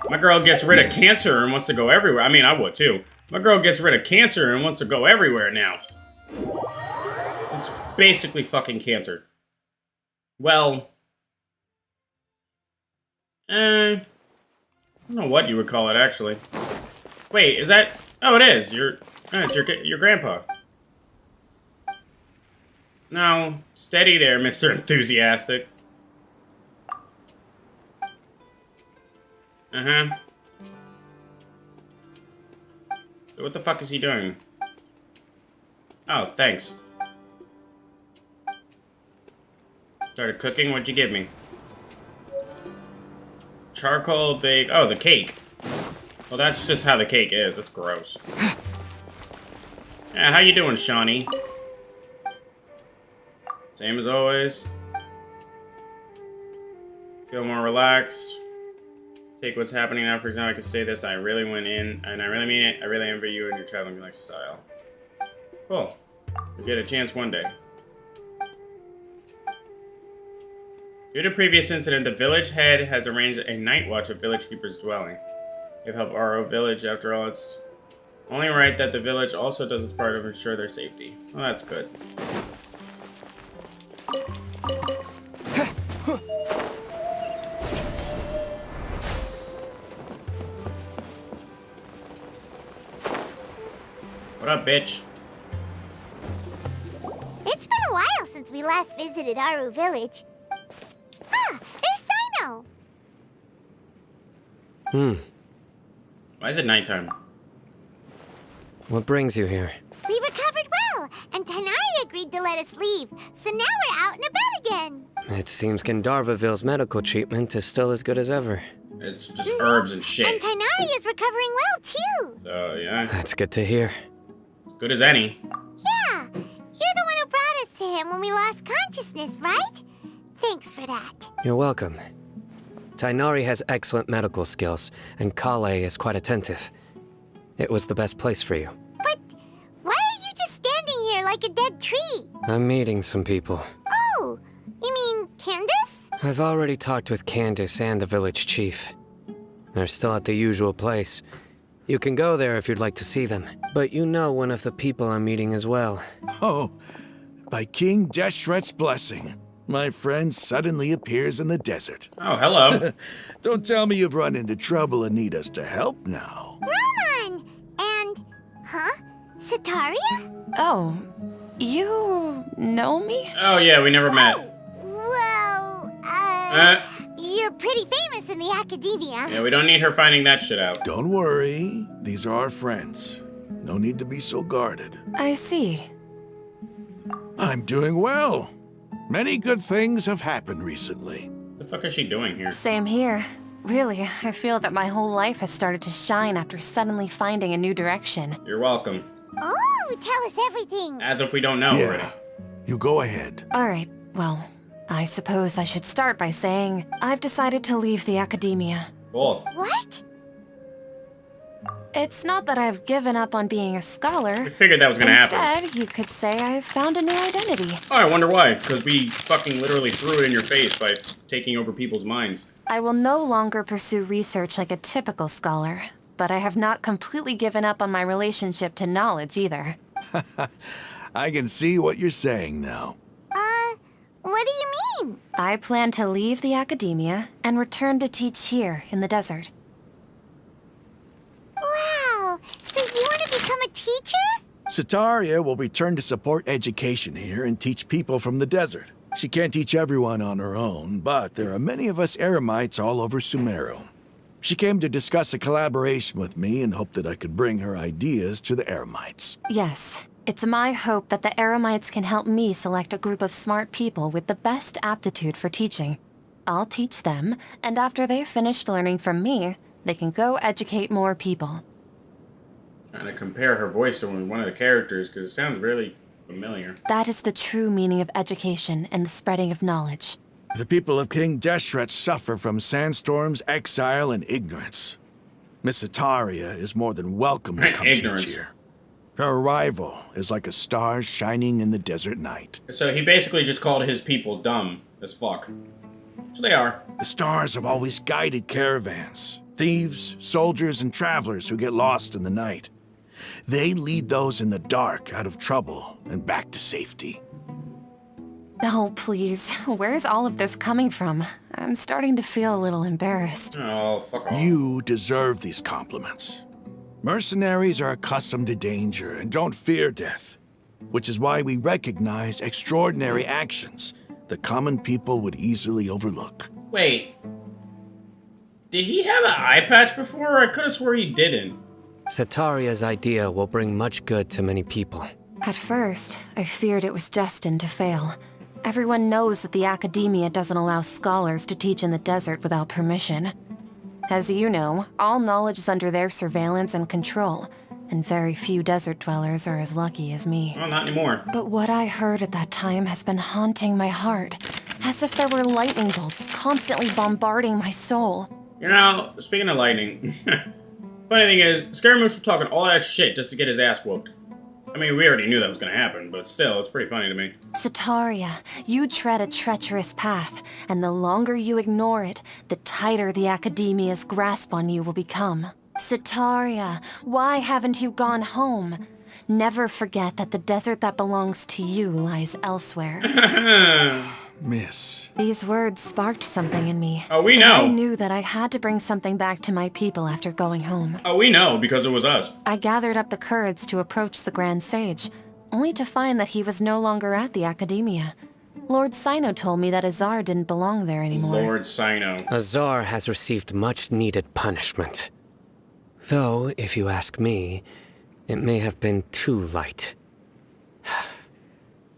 My girl gets rid of cancer and wants to go everywhere. I mean, I would too. My girl gets rid of cancer and wants to go everywhere now. It's basically fucking cancer. Well, I don't know what you would call it, actually. Wait, is that... Oh, it is. It's your grandpa. No, steady there, Mr. Enthusiastic. Uh-huh. So what the fuck is he doing? Oh, thanks. Started cooking, what'd you give me? Charcoal bake... Oh, the cake. Well, that's just how the cake is. That's gross. Yeah, how you doing, Shawnee? Same as always. Feel more relaxed. Take what's happening now. For example, I could say this. I really went in, and I really mean it. I really envy you and your traveling lifestyle. Cool. You'll get a chance one day. Due to previous incident, the village head has arranged a night watch at Village Keeper's dwelling. They've helped Aro Village. After all, it's only right that the village also does its part to ensure their safety. Well, that's good. What up, bitch? It's been a while since we last visited Aru Village. Ah, there's Sino! Why is it nighttime? What brings you here? We recovered well, and Tainari agreed to let us leave, so now we're out and about again. It seems Gandharvaville's medical treatment is still as good as ever. It's just herbs and shit. And Tainari is recovering well, too. So, yeah. That's good to hear. Good as any. Yeah, you're the one who brought us to him when we lost consciousness, right? Thanks for that. You're welcome. Tainari has excellent medical skills, and Kale is quite attentive. It was the best place for you. But why are you just standing here like a dead tree? I'm meeting some people. Oh, you mean Candace? I've already talked with Candace and the village chief. They're still at the usual place. You can go there if you'd like to see them. But you know one of the people I'm meeting as well. Oh, by King Deshret's blessing, my friend suddenly appears in the desert. Oh, hello. Don't tell me you've run into trouble and need us to help now. Roman! And, Sataria? Oh, you know me? Oh, yeah, we never met. Well, you're pretty famous in the academia. Yeah, we don't need her finding that shit out. Don't worry, these are our friends. No need to be so guarded. I see. I'm doing well. Many good things have happened recently. What the fuck is she doing here? Same here. Really, I feel that my whole life has started to shine after suddenly finding a new direction. You're welcome. Oh, tell us everything. As if we don't know already. You go ahead. All right, well, I suppose I should start by saying I've decided to leave the academia. Cool. What? It's not that I've given up on being a scholar. I figured that was gonna happen. Instead, you could say I've found a new identity. Oh, I wonder why. Because we fucking literally threw it in your face by taking over people's minds. I will no longer pursue research like a typical scholar, but I have not completely given up on my relationship to knowledge either. I can see what you're saying now. What do you mean? I plan to leave the academia and return to teach here in the desert. Wow, so you want to become a teacher? Sataria will return to support education here and teach people from the desert. She can't teach everyone on her own, but there are many of us Eremites all over Sumeru. She came to discuss a collaboration with me and hoped that I could bring her ideas to the Eremites. Yes, it's my hope that the Eremites can help me select a group of smart people with the best aptitude for teaching. I'll teach them, and after they've finished learning from me, they can go educate more people. Trying to compare her voice to one of the characters because it sounds really familiar. That is the true meaning of education and the spreading of knowledge. The people of King Deshret suffer from sandstorms, exile, and ignorance. Miss Sataria is more than welcome to come teach here. Her arrival is like a star shining in the desert night. So he basically just called his people dumb as fuck. So they are. The stars have always guided caravans, thieves, soldiers, and travelers who get lost in the night. They lead those in the dark out of trouble and back to safety. Oh, please. Where's all of this coming from? I'm starting to feel a little embarrassed. Oh, fuck off. You deserve these compliments. Mercenaries are accustomed to danger and don't fear death, which is why we recognize extraordinary actions that common people would easily overlook. Wait. Did he have an eye patch before? I could have swore he didn't. Sataria's idea will bring much good to many people. At first, I feared it was destined to fail. Everyone knows that the academia doesn't allow scholars to teach in the desert without permission. As you know, all knowledge is under their surveillance and control, and very few desert dwellers are as lucky as me. Well, not anymore. But what I heard at that time has been haunting my heart, as if there were lightning bolts constantly bombarding my soul. You know, speaking of lightning, funny thing is, Scaramouche was talking all that shit just to get his ass whooped. I mean, we already knew that was gonna happen, but still, it's pretty funny to me. Sataria, you tread a treacherous path, and the longer you ignore it, the tighter the academia's grasp on you will become. Sataria, why haven't you gone home? Never forget that the desert that belongs to you lies elsewhere. Miss. These words sparked something in me. Oh, we and know. I knew that I had to bring something back to my people after going home. Oh, we know, because it was us. I gathered up the courage to approach the Grand Sage, only to find that he was no longer at the academia. Lord Sino told me that Azar didn't belong there anymore. Lord Sino. Azar has received much-needed punishment. Though, if you ask me, it may have been too light.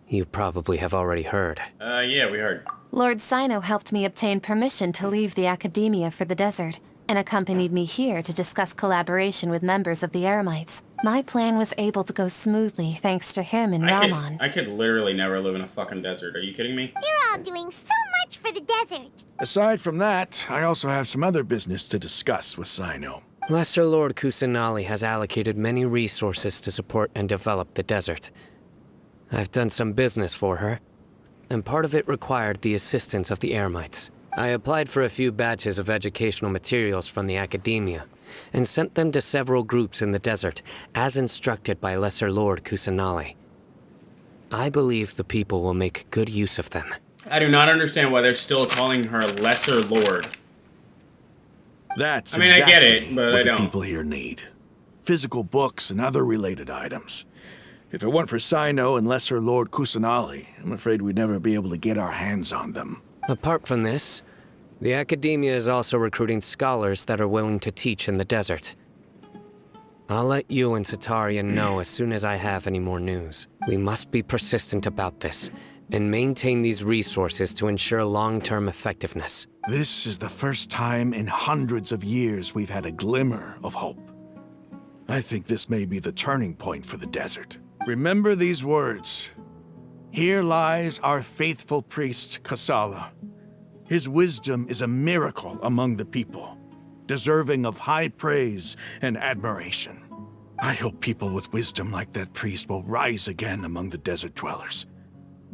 You probably have already heard. Yeah, we heard. Lord Sino helped me obtain permission to leave the academia for the desert, and accompanied me here to discuss collaboration with members of the Eremites. My plan was able to go smoothly thanks to him and Ramon. I could literally never live in a fucking desert. Are you kidding me? You're all doing so much for the desert. Aside from that, I also have some other business to discuss with Sino. Lesser Lord Kusanali has allocated many resources to support and develop the desert. I've done some business for her, and part of it required the assistance of the Eremites. I applied for a few batches of educational materials from the academia, and sent them to several groups in the desert, as instructed by Lesser Lord Kusanali. I believe the people will make good use of them. I do not understand why they're still calling her Lesser Lord. That's I mean, I get it, but what I the don't. people here need. Physical books and other related items. If it weren't for Sino and Lesser Lord Kusanali, I'm afraid we'd never be able to get our hands on them. Apart from this, the academia is also recruiting scholars that are willing to teach in the desert. I'll let you and Satarian know as soon as I have any more news. We must be persistent about this, and maintain these resources to ensure long-term effectiveness. This is the first time in hundreds of years we've had a glimmer of hope. I think this may be the turning point for the desert. Remember these words. Here lies our faithful priest, Kasala. His wisdom is a miracle among the people, deserving of high praise and admiration. I hope people with wisdom like that priest will rise again among the desert dwellers.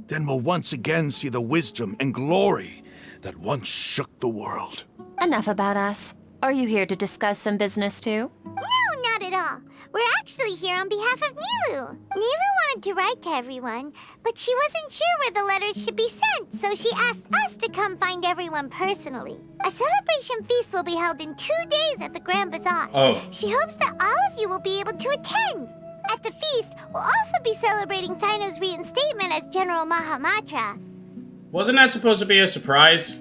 Then we'll once again see the wisdom and glory that once shook the world. Enough about us. Are you here to discuss some business too? No, not at all. We're actually here on behalf of Nilu. Nilu wanted to write to everyone, but she wasn't sure where the letters should be sent, so she asked us to come find everyone personally. A celebration feast will be held in 2 days at the Grand Bazaar. Oh. She hopes that all of you will be able to attend. At the feast, we'll also be celebrating Sino's reinstatement as General Mahamatra. Wasn't that supposed to be a surprise?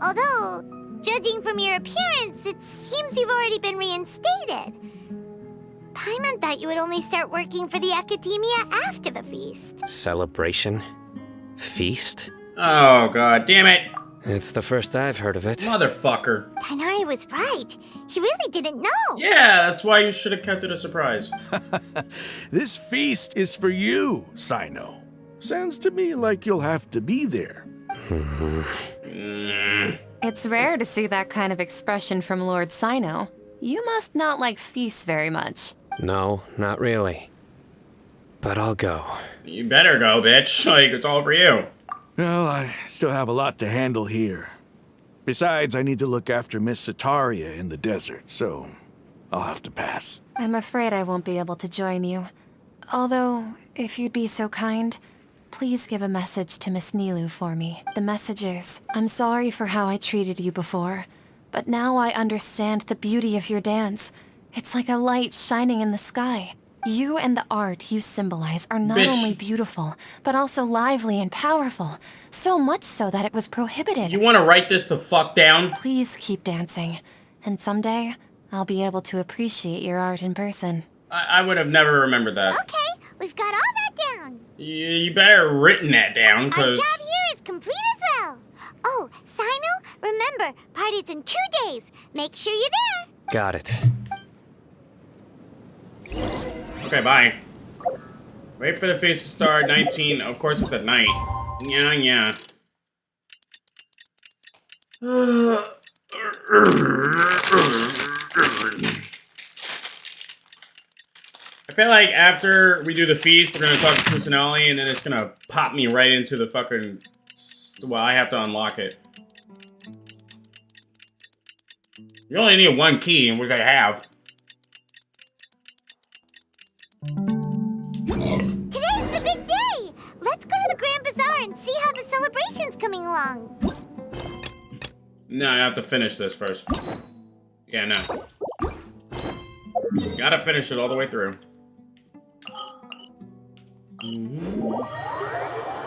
Although, judging from your appearance, it seems you've already been reinstated. Paimon thought you would only start working for the academia after the feast. Celebration? Feast? Oh, god damn it. It's the first I've heard of it. Motherfucker. Tainari was right. He really didn't know. Yeah, that's why you should have kept it a surprise. This feast is for you, Sino. Sounds to me like you'll have to be there. It's rare to see that kind of expression from Lord Sino. You must not like feasts very much. No, not really. But I'll go. You better go, bitch. Like, it's all for you. Well, I still have a lot to handle here. Besides, I need to look after Miss Sataria in the desert, so I'll have to pass. I'm afraid I won't be able to join you. Although, if you'd be so kind, please give a message to Miss Nilu for me. The message is, I'm sorry for how I treated you before, but now I understand the beauty of your dance. It's like a light shining in the sky. You and the art you symbolize are not only beautiful, but also lively and powerful. So much so that it was prohibited. You want to write this the fuck down? Please keep dancing, and someday I'll be able to appreciate your art in person. I would have never remembered that. Okay, we've got all that down. You better have written that down, Our because... job here is complete as well. Oh, Sino, remember, party's in 2 days. Make sure you're there. Got it. Okay, bye. Wait for the feast to start. 19. Of course, it's at night. Yeah. I feel like after we do the feast, we're gonna talk to Kusanali, and then it's gonna pop me right into the fucking... Well, I have to unlock it. You only need 1 key, which I have. Today's the big day. Let's go to the Grand Bazaar and see how the celebration's coming along. No, I have to finish this first. Yeah, no. Gotta finish it all the way through.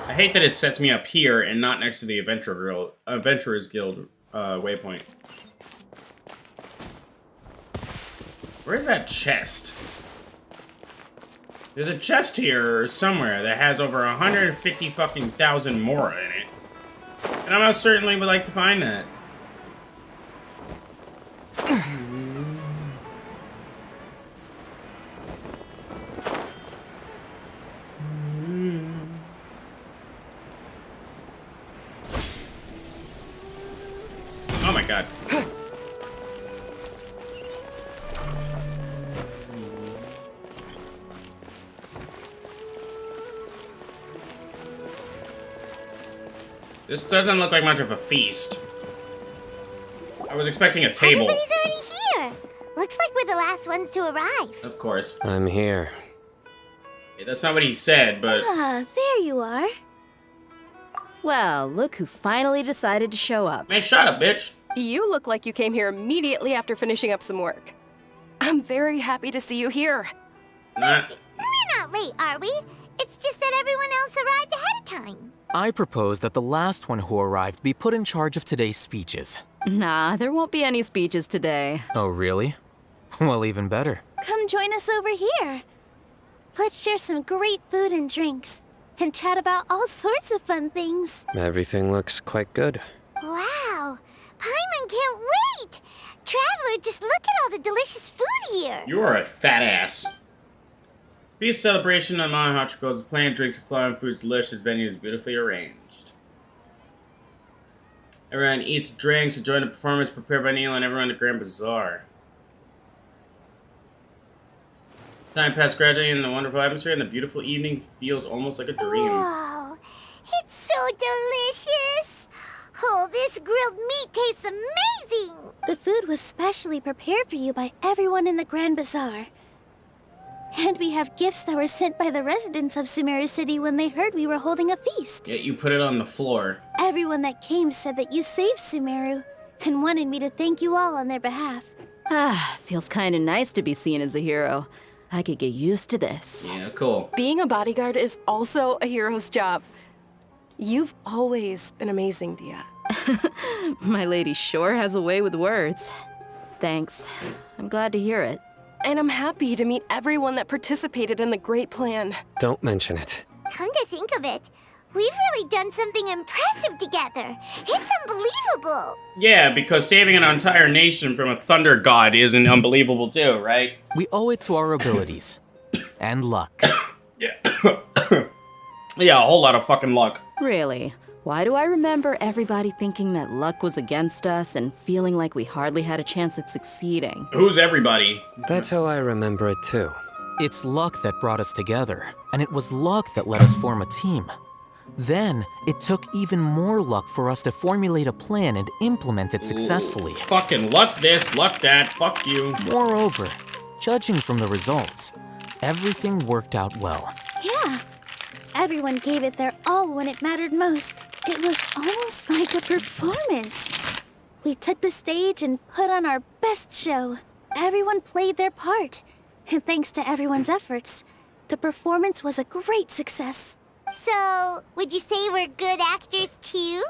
I hate that it sets me up here and not next to the Adventurers Guild waypoint. Where's that chest? There's a chest here somewhere that has over 150 fucking thousand more in it. And I most certainly would like to find that. god. This doesn't look like much of a feast. I was expecting a table. Everybody's already here. Looks like we're the last ones to arrive. Of course. I'm here. Yeah, that's not what he said, but... Ah, there you are. Well, look who finally decided to show up. Man, shut up, bitch. You look like you came here immediately after finishing up some work. I'm very happy to see you here. Nah. We're not late, are we? It's just that everyone else arrived ahead of time. I propose that the last one who arrived be put in charge of today's speeches. Nah, there won't be any speeches today. Oh, really? Well, even better. Come join us over here. Let's share some great food and drinks, and chat about all sorts of fun things. Everything looks quite good. Wow, Paimon can't wait! Traveler, just look at all the delicious food here. You are a fat ass. Feast celebration on Mount Hachiko's planned drinks, and food's delicious venue is beautifully arranged. Everyone eats, drinks, enjoying the performance prepared by Neil and everyone at Grand Bazaar. Time passed gradually in the wonderful atmosphere, and the beautiful evening feels almost like a dream. Wow, it's so delicious! Oh, this grilled meat tastes amazing! The food was specially prepared for you by everyone in the Grand Bazaar. And we have gifts that were sent by the residents of Sumeru City when they heard we were holding a feast. Yet you put it on the floor. Everyone that came said that you saved Sumeru, and wanted me to thank you all on their behalf. Ah, feels kinda nice to be seen as a hero. I could get used to this. Yeah, cool. Being a bodyguard is also a hero's job. You've always been amazing, Dia. My lady sure has a way with words. Thanks. I'm glad to hear it. And I'm happy to meet everyone that participated in the great plan. Don't mention it. Come to think of it, we've really done something impressive together. It's unbelievable. Yeah, because saving an entire nation from a thunder god isn't unbelievable too, right? We owe it to our abilities. And luck. Yeah, a whole lot of fucking luck. Really? Why do I remember everybody thinking that luck was against us and feeling like we hardly had a chance of succeeding? Who's everybody? That's how I remember it too. It's luck that brought us together, and it was luck that let us form a team. Then, it took even more luck for us to formulate a plan and implement it successfully. Ooh, fucking luck this, luck that, fuck you. Moreover, judging from the results, everything worked out well. Yeah. Everyone gave it their all when it mattered most. It was almost like a performance. We took the stage and put on our best show. Everyone played their part. And thanks to everyone's efforts, the performance was a great success. So, would you say we're good actors too?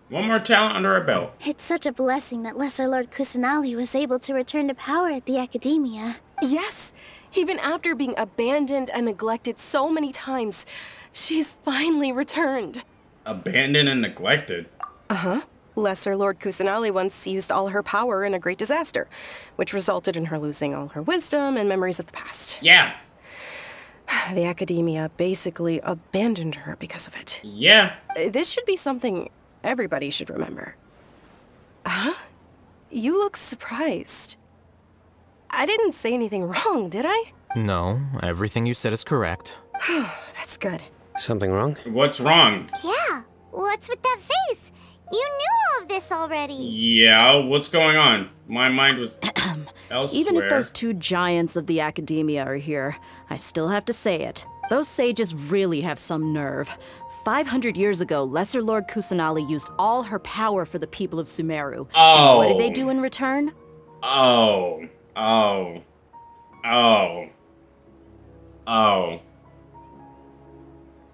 One more talent under our belt. It's such a blessing that Lesser Lord Kusanali was able to return to power at the Academia. Yes! Even after being abandoned and neglected so many times, she's finally returned. Abandoned and neglected? Uh-huh. Lesser Lord Kusanali once used all her power in a great disaster, which resulted in her losing all her wisdom and memories of the past. Yeah. The Academia basically abandoned her because of it. Yeah. This should be something everybody should remember. Huh? You look surprised. I didn't say anything wrong, did I? No, everything you said is correct. That's good. Something wrong? What's wrong? Yeah, what's with that face? You knew all of this already. Yeah, what's going on? My mind was elsewhere. Even if those two giants of the Academia are here, I still have to say it. Those sages really have some nerve. 500 years ago, Lesser Lord Kusanali used all her power for the people of Sumeru. Oh. And what did they do in return? Oh.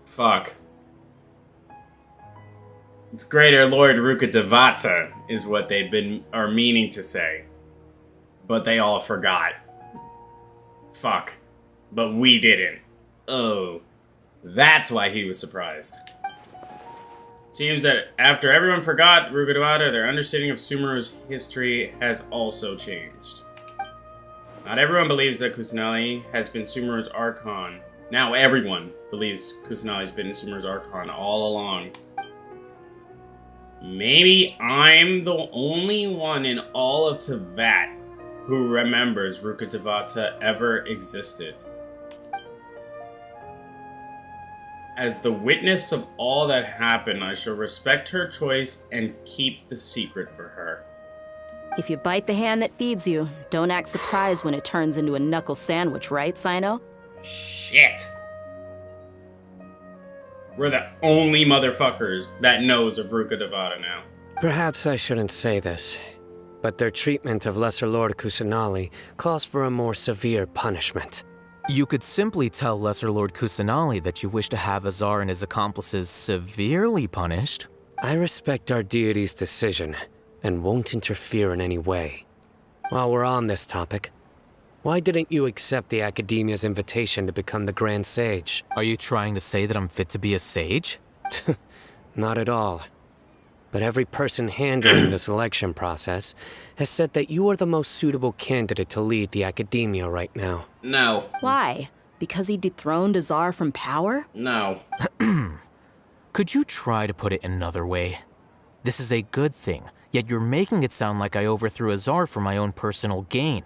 Fuck. It's Greater Lord Rukadevatsa is what are meaning to say. But they all forgot. Fuck. But we didn't. Oh. That's why he was surprised. Seems that after everyone forgot Rukadevatsa, their understanding of Sumeru's history has also changed. Not everyone believes that Kusanali has been Sumeru's Archon. Now everyone believes Kusanali's been Sumeru's Archon all along. Maybe I'm the only one in all of Teyvat who remembers Rukkhadevata ever existed. As the witness of all that happened, I shall respect her choice and keep the secret for her. If you bite the hand that feeds you, don't act surprised when it turns into a knuckle sandwich, right, Sino? Shit. We're the only motherfuckers that knows of Rukkhadevata now. Perhaps I shouldn't say this, but their treatment of Lesser Lord Kusanali calls for a more severe punishment. You could simply tell Lesser Lord Kusanali that you wish to have Azar and his accomplices severely punished. I respect our deity's decision and won't interfere in any way. While we're on this topic, why didn't you accept the Academia's invitation to become the Grand Sage? Are you trying to say that I'm fit to be a sage? Not at all. But every person handling the selection process has said that you are the most suitable candidate to lead the Academia right now. No. Why? Because he dethroned Azar from power? No. Could you try to put it another way? This is a good thing, yet you're making it sound like I overthrew Azar for my own personal gain.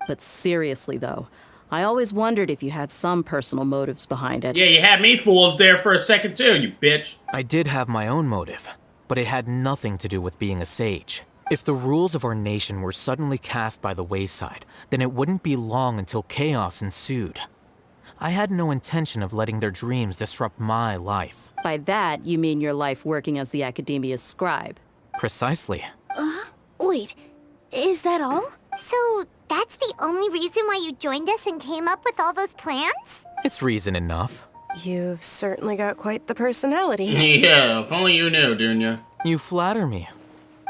But seriously, though, I always wondered if you had some personal motives behind it. Yeah, you had me fooled there for a second too, you bitch. I did have my own motive, but it had nothing to do with being a sage. If the rules of our nation were suddenly cast by the wayside, then it wouldn't be long until chaos ensued. I had no intention of letting their dreams disrupt my life. By that, you mean your life working as the Academia's scribe. Precisely. Wait, is that all? So, that's the only reason why you joined us and came up with all those plans? It's reason enough. You've certainly got quite the personality. Yeah, if only you knew, Dunya. You flatter me.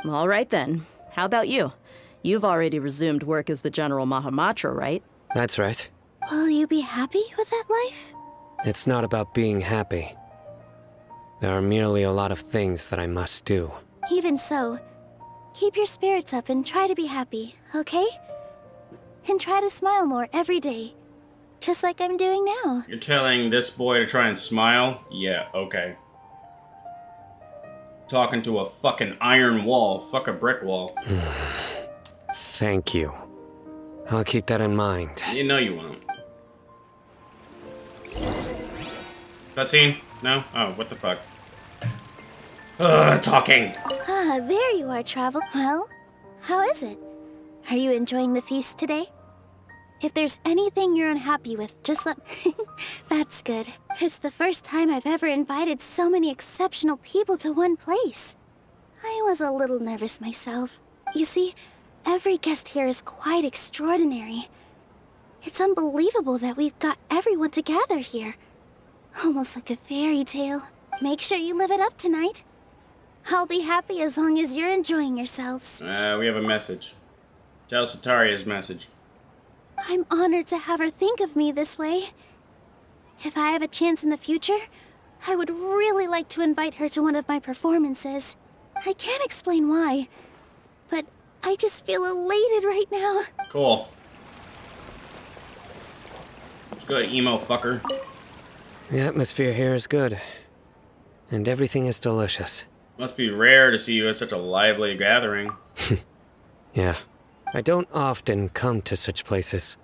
All right then. How about you? You've already resumed work as the General Mahamatra, right? That's right. Will you be happy with that life? It's not about being happy. There are merely a lot of things that I must do. Even so, keep your spirits up and try to be happy, okay? And try to smile more every day. Just like I'm doing now. You're telling this boy to try and smile? Yeah, okay. Talking to a fucking iron wall. Fuck a brick wall. Thank you. I'll keep that in mind. You know you won't. Cutscene? No? Oh, what the fuck? Talking! Ah, there you are, Travel. Well, how is it? Are you enjoying the feast today? If there's anything you're unhappy with, just let... That's good. It's the first time I've ever invited so many exceptional people to one place. I was a little nervous myself. You see, every guest here is quite extraordinary. It's unbelievable that we've got everyone together here. Almost like a fairy tale. Make sure you live it up tonight. I'll be happy as long as you're enjoying yourselves. We have a message. Tell Sataria's message. I'm honored to have her think of me this way. If I have a chance in the future, I would really like to invite her to one of my performances. I can't explain why, but I just feel elated right now. Cool. It's good, emo fucker. The atmosphere here is good, and everything is delicious. Must be rare to see you at such a lively gathering. Yeah. I don't often come to such places,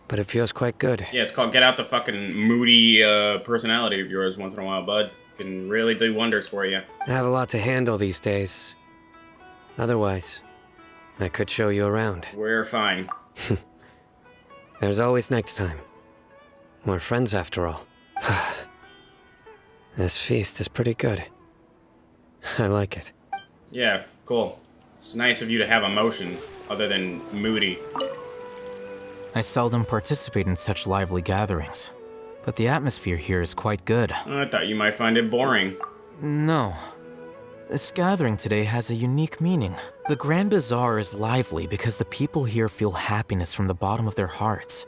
but it feels quite good. Yeah, it's called get out the fucking moody personality of yours once in a while, bud. Can really do wonders for you. I have a lot to handle these days. Otherwise, I could show you around. We're fine. There's always next time. We're friends after all. This feast is pretty good. I like it. Yeah, cool. It's nice of you to have emotion, other than moody. I seldom participate in such lively gatherings, but the atmosphere here is quite good. I thought you might find it boring. No. This gathering today has a unique meaning. The Grand Bazaar is lively because the people here feel happiness from the bottom of their hearts.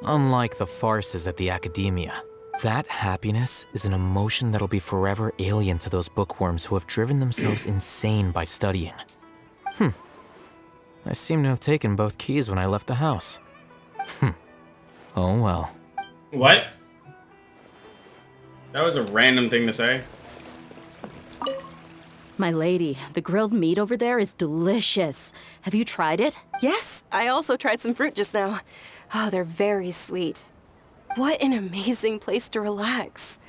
Unlike the farces at the Academia. That happiness is an emotion that'll be forever alien to those bookworms who have driven themselves insane by studying. I seem to have taken both keys when I left the house. Oh well. What? That was a random thing to say. My lady, the grilled meat over there is delicious. Have you tried it? Yes, I also tried some fruit just now. Oh, they're very sweet. What an amazing place to relax.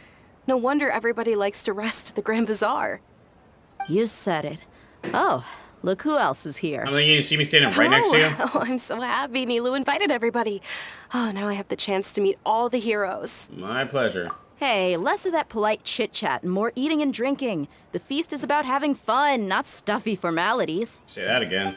No wonder everybody likes to rest at the Grand Bazaar. You said it. Oh, look who else is here. I'm thinking you see me standing right next to you. Oh, I'm so happy Nilu invited everybody. Oh, now I have the chance to meet all the heroes. My pleasure. Hey, less of that polite chit-chat and more eating and drinking. The feast is about having fun, not stuffy formalities. Say that again.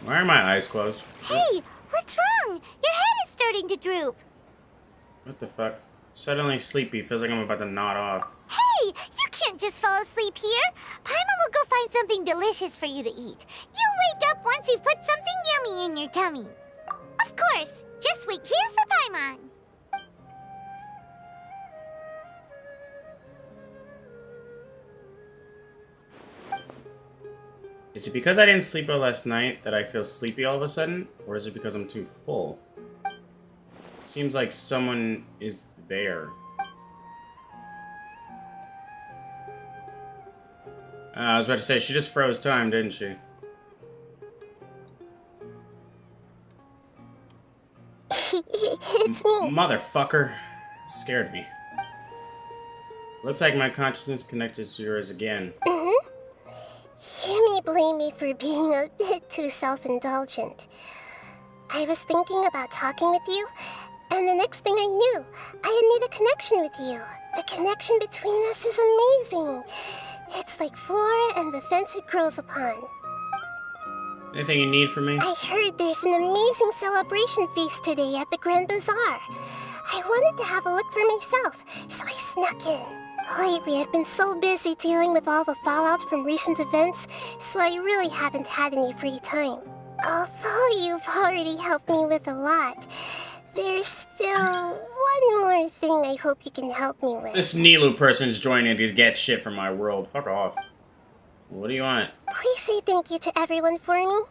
Why are my eyes closed? Hey, what's wrong? Your head is starting to droop. What the fuck? Suddenly sleepy. Feels like I'm about to nod off. Hey, you can't just fall asleep here. Paimon will go find something delicious for you to eat. You'll wake up once you've put something yummy in your tummy. Of course, just wait here for Paimon. Is it because I didn't sleep well last night that I feel sleepy all of a sudden? Or is it because I'm too full? It seems like someone is there. I was about to say, she just froze time, didn't she? It's me. Motherfucker. Scared me. Looks like my consciousness connected to yours again. You may blame me for being a bit too self-indulgent. I was thinking about talking with you, and the next thing I knew, I had made a connection with you. The connection between us is amazing. It's like flora and the fence it grows upon. Anything you need from me? I heard there's an amazing celebration feast today at the Grand Bazaar. I wanted to have a look for myself, so I snuck in. Lately, I've been so busy dealing with all the fallout from recent events, so I really haven't had any free time. Although you've already helped me with a lot, there's still one more thing I hope you can help me with. This Nilu person's joining to get shit from my world. Fuck off. What do you want? Please say thank you to everyone for me.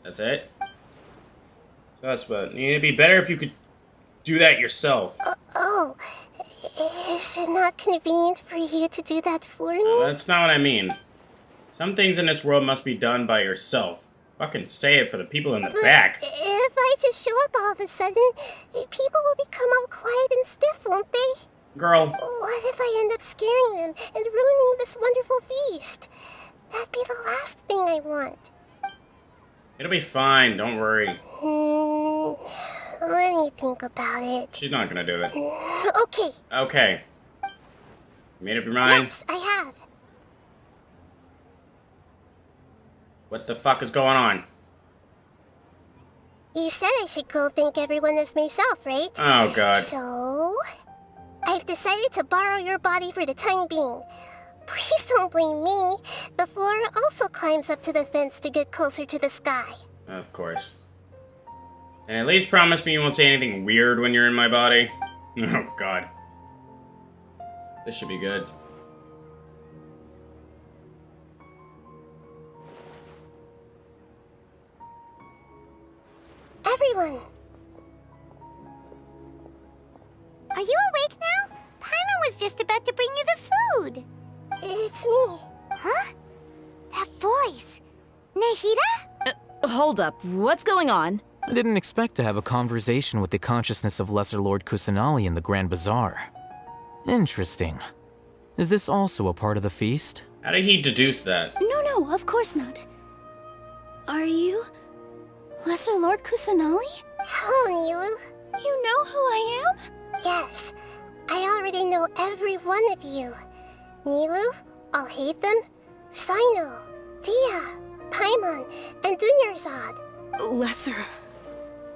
That's it? That's what. It'd be better if you could do that yourself. Is it not convenient for you to do that for me? That's not what I mean. Some things in this world must be done by yourself. Fucking say it for the people in the back. If I just show up all of a sudden, people will become all quiet and stiff, won't they? Girl. What if I end up scaring them and ruining this wonderful feast? That'd be the last thing I want. It'll be fine, don't worry. Let me think about it. She's not gonna do it. Okay. Okay. You made up your mind? Yes, I have. What the fuck is going on? You said I should go thank everyone as myself, right? Oh, God. So, I've decided to borrow your body for the time being. Please don't blame me. The flora also climbs up to the fence to get closer to the sky. Of course. And at least promise me you won't say anything weird when you're in my body. Oh, God. This should be good. Everyone! Are you awake now? Paimon was just about to bring you the food. It's me. Huh? That voice. Nahida? Hold up, what's going on? I didn't expect to have a conversation with the consciousness of Lesser Lord Kusanali in the Grand Bazaar. Interesting. Is this also a part of the feast? How did he deduce that? No, of course not. Are you Lesser Lord Kusanali? Hello, Nilu. You know who I am? Yes, I already know every one of you. Nilu, Alhaitham, Sino, Dia, Paimon, and Dunyarzad. Lesser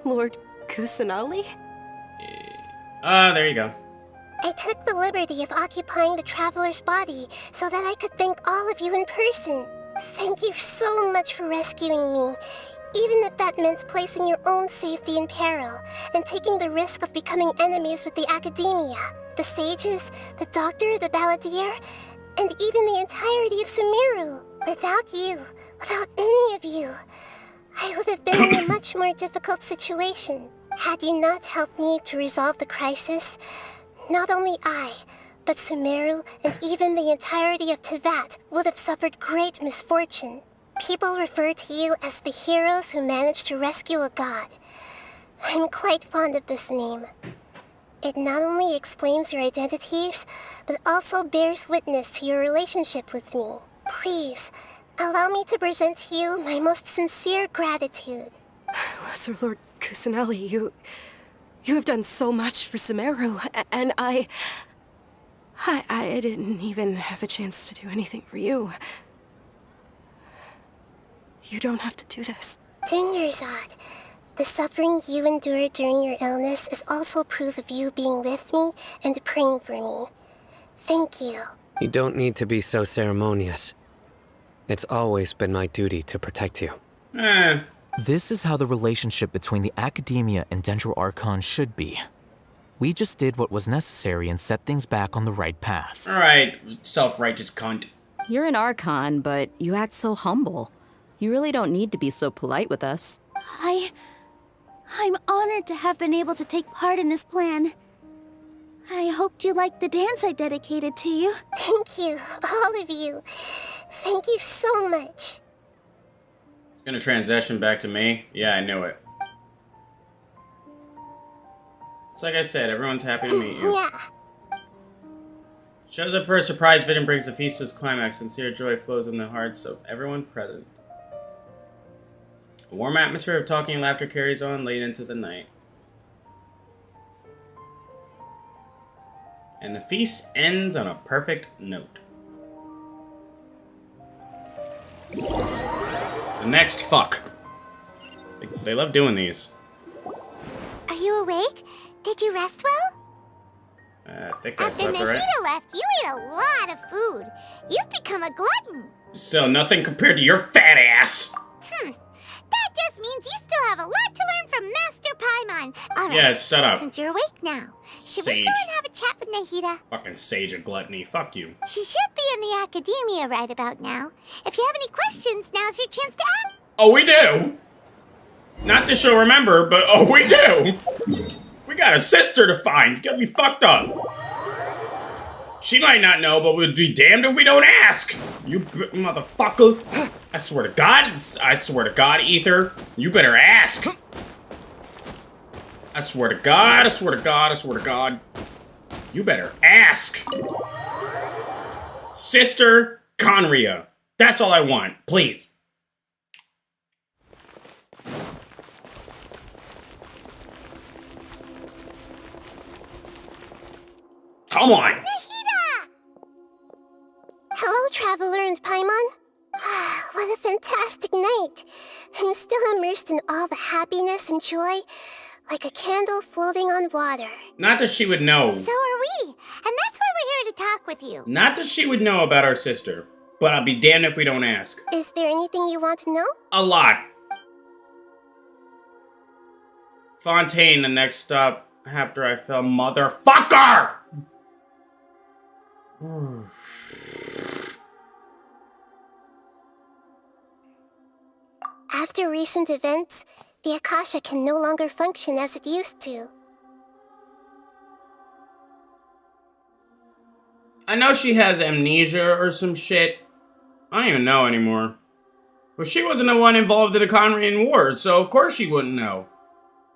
Lord Kusanali? There you go. I took the liberty of occupying the traveler's body so that I could thank all of you in person. Thank you so much for rescuing me, even if that meant placing your own safety in peril and taking the risk of becoming enemies with the academia, the sages, the doctor, the balladeer, and even the entirety of Sumeru. Without you, without any of you, I would have been in a much more difficult situation. Had you not helped me to resolve the crisis, not only I, but Sumeru and even the entirety of Teyvat would have suffered great misfortune. People refer to you as the heroes who managed to rescue a god. I'm quite fond of this name. It not only explains your identities, but also bears witness to your relationship with me. Please, allow me to present to you my most sincere gratitude. Lesser Lord Kusanali, you have done so much for Sumeru, and I didn't even have a chance to do anything for you. You don't have to do this. Dinyarzad, the suffering you endured during your illness is also proof of you being with me and praying for me. Thank you. You don't need to be so ceremonious. It's always been my duty to protect you. This is how the relationship between the Academia and Dendro Archon should be. We just did what was necessary and set things back on the right path. Alright, self-righteous cunt. You're an Archon, but you act so humble. You really don't need to be so polite with us. I'm honored to have been able to take part in this plan. I hoped you liked the dance I dedicated to you. Thank you, all of you. Thank you so much. Gonna transition back to me? Yeah, I knew it. It's like I said, everyone's happy to meet you. Yeah. Shows up for a surprise visit and brings the feast to its climax. Sincere joy flows in the hearts of everyone present. A warm atmosphere of talking and laughter carries on late into the night. And the feast ends on a perfect note. The next fuck. They love doing these. Are you awake? Did you rest well? I think I After slept Nahida right. left, you ate a lot of food. You've become a glutton. So nothing compared to your fat ass. That just means you still have a lot to learn from Master Paimon. All right. Yeah, shut up. Since you're awake now, should we Sage. go and have a chat with Nahida? Fucking sage of gluttony. Fuck you. She should be in the Academia right about now. If you have any questions, now's your chance to ask. Oh, we do. Not that she'll remember, but oh, we do. We got a sister to find. Get me fucked up. She might not know, but we'd be damned if we don't ask. You motherfucker. I swear to God, Ether. You better ask. I swear to God. You better ask. Sister Conria. That's all I want. Please. Come on. Nahida! Hello, Traveler and Paimon. What a fantastic night. I'm still immersed in all the happiness and joy, like a candle floating on water. Not that she would know. So are we. And that's why we're here to talk with you. Not that she would know about our sister. But I'll be damned if we don't ask. Is there anything you want to know? A lot. Fontaine, the next stop after I fell. Motherfucker! After recent events, the Akasha can no longer function as it used to. I know she has amnesia or some shit. I don't even know anymore. But she wasn't the one involved in the Conrian War, so of course she wouldn't know.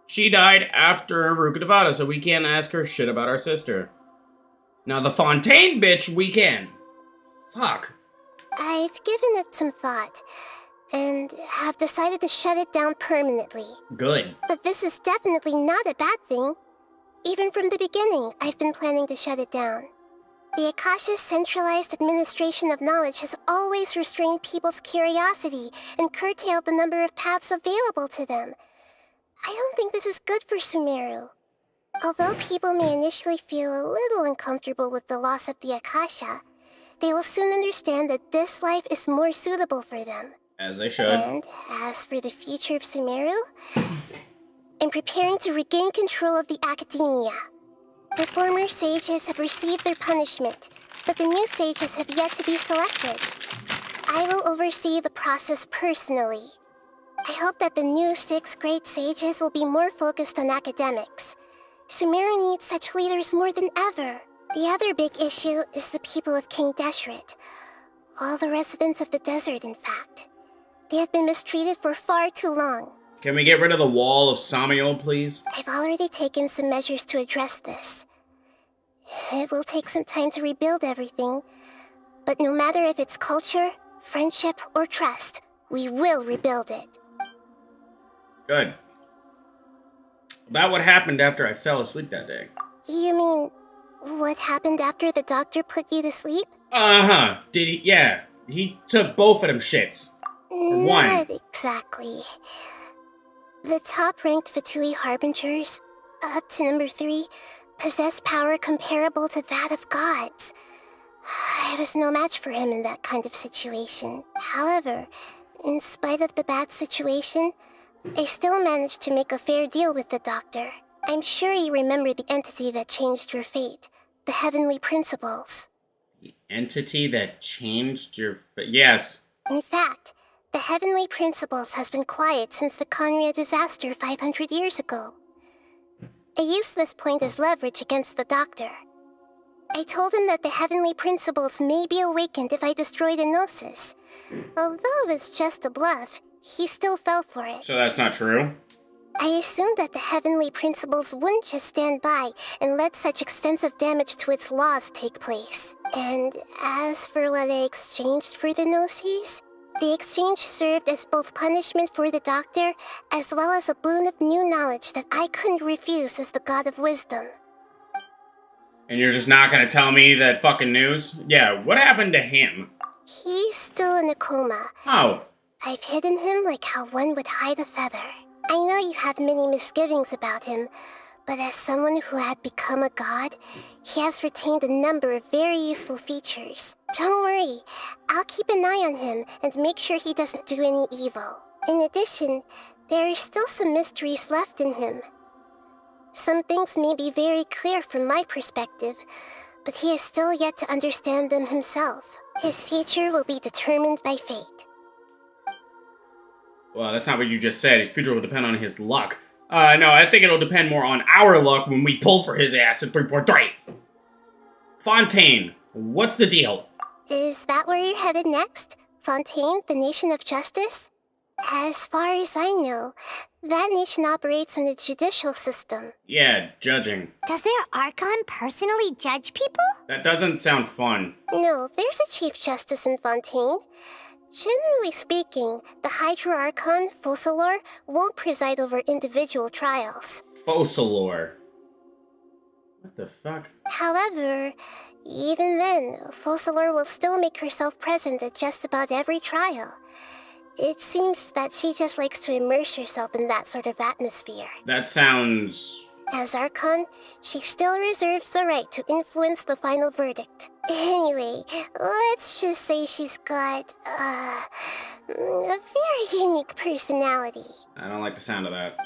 She died after Ruka Devada, so we can't ask her shit about our sister. Now the Fontaine bitch, we can. Fuck. I've given it some thought, and have decided to shut it down permanently. Good. But this is definitely not a bad thing. Even from the beginning, I've been planning to shut it down. The Akasha's centralized administration of knowledge has always restrained people's curiosity and curtailed the number of paths available to them. I don't think this is good for Sumeru. Although people may initially feel a little uncomfortable with the loss of the Akasha, they will soon understand that this life is more suitable for them. As they should. And as for the future of Sumeru, I'm preparing to regain control of the Academia. The former sages have received their punishment, but the new sages have yet to be selected. I will oversee the process personally. I hope that the new 6th grade sages will be more focused on academics. Sumeru needs such leaders more than ever. The other big issue is the people of King Deshret. All the residents of the desert, in fact. They have been mistreated for far too long. Can we get rid of the wall of Samiel, please? I've already taken some measures to address this. It will take some time to rebuild everything, but no matter if it's culture, friendship, or trust, we will rebuild it. Good. About what happened after I fell asleep that day. You mean, what happened after the doctor put you to sleep? Uh-huh. Did he? Yeah. He took both of them shits. Or one. Not exactly. The top-ranked Fatui Harbingers, up to number 3, possess power comparable to that of gods. I was no match for him in that kind of situation. However, in spite of the bad situation, I still managed to make a fair deal with the doctor. I'm sure you remember the entity that changed your fate, the Heavenly Principles. The entity that changed your yes. In fact, the Heavenly Principles has been quiet since the Conria disaster 500 years ago. I used this point as leverage against the doctor. I told him that the Heavenly Principles may be awakened if I destroy the Gnosis. Although it's just a bluff, he still fell for it. So that's not true? I assumed that the Heavenly Principles wouldn't just stand by and let such extensive damage to its laws take place. And as for what I exchanged for the Gnosis, the exchange served as both punishment for the doctor, as well as a boon of new knowledge that I couldn't refuse as the God of Wisdom. And you're just not gonna tell me that fucking news? Yeah, what happened to him? He's still in a coma. Oh. I've hidden him like how one would hide a feather. I know you have many misgivings about him, but as someone who had become a god, he has retained a number of very useful features. Don't worry, I'll keep an eye on him and make sure he doesn't do any evil. In addition, there are still some mysteries left in him. Some things may be very clear from my perspective, but he is still yet to understand them himself. His future will be determined by fate. Well, that's not what you just said. His future will depend on his luck. No, I think it'll depend more on our luck when we pull for his ass in 3.3. Fontaine, what's the deal? Is that where you're headed next? Fontaine, the nation of justice? As far as I know, that nation operates in the judicial system. Yeah, judging. Does their Archon personally judge people? That doesn't sound fun. No, there's a Chief Justice in Fontaine. Generally speaking, the Hydra Archon, Focalor, won't preside over individual trials. Focalor. What the fuck? However, even then, Focalor will still make herself present at just about every trial. It seems that she just likes to immerse herself in that sort of atmosphere. That sounds... As Archon, she still reserves the right to influence the final verdict. Anyway, let's just say she's got, a very unique personality. I don't like the sound of that.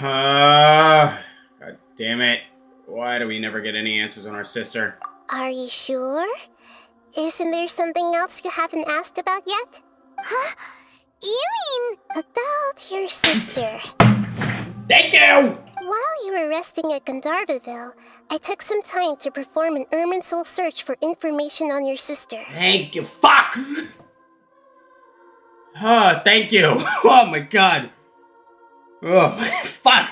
God damn it. Why do we never get any answers on our sister? Are you sure? Isn't there something else you haven't asked about yet? Huh? You mean... About your sister. Thank you! While you were resting at Gandharvaville, I took some time to perform an Irminsul search for information on your sister. Thank you. Fuck! Thank you. Oh my god. Oh, fuck.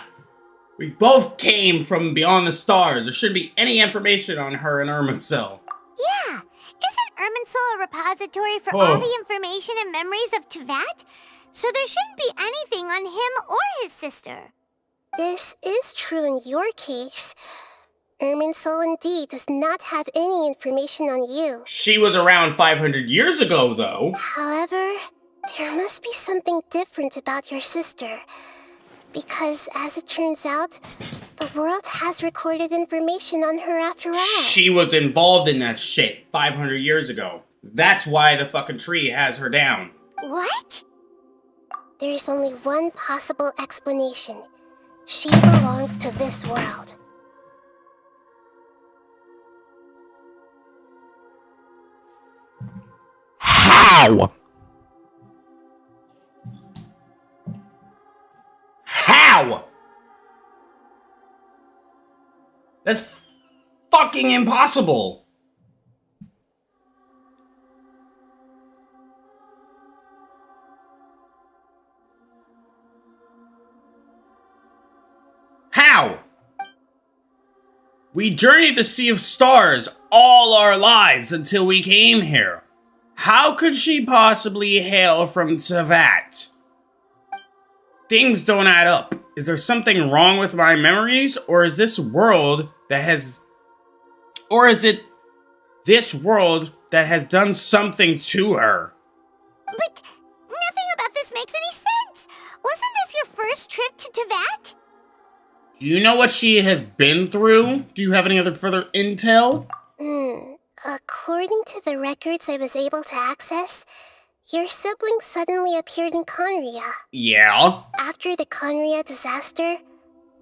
We both came from beyond the stars. There shouldn't be any information on her in Irminsul. Yeah. Isn't Irminsul a repository for all the information and memories of Teyvat? So there shouldn't be anything on him or his sister. This is true in your case. Irminsul indeed does not have any information on you. She was around 500 years ago, though. However, there must be something different about your sister. Because, as it turns out, the world has recorded information on her after all. She was involved in that shit 500 years ago. That's why the fucking tree has her down. What? There is only one possible explanation. She belongs to this world. How? That's fucking impossible. How? We journeyed the Sea of Stars all our lives until we came here. How could she possibly hail from Tevat? Things don't add up. Is there something wrong with my memories, or is this world that has... Or is it this world that has done something to her? But nothing about this makes any sense. Wasn't this your first trip to Tevat? Do you know what she has been through? Do you have any other further intel? According to the records I was able to access, your sibling suddenly appeared in Conria. Yeah? After the Conria disaster,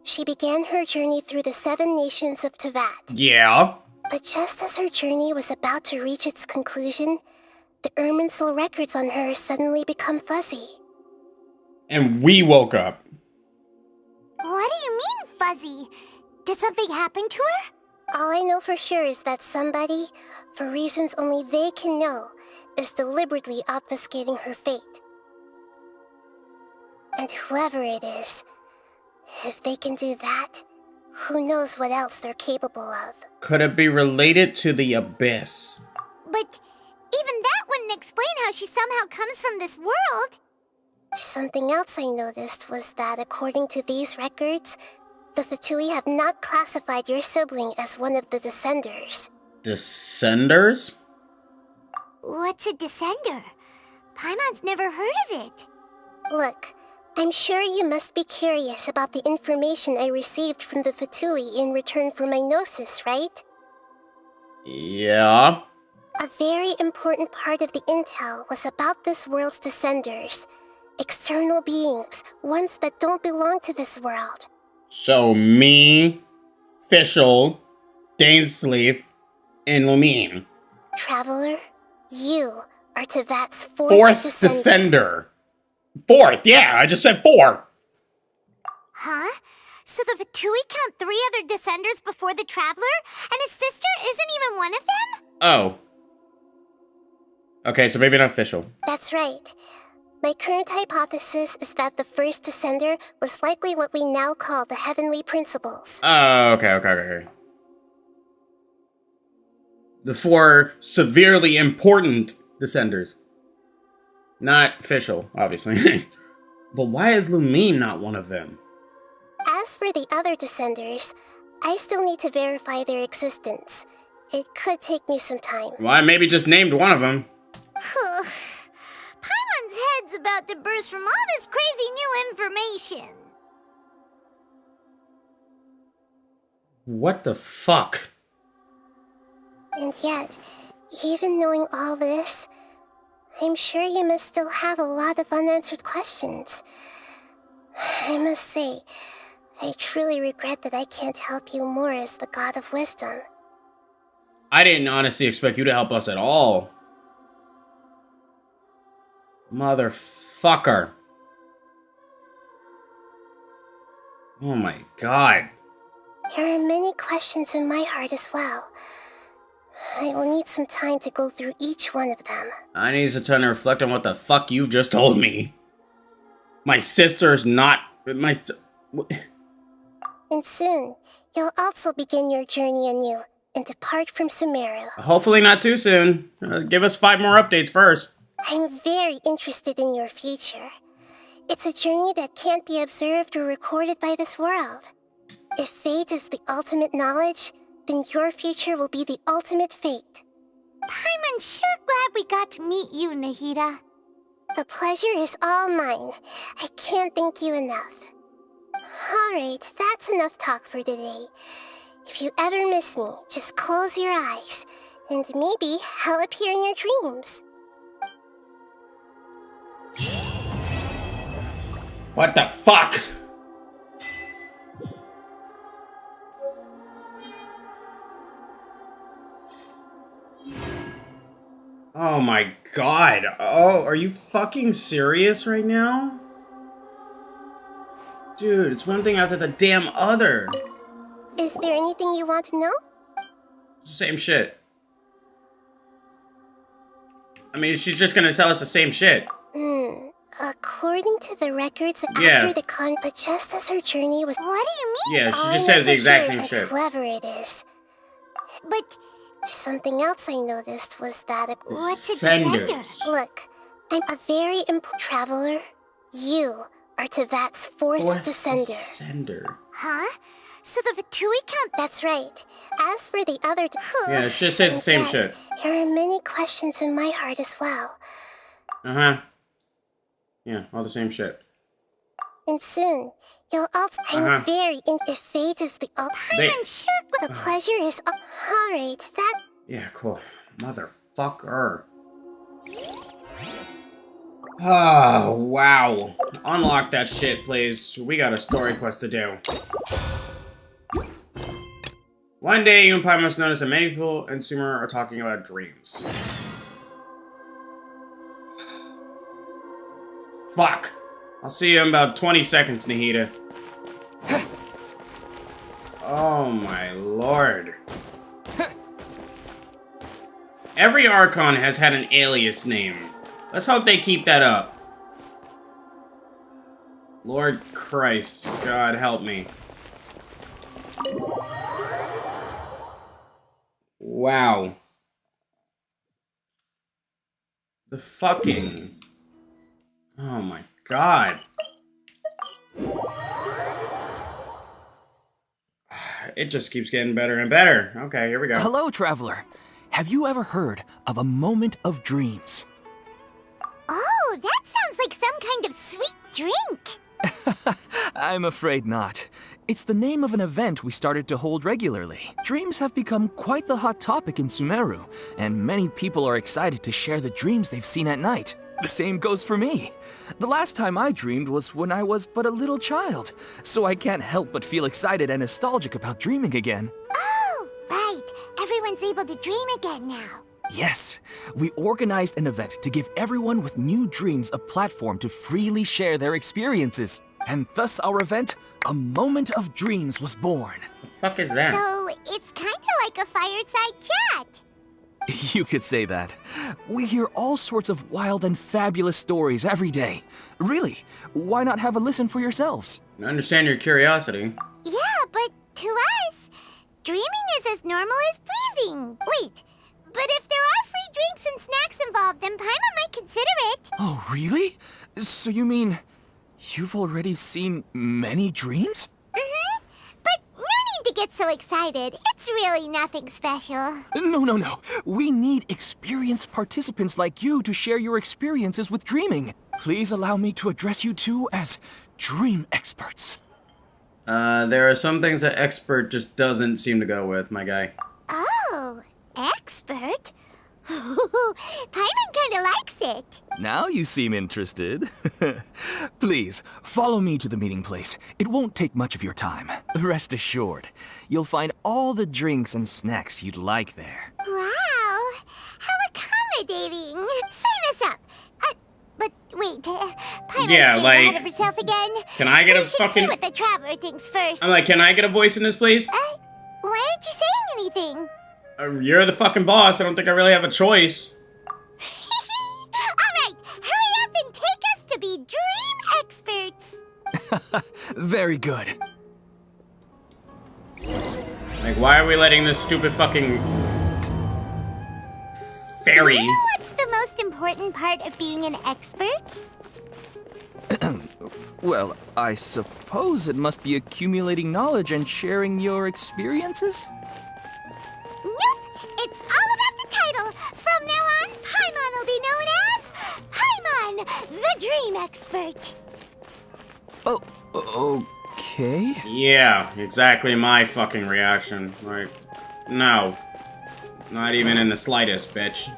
she began her journey through the 7 nations of Tevat. Yeah? But just as her journey was about to reach its conclusion, the Irminsul records on her suddenly become fuzzy. And we woke up. What do you mean, fuzzy? Did something happen to her? All I know for sure is that somebody, for reasons only they can know, is deliberately obfuscating her fate. And whoever it is, if they can do that, who knows what else they're capable of. Could it be related to the Abyss? But even that wouldn't explain how she somehow comes from this world. Something else I noticed was that according to these records, the Fatui have not classified your sibling as one of the Descenders. Descenders? What's a Descender? Paimon's never heard of it. Look, I'm sure you must be curious about the information I received from the Fatui in return for my gnosis, right? Yeah? A very important part of the intel was about this world's Descenders. External beings, ones that don't belong to this world. So me, Fischl, Dainsleif, and Lumine. Traveler, you are Tevat's Fourth Descender. Fourth, yeah, I just said 4. Huh? So the Fatui count 3 other Descenders before the Traveler? And his sister isn't even one of them? Oh. Okay, so maybe not official. That's right. My current hypothesis is that the first Descender was likely what we now call the Heavenly Principles. Oh, okay. The 4 severely important Descenders. Not official, obviously. But why is Lumine not one of them? As for the other Descenders, I still need to verify their existence. It could take me some time. Well, I maybe just named one of them. Paimon's head's about to burst from all this crazy new information. What the fuck? And yet, even knowing all this, I'm sure you must still have a lot of unanswered questions. I must say, I truly regret that I can't help you more as the God of Wisdom. I didn't honestly expect you to help us at all. Motherfucker. Oh my god. There are many questions in my heart as well. I will need some time to go through each one of them. I need some time to reflect on what the fuck you've just told me. My sister's not... And soon, you'll also begin your journey anew and depart from Sumeru. Hopefully not too soon. Give us 5 more updates first. I'm very interested in your future. It's a journey that can't be observed or recorded by this world. If fate is the ultimate knowledge, then your future will be the ultimate fate. Paimon's sure glad we got to meet you, Nahida. The pleasure is all mine. I can't thank you enough. Alright, that's enough talk for today. If you ever miss me, just close your eyes, and maybe I'll appear in your dreams. What the fuck? Oh my god. Oh, are you fucking serious right now? Dude, it's one thing after the damn other. Is there anything you want to know? Same shit. I mean, she's just gonna tell us the same shit. According to the records, Yeah. after the con, but just as her journey was. What do you mean? Yeah, she I'm just says the not exact sure, same but shit. Whoever it is. But something else I noticed was that what's a Senders. descender? Look, I'm a very important traveler. You are Tevat's fourth descender. Descender. Huh? So the Vatui count? That's right. As for the other, Yeah, it just says the same yet, shit. There are many questions in my heart as well. Uh-huh. Yeah, all the same shit. And soon, you'll also. I'm very. If fate is the. I'm sure. The pleasure is. All right. That. Yeah, cool. Motherfucker. Oh, wow. Unlock that shit, please. We got a story quest to do. One day, you and Pi must notice that many people in Sumer are talking about dreams. Fuck. I'll see you in about 20 seconds, Nahida. Oh my lord. Every Archon has had an alias name. Let's hope they keep that up. Lord Christ, God help me. Wow. The fucking... Oh my god. It just keeps getting better and better. Okay, here we go. Hello, traveler. Have you ever heard of a moment of dreams? Oh, that sounds like some kind of sweet drink. I'm afraid not. It's the name of an event we started to hold regularly. Dreams have become quite the hot topic in Sumeru, and many people are excited to share the dreams they've seen at night. The same goes for me. The last time I dreamed was when I was but a little child, so I can't help but feel excited and nostalgic about dreaming again. Oh, right. Everyone's able to dream again now. Yes, we organized an event to give everyone with new dreams a platform to freely share their experiences. And thus our event, A Moment of Dreams, was born. The fuck is that? So it's kind of like a fireside chat. You could say that. We hear all sorts of wild and fabulous stories every day. Really, why not have a listen for yourselves? I understand your curiosity. Yeah, but to us, dreaming is as normal as breathing. Wait, but if there are free drinks and snacks involved, then Paimon might consider it. Oh, really? So you mean you've already seen many dreams? But no need to get so excited. It's really nothing special. No. We need experienced participants like you to share your experiences with dreaming. Please allow me to address you two as dream experts. There are some things that expert just doesn't seem to go with, my guy. Oh, expert? Paimon kinda likes it. Now you seem interested. Please, follow me to the meeting place. It won't take much of your time. Rest assured, you'll find all the drinks and snacks you'd like there. Wow, how accommodating. Sign us up. But wait, Paimon's Yeah, getting like, ahead of herself again. can I get a We should fucking- see what the traveler thinks first. I'm like, can I get a voice in this, please? Why aren't you saying anything? You're the fucking boss. I don't think I really have a choice. All right, hurry up and take us to be dream experts. Very good. Like, why are we letting this stupid fucking fairy? Do you know what's the most important part of being an expert? Well, I suppose it must be accumulating knowledge and sharing your experiences? Nope, it's all about the title. From now on, Paimon will be known as Paimon, the Dream Expert. Oh, okay. Yeah, exactly my fucking reaction. Like, no. Not even in the slightest, bitch.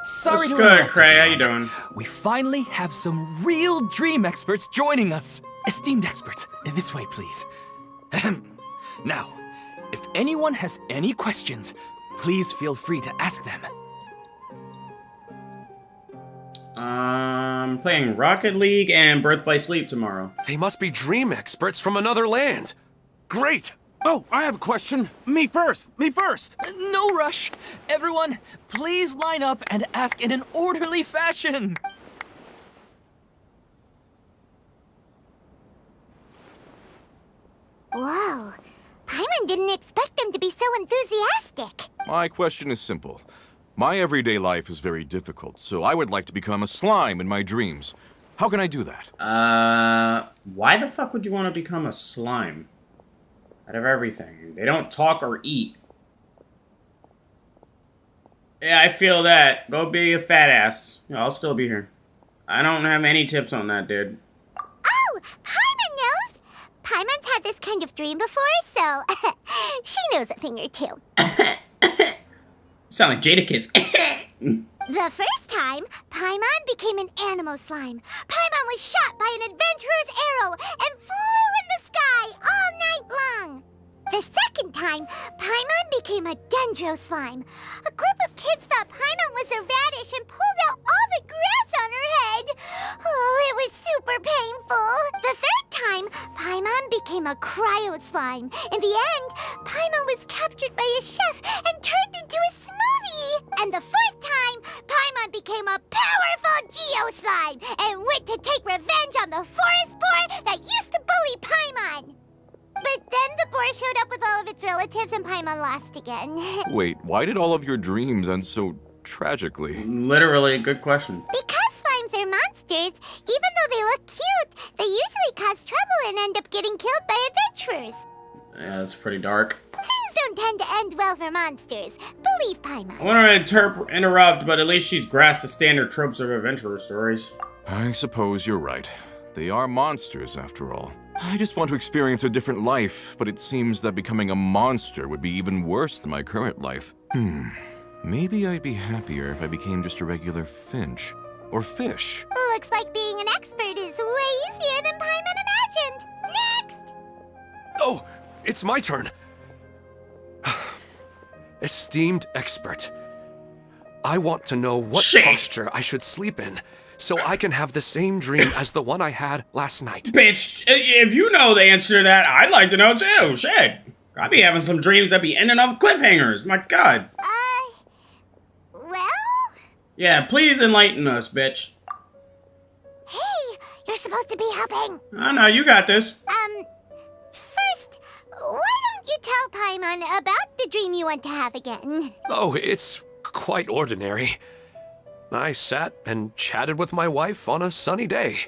Sorry What's to good, interrupt, Cray? How you everyone. doing? We finally have some real dream experts joining us. Esteemed experts, this way, please. Ahem. Now, if anyone has any questions, please feel free to ask them. Playing Rocket League and Birth by Sleep tomorrow. They must be dream experts from another land. Great! Oh, I have a question. Me first! Me first! No rush. Everyone, please line up and ask in an orderly fashion. Whoa. Paimon didn't expect them to be so enthusiastic. My question is simple. My everyday life is very difficult, so I would like to become a slime in my dreams. How can I do that? Why the fuck would you want to become a slime? Out of everything. They don't talk or eat. Yeah, I feel that. Go be a fat ass. Yeah, I'll still be here. I don't have any tips on that, dude. Oh, Paimon knows. Paimon's had this kind of dream before, so she knows a thing or two. Sound like Jadakiss. The first time, Paimon became an animal slime. Paimon was shot by an adventurer's arrow and flew in the sky all night long. The second time, Paimon became a dendro slime. A group of kids thought Paimon was a radish and pulled out all the grass on her head. Oh, it was super painful. The third time, Paimon became a cryo slime. In the end, Paimon was captured by a chef and turned into a smoothie. And the fourth time, Paimon became a powerful geo slime and went to take revenge on the forest boar that used to bully Paimon. But then the boar showed up with all of its relatives and Paimon lost again. Wait, why did all of your dreams end so tragically? Literally, good question. Because slimes are monsters, even though they look cute, they usually cause trouble and end up getting killed by adventurers. Yeah, that's pretty dark. Things don't tend to end well for monsters. Believe Paimon. I want to interrupt, but at least she's grasped the standard tropes of adventurer stories. I suppose you're right. They are monsters, after all. I just want to experience a different life, but it seems that becoming a monster would be even worse than my current life. Maybe I'd be happier if I became just a regular finch. Or fish. Looks like being an expert is way easier than Paimon imagined. Next! Oh, it's my turn. Esteemed expert, I want to know what posture I should sleep in so I can have the same dream as the one I had last night. Bitch, if you know the answer to that, I'd like to know too. Shit. I'd be having some dreams that be ending off cliffhangers. My God. Well? Yeah, please enlighten us, bitch. Hey, you're supposed to be helping. Oh, no, you got this. First, why don't you tell Paimon about the dream you want to have again? Oh, it's quite ordinary. I sat and chatted with my wife on a sunny day,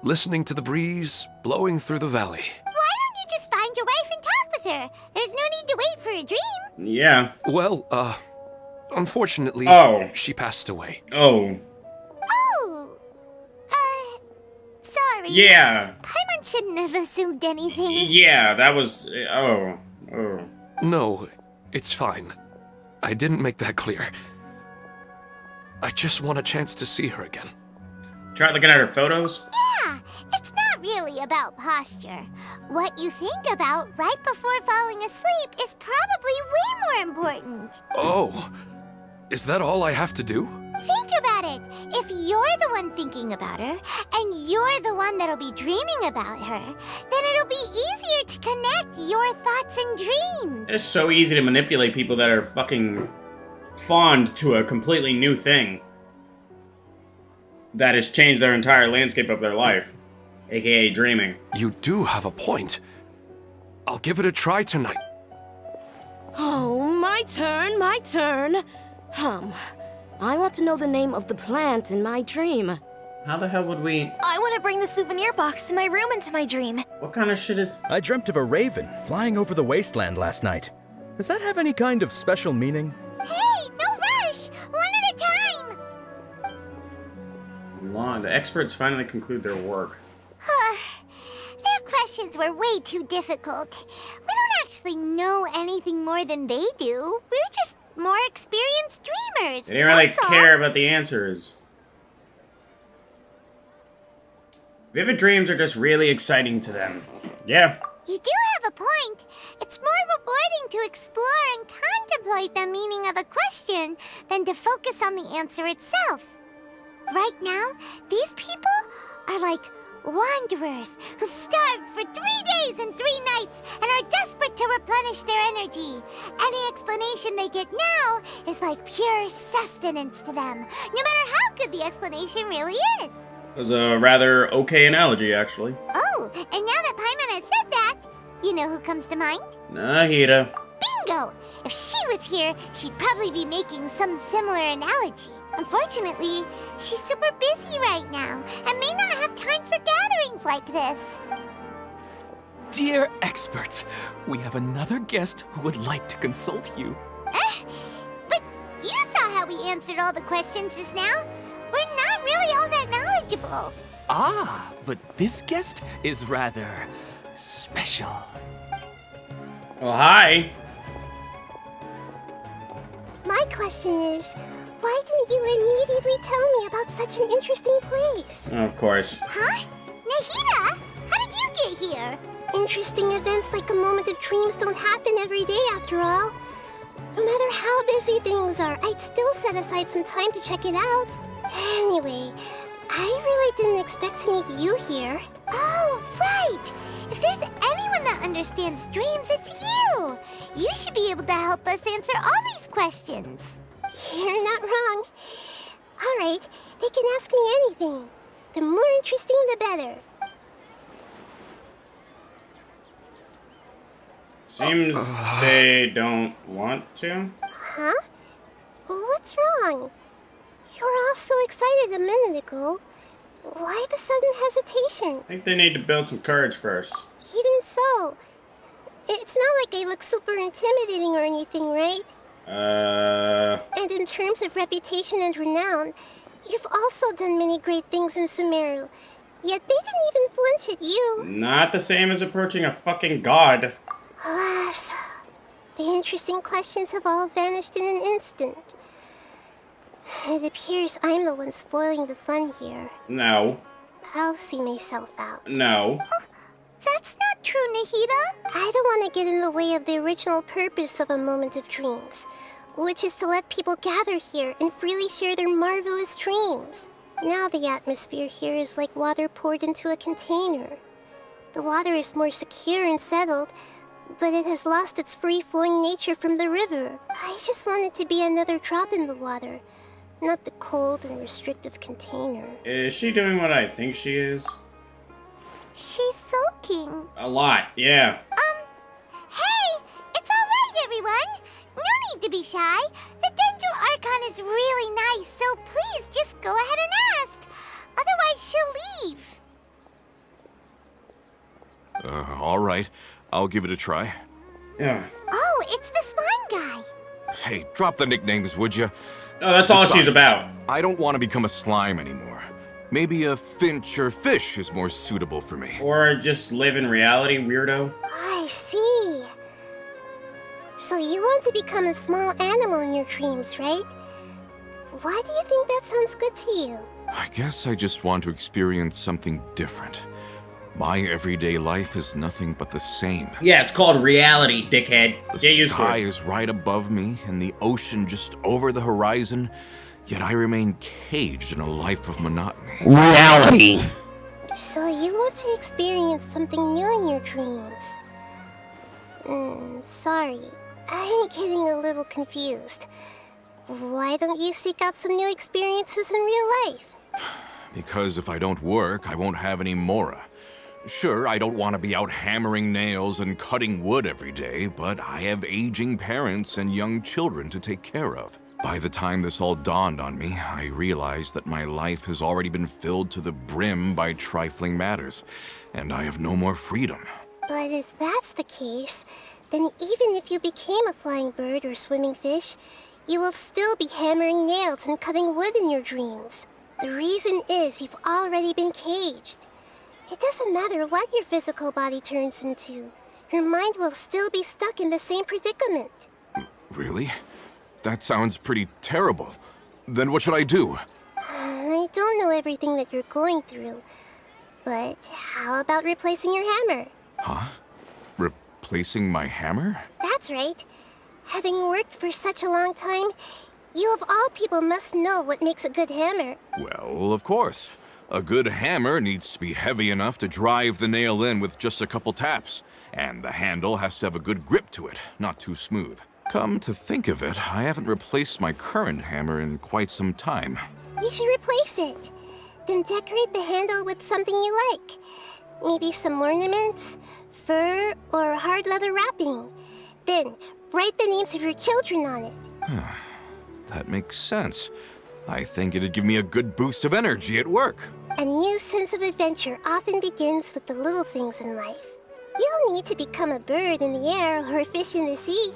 listening to the breeze blowing through the valley. Why don't you just find your wife and talk with her? There's no need to wait for a dream. Yeah. Well, unfortunately, she passed away. Oh. Oh. Sorry. Yeah. Paimon shouldn't have assumed anything. Yeah, that was... Oh. No, it's fine. I didn't make that clear. I just want a chance to see her again. Try looking at her photos? Yeah, it's not really about posture. What you think about right before falling asleep is probably way more important. Oh, is that all I have to do? Think about it. If you're the one thinking about her, and you're the one that'll be dreaming about her, then it'll be easier to connect your thoughts and dreams. It's so easy to manipulate people that are fucking fond to a completely new thing that has changed their entire landscape of their life, aka dreaming. You do have a point. I'll give it a try tonight. Oh, my turn, my turn. I want to know the name of the plant in my dream. How the hell would we... I want to bring the souvenir box to my room into my dream. What kind of shit is... I dreamt of a raven flying over the wasteland last night. Does that have any kind of special meaning? Hey, no rush! One at a time! The experts finally conclude their work. Their questions were way too difficult. We don't actually know anything more than they do. We're just more experienced dreamers. They didn't really that's all. care about the answers. Vivid dreams are just really exciting to them. Yeah. You do have a point. It's more rewarding to explore and contemplate the meaning of a question than to focus on the answer itself. right now, these people are like wanderers who've starved for 3 days and 3 nights and are desperate to replenish their energy. Any explanation they get now is like pure sustenance to them, no matter how good the explanation really is. It was a rather okay analogy, actually. Oh, and now that Paimon has said that, you know who comes to mind? Nahida. Bingo! If she was here, she'd probably be making some similar analogy. Unfortunately, she's super busy right now and may not have time for gatherings like this. Dear experts, we have another guest who would like to consult you. But you saw how we answered all the questions just now. We're not really all that knowledgeable. Ah, but this guest is rather special. Oh, hi. My question is, why didn't you immediately tell me about such an interesting place? Of course. Huh? Nahida? How did you get here? Interesting events like a moment of dreams don't happen every day after all. No matter how busy things are, I'd still set aside some time to check it out. Anyway, I really didn't expect to meet you here. Oh, right! If there's anyone that understands dreams, it's you! You should be able to help us answer all these questions. You're not wrong. Alright, they can ask me anything. The more interesting, the better. Seems they don't want to. Huh? What's wrong? You were all so excited a minute ago. Why the sudden hesitation? I think they need to build some courage first. Even so, it's not like I look super intimidating or anything, right? And in terms of reputation and renown, you've also done many great things in Sumeru. Yet they didn't even flinch at you. Not the same as approaching a fucking god. Alas, the interesting questions have all vanished in an instant. It appears I'm the one spoiling the fun here. No. I'll see myself out. No. That's not true, Nahida. I don't want to get in the way of the original purpose of a moment of dreams, which is to let people gather here and freely share their marvelous dreams. Now the atmosphere here is like water poured into a container. The water is more secure and settled, but it has lost its free-flowing nature from the river. I just want it to be another drop in the water, not the cold and restrictive container. Is she doing what I think she is? She's sulking. A lot, yeah. Hey! It's alright, everyone! No need to be shy. The Dendro Archon is really nice, so please just go ahead and ask. Otherwise, she'll leave. All right. I'll give it a try. Yeah. Oh, it's the slime guy. Hey, drop the nicknames, would you? Oh, that's all she's about. I don't want to become a slime anymore. Maybe a finch or fish is more suitable for me. Or just live in reality, weirdo. I see. So you want to become a small animal in your dreams, right? Why do you think that sounds good to you? I guess I just want to experience something different. My everyday life is nothing but the same. Yeah, it's called reality, dickhead. Get used to The sky it. is right above me, and the ocean just over the horizon, yet I remain caged in a life of monotony. Reality! So you want to experience something new in your dreams? Sorry, I'm getting a little confused. Why don't you seek out some new experiences in real life? Because if I don't work, I won't have any Mora. Sure, I don't want to be out hammering nails and cutting wood every day, but I have aging parents and young children to take care of. By the time this all dawned on me, I realized that my life has already been filled to the brim by trifling matters, and I have no more freedom. But if that's the case, then even if you became a flying bird or swimming fish, you will still be hammering nails and cutting wood in your dreams. The reason is you've already been caged. It doesn't matter what your physical body turns into. Your mind will still be stuck in the same predicament. Really? That sounds pretty terrible. Then what should I do? I don't know everything that you're going through, but how about replacing your hammer? Huh? Replacing my hammer? That's right. Having worked for such a long time, You of all people must know what makes a good hammer. Well, of course. A good hammer needs to be heavy enough to drive the nail in with just a couple taps, and the handle has to have a good grip to it, not too smooth. Come to think of it, I haven't replaced my current hammer in quite some time. You should replace it. Then decorate the handle with something you like. Maybe some ornaments, fur, or hard leather wrapping. Then, write the names of your children on it. That makes sense. I think it'd give me a good boost of energy at work. A new sense of adventure often begins with the little things in life. You don't need to become a bird in the air or a fish in the sea.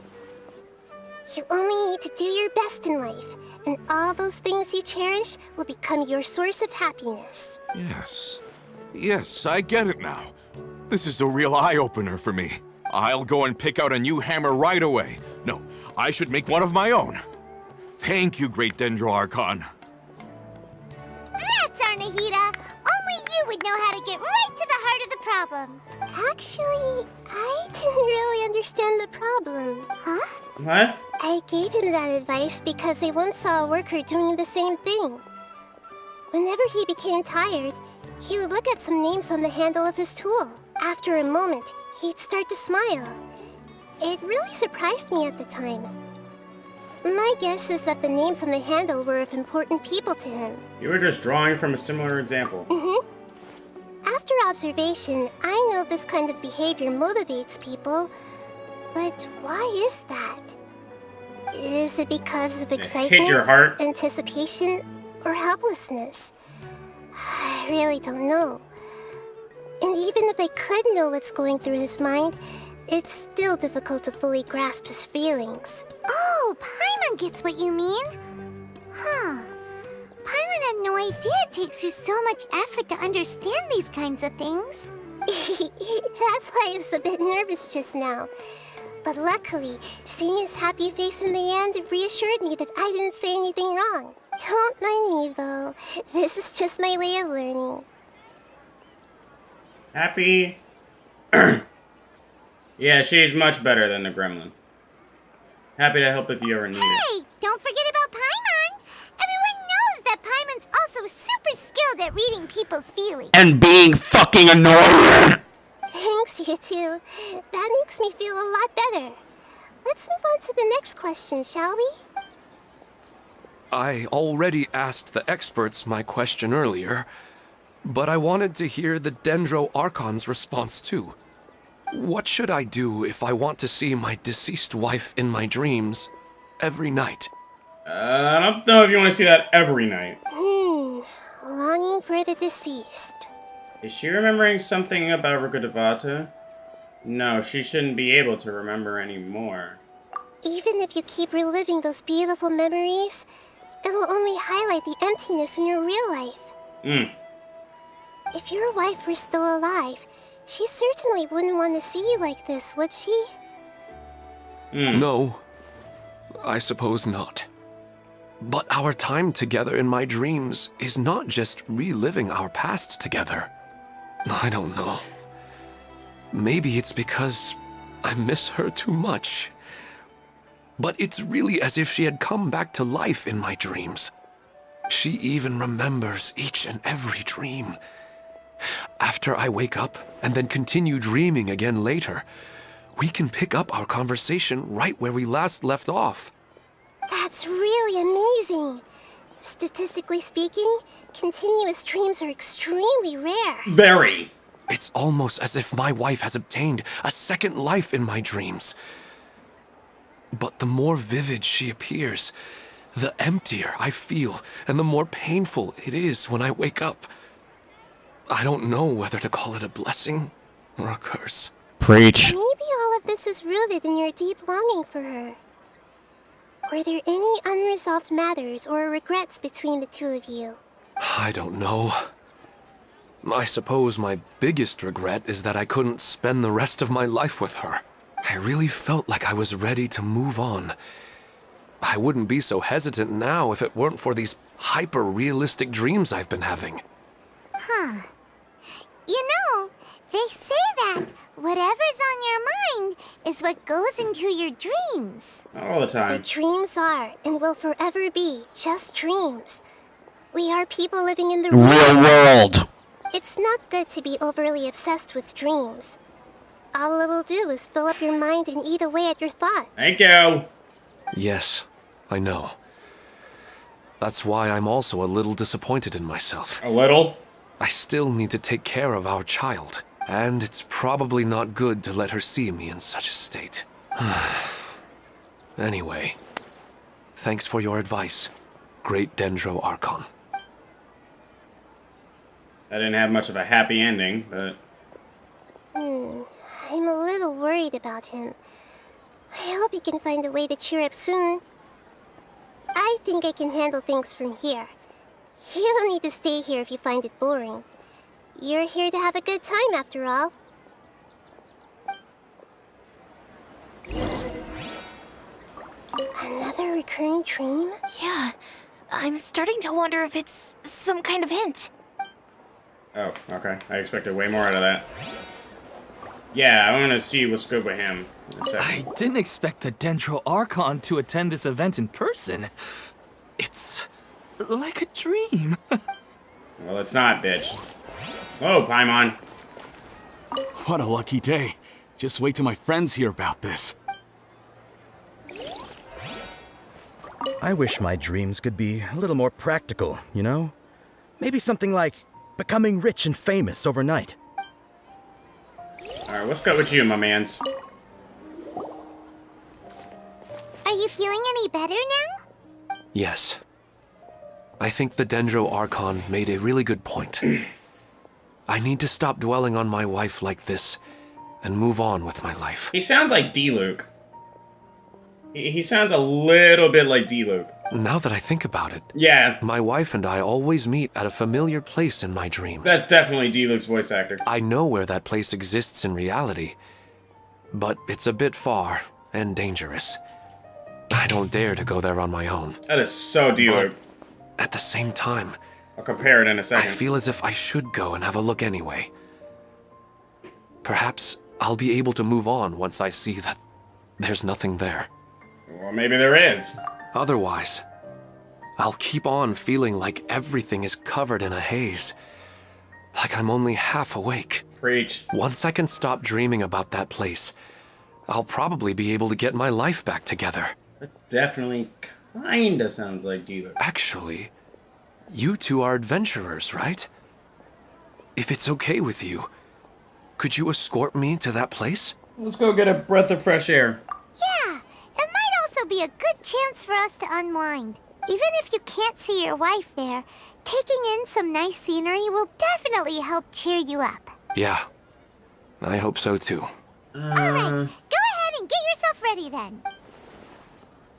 You only need to do your best in life, and all those things you cherish will become your source of happiness. Yes. Yes, I get it now. This is a real eye-opener for me. I'll go and pick out a new hammer right away. No, I should make one of my own. Thank you, Great Dendro Archon. That's our Nahida. Only you would know how to get right to the heart of the problem. Actually, I didn't really understand the problem. Huh? What? I gave him that advice because I once saw a worker doing the same thing. Whenever he became tired, he would look at some names on the handle of his tool. After a moment, he'd start to smile. It really surprised me at the time. My guess is that the names on the handle were of important people to him. You were just drawing from a similar example. After observation, I know this kind of behavior motivates people, but why is that? Is it because of excitement, hit your heart? anticipation, or helplessness? I really don't know. And even if I could know what's going through his mind, it's still difficult to fully grasp his feelings. Oh, Paimon gets what you mean. Huh. Paimon had no idea it takes you so much effort to understand these kinds of things. That's why I was a bit nervous just now. But luckily, seeing his happy face in the end reassured me that I didn't say anything wrong. Don't mind me, though. This is just my way of learning. Happy? Yeah, she's much better than the gremlin. Happy to help if you ever need it. Hey, don't forget about Paimon. Everyone knows that Paimon's also super skilled at reading people's feelings. And being fucking annoying! Thanks, you two. That makes me feel a lot better. Let's move on to the next question, shall we? I already asked the experts my question earlier, but I wanted to hear the Dendro Archon's response too. What should I do if I want to see my deceased wife in my dreams every night? I don't know if you want to see that every night. Longing for the deceased. Is she remembering something about Rukkhadevata? No, she shouldn't be able to remember anymore. Even if you keep reliving those beautiful memories, it'll only highlight the emptiness in your real life. If your wife were still alive, she certainly wouldn't want to see you like this, would she? No, I suppose not. But our time together in my dreams is not just reliving our past together. I don't know. Maybe it's because I miss her too much. But it's really as if she had come back to life in my dreams. She even remembers each and every dream. After I wake up and then continue dreaming again later, we can pick up our conversation right where we last left off. That's really amazing. Statistically speaking, continuous dreams are extremely rare. Very. It's almost as if my wife has obtained a second life in my dreams. But the more vivid she appears, the emptier I feel and the more painful it is when I wake up. I don't know whether to call it a blessing or a curse. Preach. Maybe all of this is rooted in your deep longing for her. Were there any unresolved matters or regrets between the two of you? I don't know. I suppose my biggest regret is that I couldn't spend the rest of my life with her. I really felt like I was ready to move on. I wouldn't be so hesitant now if it weren't for these hyper-realistic dreams I've been having. You know, they say that whatever's on your mind is what goes into your dreams. Not all the time. But dreams are and will forever be just dreams. We are people living in the Real world. It's not good to be overly obsessed with dreams. All it'll do is fill up your mind and eat away at your thoughts. Thank you. Yes, I know. That's why I'm also a little disappointed in myself. A little? I still need to take care of our child, and it's probably not good to let her see me in such a state. Anyway, thanks for your advice, Great Dendro Archon. I didn't have much of a happy ending, but... I'm a little worried about him. I hope he can find a way to cheer up soon. I think I can handle things from here. You don't need to stay here if you find it boring. You're here to have a good time, after all. Another recurring dream? Yeah, I'm starting to wonder if it's some kind of hint. Oh, okay. I expected way more out of that. Yeah, I want to see what's good with him in a second. I didn't expect the Dendro Archon to attend this event in person. It's like a dream. Well, it's not, bitch. Whoa, Paimon. What a lucky day. Just wait till my friends hear about this. I wish my dreams could be a little more practical, you know? Maybe something like becoming rich and famous overnight. Alright, what's good with you, my mans? Are you feeling any better now? Yes. I think the Dendro Archon made a really good point. I need to stop dwelling on my wife like this and move on with my life. He sounds like D-Luke. He sounds a little bit like D-Luke. Now that I think about it, yeah, my wife and I always meet at a familiar place in my dreams. That's definitely D-Luke's voice actor. I know where that place exists in reality, but it's a bit far and dangerous. I don't dare to go there on my own. That is so D-Luke. At the same time, I'll compare it in a second. I feel as if I should go and have a look anyway. Perhaps I'll be able to move on once I see that there's nothing there. Well, maybe there is. Otherwise, I'll keep on feeling like everything is covered in a haze. Like I'm only half awake. Preach. Once I can stop dreaming about that place, I'll probably be able to get my life back together. That definitely kinda sounds like D-Luke. Actually, you two are adventurers, right? If it's okay with you, could you escort me to that place? Let's go get a breath of fresh air. Yeah, it might also be a good chance for us to unwind. Even if you can't see your wife there, taking in some nice scenery will definitely help cheer you up. Yeah, I hope so too. Alright, go ahead and get yourself ready then.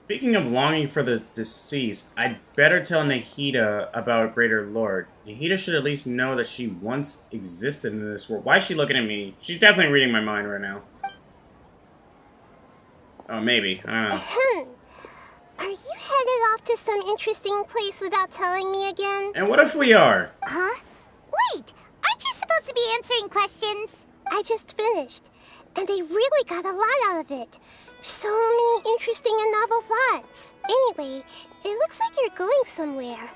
Speaking of longing for the deceased, I'd better tell Nahida about Greater Lord. Nahida should at least know that she once existed in this world. Why is she looking at me? She's definitely reading my mind right now. Oh, maybe. I don't know. Are you headed off to some interesting place without telling me again? And what if we are? Huh? Wait, aren't you supposed to be answering questions? I just finished, and I really got a lot out of it. So many interesting and novel thoughts. Anyway, it looks like you're going somewhere.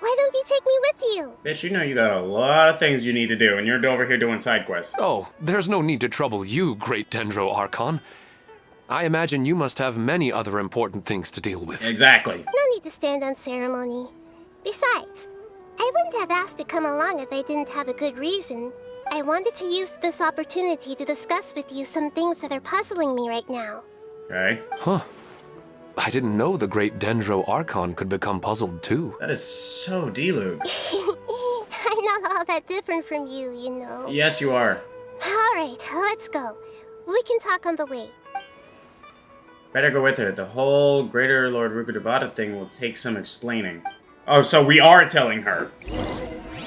Why don't you take me with you? Bitch, you know you got a lot of things you need to do, and you're over here doing side quests. Oh, there's no need to trouble you, Great Dendro Archon. I imagine you must have many other important things to deal with. Exactly. No need to stand on ceremony. Besides, I wouldn't have asked to come along if I didn't have a good reason. I wanted to use this opportunity to discuss with you some things that are puzzling me right now. Okay. Huh. I didn't know the Great Dendro Archon could become puzzled too. That is so D-Luke. I'm not all that different from you, you know. Yes, you are. Alright, let's go. We can talk on the way. Better go with her. The whole Greater Lord Rukudavada thing will take some explaining. Oh, so we are telling her.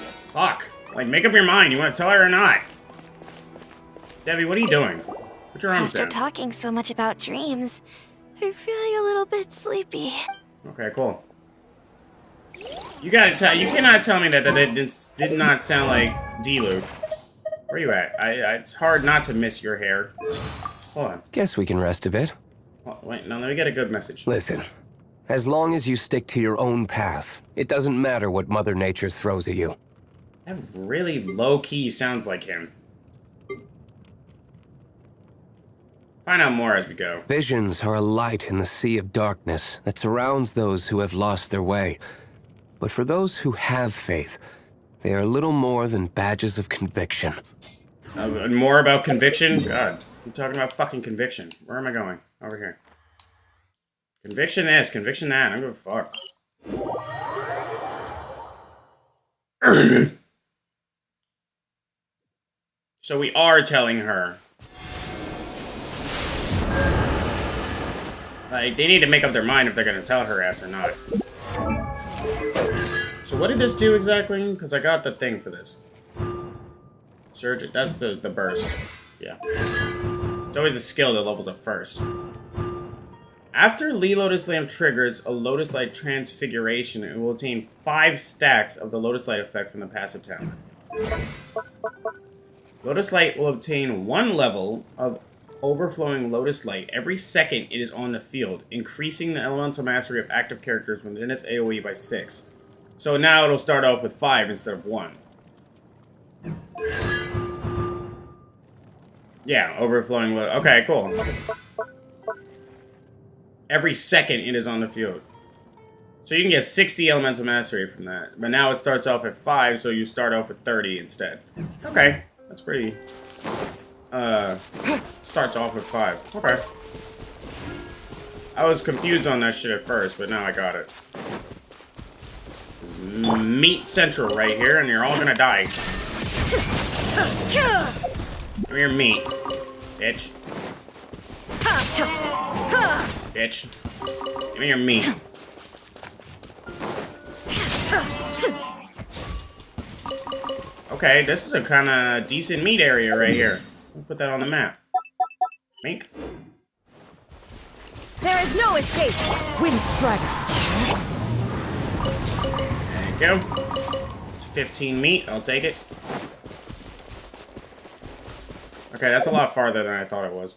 Fuck. Like, make up your mind. You want to tell her or not? Debbie, what are you doing? Put your arms After down. talking so much about dreams, I'm feeling a little bit sleepy. Okay, cool. You gotta tell. You cannot tell me that it did not sound like D-Luke. Where you at? It's hard not to miss your hair. Hold on. Guess we can rest a bit. Oh, wait, no, let me get a good message. Listen, as long as you stick to your own path, it doesn't matter what Mother Nature throws at you. That really low-key sounds like him. Find out more as we go. Visions are a light in the sea of darkness that surrounds those who have lost their way. But for those who have faith, they are little more than badges of conviction. More about conviction? God, I'm talking about fucking conviction. Where am I going? Over here. Conviction this, conviction that. I don't give a fuck. So we are telling her. Like, they need to make up their mind if they're gonna tell her ass or not. So what did this do exactly? Because I got the thing for this. Surge, that's the burst. Yeah. It's always the skill that levels up first. After Lee Lotus Lamp triggers a Lotus Light Transfiguration, it will obtain 5 stacks of the Lotus Light effect from the passive talent. Lotus Light will obtain 1 level of overflowing Lotus Light every second it is on the field, increasing the elemental mastery of active characters within its AoE by 6. So now it'll start off with 5 instead of 1. Yeah, overflowing Lotus. Okay, cool. Every second it is on the field. So you can get 60 elemental mastery from that. But now it starts off at 5, so you start off at 30 instead. Okay, that's pretty... starts off with 5. Okay. I was confused on that shit at first, but now I got it. This is meat central right here, and you're all gonna die. Give me your meat, bitch. Bitch. Give me your meat. Okay, this is a kind of decent meat area right here. We'll put that on the map. Mink. There is no escape! Wind Strider! There you go. It's 15 meat. I'll take it. Okay, that's a lot farther than I thought it was.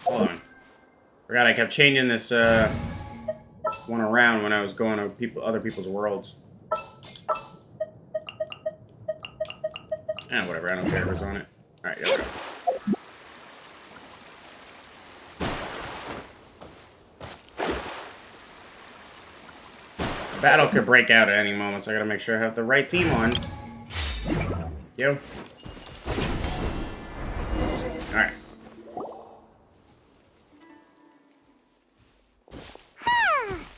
Hold on. Forgot I kept changing this one around when I was going to other people's worlds. Whatever. I don't care who's on it. All right, go. Battle could break out at any moment, so I gotta make sure I have the right team on. Yo. Alright.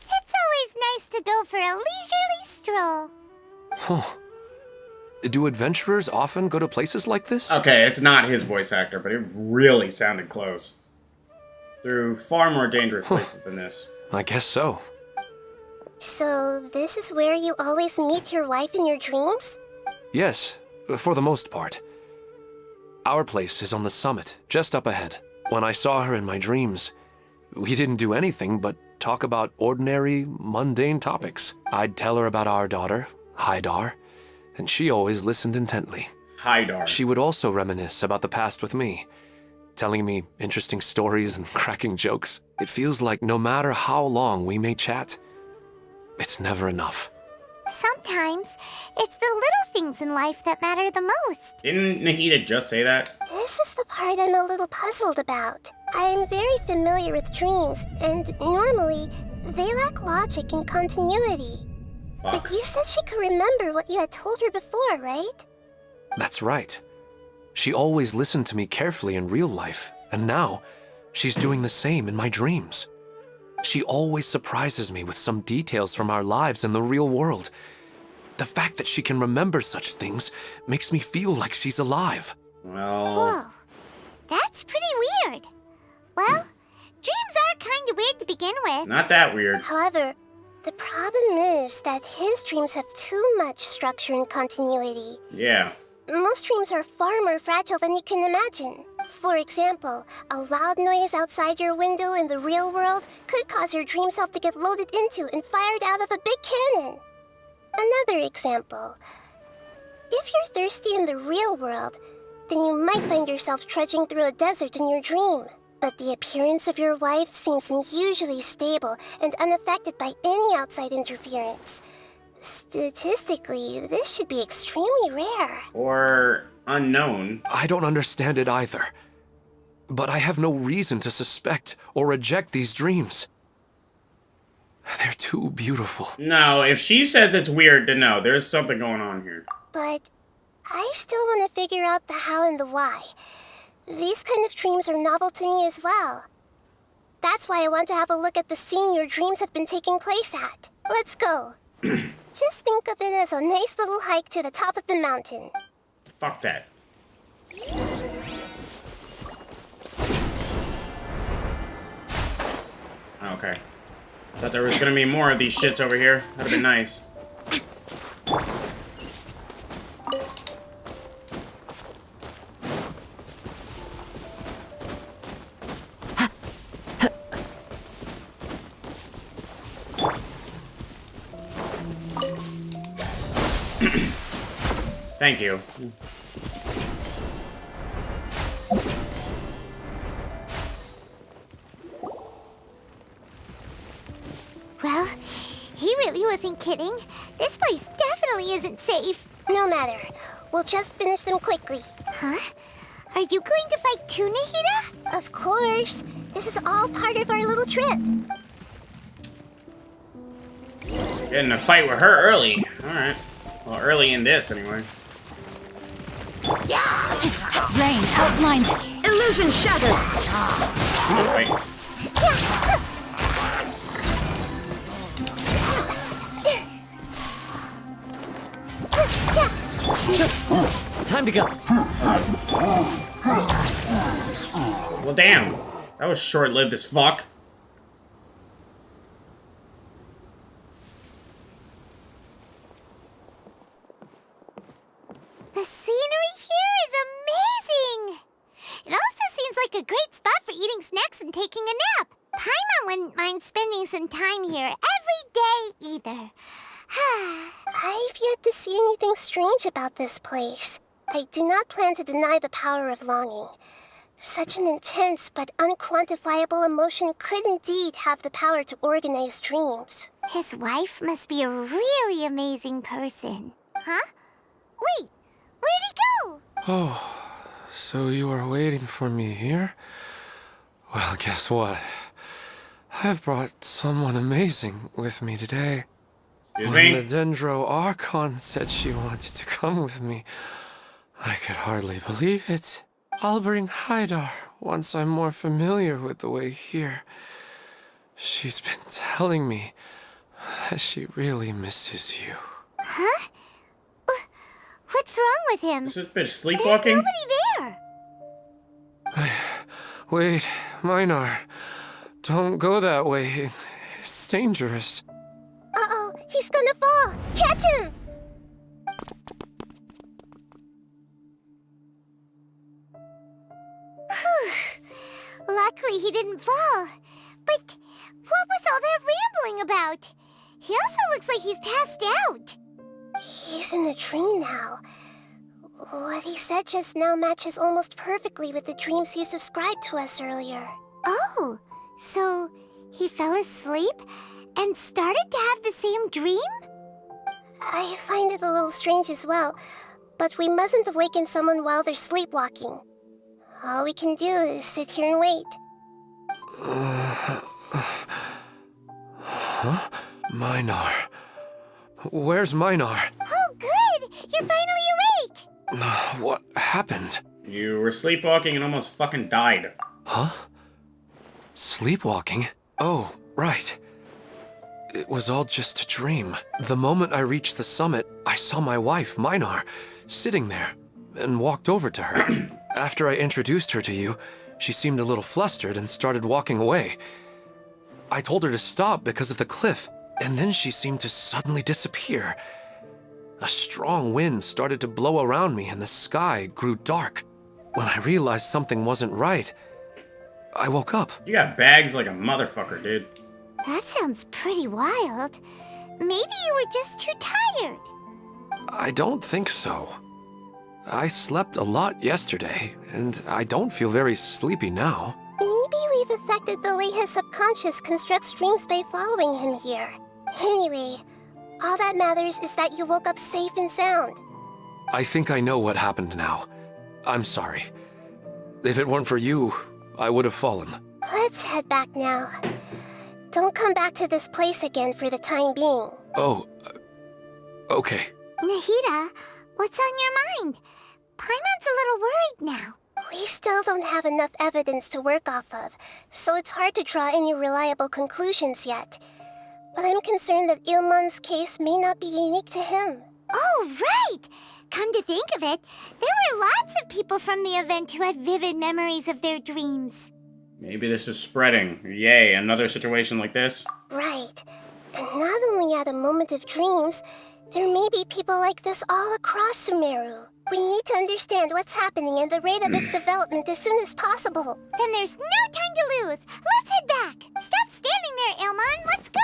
It's always nice to go for a leisurely stroll. Huh. Do adventurers often go to places like this? Okay, it's not his voice actor, but it really sounded close. Through far more dangerous places than this. I guess so. So, this is where you always meet your wife in your dreams? Yes, for the most part. Our place is on the summit, just up ahead. When I saw her in my dreams, we didn't do anything but talk about ordinary, mundane topics. I'd tell her about our daughter, Haidar, and she always listened intently. Haidar. She would also reminisce about the past with me, telling me interesting stories and cracking jokes. It feels like no matter how long we may chat, it's never enough. Sometimes, it's the little things in life that matter the most. Didn't Nahida just say that? This is the part I'm a little puzzled about. I am very familiar with dreams, and normally, they lack logic and continuity. Fuck. But you said she could remember what you had told her before, right? That's right. She always listened to me carefully in real life, and now, she's doing the same in my dreams. She always surprises me with some details from our lives in the real world. The fact that she can remember such things makes me feel like she's alive. Well... Whoa. That's pretty weird. Well, dreams are kind of weird to begin with. Not that weird. However, the problem is that his dreams have too much structure and continuity. Yeah. Most dreams are far more fragile than you can imagine. For example, a loud noise outside your window in the real world could cause your dream self to get loaded into and fired out of a big cannon. Another example. If you're thirsty in the real world, then you might find yourself trudging through a desert in your dream. But the appearance of your wife seems unusually stable and unaffected by any outside interference. Statistically, this should be extremely rare. Or unknown. I don't understand it either. But I have no reason to suspect or reject these dreams. They're too beautiful. No, if she says it's weird, then no, there's something going on here. But I still want to figure out the how and the why. These kind of dreams are novel to me as well. That's why I want to have a look at the scene your dreams have been taking place at. Let's go. Just think of it as a nice little hike to the top of the mountain. Fuck that. Okay. Thought there was gonna be more of these shits over here. That'd be nice. Thank you. Well, he really wasn't kidding. This place definitely isn't safe. No matter. We'll just finish them quickly. Huh? Are you going to fight too, Nahida? Of course. This is all part of our little trip. Getting a fight with her early. Alright. Well, early in this, anyway. Rain outlines. Illusion shattered. Wait. Time to go. Well, damn. That was short-lived as fuck. The scenery here is amazing! It also seems like a great spot for eating snacks and taking a nap. Paimon wouldn't mind spending some time here every day either. I've yet to see anything strange about this place. I do not plan to deny the power of longing. Such an intense but unquantifiable emotion could indeed have the power to organize dreams. His wife must be a really amazing person. Huh? Wait, where'd he go? Oh, so you are waiting for me here? Well, guess what? I've brought someone amazing with me today. Excuse When me? the Dendro Archon said she wanted to come with me, I could hardly believe it. I'll bring Haidar once I'm more familiar with the way here. She's been telling me that she really misses you. Huh? What's wrong with him? Is this bitch sleepwalking? There's nobody there. Wait, Minar. Don't go that way. It's dangerous. Uh-oh, he's gonna fall! Catch him! Luckily he didn't fall. But what was all that rambling about? He also looks like he's passed out. He's in a dream now. What he said just now matches almost perfectly with the dreams he's described to us earlier. Oh, so he fell asleep and started to have the same dream? I find it a little strange as well, but we mustn't awaken someone while they're sleepwalking. All we can do is sit here and wait. Huh? Minar. Where's Minar? Oh, good! You're finally awake! What happened? You were sleepwalking and almost fucking died. Huh? Sleepwalking? Oh, right. It was all just a dream. The moment I reached the summit, I saw my wife, Minar, sitting there, and walked over to her. After I introduced her to you, she seemed a little flustered and started walking away. I told her to stop because of the cliff, and then she seemed to suddenly disappear. A strong wind started to blow around me and the sky grew dark. when I realized something wasn't right, I woke up. You got bags like a motherfucker, dude. That sounds pretty wild. Maybe you were just too tired. I don't think so. I slept a lot yesterday, and I don't feel very sleepy now. Maybe we've affected the way his subconscious constructs dreams by following him here. Anyway, all that matters is that you woke up safe and sound. I think I know what happened now. I'm sorry. If it weren't for you, I would have fallen. Let's head back now. Don't come back to this place again for the time being. Oh, okay. Nahida, what's on your mind? Paimon's a little worried now. We still don't have enough evidence to work off of, so it's hard to draw any reliable conclusions yet. But I'm concerned that Ilmon's case may not be unique to him. Oh, right! Come to think of it, there were lots of people from the event who had vivid memories of their dreams. Maybe this is spreading. Yay, another situation like this? Right. And not only at a moment of dreams, there may be people like this all across Sumeru. We need to understand what's happening and the rate of its development as soon as possible. Then there's no time to lose. Let's head back. Stop standing there, Ilmon. Let's go.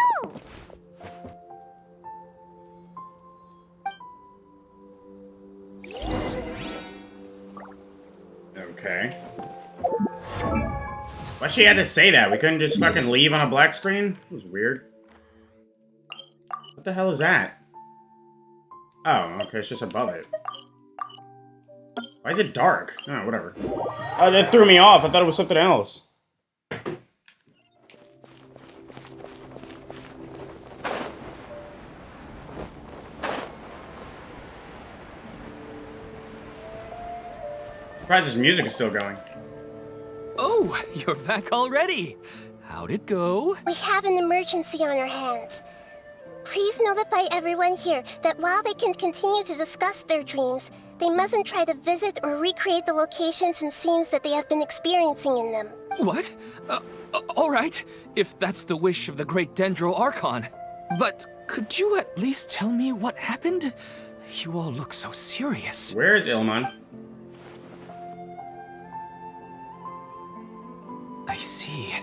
Okay. Why she had to say that? We couldn't just fucking leave on a black screen? It was weird. What the hell is that? Oh, okay, it's just above it. Why is it dark? Oh, whatever. Oh, that threw me off. I thought it was something else. Surprised this music is still going. Oh, you're back already. How'd it go? We have an emergency on our hands. Please notify everyone here that while they can continue to discuss their dreams, they mustn't try to visit or recreate the locations and scenes that they have been experiencing in them. What? All right, if that's the wish of the great Dendro Archon. But could you at least tell me what happened? You all look so serious. Where is Ilmon? I see.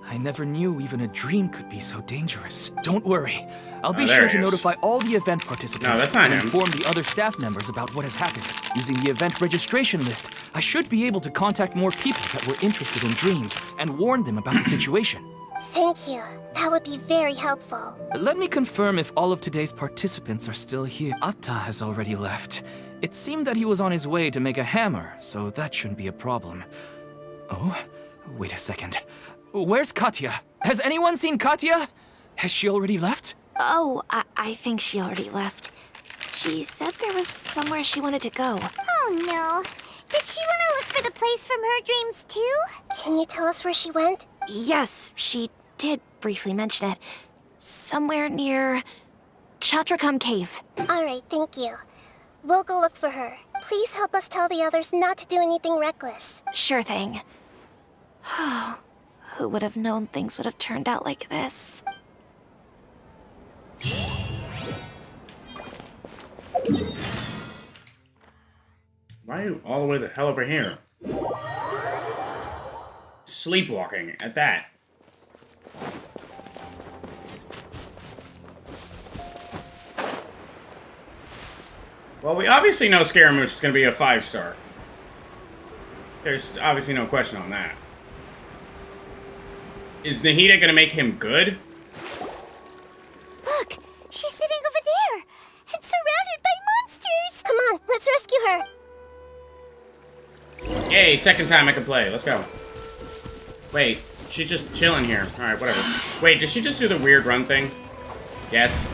I never knew even a dream could be so dangerous. Don't worry. I'll be sure to notify all the event participants and inform the other staff members about what has happened. Using the event registration list, I should be able to contact more people that were interested in dreams and warn them about the situation. Thank you. That would be very helpful. Let me confirm if all of today's participants are still here. Atta has already left. It seemed that he was on his way to make a hammer, so that shouldn't be a problem. Oh, wait a second. Where's Katya? Has anyone seen Katya? Has she already left? Oh, I think she already left. She said there was somewhere she wanted to go. Oh no. Did she want to look for the place from her dreams too? Can you tell us where she went? Yes, she did briefly mention it. Somewhere near Chatrakam Cave. Alright, thank you. We'll go look for her. Please help us tell the others not to do anything reckless. Sure thing. Who would have known things would have turned out like this? Why are you all the way the hell over here? Sleepwalking, at that. Well, we obviously know Scaramouche is going to be a 5-star. There's obviously no question on that. Is Nahida going to make him good? Look, she's sitting over there and surrounded by monsters. Come on, let's rescue her. Yay, second time I can play. Let's go. Wait, she's just chilling here. Alright, whatever. Wait, did she just do the weird run thing? Yes.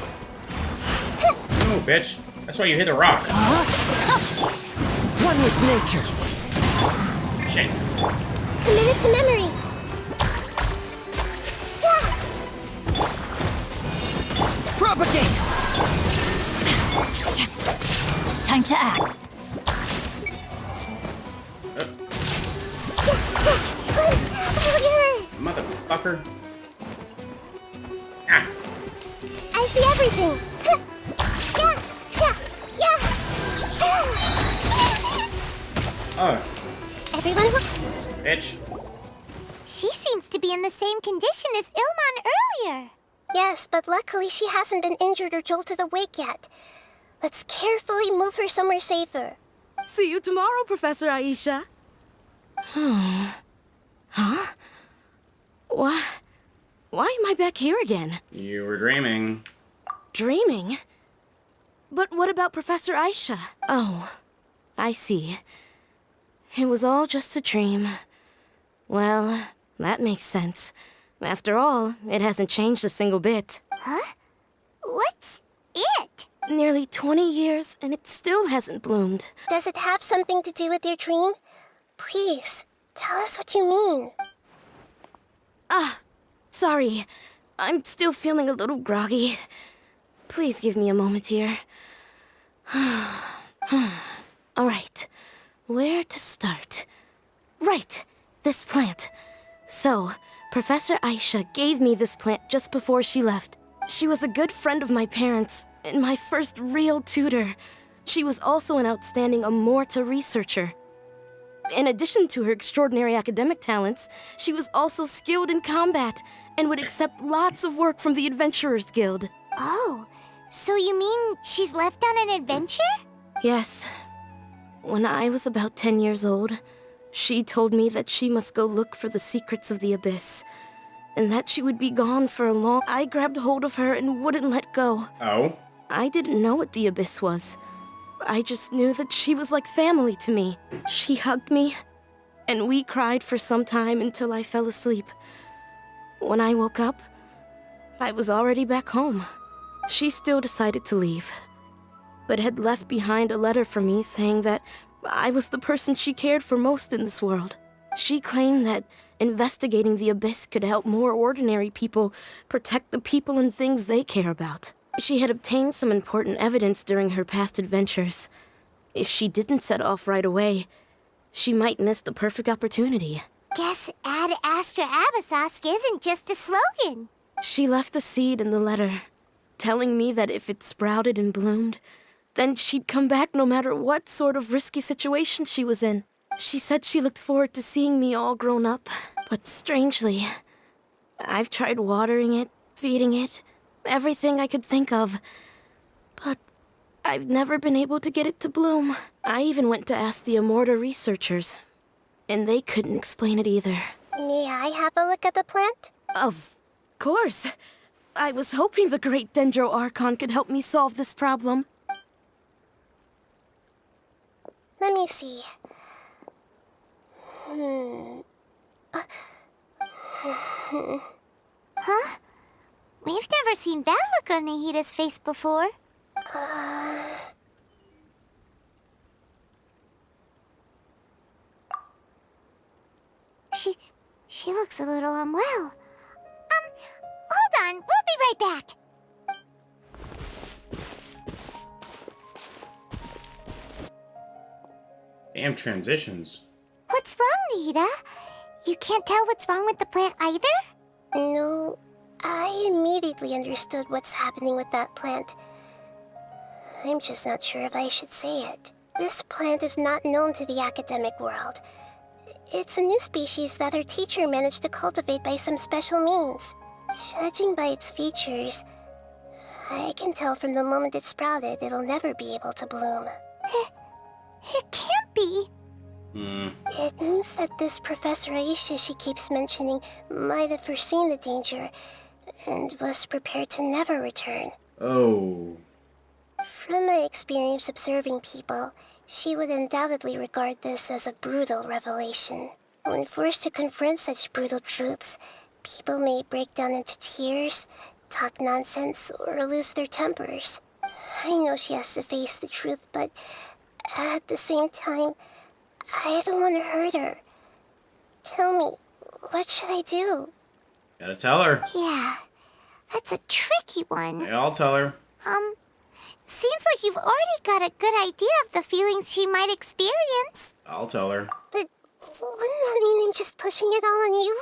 Oh, bitch. That's why you hit a rock. One with nature. Shit. Committed to memory. Propagate! Time to act. Motherfucker. Ah. I see everything. Oh. everyone Bitch. She seems to be in the same condition as Ilman earlier. Yes, but luckily she hasn't been injured or jolted awake yet. Let's carefully move her somewhere safer. See you tomorrow, Professor Aisha. Huh? Why am I back here again? You were dreaming. Dreaming? But what about Professor Aisha? Oh, I see. It was all just a dream. Well, that makes sense. After all, it hasn't changed a single bit. Huh? What's it? Nearly 20 years, and it still hasn't bloomed. Does it have something to do with your dream? Please, tell us what you mean. Sorry. I'm still feeling a little groggy. Please give me a moment here. All right. Where to start? Right. This plant. So, Professor Aisha gave me this plant just before she left. She was a good friend of my parents, and my first real tutor. She was also an outstanding Amorta researcher. In addition to her extraordinary academic talents, she was also skilled in combat and would accept lots of work from the Adventurers Guild. Oh, so you mean she's left on an adventure? Yes. When I was about 10 years old, she told me that she must go look for the secrets of the Abyss, and that she would be gone for a long... I grabbed hold of her and wouldn't let go. Oh? I didn't know what the Abyss was. I just knew that she was like family to me. She hugged me, and we cried for some time until I fell asleep. When I woke up, I was already back home. She still decided to leave, but had left behind a letter for me saying that I was the person she cared for most in this world. She claimed that investigating the Abyss could help more ordinary people protect the people and things they care about. She had obtained some important evidence during her past adventures. If she didn't set off right away, she might miss the perfect opportunity. Guess Ad Astra Abyssosque isn't just a slogan. She left a seed in the letter, telling me that if it sprouted and bloomed, then she'd come back no matter what sort of risky situation she was in. She said she looked forward to seeing me all grown up, but strangely, I've tried watering it, feeding it, everything I could think of, but I've never been able to get it to bloom. I even went to ask the Amorta researchers, and they couldn't explain it either. May I have a look at the plant? Of course. I was hoping the great Dendro Archon could help me solve this problem. Let me see. Huh? We've never seen that look on Nahida's face before. She looks a little unwell. Hold on, we'll be right back. Damn transitions. What's wrong, Nahida? You can't tell what's wrong with the plant either? No, I immediately understood what's happening with that plant. I'm just not sure if I should say it. This plant is not known to the academic world. It's a new species that our teacher managed to cultivate by some special means. Judging by its features, I can tell from the moment it sprouted it'll never be able to bloom. It can't be. It means that this Professor Aisha she keeps mentioning might have foreseen the danger and was prepared to never return. Oh. From my experience observing people, she would undoubtedly regard this as a brutal revelation. When forced to confront such brutal truths, people may break down into tears, talk nonsense, or lose their tempers. I know she has to face the truth, but at the same time, I don't want to hurt her. Tell me, what should I do? Gotta tell her. Yeah, that's a tricky one. Yeah, I'll tell her. Seems like you've already got a good idea of the feelings she might experience. I'll tell her. But wouldn't that mean I'm just pushing it all on you?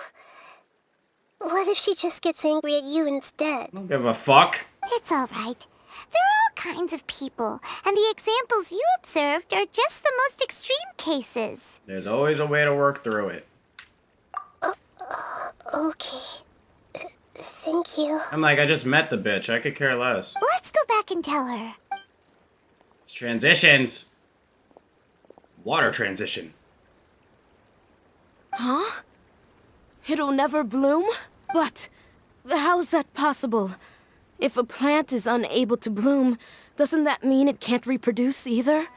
What if she just gets angry at you instead? Don't give a fuck. It's all right. There are all kinds of people, and the examples you observed are just the most extreme cases. There's always a way to work through it. Okay. Thank you. I'm like, I just met the bitch. I could care less. Let's go back and tell her. It's transitions. Water transition. Huh? It'll never bloom? But how's that possible? If a plant is unable to bloom, doesn't that mean it can't reproduce either?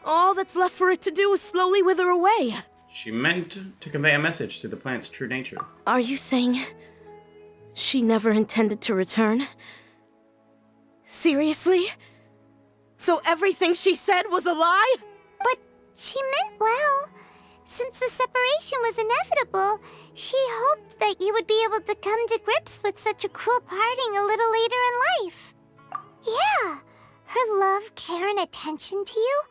All that's left for it to do is slowly wither away. She meant to convey a message through the plant's true nature. Are you saying she never intended to return? Seriously? So everything she said was a lie? But she meant well. Since the separation was inevitable, she hoped that you would be able to come to grips with such a cruel parting a little later in life. Yeah, her love, care, and attention to you,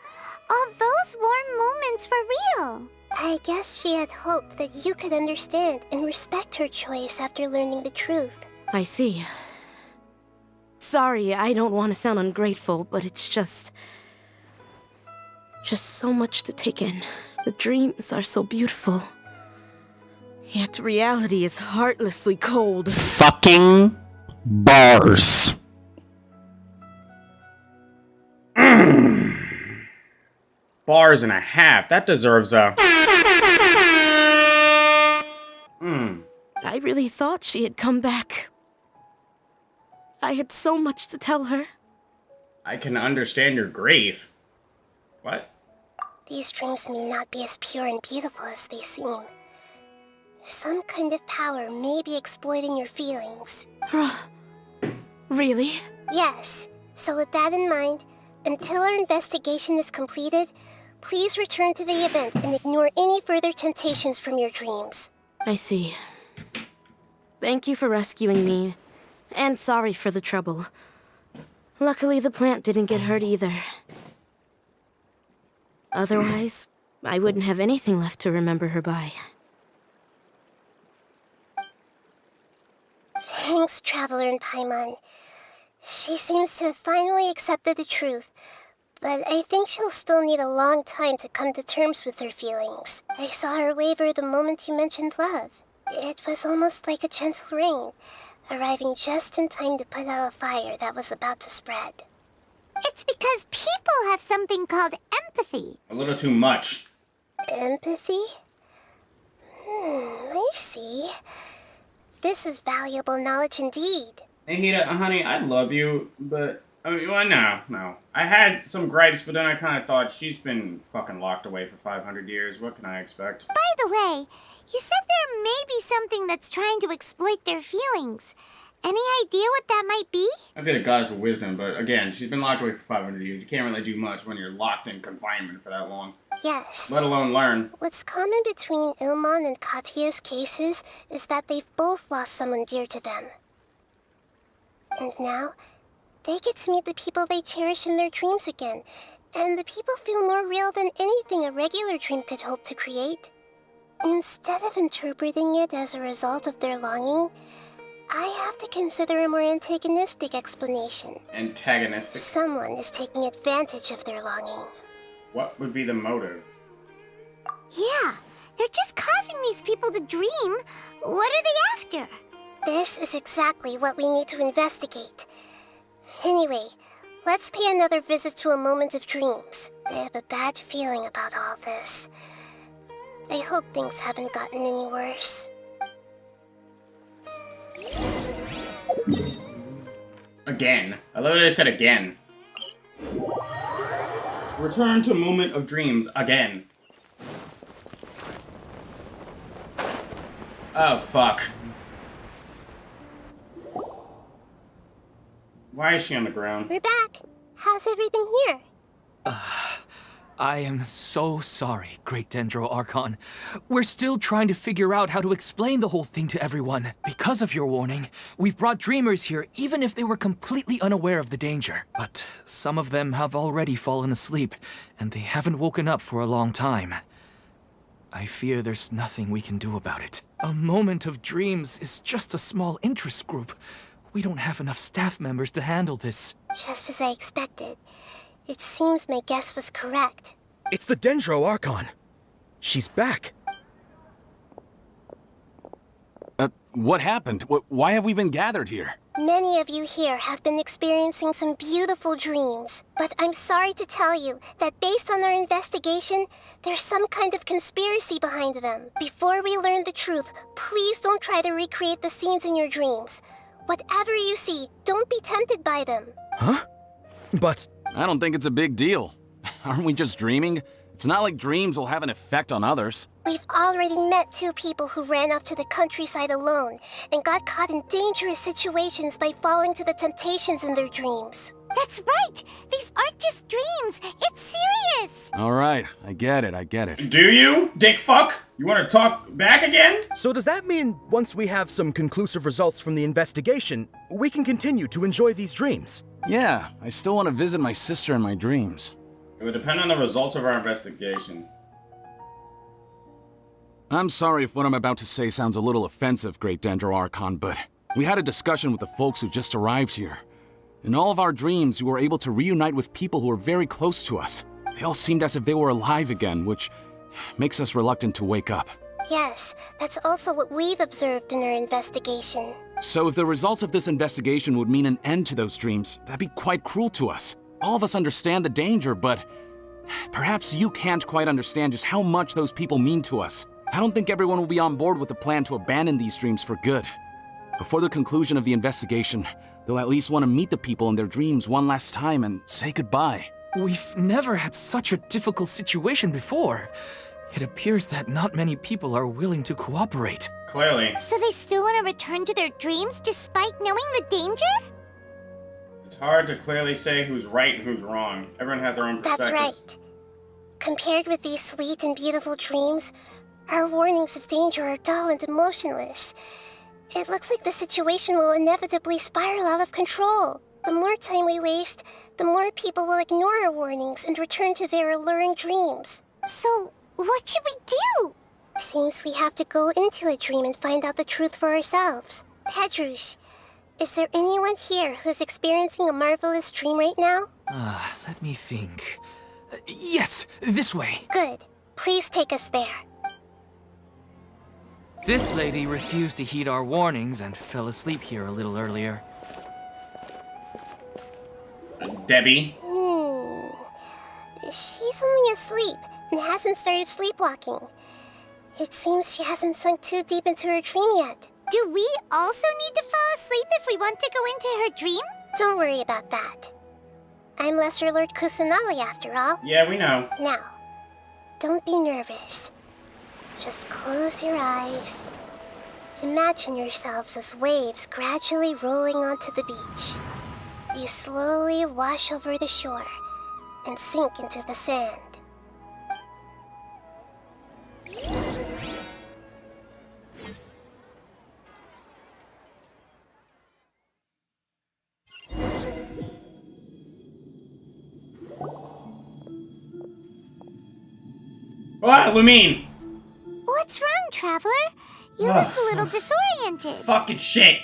all those warm moments were real. I guess she had hoped that you could understand and respect her choice after learning the truth. I see. Sorry, I don't want to sound ungrateful, but it's just so much to take in. The dreams are so beautiful. Yet reality is heartlessly cold. Fucking bars. Bars and a half. That deserves a... I really thought she had come back. I had so much to tell her. I can understand your grief. What? These dreams may not be as pure and beautiful as they seem. Some kind of power may be exploiting your feelings. Really? Yes. So with that in mind, until our investigation is completed, please return to the event and ignore any further temptations from your dreams. I see. Thank you for rescuing me, and sorry for the trouble. Luckily, the plant didn't get hurt either. Otherwise, I wouldn't have anything left to remember her by. Thanks, Traveler in Paimon. She seems to have finally accepted the truth, but I think she'll still need a long time to come to terms with her feelings. I saw her waver the moment you mentioned love. It was almost like a gentle rain, arriving just in time to put out a fire that was about to spread. It's because people have something called empathy. A little too much. Empathy? I see. This is valuable knowledge indeed. Nahida, honey, I love you, but... I mean, well, no. I had some gripes, but then I kind of thought she's been fucking locked away for 500 years. What can I expect? By the way, you said there may be something that's trying to exploit their feelings. Any idea what that might be? I'd be the goddess of wisdom, but again, she's been locked away for 500 years. You can't really do much when you're locked in confinement for that long. Yes. Let alone learn. What's common between Ilmon and Katia's cases is that they've both lost someone dear to them. And now, they get to meet the people they cherish in their dreams again, and the people feel more real than anything a regular dream could hope to create. Instead of interpreting it as a result of their longing, I have to consider a more antagonistic explanation. Antagonistic? Someone is taking advantage of their longing. What would be the motive? Yeah, they're just causing these people to dream. What are they after? This is exactly what we need to investigate. Anyway, let's pay another visit to a moment of dreams. I have a bad feeling about all this. I hope things haven't gotten any worse. Again. I love that I said again. Return to moment of dreams again. Oh, fuck. Why is she on the ground? We're back. How's everything here? I am so sorry, Great Dendro Archon. We're still trying to figure out how to explain the whole thing to everyone. Because of your warning, we've brought dreamers here even if they were completely unaware of the danger. But some of them have already fallen asleep, and they haven't woken up for a long time. I fear there's nothing we can do about it. A moment of dreams is just a small interest group. We don't have enough staff members to handle this. Just as I expected. It seems my guess was correct. It's the Dendro Archon. She's back. What happened? Why have we been gathered here? Many of you here have been experiencing some beautiful dreams. But I'm sorry to tell you that based on our investigation, there's some kind of conspiracy behind them. Before we learn the truth, please don't try to recreate the scenes in your dreams. Whatever you see, don't be tempted by them. Huh? But... I don't think it's a big deal. Aren't we just dreaming? It's not like dreams will have an effect on others. We've already met 2 people who ran off to the countryside alone and got caught in dangerous situations by falling to the temptations in their dreams. That's right! These aren't just dreams! It's serious! Alright, I get it. Do you, dick fuck? You want to talk back again? So does that mean once we have some conclusive results from the investigation, we can continue to enjoy these dreams? Yeah, I still want to visit my sister in my dreams. It would depend on the results of our investigation. I'm sorry if what I'm about to say sounds a little offensive, Great Dendro Archon, but we had a discussion with the folks who just arrived here. In all of our dreams, we were able to reunite with people who were very close to us. They all seemed as if they were alive again, which makes us reluctant to wake up. Yes, that's also what we've observed in our investigation. So if the results of this investigation would mean an end to those dreams, that'd be quite cruel to us. All of us understand the danger, but perhaps you can't quite understand just how much those people mean to us. I don't think everyone will be on board with the plan to abandon these dreams for good. Before the conclusion of the investigation, they'll at least want to meet the people in their dreams one last time and say goodbye. We've never had such a difficult situation before. It appears that not many people are willing to cooperate. Clearly. So they still want to return to their dreams despite knowing the danger? It's hard to clearly say who's right and who's wrong. Everyone has their own perspectives. That's right. Compared with these sweet and beautiful dreams, our warnings of danger are dull and emotionless. It looks like the situation will inevitably spiral out of control. The more time we waste, the more people will ignore our warnings and return to their alluring dreams. So, what should we do? Seems we have to go into a dream and find out the truth for ourselves. Pedrush, is there anyone here who's experiencing a marvelous dream right now? Let me think. Yes, this way. Good. Please take us there. This lady refused to heed our warnings and fell asleep here a little earlier. Debbie? She's only asleep and hasn't started sleepwalking. It seems she hasn't sunk too deep into her dream yet. Do we also need to fall asleep if we want to go into her dream? Don't worry about that. I'm Lesser Lord Kusanali after all. Yeah, we know. Now, don't be nervous. Just close your eyes. Imagine yourselves as waves gradually rolling onto the beach. You slowly wash over the shore and sink into the sand. Ah, Lumine! What's wrong, Traveler? You look a little disoriented. Fucking shit!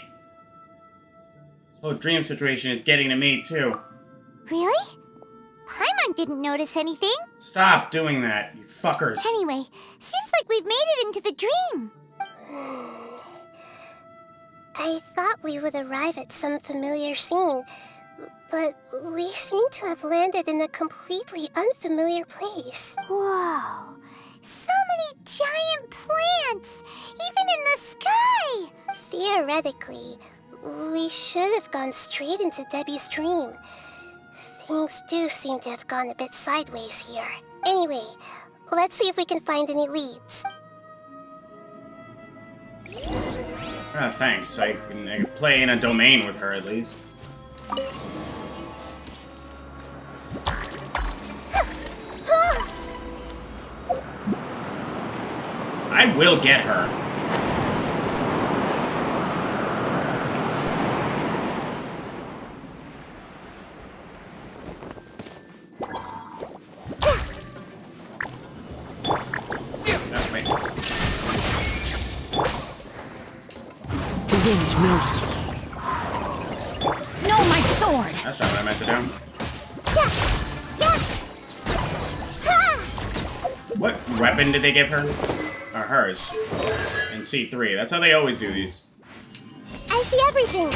This whole dream situation is getting to me, too. Really? Paimon didn't notice anything. Stop doing that, you fuckers. Anyway, seems like we've made it into the dream. I thought we would arrive at some familiar scene, but we seem to have landed in a completely unfamiliar place. Whoa! So many giant plants! Even in the sky! Theoretically, we should have gone straight into Debbie's dream. Things do seem to have gone a bit sideways here. Anyway, let's see if we can find any leads. Ah, thanks. I can play in a domain with her, at least. I will get her. The wind knows me. board. That's not what I meant to do. What weapon did they give her? Or hers? In C3. That's how they always do these. I see everything.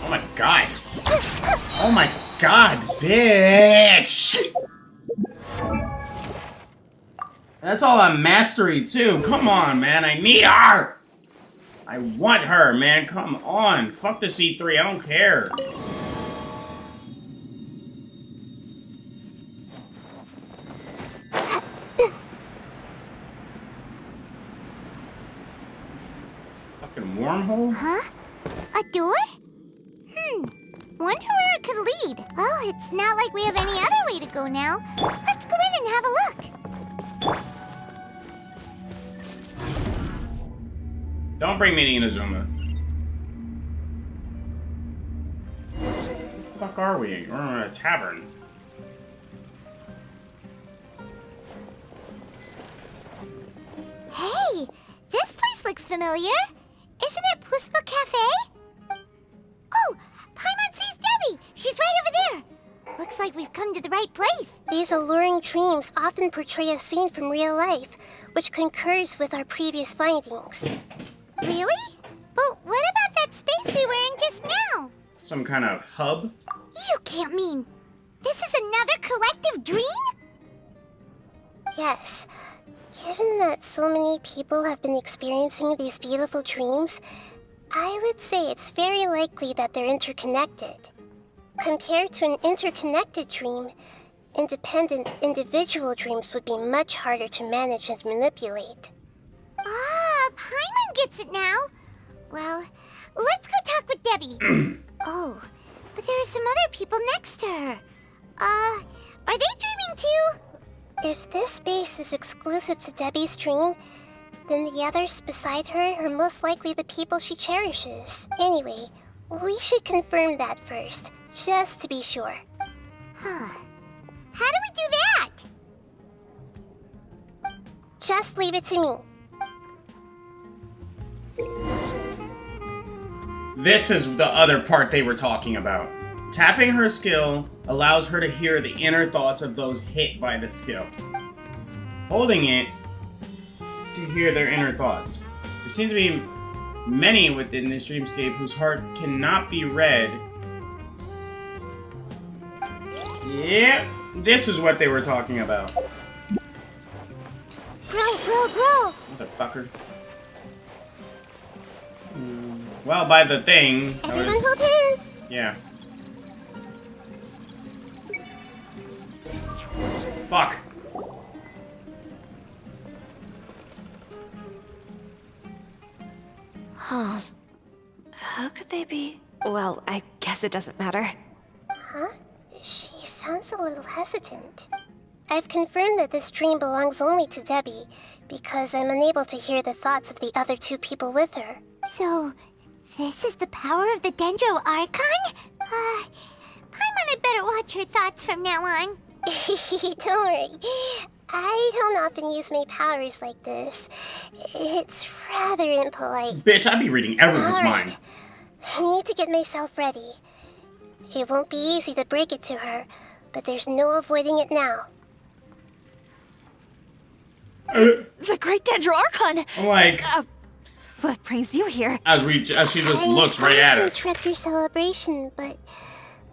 Oh my god. Oh my god, bitch! That's all on mastery too. Come on, man. I need her! I want her, man. Come on. Fuck the C3. I don't care. Fucking wormhole? Huh? A door? Wonder where it could lead. Well, it's not like we have any other way to go now. Let's go in and have a look. Don't bring me to Inazuma. Where the fuck are we? We're in a tavern. Hey, this place looks familiar. Isn't it Puspa Cafe? Oh, Paimon sees Debbie. She's right over there. Looks like we've come to the right place. These alluring dreams often portray a scene from real life, which concurs with our previous findings. Really? But what about that space we were in just now? Some kind of hub? You can't mean this is another collective dream? Yes. Given that so many people have been experiencing these beautiful dreams, I would say it's very likely that they're interconnected. Compared to an interconnected dream, independent individual dreams would be much harder to manage and manipulate. Ah, Paimon gets it now. Well, let's go talk with Debbie. Oh, but there are some other people next to her. Are they dreaming too? If this space is exclusive to Debbie's dream, then the others beside her are most likely the people she cherishes. Anyway, we should confirm that first, just to be sure. Huh. How do we do that? Just leave it to me. This is the other part they were talking about. Tapping her skill allows her to hear the inner thoughts of those hit by the skill. Holding it to hear their inner thoughts. There seems to be many within this dreamscape whose heart cannot be read. Yep, this is what they were talking about. Grow. Motherfucker. Well, by the thing. Everyone hold hands. Yeah. Fuck. Huh. How could they be? Well, I guess it doesn't matter. Huh? She sounds a little hesitant. I've confirmed that this dream belongs only to Debbie, because I'm unable to hear the thoughts of the other two people with her. So, this is the power of the Dendro Archon? Paimon had better watch her thoughts from now on. Don't worry. I don't often use my powers like this. It's rather impolite. Bitch, I'd be reading everyone's Alright. mind. I need to get myself ready. It won't be easy to break it to her, but there's no avoiding it now. The Great Dendro Archon! Like, what brings you here? as she just looks right at I'm us. sorry to interrupt your celebration, but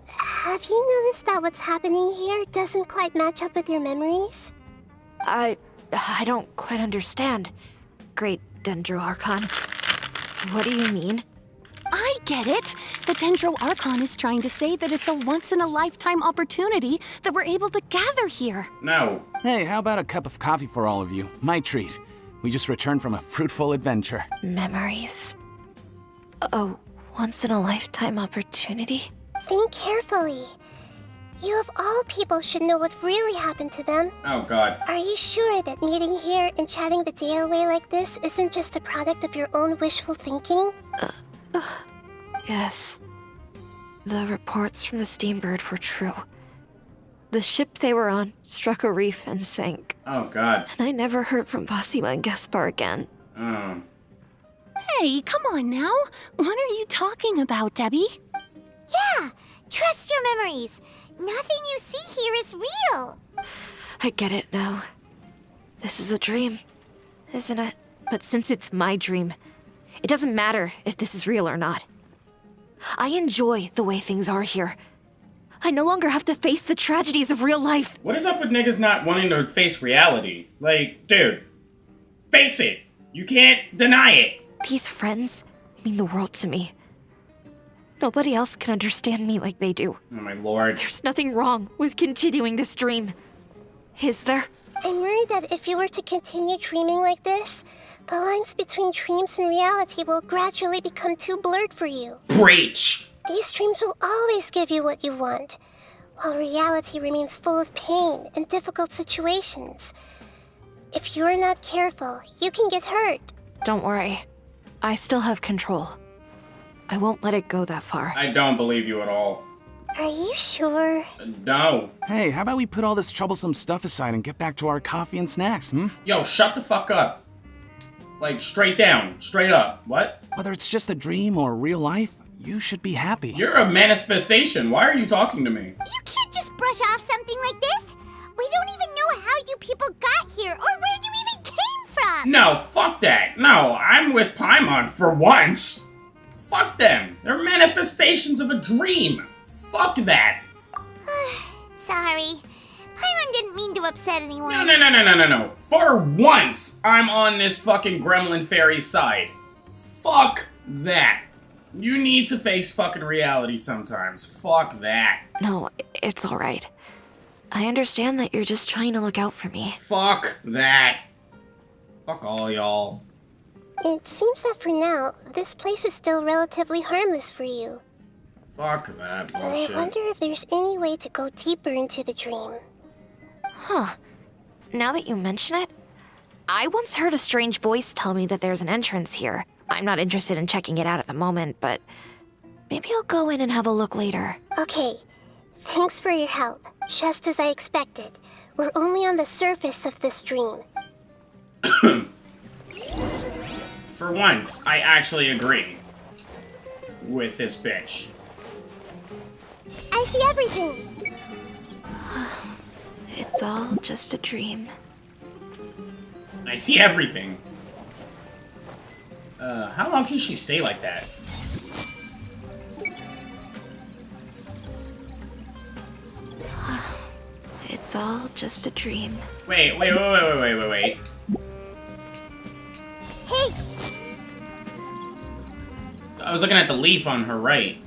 have you noticed that what's happening here doesn't quite match up with your memories? I don't quite understand. Great Dendro Archon. What do you mean? I get it. The Dendro Archon is trying to say that it's a once-in-a-lifetime opportunity that we're able to gather here. No. Hey, how about a cup of coffee for all of you? My treat. We just returned from a fruitful adventure. Memories. A once-in-a-lifetime opportunity? Think carefully. You of all people should know what really happened to them. Oh, God. Are you sure that meeting here and chatting the day away like this isn't just a product of your own wishful thinking? Yes. The reports from the Steambird were true. The ship they were on struck a reef and sank. Oh, God. And I never heard from Basima and Gaspar again. Oh. Hey, come on now. What are you talking about, Debbie? Yeah, trust your memories. Nothing you see here is real. I get it now. This is a dream, isn't it? But since it's my dream, it doesn't matter if this is real or not. I enjoy the way things are here. I no longer have to face the tragedies of real life. What is up with niggas not wanting to face reality? Like, dude, face it. You can't deny it. These friends mean the world to me. Nobody else can understand me like they do. Oh my lord. There's nothing wrong with continuing this dream. Is there? I'm worried that if you were to continue dreaming like this, the lines between dreams and reality will gradually become too blurred for you. Breach! These dreams will always give you what you want, while reality remains full of pain and difficult situations. If you're not careful, you can get hurt. Don't worry. I still have control. I won't let it go that far. I don't believe you at all. Are you sure? No. Hey, how about we put all this troublesome stuff aside and get back to our coffee and snacks, hmm? Yo, shut the fuck up. Like, straight down. Straight up. What? Whether it's just a dream or real life, you should be happy. You're a manifestation. Why are you talking to me? You can't just brush off something like this. We don't even know how you people got here or where you even came from. No, fuck that. No, I'm with Paimon for once. Fuck them. They're manifestations of a dream. Fuck that. Sorry. Paimon didn't mean to upset anyone. No. For once, I'm on this fucking gremlin fairy side. Fuck that. You need to face fucking reality sometimes. Fuck that. No, it's alright. I understand that you're just trying to look out for me. Fuck that. Fuck all y'all. It seems that for now, this place is still relatively harmless for you. Fuck that But bullshit. I wonder if there's any way to go deeper into the dream. Huh. Now that you mention it, I once heard a strange voice tell me that there's an entrance here. I'm not interested in checking it out at the moment, but maybe I'll go in and have a look later. Okay. Thanks for your help. Just as I expected. We're only on the surface of this dream. For once, I actually agree with this bitch. I see everything. It's all just a dream. I see everything. How long can she stay like that? It's all just a dream. Wait. Hey! I was looking at the leaf on her right.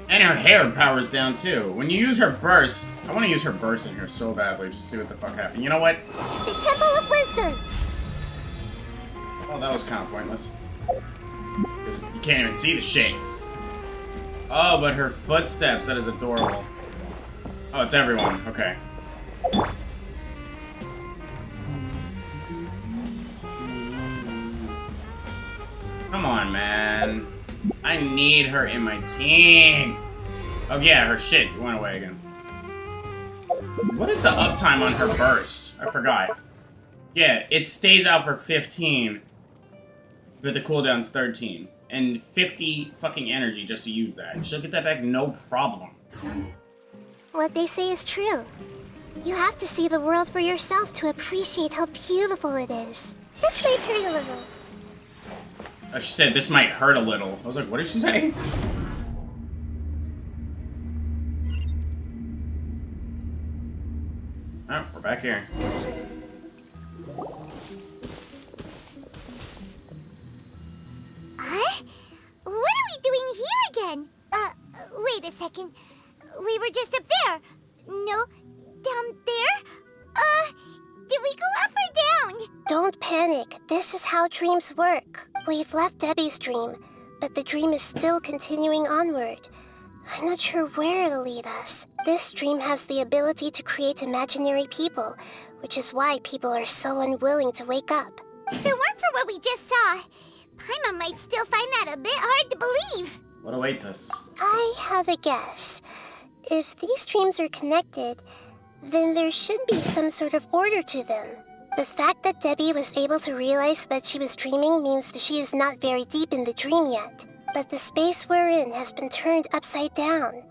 And her hair powers down too. When you use her burst, I want to use her burst in here so badly, just to see what the fuck happened. You know what? The Temple of Wisdom! Oh, that was kind of pointless. Because you can't even see the shit. Oh, but her footsteps, that is adorable. Oh, it's everyone. Okay. Come on, man. I need her in my team. Oh, yeah, her shit went away again. What is the uptime on her burst? I forgot. Yeah, it stays out for 15, but the cooldown's 13. And 50 fucking energy just to use that. She'll get that back no problem. What they say is true. You have to see the world for yourself to appreciate how beautiful it is. This might hurt a little. Oh, she said this might hurt a little. I was like, what did she say? Oh, we're back here. Huh? What are we doing here again? Wait a second. We were just up there. No, down there? Did we go up or down? Don't panic. This is how dreams work. We've left Debbie's dream, but the dream is still continuing onward. I'm not sure where it'll lead us. This dream has the ability to create imaginary people, which is why people are so unwilling to wake up. If it weren't for what we just saw, Paimon might still find that a bit hard to believe. What awaits us? I have a guess. If these dreams are connected, then there should be some sort of order to them. The fact that Debbie was able to realize that she was dreaming means that she is not very deep in the dream yet. But the space we're in has been turned upside down.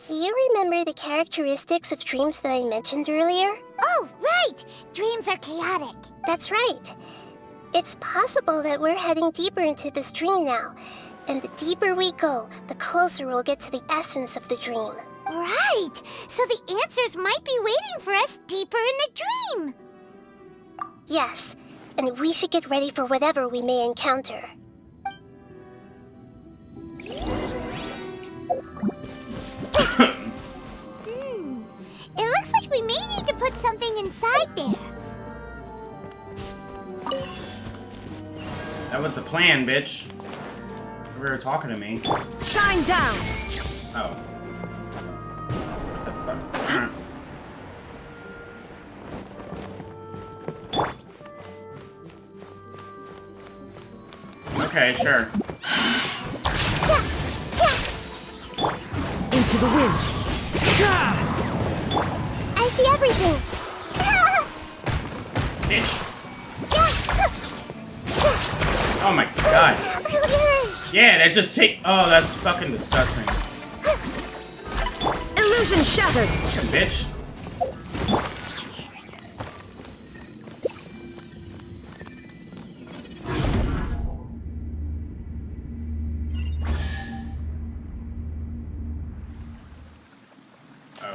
Do you remember the characteristics of dreams that I mentioned earlier? Oh, right! Dreams are chaotic. That's right. It's possible that we're heading deeper into this dream now. And the deeper we go, the closer we'll get to the essence of the dream. Right! So the answers might be waiting for us deeper in the dream. Yes, and we should get ready for whatever we may encounter. It looks like we may need to put something inside there. That was the plan, bitch. You were talking to me. Shine down! Oh. What the fuck? Okay, sure. Into the wind. I see everything. Bitch. Oh my god. Yeah, that just take. Oh, that's fucking disgusting. Illusion shattered. Bitch.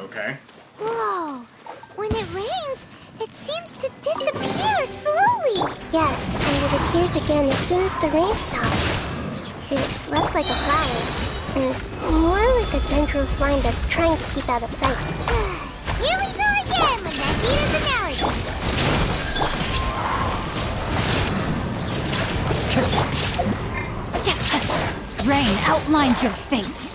Okay. Whoa! When it rains, it seems to disappear slowly. Yes, and it appears again as soon as the rain stops. It's less like a flower, and more like a dendral slime that's trying to keep out of sight. Here we go again with Nahida's analogy. Rain outlines your fate.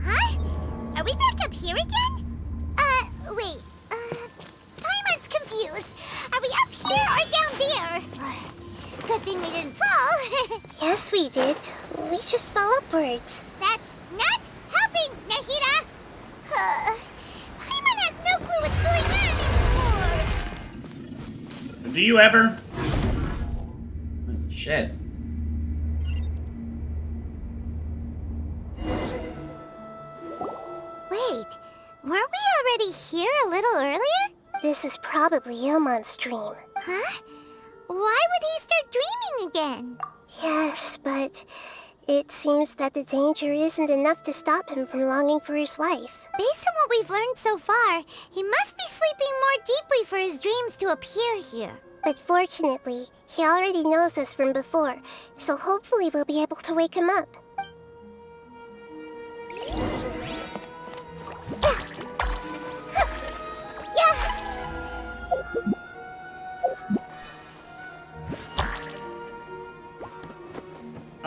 Huh? Are we back up here again? Wait. Paimon's confused. Are we up here or down there? Good thing we didn't fall. Yes, we did. We just fell upwards. That's not helping, Nahida. Paimon has no clue what's going on anymore. Do you ever? Shit. Wait, weren't we already here a little earlier? This is probably Ilmon's dream. Huh? Why would he start dreaming again? Yes, but it seems that the danger isn't enough to stop him from longing for his wife. Based on what we've learned so far, he must be sleeping more deeply for his dreams to appear here. But fortunately, he already knows this from before, so hopefully we'll be able to wake him up.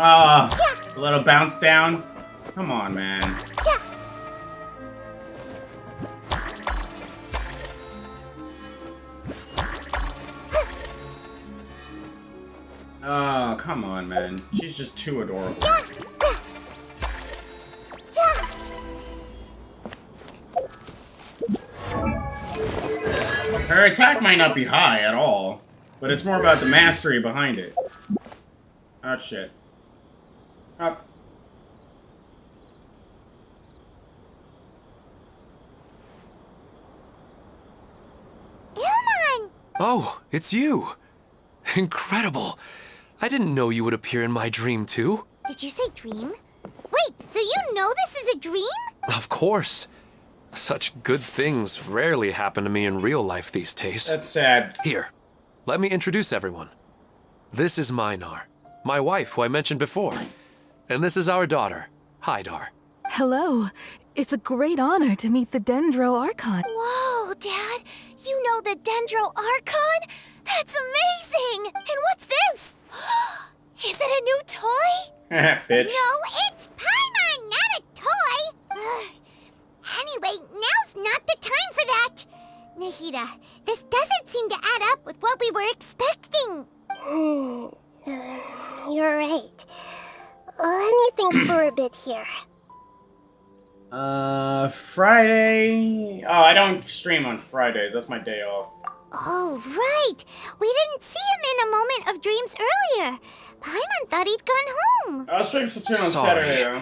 A little bounce down. Come on, man. Oh, come on, man. She's just too adorable. Her attack might not be high at all, but it's more about the mastery behind it. Oh, shit. Up. Ilmon! Oh, it's you! Incredible! I didn't know you would appear in my dream, too. Did you say dream? Wait, so you know this is a dream? Of course. Such good things rarely happen to me in real life these days. That's sad. Here, let me introduce everyone. This is Minar, my wife who I mentioned before. And this is our daughter, Hydar. Hello. It's a great honor to meet the Dendro Archon. Whoa, Dad! You know the Dendro Archon? That's amazing! And what's this? Is it a new toy? Bitch. No, it's Paimon, not a toy! Anyway, now's not the time for that! Nahida, this doesn't seem to add up with what we were expecting. You're right. Let me think for a bit here. Friday. Oh, I don't stream on Fridays. That's my day off. Oh, right. We didn't see him in a moment of dreams earlier. Paimon thought he'd gone home. I'll stream Splatoon on Sorry. Saturday, though.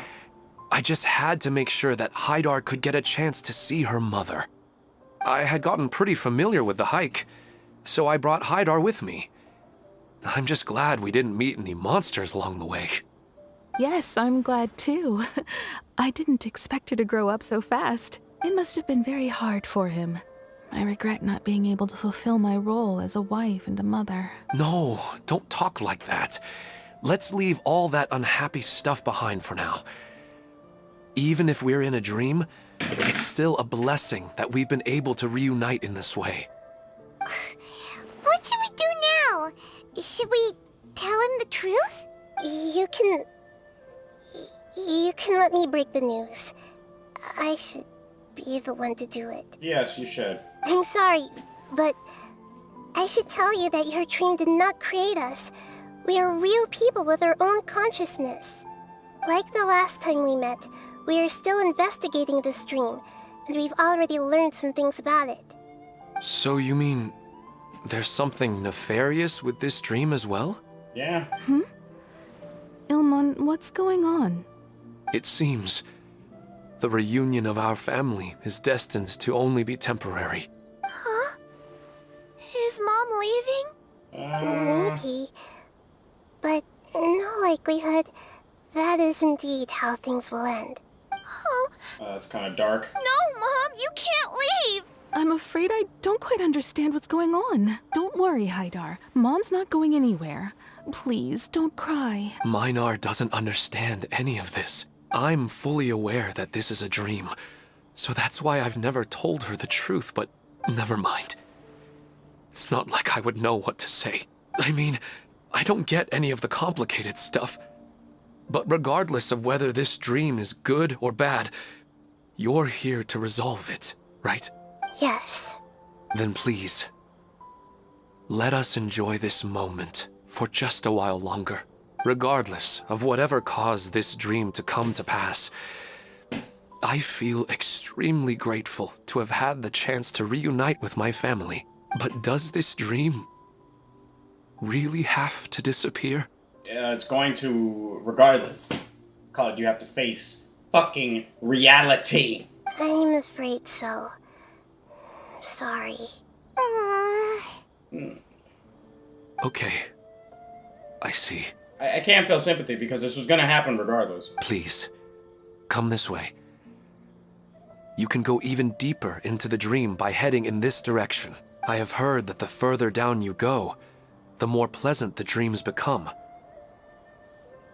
I just had to make sure that Haidar could get a chance to see her mother. I had gotten pretty familiar with the hike, so I brought Haidar with me. I'm just glad we didn't meet any monsters along the way. Yes, I'm glad too. I didn't expect her to grow up so fast. It must have been very hard for him. I regret not being able to fulfill my role as a wife and a mother. No, don't talk like that. Let's leave all that unhappy stuff behind for now. Even if we're in a dream, it's still a blessing that we've been able to reunite in this way. What should we do now? Should we tell him the truth? You can let me break the news. I should be the one to do it. Yes, you should. I'm sorry, but I should tell you that your dream did not create us. We are real people with our own consciousness. Like the last time we met, we are still investigating this dream, and we've already learned some things about it. So you mean there's something nefarious with this dream as well? Yeah. Ilmon, what's going on? It seems the reunion of our family is destined to only be temporary. Huh? Is Mom leaving? Maybe. But in all likelihood, that is indeed how things will end. Oh. It's kind of dark. No, Mom, you can't leave! I'm afraid I don't quite understand what's going on. Don't worry, Haidar. Mom's not going anywhere. Please, don't cry. Minar doesn't understand any of this. I'm fully aware that this is a dream, so that's why I've never told her the truth, but never mind. It's not like I would know what to say. I mean, I don't get any of the complicated stuff. But regardless of whether this dream is good or bad, you're here to resolve it, right? Yes. Then please, let us enjoy this moment for just a while longer. Regardless of whatever caused this dream to come to pass, I feel extremely grateful to have had the chance to reunite with my family. But does this dream really have to disappear? It's going to, regardless. It's called You Have to Face Fucking Reality. I'm afraid so. Sorry. Okay. I see. I can't feel sympathy because this was going to happen regardless. Please, come this way. You can go even deeper into the dream by heading in this direction. I have heard that the further down you go, the more pleasant the dreams become.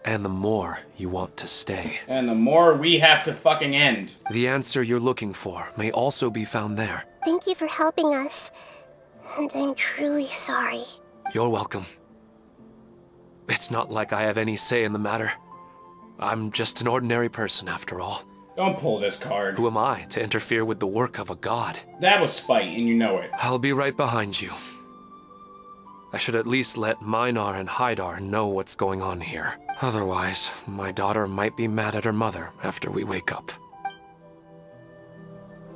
And the more you want to stay. And the more we have to fucking end. The answer you're looking for may also be found there. Thank you for helping us. And I'm truly sorry. You're welcome. It's not like I have any say in the matter. I'm just an ordinary person after all. Don't pull this card. Who am I to interfere with the work of a god? That was spite, and you know it. I'll be right behind you. I should at least let Minar and Haidar know what's going on here. Otherwise, my daughter might be mad at her mother after we wake up.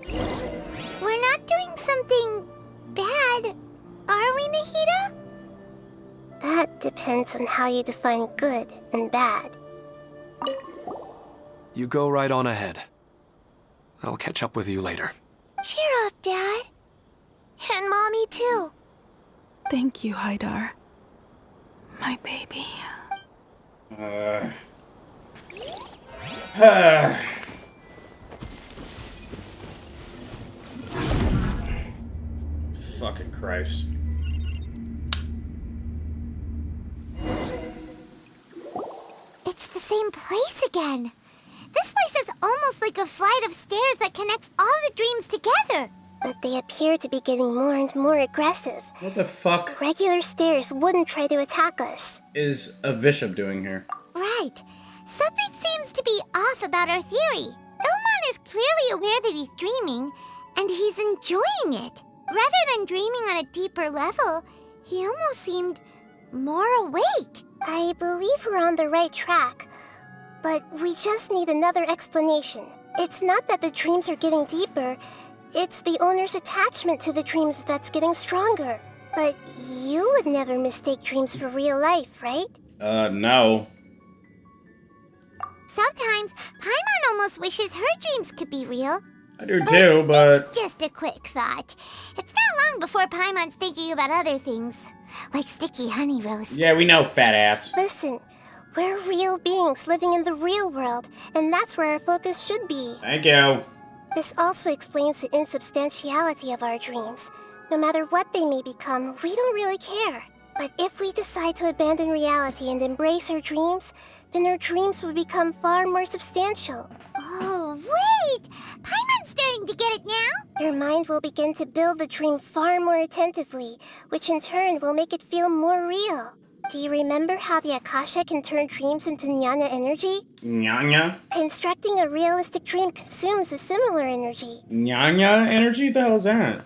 We're not doing something bad, are we, Nahida? That depends on how you define good and bad. You go right on ahead. I'll catch up with you later. Cheer up, Dad. And Mommy, too. Thank you, Haidar. My baby. Fucking Christ. It's the same place again. This place is almost like a flight of stairs that connects all the dreams together. But they appear to be getting more and more aggressive. What the fuck Regular stairs wouldn't try to attack us. is a bishop doing here? Right. Something seems to be off about our theory. Ilmon is clearly aware that he's dreaming, and he's enjoying it. Rather than dreaming on a deeper level, he almost seemed more awake. I believe we're on the right track, but we just need another explanation. It's not that the dreams are getting deeper. It's the owner's attachment to the dreams that's getting stronger. But you would never mistake dreams for real life, right? No. Sometimes, Paimon almost wishes her dreams could be real. I do too, but... It's just a quick thought. It's not long before Paimon's thinking about other things, like sticky honey roast. Yeah, we know, fat ass. Listen, we're real beings living in the real world, and that's where our focus should be. Thank you. This also explains the insubstantiality of our dreams. No matter what they may become, we don't really care. But if we decide to abandon reality and embrace our dreams, then our dreams will become far more substantial. Oh, wait! Paimon's starting to get it now? Your mind will begin to build the dream far more attentively, which in turn will make it feel more real. Do you remember how the Akasha can turn dreams into Nyanya energy? Nyanya? Constructing a realistic dream consumes a similar energy. Nyanya energy? What the hell is that?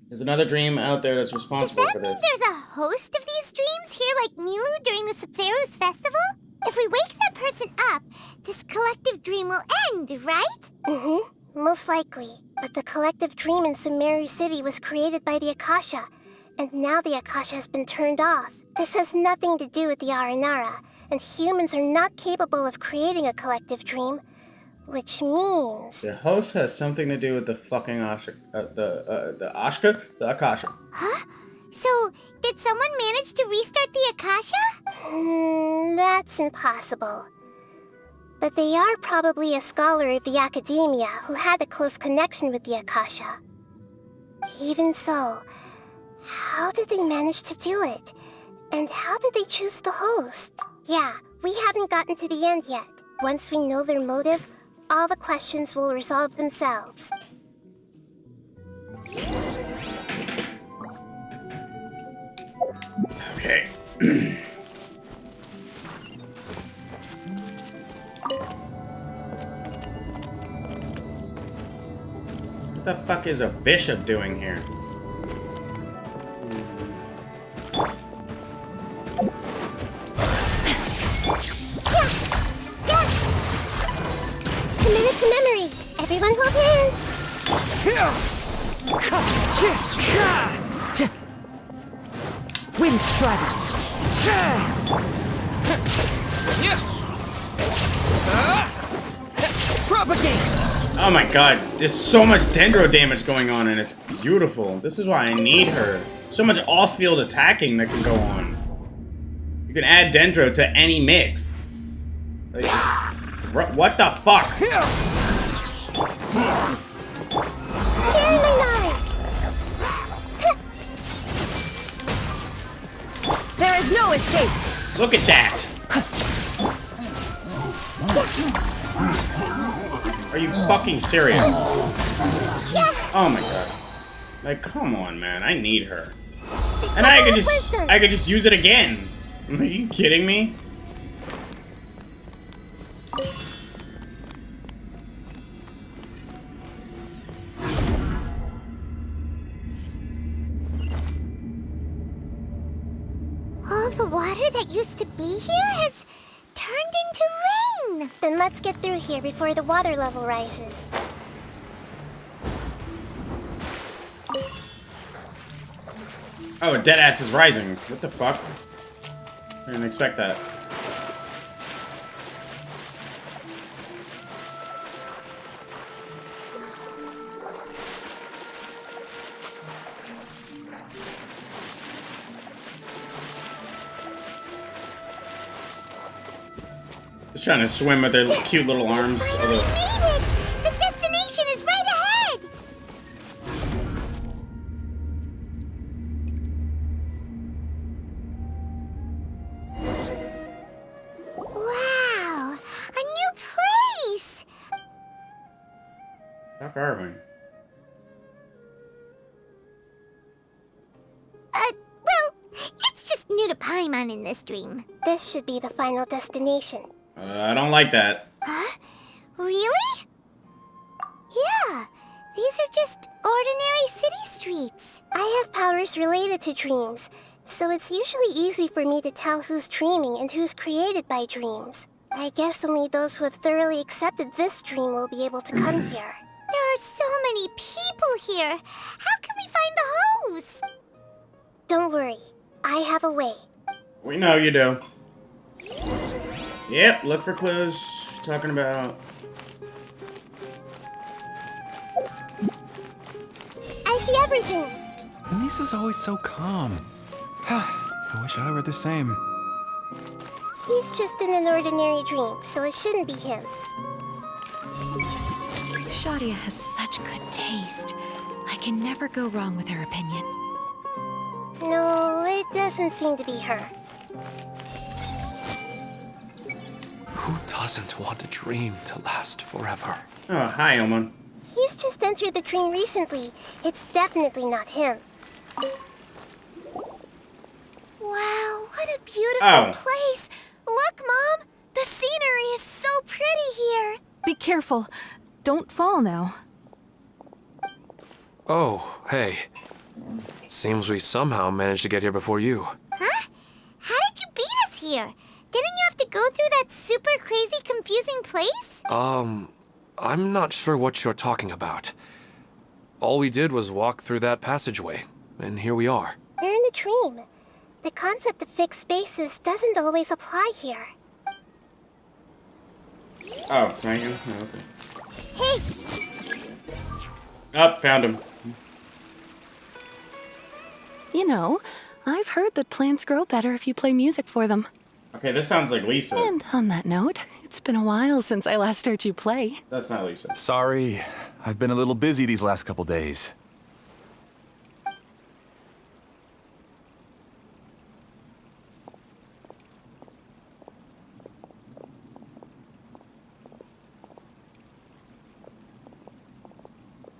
There's another dream out there that's responsible for this. There's a host of these dreams here like Milu during the Subzerus festival? If we wake that person up, this collective dream will end, right? Mm-hmm. Most likely. But the collective dream in Sumeru City was created by the Akasha, and now the Akasha has been turned off. This has nothing to do with the Aranara, and humans are not capable of creating a collective dream, which means... The host has something to do with the fucking the Akasha. Huh? So, did someone manage to restart the Akasha? That's impossible. But they are probably a scholar of the academia who had a close connection with the Akasha. Even so, how did they manage to do it? And how did they choose the host? Yeah, we haven't gotten to the end yet. Once we know their motive, all the questions will resolve themselves. Okay. What the fuck is a bishop doing here? Committed to memory. Everyone hold hands. Wind Strider. Propagate. Oh my god, there's so much dendro damage going on and it's beautiful. This is why I need her. So much off-field attacking that can go on. You can add dendro to any mix. Like, what the fuck? Sharing my knowledge. There is no escape. Look at that. Are you fucking serious? Oh my god. Like, come on, man. I need her. And I could just use it again. Are you kidding me? All the water that used to be here has turned into rain. Then let's get through here before the water level rises. Oh, deadass is rising. What the fuck? I didn't expect that. Just trying to swim with their cute little arms. Although... The destination is right ahead. Wow, a new place. Fuck are we? Well, it's just new to Paimon in this dream. This should be the final destination. I don't like that. Huh? Really? Yeah, these are just ordinary city streets. I have powers related to dreams, so it's usually easy for me to tell who's dreaming and who's created by dreams. I guess only those who have thoroughly accepted this dream will be able to come here. There are so many people here. How can we find the hose? Don't worry, I have a way. We know you do. Yep, look for clues. Talking about... I see everything. Lisa's always so calm. I wish I were the same. He's just in an ordinary dream, so it shouldn't be him. Shadia has such good taste. I can never go wrong with her opinion. No, it doesn't seem to be her. Who doesn't want a dream to last forever? Oh, hi, Oman. He's just entered the dream recently. It's definitely not him. Wow, what a beautiful place! Look, Mom! The scenery is so pretty here! Be careful. Don't fall now. Oh, hey. Seems we somehow managed to get here before you. Huh? How did you beat us here? Didn't you have to go through that super crazy confusing place? I'm not sure what you're talking about. All we did was walk through that passageway, and here we are. We're in a dream. The concept of fixed spaces doesn't always apply here. Oh, it's not you? Oh, okay. Hey! Oh, found him. You know, I've heard that plants grow better if you play music for them. Okay, this sounds like Lisa. And on that note, it's been a while since I last heard you play. That's not Lisa. Sorry, I've been a little busy these last couple days.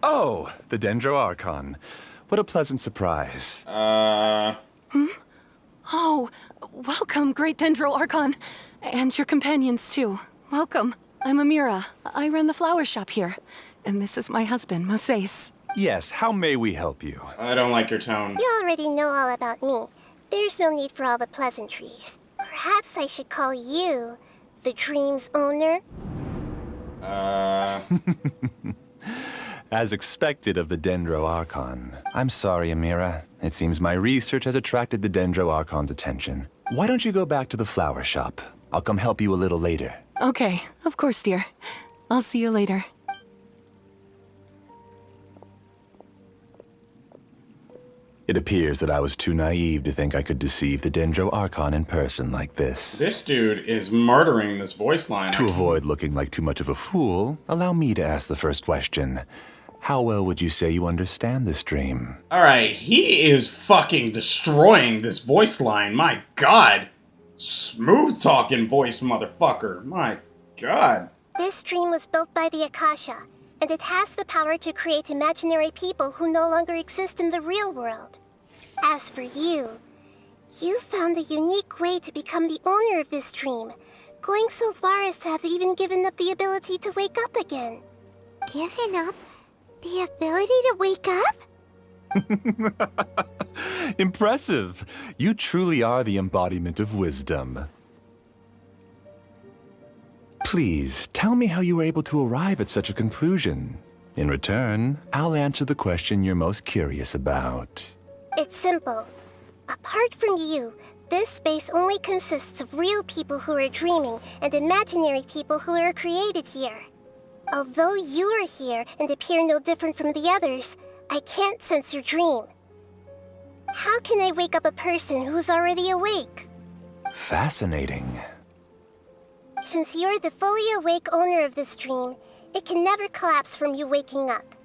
Oh, the Dendro Archon. What a pleasant surprise. Oh, welcome, Great Dendro Archon. And your companions, too. Welcome. I'm Amira. I run the flower shop here. And this is my husband, Moses. Yes, how may we help you? I don't like your tone. You already know all about me. There's no need for all the pleasantries. Perhaps I should call you the dream's owner? As expected of the Dendro Archon. I'm sorry, Amira. It seems my research has attracted the Dendro Archon's attention. Why don't you go back to the flower shop? I'll come help you a little later. Okay, of course, dear. I'll see you later. It appears that I was too naive to think I could deceive the Dendro Archon in person like this. This dude is murdering this voice line. To avoid looking like too much of a fool, allow me to ask the first question. How well would you say you understand this dream? Alright, he is fucking destroying this voice line. My god. Smooth talking voice, motherfucker. My god. This dream was built by the Akasha, and it has the power to create imaginary people who no longer exist in the real world. As for you, you found a unique way to become the owner of this dream, going so far as to have even given up the ability to wake up again. Given up? The ability to wake up? Impressive! You truly are the embodiment of wisdom. Please, tell me how you were able to arrive at such a conclusion. In return, I'll answer the question you're most curious about. It's simple. Apart from you, this space only consists of real people who are dreaming and imaginary people who are created here. Although you are here and appear no different from the others, I can't sense your dream. How can I wake up a person who's already awake? Fascinating. Since you're the fully awake owner of this dream, it can never collapse from you waking up.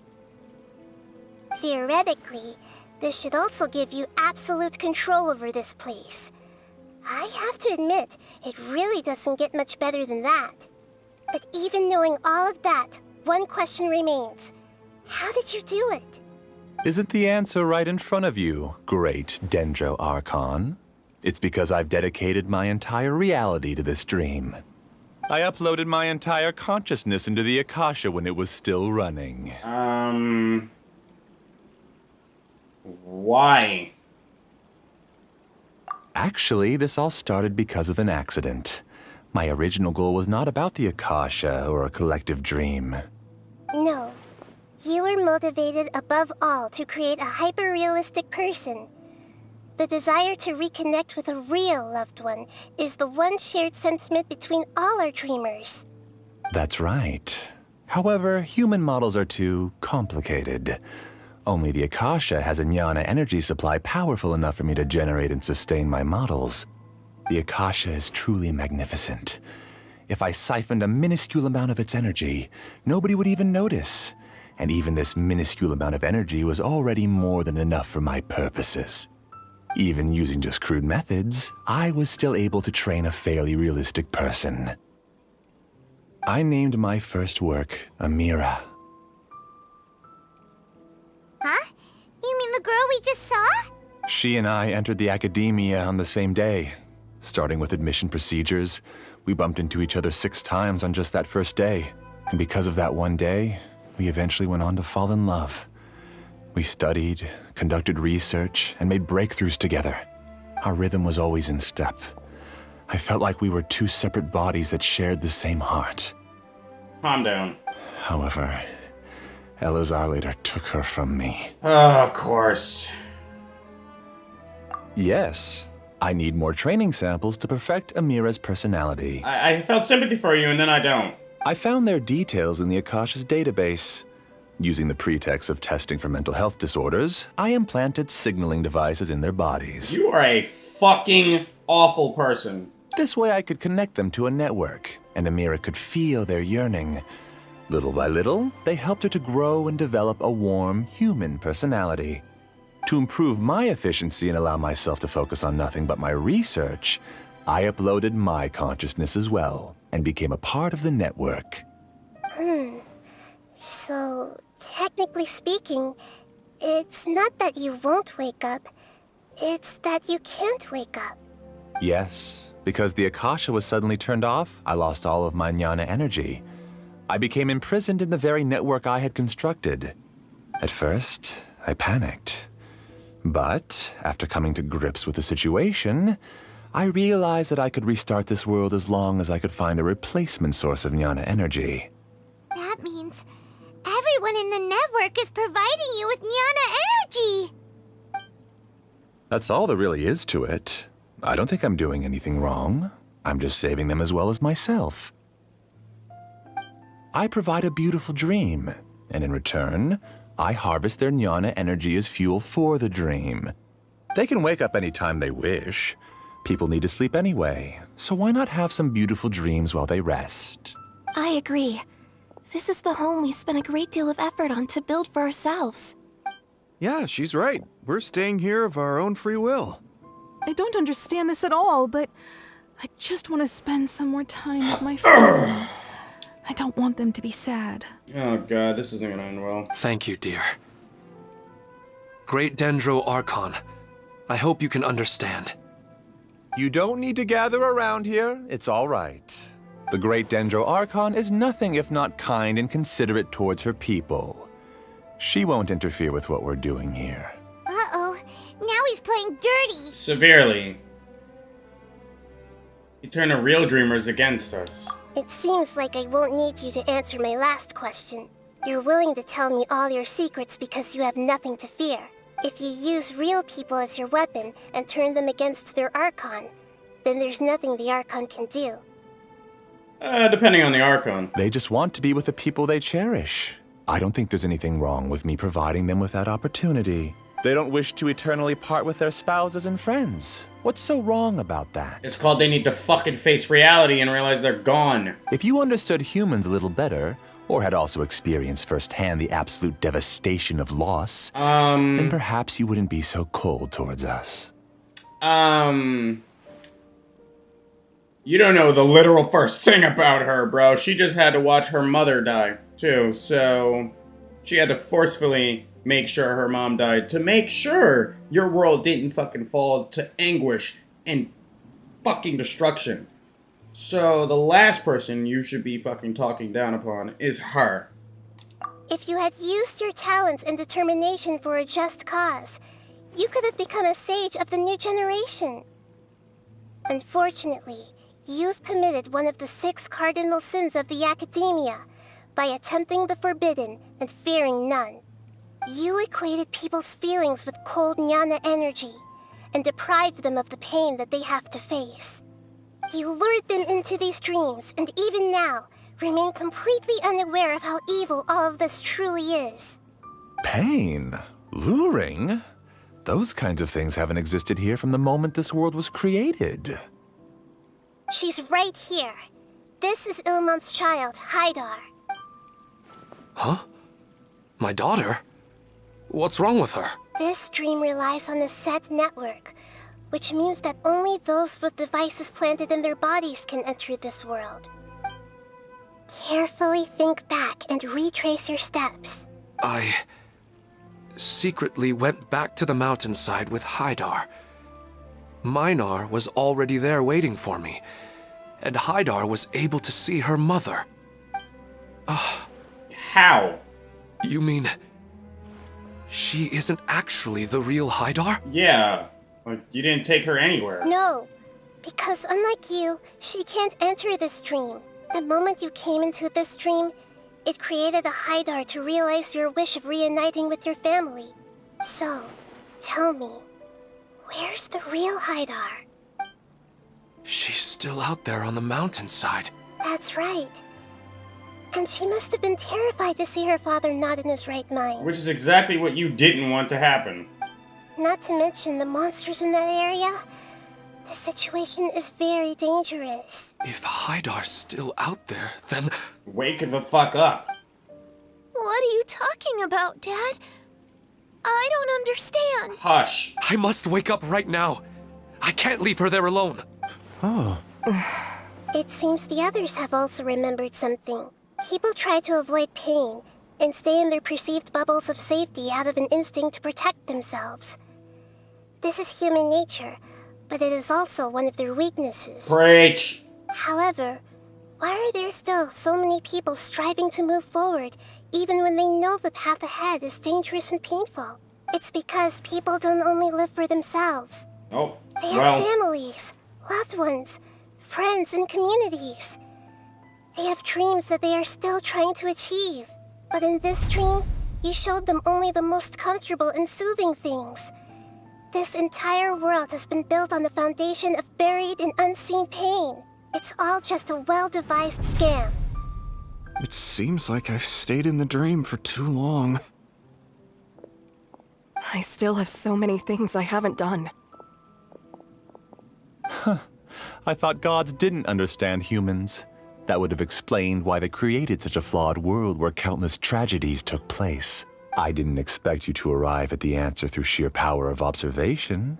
Theoretically, this should also give you absolute control over this place. I have to admit, it really doesn't get much better than that. But even knowing all of that, one question remains. How did you do it? Isn't the answer right in front of you, great Dendro Archon? It's because I've dedicated my entire reality to this dream. I uploaded my entire consciousness into the Akasha when it was still running. My original goal was not about the Akasha or a collective dream. No. You were motivated above all to create a hyper-realistic person. The desire to reconnect with a real loved one is the one shared sentiment between all our dreamers. That's right. However, human models are too complicated. Only the Akasha has a jnana energy supply powerful enough for me to generate and sustain my models. The Akasha is truly magnificent. If I siphoned a minuscule amount of its energy, nobody would even notice. And even this minuscule amount of energy was already more than enough for my purposes. Even using just crude methods, I was still able to train a fairly realistic person. I named my first work Amira. Huh? You mean the girl we just saw? She and I entered the academia on the same day. Starting with admission procedures, we bumped into each other 6 times on just that first day. And because of that one day, we eventually went on to fall in love. We studied, conducted research, and made breakthroughs together. Our rhythm was always in step. I felt like we were 2 separate bodies that shared the same heart. Calm down. However, Elazar later took her from me. Of course. Yes, I need more training samples to perfect Amira's personality. I felt sympathy for you, and then I don't. I found their details in the Akasha's database. Using the pretext of testing for mental health disorders, I implanted signaling devices in their bodies. You are a fucking awful person. This way I could connect them to a network, and Amira could feel their yearning. Little by little, they helped her to grow and develop a warm, human personality. To improve my efficiency and allow myself to focus on nothing but my research, I uploaded my consciousness as well, and became a part of the network. So, technically speaking, it's not that you won't wake up, it's that you can't wake up. Yes, because the Akasha was suddenly turned off, I lost all of my jnana energy. I became imprisoned in the very network I had constructed. At first, I panicked. But, after coming to grips with the situation, I realized that I could restart this world as long as I could find a replacement source of jnana energy. That means everyone in the network is providing you with jnana energy! That's all there really is to it. I don't think I'm doing anything wrong. I'm just saving them as well as myself. I provide a beautiful dream, and in return, I harvest their jnana energy as fuel for the dream. They can wake up any time they wish. People need to sleep anyway, so why not have some beautiful dreams while they rest? I agree. This is the home we spent a great deal of effort on to build for ourselves. Yeah, she's right. We're staying here of our own free will. I don't understand this at all, but I just want to spend some more time with my family. I don't want them to be sad. Oh god, this isn't gonna end well. Thank you, dear. Great Dendro Archon, I hope you can understand. You don't need to gather around here. It's all right. The Great Dendro Archon is nothing if not kind and considerate towards her people. She won't interfere with what we're doing here. Uh-oh. Now he's playing dirty. Severely. You turn the real dreamers against us. It seems like I won't need you to answer my last question. You're willing to tell me all your secrets because you have nothing to fear. If you use real people as your weapon and turn them against their Archon, then there's nothing the Archon can do. Depending on the Archon. They just want to be with the people they cherish. I don't think there's anything wrong with me providing them with that opportunity. They don't wish to eternally part with their spouses and friends. What's so wrong about that? It's called they need to fucking face reality and realize they're gone. If you understood humans a little better, or had also experienced firsthand the absolute devastation of loss, then perhaps you wouldn't be so cold towards us. You don't know the literal first thing about her, bro. She just had to watch her mother die, too, so she had to forcefully make sure her mom died to make sure your world didn't fucking fall to anguish and fucking destruction. So the last person you should be fucking talking down upon is her. If you had used your talents and determination for a just cause, you could have become a sage of the new generation. Unfortunately, you've committed one of the 6 cardinal sins of the Academia by attempting the forbidden and fearing none. You equated people's feelings with cold jnana energy and deprived them of the pain that they have to face. You lured them into these dreams, and even now, remain completely unaware of how evil all of this truly is. Pain? Luring? Those kinds of things haven't existed here from the moment this world was created. She's right here. This is Ilmon's child, Haidar. Huh? My daughter? What's wrong with her? This dream relies on a set network, which means that only those with devices planted in their bodies can enter this world. Carefully think back and retrace your steps. I secretly went back to the mountainside with Haidar. Minar was already there waiting for me, and Haidar was able to see her mother. How? You mean she isn't actually the real Haidar? Yeah, like you didn't take her anywhere. No, because unlike you, she can't enter this dream. The moment you came into this dream, it created a Haidar to realize your wish of reuniting with your family. So, tell me, where's the real Haidar? She's still out there on the mountainside. That's right. And she must have been terrified to see her father not in his right mind. Which is exactly what you didn't want to happen. Not to mention the monsters in that area. The situation is very dangerous. If Haidar's still out there, then... Wake the fuck up. What are you talking about, Dad? I don't understand. Hush. I must wake up right now. I can't leave her there alone. Oh. It seems the others have also remembered something. People try to avoid pain and stay in their perceived bubbles of safety out of an instinct to protect themselves. This is human nature, but it is also one of their weaknesses. Preach. However, why are there still so many people striving to move forward even when they know the path ahead is dangerous and painful? It's because people don't only live for themselves. Oh, They have families, loved ones, friends, and communities. They have dreams that they are still trying to achieve. But in this dream, you showed them only the most comfortable and soothing things. This entire world has been built on the foundation of buried and unseen pain. It's all just a well-devised scam. It seems like I've stayed in the dream for too long. I still have so many things I haven't done. Huh. I thought gods didn't understand humans. That would have explained why they created such a flawed world where countless tragedies took place. I didn't expect you to arrive at the answer through sheer power of observation.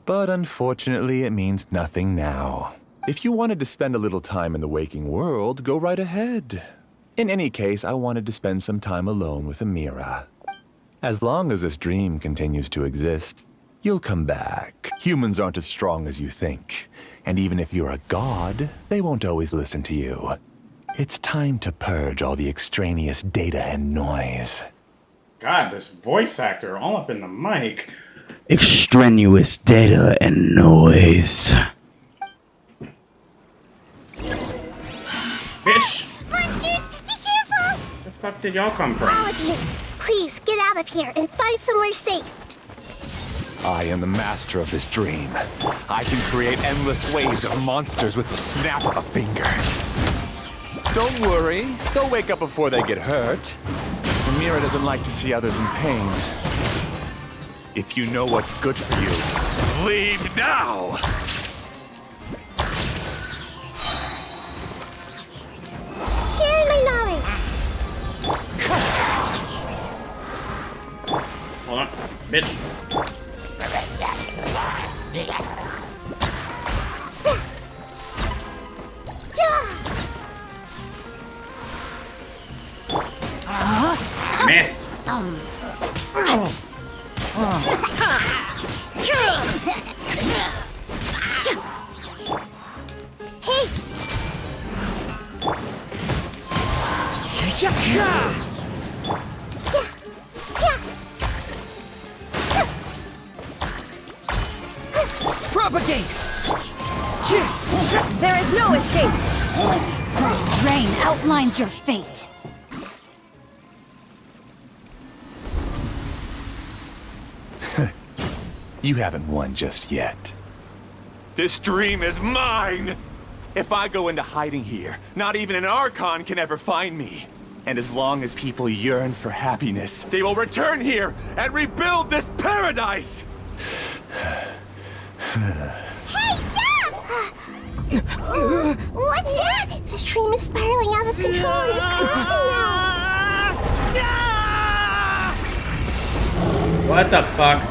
But unfortunately, it means nothing now. If you wanted to spend a little time in the waking world, go right ahead. In any case, I wanted to spend some time alone with Amira. As long as this dream continues to exist, you'll come back. Humans aren't as strong as you think. And even if you're a god, they won't always listen to you. It's time to purge all the extraneous data and noise. God, this voice actor all up in the mic. Extraneous data and noise. Bitch! Monsters, be careful! Where the fuck did y'all come from? All of you, please get out of here and find somewhere safe. I am the master of this dream. I can create endless waves of monsters with the snap of a finger. Don't worry, they'll wake up before they get hurt. Amira doesn't like to see others in pain. If you know what's good for you, leave now! Sharing my knowledge. Hold on, bitch. Missed. Propagate! There is no escape! Rain outlines your fate. You haven't won just yet. This dream is mine! If I go into hiding here, not even an Archon can ever find me. And as long as people yearn for happiness, they will return here and rebuild this paradise! Hey, stop! What's that? The dream is spiraling out of control and is collapsing now. What the fuck?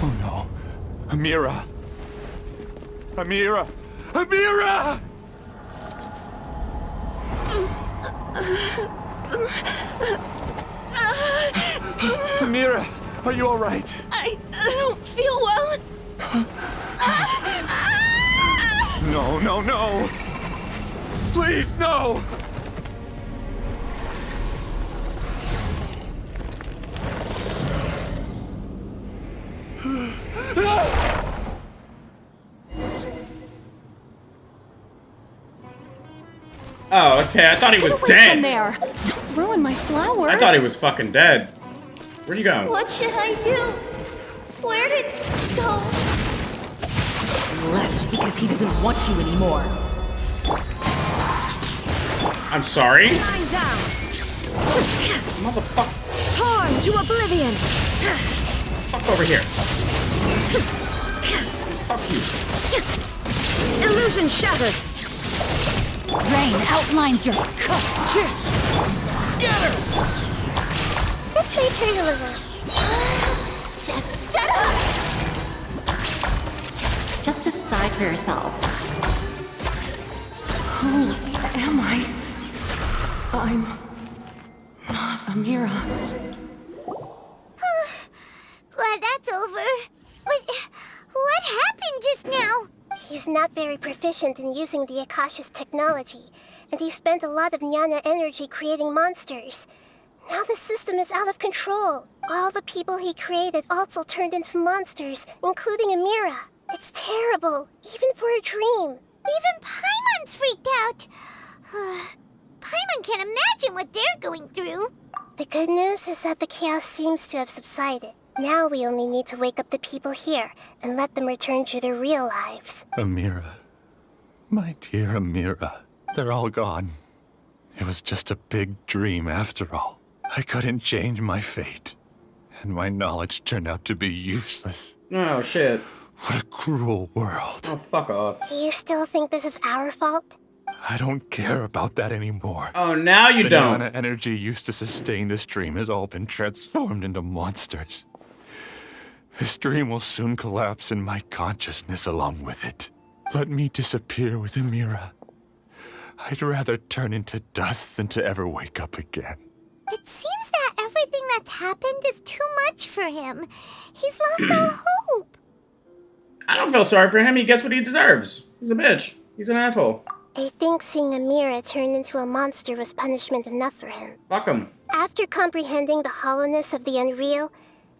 Oh no. Amira! Amira! Amira! Amira, are you all right? I don't feel well. No, no, no! Please, no! Oh, okay. I thought he was dead. There. Don't ruin my flowers. I thought he was fucking dead. Where'd he go? What should I do? Where did he go? He left because he doesn't want you anymore. I'm sorry? I'm down. Motherfucker. Torn to oblivion. Fuck over here. Fuck you. Illusion shattered. Rain outlines your Scatter! This may hurt a little. Just shut up! Just decide for yourself. Who am I? I'm not Amira. Glad that's over. But what happened just now? He's not very proficient in using the Akasha's technology, and he spent a lot of Jnana energy creating monsters. Now the system is out of control. All the people he created also turned into monsters, including Amira. It's terrible, even for a dream. Even Paimon's freaked out. Paimon can't imagine what they're going through. The good news is that the chaos seems to have subsided. Now we only need to wake up the people here and let them return to their real lives. Amira. My dear Amira. They're all gone. It was just a big dream after all. I couldn't change my fate. And my knowledge turned out to be useless. Oh, shit. What a cruel world. Oh, fuck off. Do you still think this is our fault? I don't care about that anymore. Oh, now you don't. The Jnana energy used to sustain this dream has all been transformed into monsters. This dream will soon collapse and my consciousness along with it. Let me disappear with Amira. I'd rather turn into dust than to ever wake up again. It seems that everything that's happened is too much for him. He's lost all hope. I don't feel sorry for him. He gets what he deserves. He's a bitch. He's an asshole. I think seeing Amira turn into a monster was punishment enough for him. Fuck him. After comprehending the hollowness of the unreal,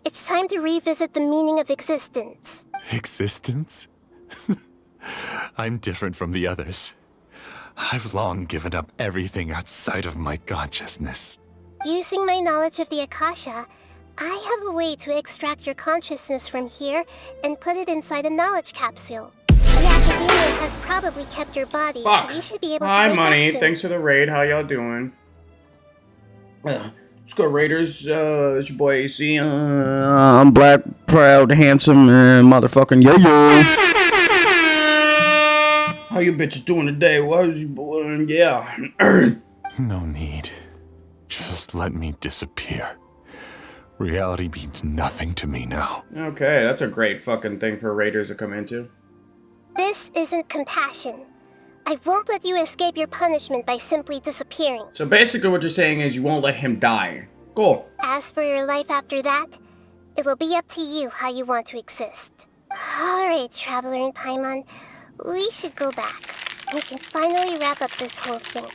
it's time to revisit the meaning of existence. Existence? I'm different from the others. I've long given up everything outside of my consciousness. Using my knowledge of the Akasha, I have a way to extract your consciousness from here and put it inside a knowledge capsule. The Academia has probably kept your body, Fuck. so you should be able to Hi, wake Money. up soon. Thanks for the raid. How y'all doing? Let's go, Raiders. It's your boy AC. I'm black, proud, handsome, and motherfucking yo-yo. How you bitches doing today? What was you doing? Yeah. No need. Just let me disappear. Reality means nothing to me now. Okay, that's a great fucking thing for Raiders to come into. This isn't compassion. I won't let you escape your punishment by simply disappearing. So basically what you're saying is you won't let him die. Cool. As for your life after that, it'll be up to you how you want to exist. Alright, Traveler and Paimon, we should go back. We can finally wrap up this whole thing.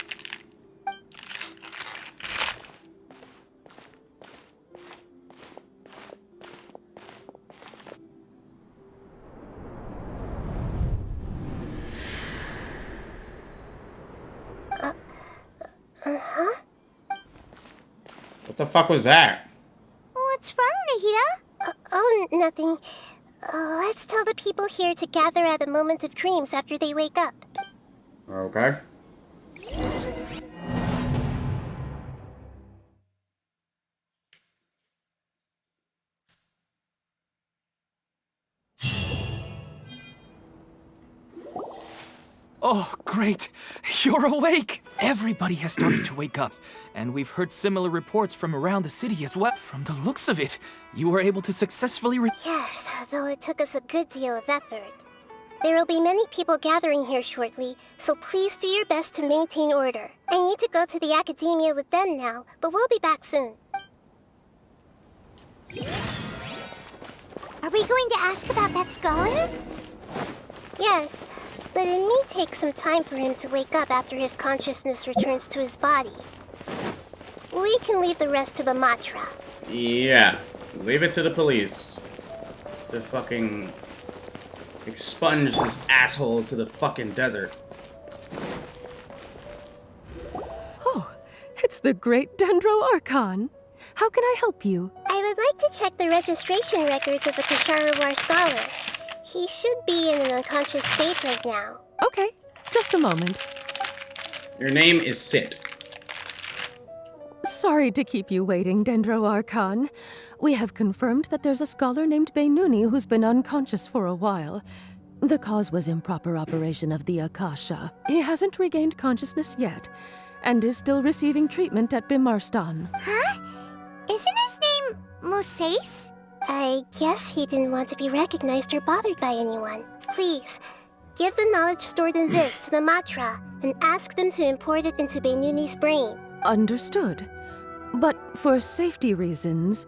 The fuck was that? What's wrong, Nahida? Oh, nothing. Let's tell the people here to gather at a moment of dreams after they wake up. Okay. Oh, great! You're awake! Everybody has started to wake up, and we've heard similar reports from around the city as well. From the looks of it, you were able to successfully Yes, though it took us a good deal of effort. There will be many people gathering here shortly, so please do your best to maintain order. I need to go to the academia with them now, but we'll be back soon. Are we going to ask about that scholar? Yes, but it may take some time for him to wake up after his consciousness returns to his body. We can leave the rest to the Matra. Yeah. Leave it to the police. To fucking expunge this asshole to the fucking desert. Oh, it's the great Dendro Archon. How can I help you? I would like to check the registration records of the Kasharawar scholar. He should be in an unconscious state right now. Okay, just a moment. Your name is Sit. Sorry to keep you waiting, Dendro Archon. We have confirmed that there's a scholar named Beinuni who's been unconscious for a while. The cause was improper operation of the Akasha. He hasn't regained consciousness yet, and is still receiving treatment at Bimarstan. Huh? Isn't his name Moses? I guess he didn't want to be recognized or bothered by anyone. Please, give the knowledge stored in this to the Matra and ask them to import it into Beinuni's brain. Understood. But for safety reasons,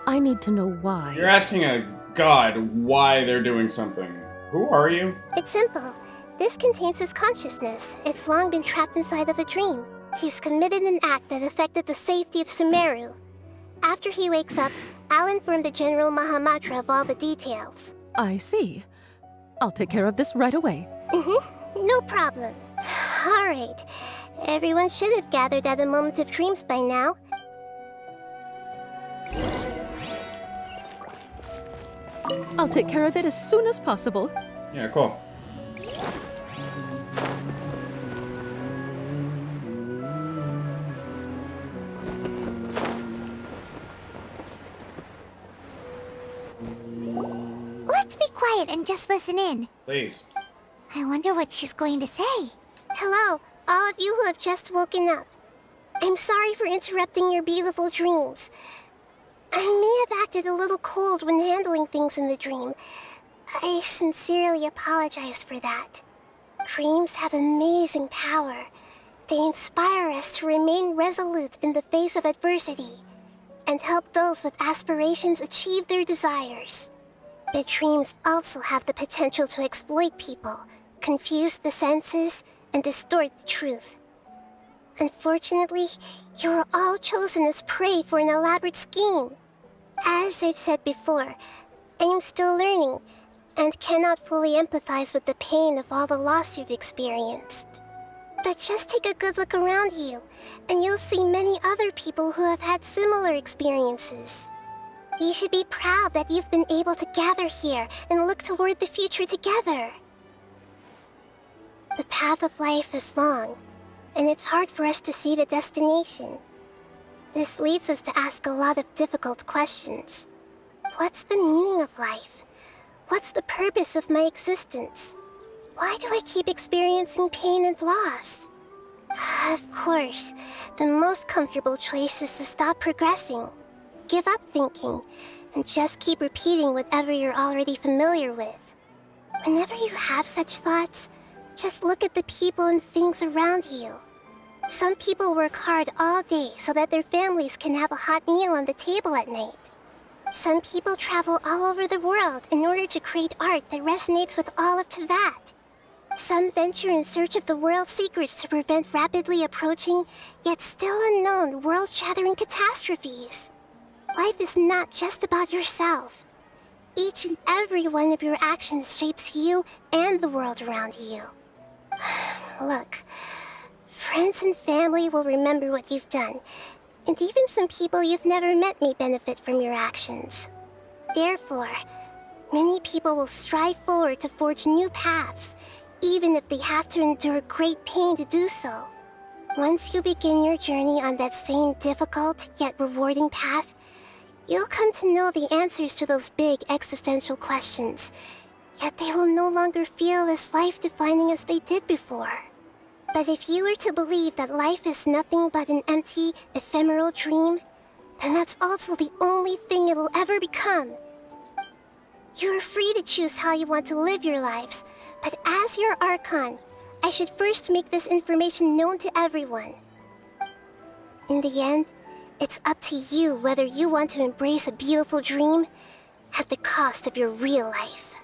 I need to know why. You're asking a god why they're doing something. Who are you? It's simple. This contains his consciousness. It's long been trapped inside of a dream. He's committed an act that affected the safety of Sumeru. After he wakes up, I'll inform the General Mahamatra of all the details. I see. I'll take care of this right away. No problem. All right. Everyone should have gathered at a moment of dreams by now. I'll take care of it as soon as possible. Yeah, cool. Let's be quiet and just listen in. Please. I wonder what she's going to say. Hello, all of you who have just woken up. I'm sorry for interrupting your beautiful dreams. I may have acted a little cold when handling things in the dream. I sincerely apologize for that. Dreams have amazing power. They inspire us to remain resolute in the face of adversity and help those with aspirations achieve their desires. But dreams also have the potential to exploit people, confuse the senses, and distort the truth. Unfortunately, you were all chosen as prey for an elaborate scheme. As I've said before, I am still learning and cannot fully empathize with the pain of all the loss you've experienced. But just take a good look around you, and you'll see many other people who have had similar experiences. You should be proud that you've been able to gather here and look toward the future together. The path of life is long, and it's hard for us to see the destination. This leads us to ask a lot of difficult questions. What's the meaning of life? What's the purpose of my existence? Why do I keep experiencing pain and loss? Of course, the most comfortable choice is to stop progressing. Give up thinking, and just keep repeating whatever you're already familiar with. Whenever you have such thoughts, just look at the people and things around you. Some people work hard all day so that their families can have a hot meal on the table at night. Some people travel all over the world in order to create art that resonates with all of Teyvat. Some venture in search of the world's secrets to prevent rapidly approaching, yet still unknown, world-shattering catastrophes. Life is not just about yourself. Each and every one of your actions shapes you and the world around you. Look, friends and family will remember what you've done, And even some people you've never met may benefit from your actions. Therefore, many people will strive forward to forge new paths, even if they have to endure great pain to do so. Once you begin your journey on that same difficult yet rewarding path, you'll come to know the answers to those big existential questions, yet they will no longer feel as life-defining as they did before. But if you were to believe that life is nothing but an empty, ephemeral dream, then that's also the only thing it'll ever become. You are free to choose how you want to live your lives, but as your Archon, I should first make this information known to everyone. In the end, it's up to you whether you want to embrace a beautiful dream at the cost of your real life.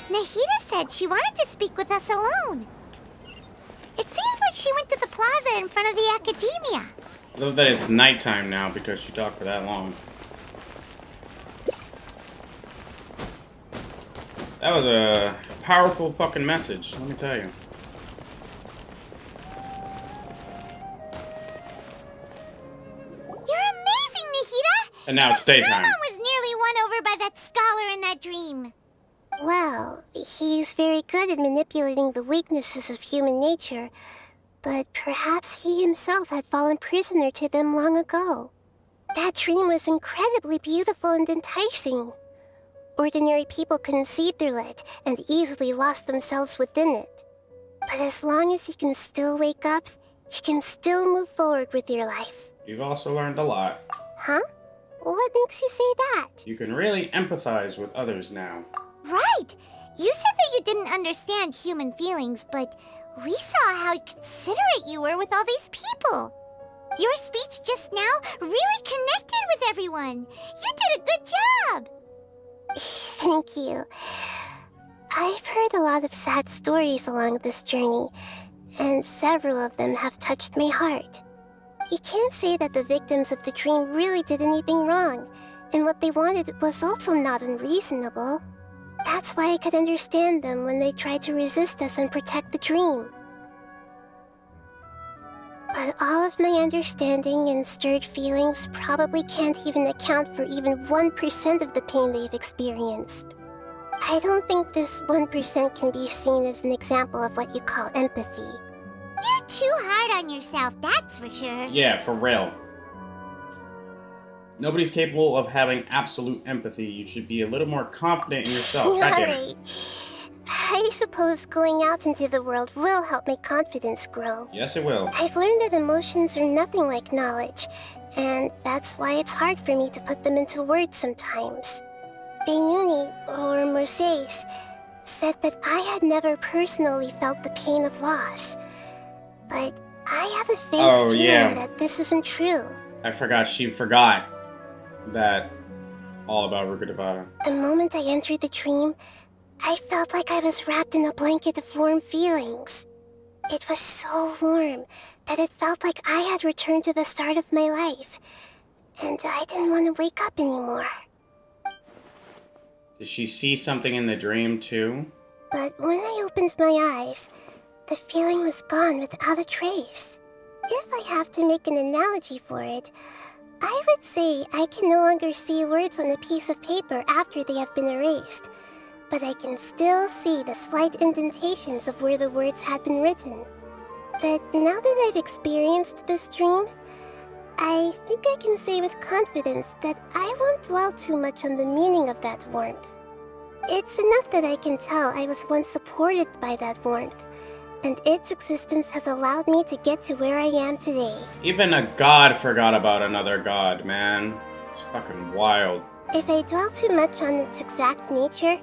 Nahida said she wanted to speak with us alone. It seems like she went to the plaza in front of the academia. I love that it's nighttime now because she talked for that long. That was a powerful fucking message, let me tell you. You're amazing, Nahida! And now it's daytime. Paimon was nearly won over by that scholar in that dream. Well, he's very good at manipulating the weaknesses of human nature, but perhaps he himself had fallen prisoner to them long ago. That dream was incredibly beautiful and enticing. Ordinary people couldn't see through it and easily lost themselves within it. But as long as you can still wake up, you can still move forward with your life. You've also learned a lot. Huh? What makes you say that? You can really empathize with others now. Right! You said that you didn't understand human feelings, but we saw how considerate you were with all these people. Your speech just now really connected with everyone. You did a good job! Thank you. I've heard a lot of sad stories along this journey, and several of them have touched my heart. You can't say that the victims of the dream really did anything wrong, and what they wanted was also not unreasonable. That's why I could understand them when they tried to resist us and protect the dream. But all of my understanding and stirred feelings probably can't even account for even 1% of the pain they've experienced. I don't think this 1% can be seen as an example of what you call empathy. You're too hard on yourself, that's for sure. Yeah, for real. Nobody's capable of having absolute empathy. You should be a little more confident in yourself. God damn it. I suppose going out into the world will help my confidence grow. Yes, it will. I've learned that emotions are nothing like knowledge, and that's why it's hard for me to put them into words sometimes. Benuni, or Mercedes, said that I had never personally felt the pain of loss, but I have a vague feeling that this isn't true. I forgot she forgot that all about Rukkhadevata. The moment I entered the dream, I felt like I was wrapped in a blanket of warm feelings. It was so warm that it felt like I had returned to the start of my life, and I didn't want to wake up anymore. Did she see something in the dream too? But when I opened my eyes, the feeling was gone without a trace. If I have to make an analogy for it, I would say I can no longer see words on a piece of paper after they have been erased, but I can still see the slight indentations of where the words had been written. But now that I've experienced this dream, I think I can say with confidence that I won't dwell too much on the meaning of that warmth. It's enough that I can tell I was once supported by that warmth, and its existence has allowed me to get to where I am today. Even a god forgot about another god, man. It's fucking wild. If I dwell too much on its exact nature,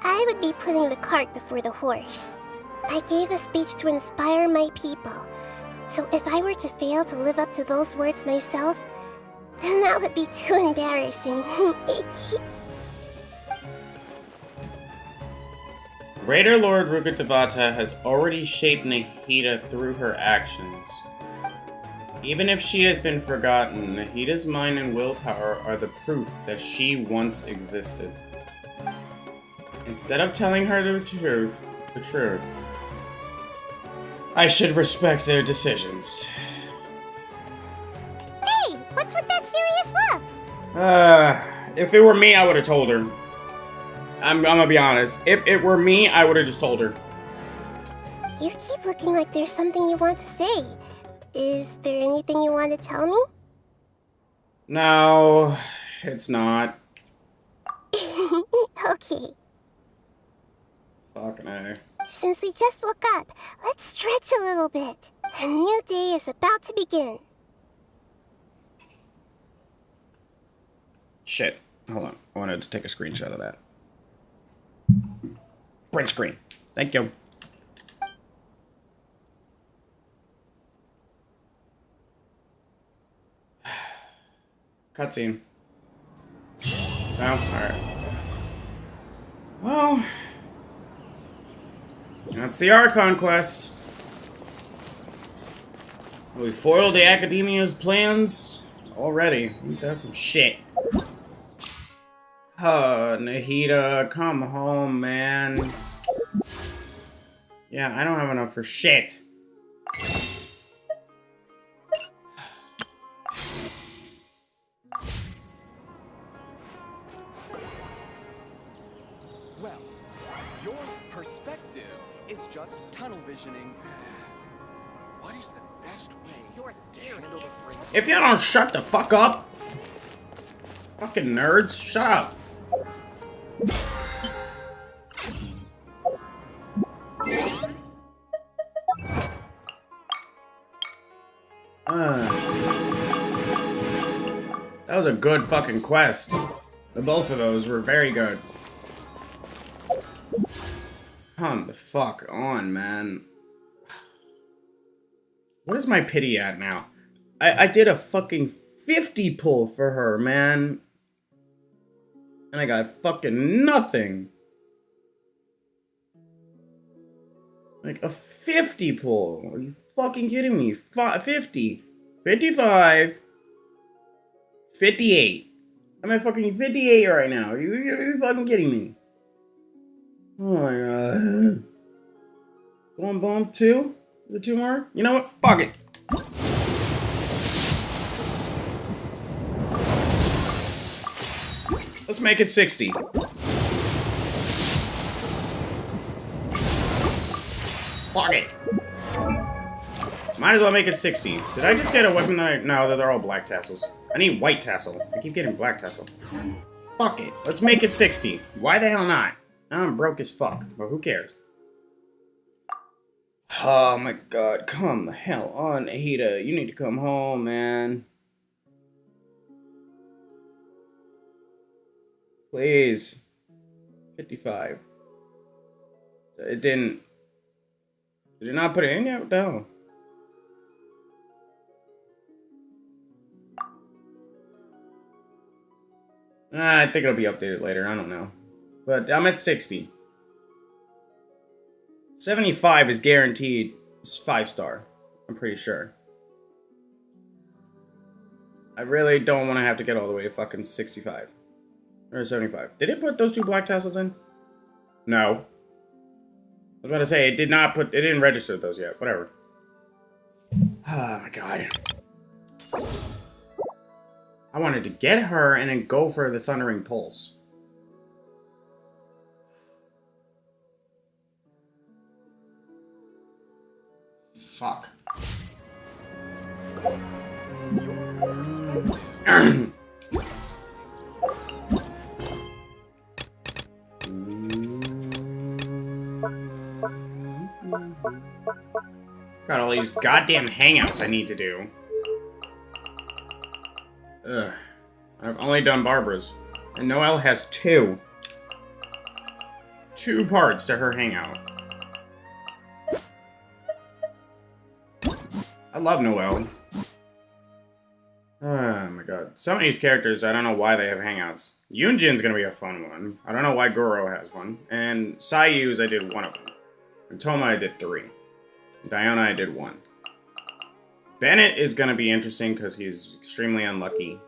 I would be putting the cart before the horse. I gave a speech to inspire my people, so if I were to fail to live up to those words myself, then that would be too embarrassing. Greater Lord Rukkhadevata has already shaped Nahida through her actions. Even if she has been forgotten, Nahida's mind and willpower are the proof that she once existed. Instead of telling her the truth, I should respect their decisions. Hey, what's with that serious look? If it were me, I would have told her. I'm gonna be honest. If it were me, I would have just told her. You keep looking like there's something you want to say. Is there anything you want to tell me? No, it's not. Okay. Fucking A. Since we just woke up, let's stretch a little bit. A new day is about to begin. Shit. Hold on. I wanted to take a screenshot of that. Print screen. Thank you. Cutscene. No? Alright. Well, that's the Archon quest. We foiled the Academia's plans already. That's some shit. Nahida, come home, man. Yeah, I don't have enough for shit. Well, your perspective is just tunnel visioning. What is the best way to handle the phrase? If you don't shut the fuck up, fucking nerds, shut up. That was a good fucking quest. The both of those were very good. Come the fuck on, man. What is my pity at now? I did a fucking 50 pull for her, man. And I got fucking nothing. Like a 50 pull. Are you fucking kidding me? 50. 55. 58. I'm at fucking 58 right now. Are you fucking kidding me? Oh my god. Boom, boom, 2? The 2 more? You know what? Fuck it. Let's make it 60. Fuck it. Might as well make it 60. Did I just get a weapon that no, they're all black tassels. I need white tassel. I keep getting black tassel. Fuck it. Let's make it 60. Why the hell not? I'm broke as fuck, but who cares? Oh my god, come the hell on, Nahida. You need to come home, man. Please. 55. It didn't... Did it not put it in yet? What the hell? I think it'll be updated later. I don't know. But I'm at 60. 75 is guaranteed. It's 5-star. I'm pretty sure. I really don't want to have to get all the way to fucking 65. Or 75. Did it put those 2 black tassels in? No. I was about to say, it did not put... It didn't register those yet. Whatever. Oh my god. I wanted to get her and then go for the Thundering Pulse. Fuck. Got all these goddamn hangouts I need to do. Ugh. I've only done Barbara's. And Noelle has 2. 2 parts to her hangout. I love Noelle. Oh my god. Some of these characters, I don't know why they have hangouts. Yunjin's gonna be a fun one. I don't know why Goro has one. And Sayu's, I did 1 of them. And Toma, I did 3. Diana, I did 1. Bennett is gonna be interesting because he's extremely unlucky.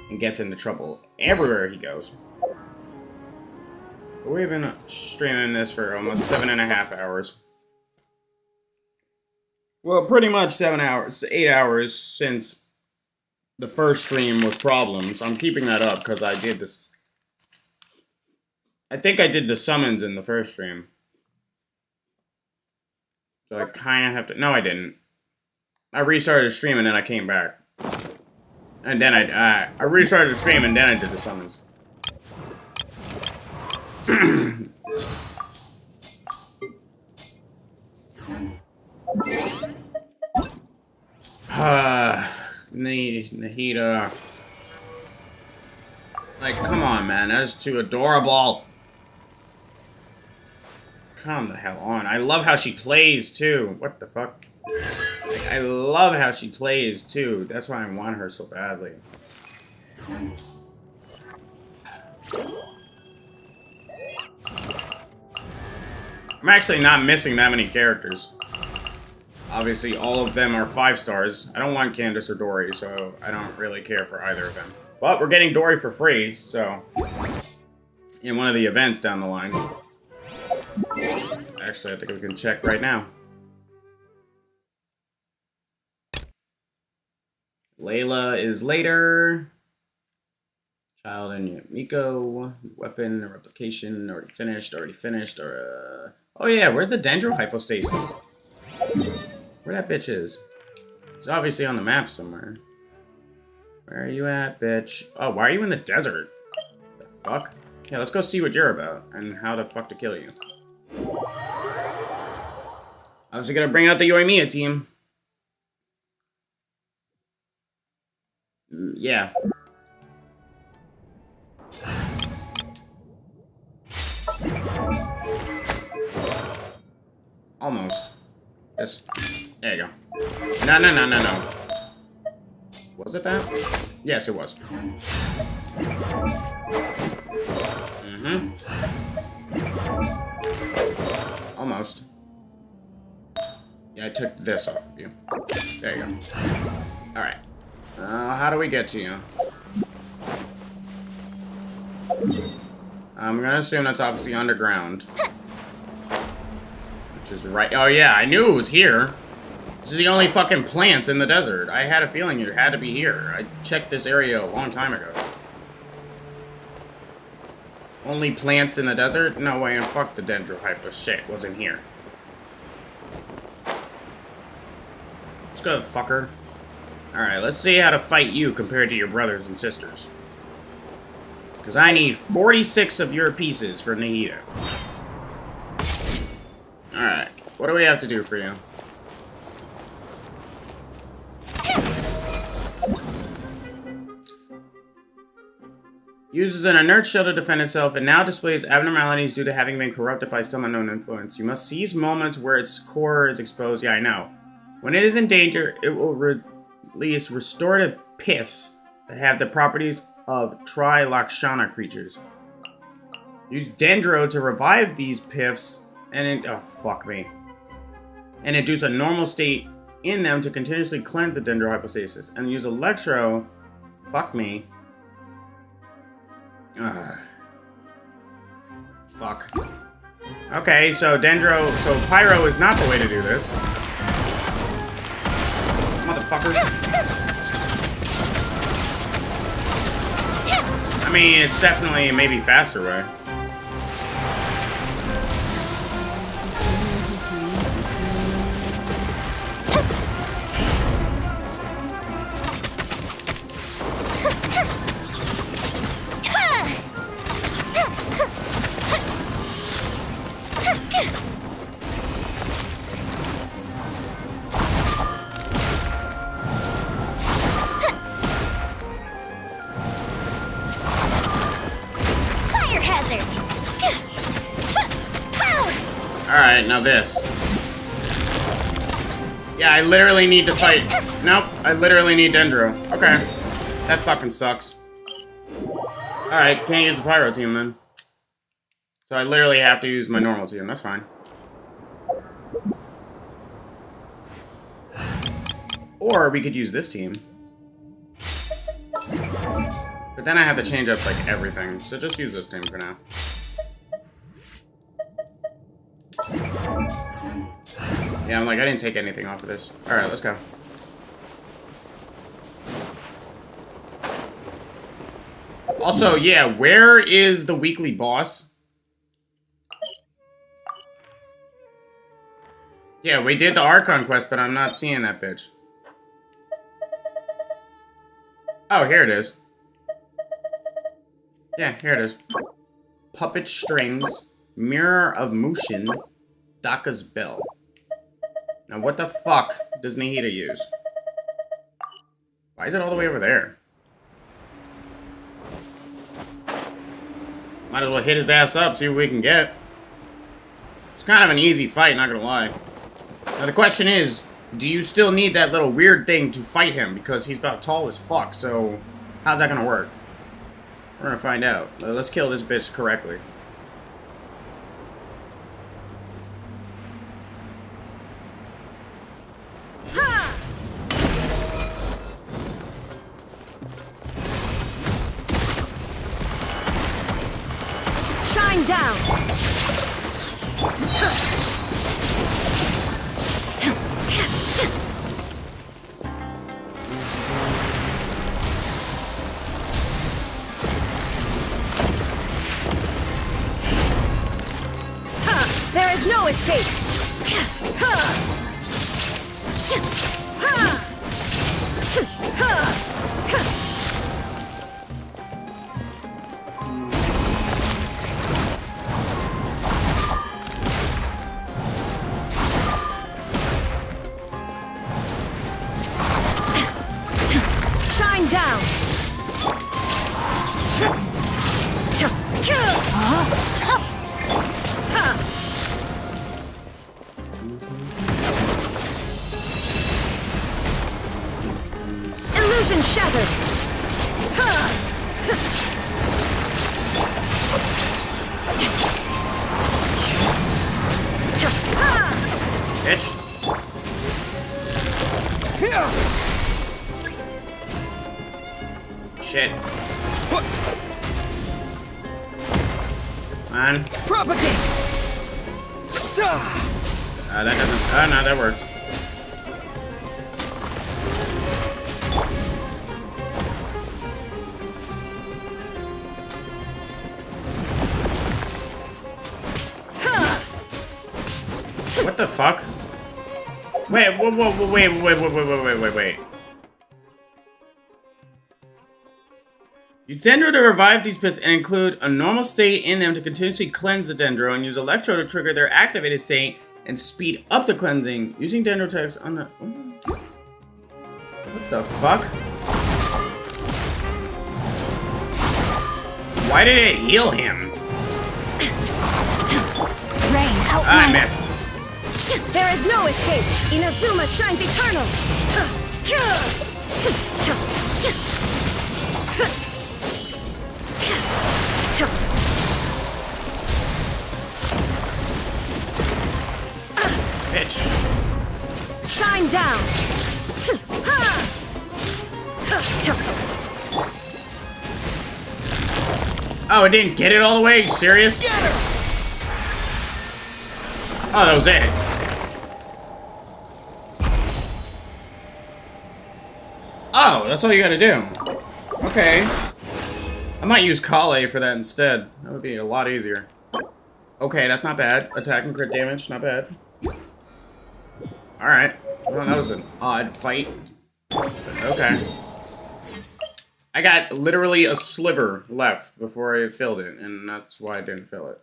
And gets into trouble everywhere he goes. But we've been streaming this for almost 7.5 hours. Well, pretty much 7 hours, 8 hours since the first stream was problems. I'm keeping that up because I did this. I think I did the summons in the first stream. So I kind of have to... No, I didn't. I restarted the stream and then I came back. And then I restarted the stream and then I did the summons. Nahida. Like, come on, man. That is too adorable. Come the hell on. I love how she plays, too. What the fuck? Like, I love how she plays, too. That's why I want her so badly. I'm actually not missing that many characters. Obviously, all of them are 5 stars. I don't want Candace or Dory, so I don't really care for either of them. But we're getting Dory for free, so... in one of the events down the line. Actually, I think we can check right now. Layla is later. Child and Miko. Weapon, replication, already finished, or, oh yeah, where's the Dendro hypostasis? Where that bitch is? It's obviously on the map somewhere. Where are you at, bitch? Oh, why are you in the desert? The fuck? Yeah, let's go see what you're about, and how the fuck to kill you. I was gonna bring out the Yoimiya team. Yeah. Almost. Yes. There you go. No. Was it that? Yes, it was. Almost. Yeah, I took this off of you. There you go. Alright. How do we get to you? I'm gonna assume that's obviously underground. Which is right. Oh yeah, I knew it was here. This is the only fucking plants in the desert. I had a feeling it had to be here. I checked this area a long time ago. Only plants in the desert? No way, and fuck the dendrohyper shit. Wasn't here. Let's go, fucker. Alright, let's see how to fight you compared to your brothers and sisters. Because I need 46 of your pieces for Nahida. Alright, what do we have to do for you? Uses an inert shield to defend itself and now displays abnormalities due to having been corrupted by some unknown influence. You must seize moments where its core is exposed. Yeah, I know. When it is in danger, it will release restorative piths that have the properties of Tri-Lakshana creatures. Use Dendro to revive these piths and oh, fuck me. And induce a normal state in them to continuously cleanse the Dendro hypostasis. And use Electro, fuck me. Fuck. Okay, so Dendro, so Pyro is not the way to do this. Motherfucker. I mean, it's definitely maybe faster way. Alright, now this. Yeah, I literally need to fight. Nope, I literally need Dendro. Okay. That fucking sucks. Alright, can't use the Pyro team then. So I literally have to use my normal team, that's fine. Or we could use this team. But then I have to change up, like, everything. So just use this team for now. Yeah, I'm like, I didn't take anything off of this. Alright, let's go. Also, yeah, where is the weekly boss? Yeah, we did the Archon quest, but I'm not seeing that bitch. Oh, here it is. Yeah, here it is. Puppet strings, mirror of motion, Daka's bell. Now, what the fuck does Nahida use? Why is it all the way over there? Might as well hit his ass up, see what we can get. It's kind of an easy fight, not gonna lie. Now, the question is, do you still need that little weird thing to fight him? Because he's about tall as fuck, so how's that gonna work? We're gonna find out. Let's kill this bitch correctly. Shine down! There is no escape! Shine down! Illusion shattered! Bitch. Shit. Man. Propagate! That doesn't. Oh, no, that worked. What the fuck? Wait, wait. Use Dendro to revive these pits and include a normal state in them to continuously cleanse the Dendro, and use Electro to trigger their activated state and speed up the cleansing. Using Dendro tags on the... What the fuck? Why did it heal him? Rain out. I missed. There is no escape! Inazuma shines eternal! Bitch. Shine down! Oh, it didn't get it all the way? Are you serious? Oh, that was it. Oh, that's all you gotta do. Okay. I might use Kale for that instead. That would be a lot easier. Okay, that's not bad. Attack and crit damage, not bad. Alright. Well, that was an odd fight. Okay. I got literally a sliver left before I filled it, and that's why I didn't fill it.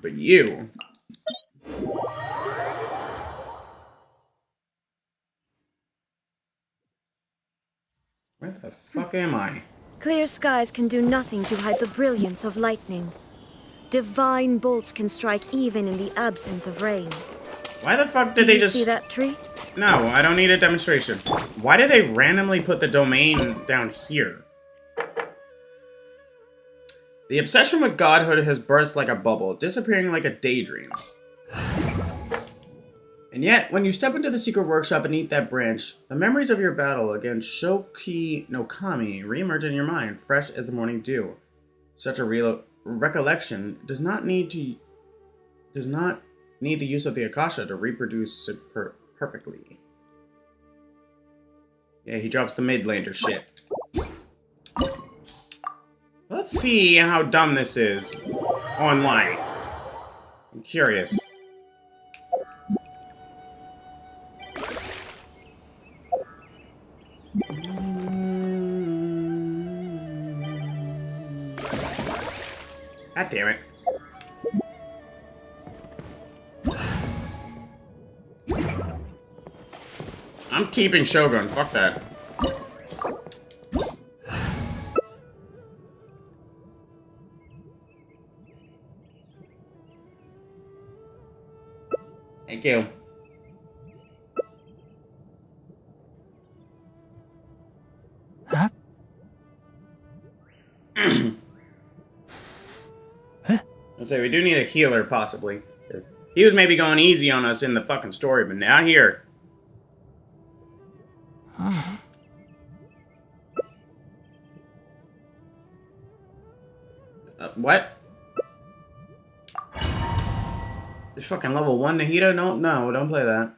But you... Where the fuck am I? Clear skies can do nothing to hide the brilliance of lightning. Divine bolts can strike even in the absence of rain. Why the fuck did they just... see that tree? No, I don't need a demonstration. Why did they randomly put the domain down here? The obsession with godhood has burst like a bubble, disappearing like a daydream. And yet, when you step into the secret workshop beneath that branch, the memories of your battle against Shoki no Kami reemerge in your mind, fresh as the morning dew. Such a recollection does not Need the use of the Akasha to reproduce perfectly. Yeah, he drops the mid-lander shit. Let's see how dumb this is online. I'm curious. God damn it. I'm keeping Shogun, fuck that. Thank you. Huh? I'd say we do need a healer, possibly. He was maybe going easy on us in the fucking story, but now here. What? It's fucking level 1 Nahida? No, don't play that.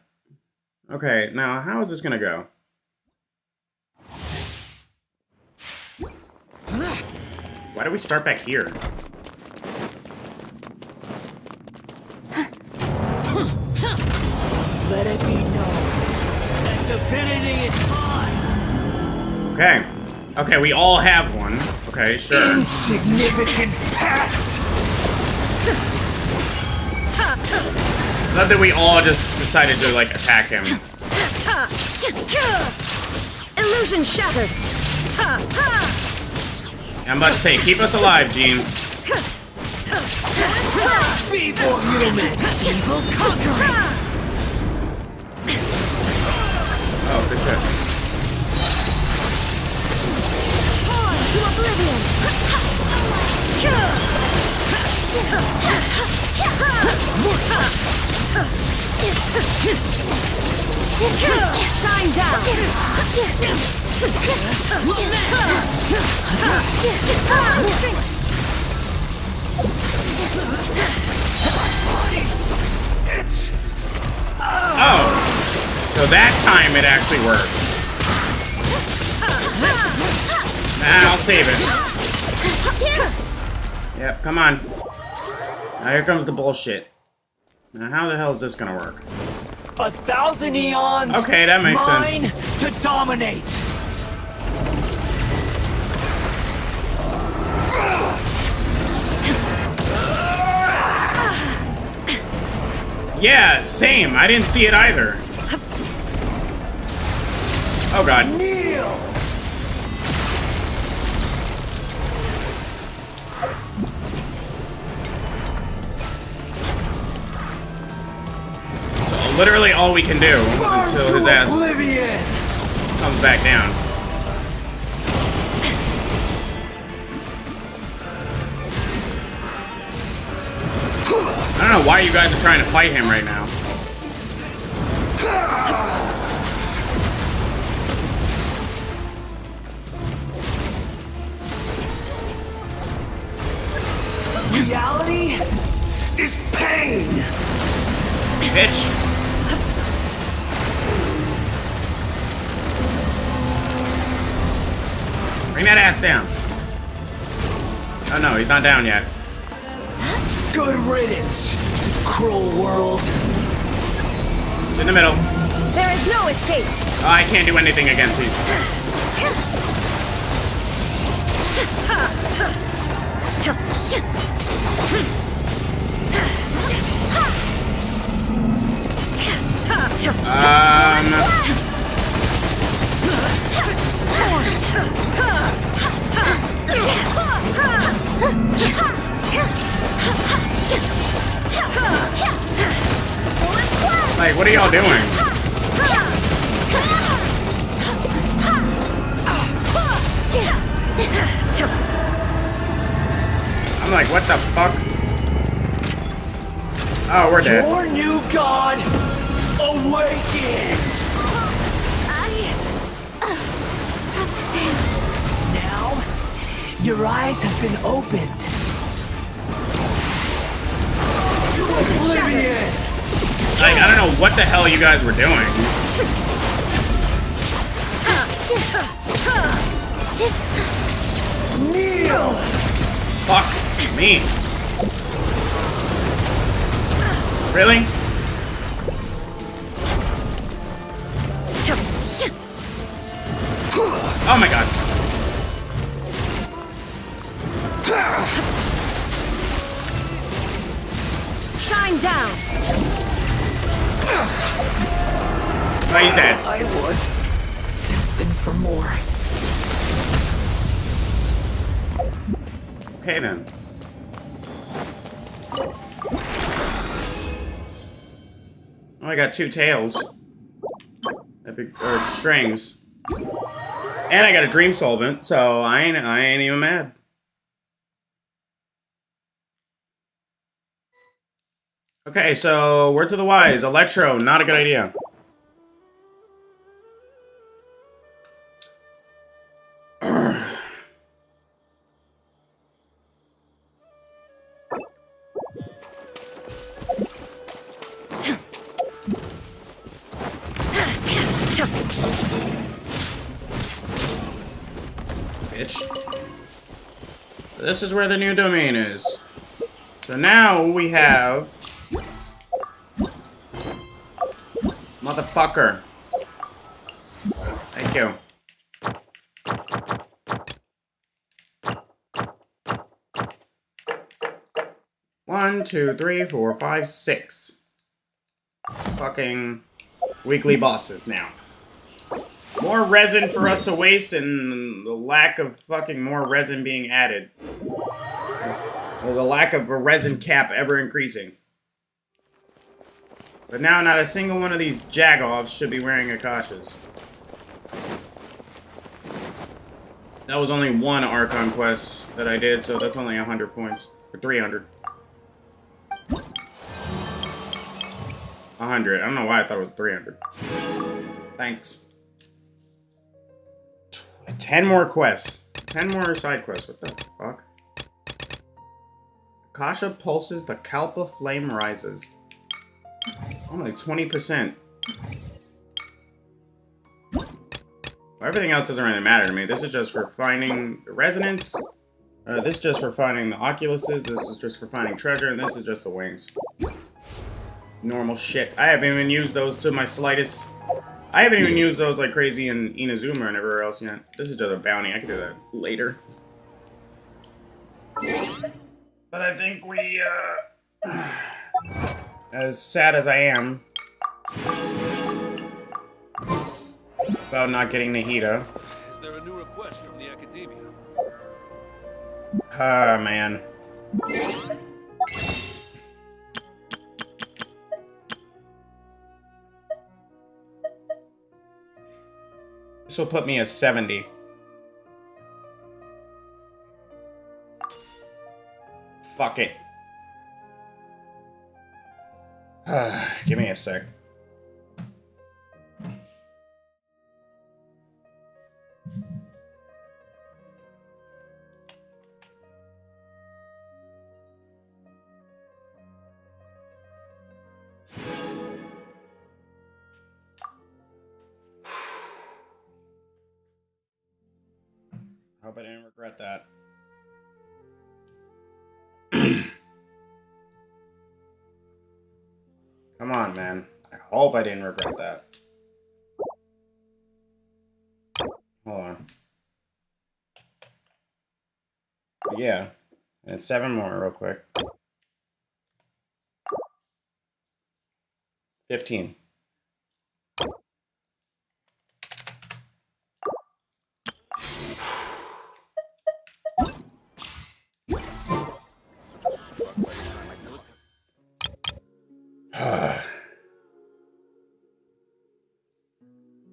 Okay, now how is this gonna go? Why do we start back here? Let it be known that divinity is mine. Okay. Okay, we all have one. Okay, sure. Insignificant past. Not that we all just decided to, like, attack him. Illusion shattered. I'm about to say, keep us alive, Gene. Feeble human, evil conquering. Oh, good shit. To oblivion. Shine down. Oh, so that time it actually worked. I'll save it. Yep, come on. Now here comes the bullshit. Now how the hell is this gonna work? 1,000 eons. Okay, that makes mine sense. To dominate. Yeah, same. I didn't see it either. Oh god. Kneel. So literally all we can do until his ass comes back down. I don't know why you guys are trying to fight him right now. Reality is pain. Bitch. Bring that ass down. Oh no, he's not down yet. Good riddance, cruel world. In the middle. There is no escape. Oh, I can't do anything against these. Like, what are y'all doing? I'm like, what the fuck? Oh, we're dead. Your new god awakens. Now, your eyes have been opened. To oblivion. Like, I don't know what the hell you guys were doing. Fuck me. Really? Oh my god. Shine down. Oh, he's dead. I was destined for more. Okay then. Oh, I got 2 tails. Or strings. And I got a dream solvent, so I ain't even mad. Okay, so word to the wise. Electro, not a good idea. Bitch. This is where the new domain is. So now we have... Motherfucker. Thank you. One, two, three, 4, 5, 6. Fucking weekly bosses now. More resin for us to waste and the lack of fucking more resin being added. Or the lack of a resin cap ever increasing. But now not a single one of these jagoffs should be wearing Akashas. That was only one Archon quest that I did, so that's only 100 points. Or 300. 100. I don't know why I thought it was 300. Thanks. 10 more quests. 10 more side quests. What the fuck? Akasha pulses, the Kalpa flame rises. Only 20%. Well, everything else doesn't really matter to me. This is just for finding the resonance. This is just for finding the oculuses. This is just for finding treasure. And this is just the wings. Normal shit. I haven't even used those to my slightest... I haven't even used those like crazy in Inazuma and everywhere else yet. This is just a bounty. I can do that later. But I think we, as sad as I am about not getting Nahida. Is there a new request from the Academia? Ah, man. This will put me at 70. Fuck it. Give me a sec. Hope I didn't regret that. Come on, man. I hope I didn't regret that. Hold on. But yeah. And it's 7 more real quick. 15.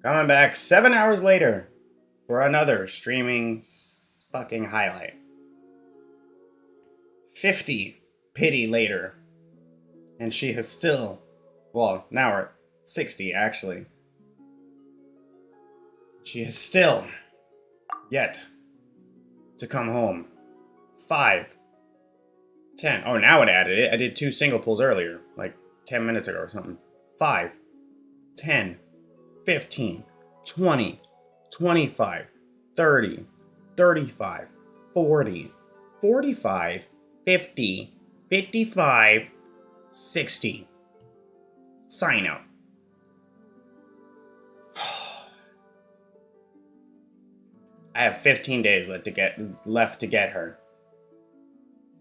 Coming back 7 hours later for another streaming fucking highlight. 50 pity later. And she has still, well, now we're at 60 actually. She has still yet to come home. 5, 10. Oh, now it added it. I did 2 single pulls earlier, like 10 minutes ago or something. 5, 10, 15, 20, 25, 30, 35, 40, 45, 50, 55, 60. Sign out. I have 15 days left to get her.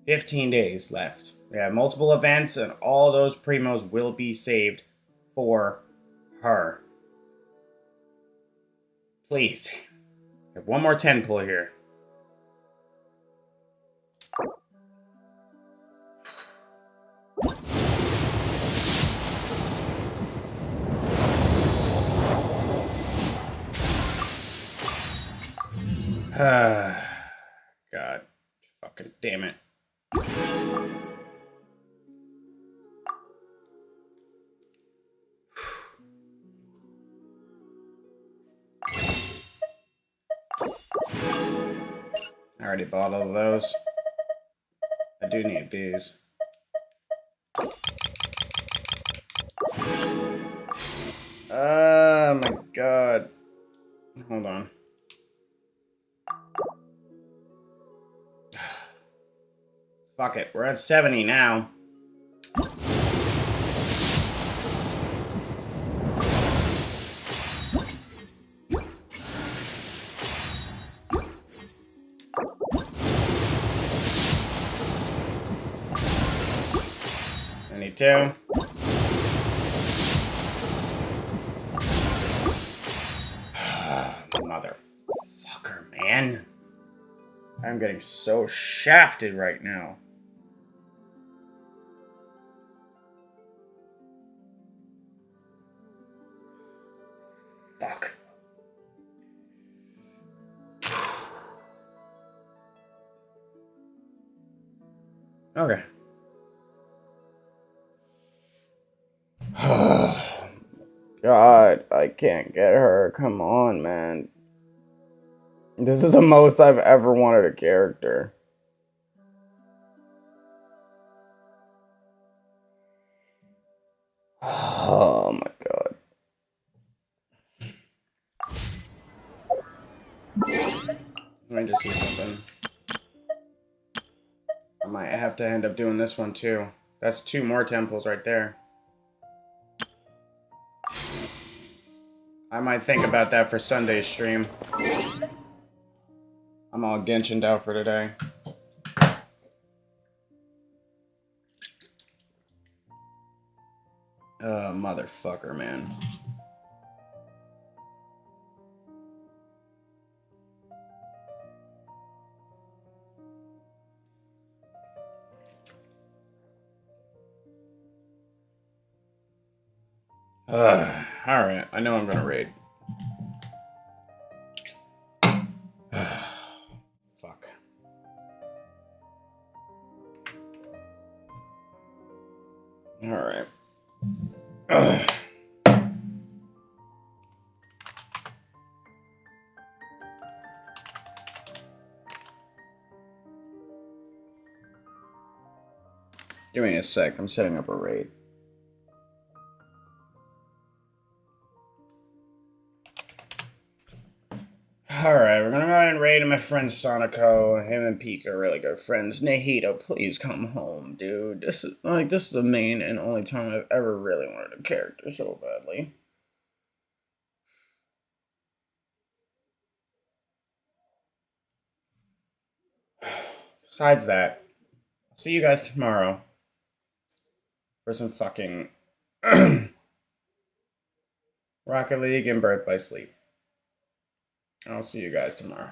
15 days left. We have multiple events, and all those primos will be saved for her. Please. I have one more 10 pull here. God. Fucking damn it. I already bought all of those. I do need these. Oh my god. Hold on. Fuck it, we're at 70 now. I need 2. Motherfucker, man. I'm getting so shafted right now. Fuck. Okay. God, I can't get her. Come on, man. This is the most I've ever wanted a character. Oh my god. Let me just see something. I might have to end up doing this one too. That's 2 more temples right there. I might think about that for Sunday's stream. I'm all Genshin'd out for today. Motherfucker, man. Alright, I know I'm gonna raid. Fuck. Alright. Give me a sec, I'm setting up a raid. Alright, we're gonna go ahead and raid my friend Sonico. Him and Pika are really good friends. Nahida, please come home, dude. This is the main and only time I've ever really wanted a character so badly. Besides that, I'll see you guys tomorrow for some fucking Rocket League and Birth by Sleep. I'll see you guys tomorrow.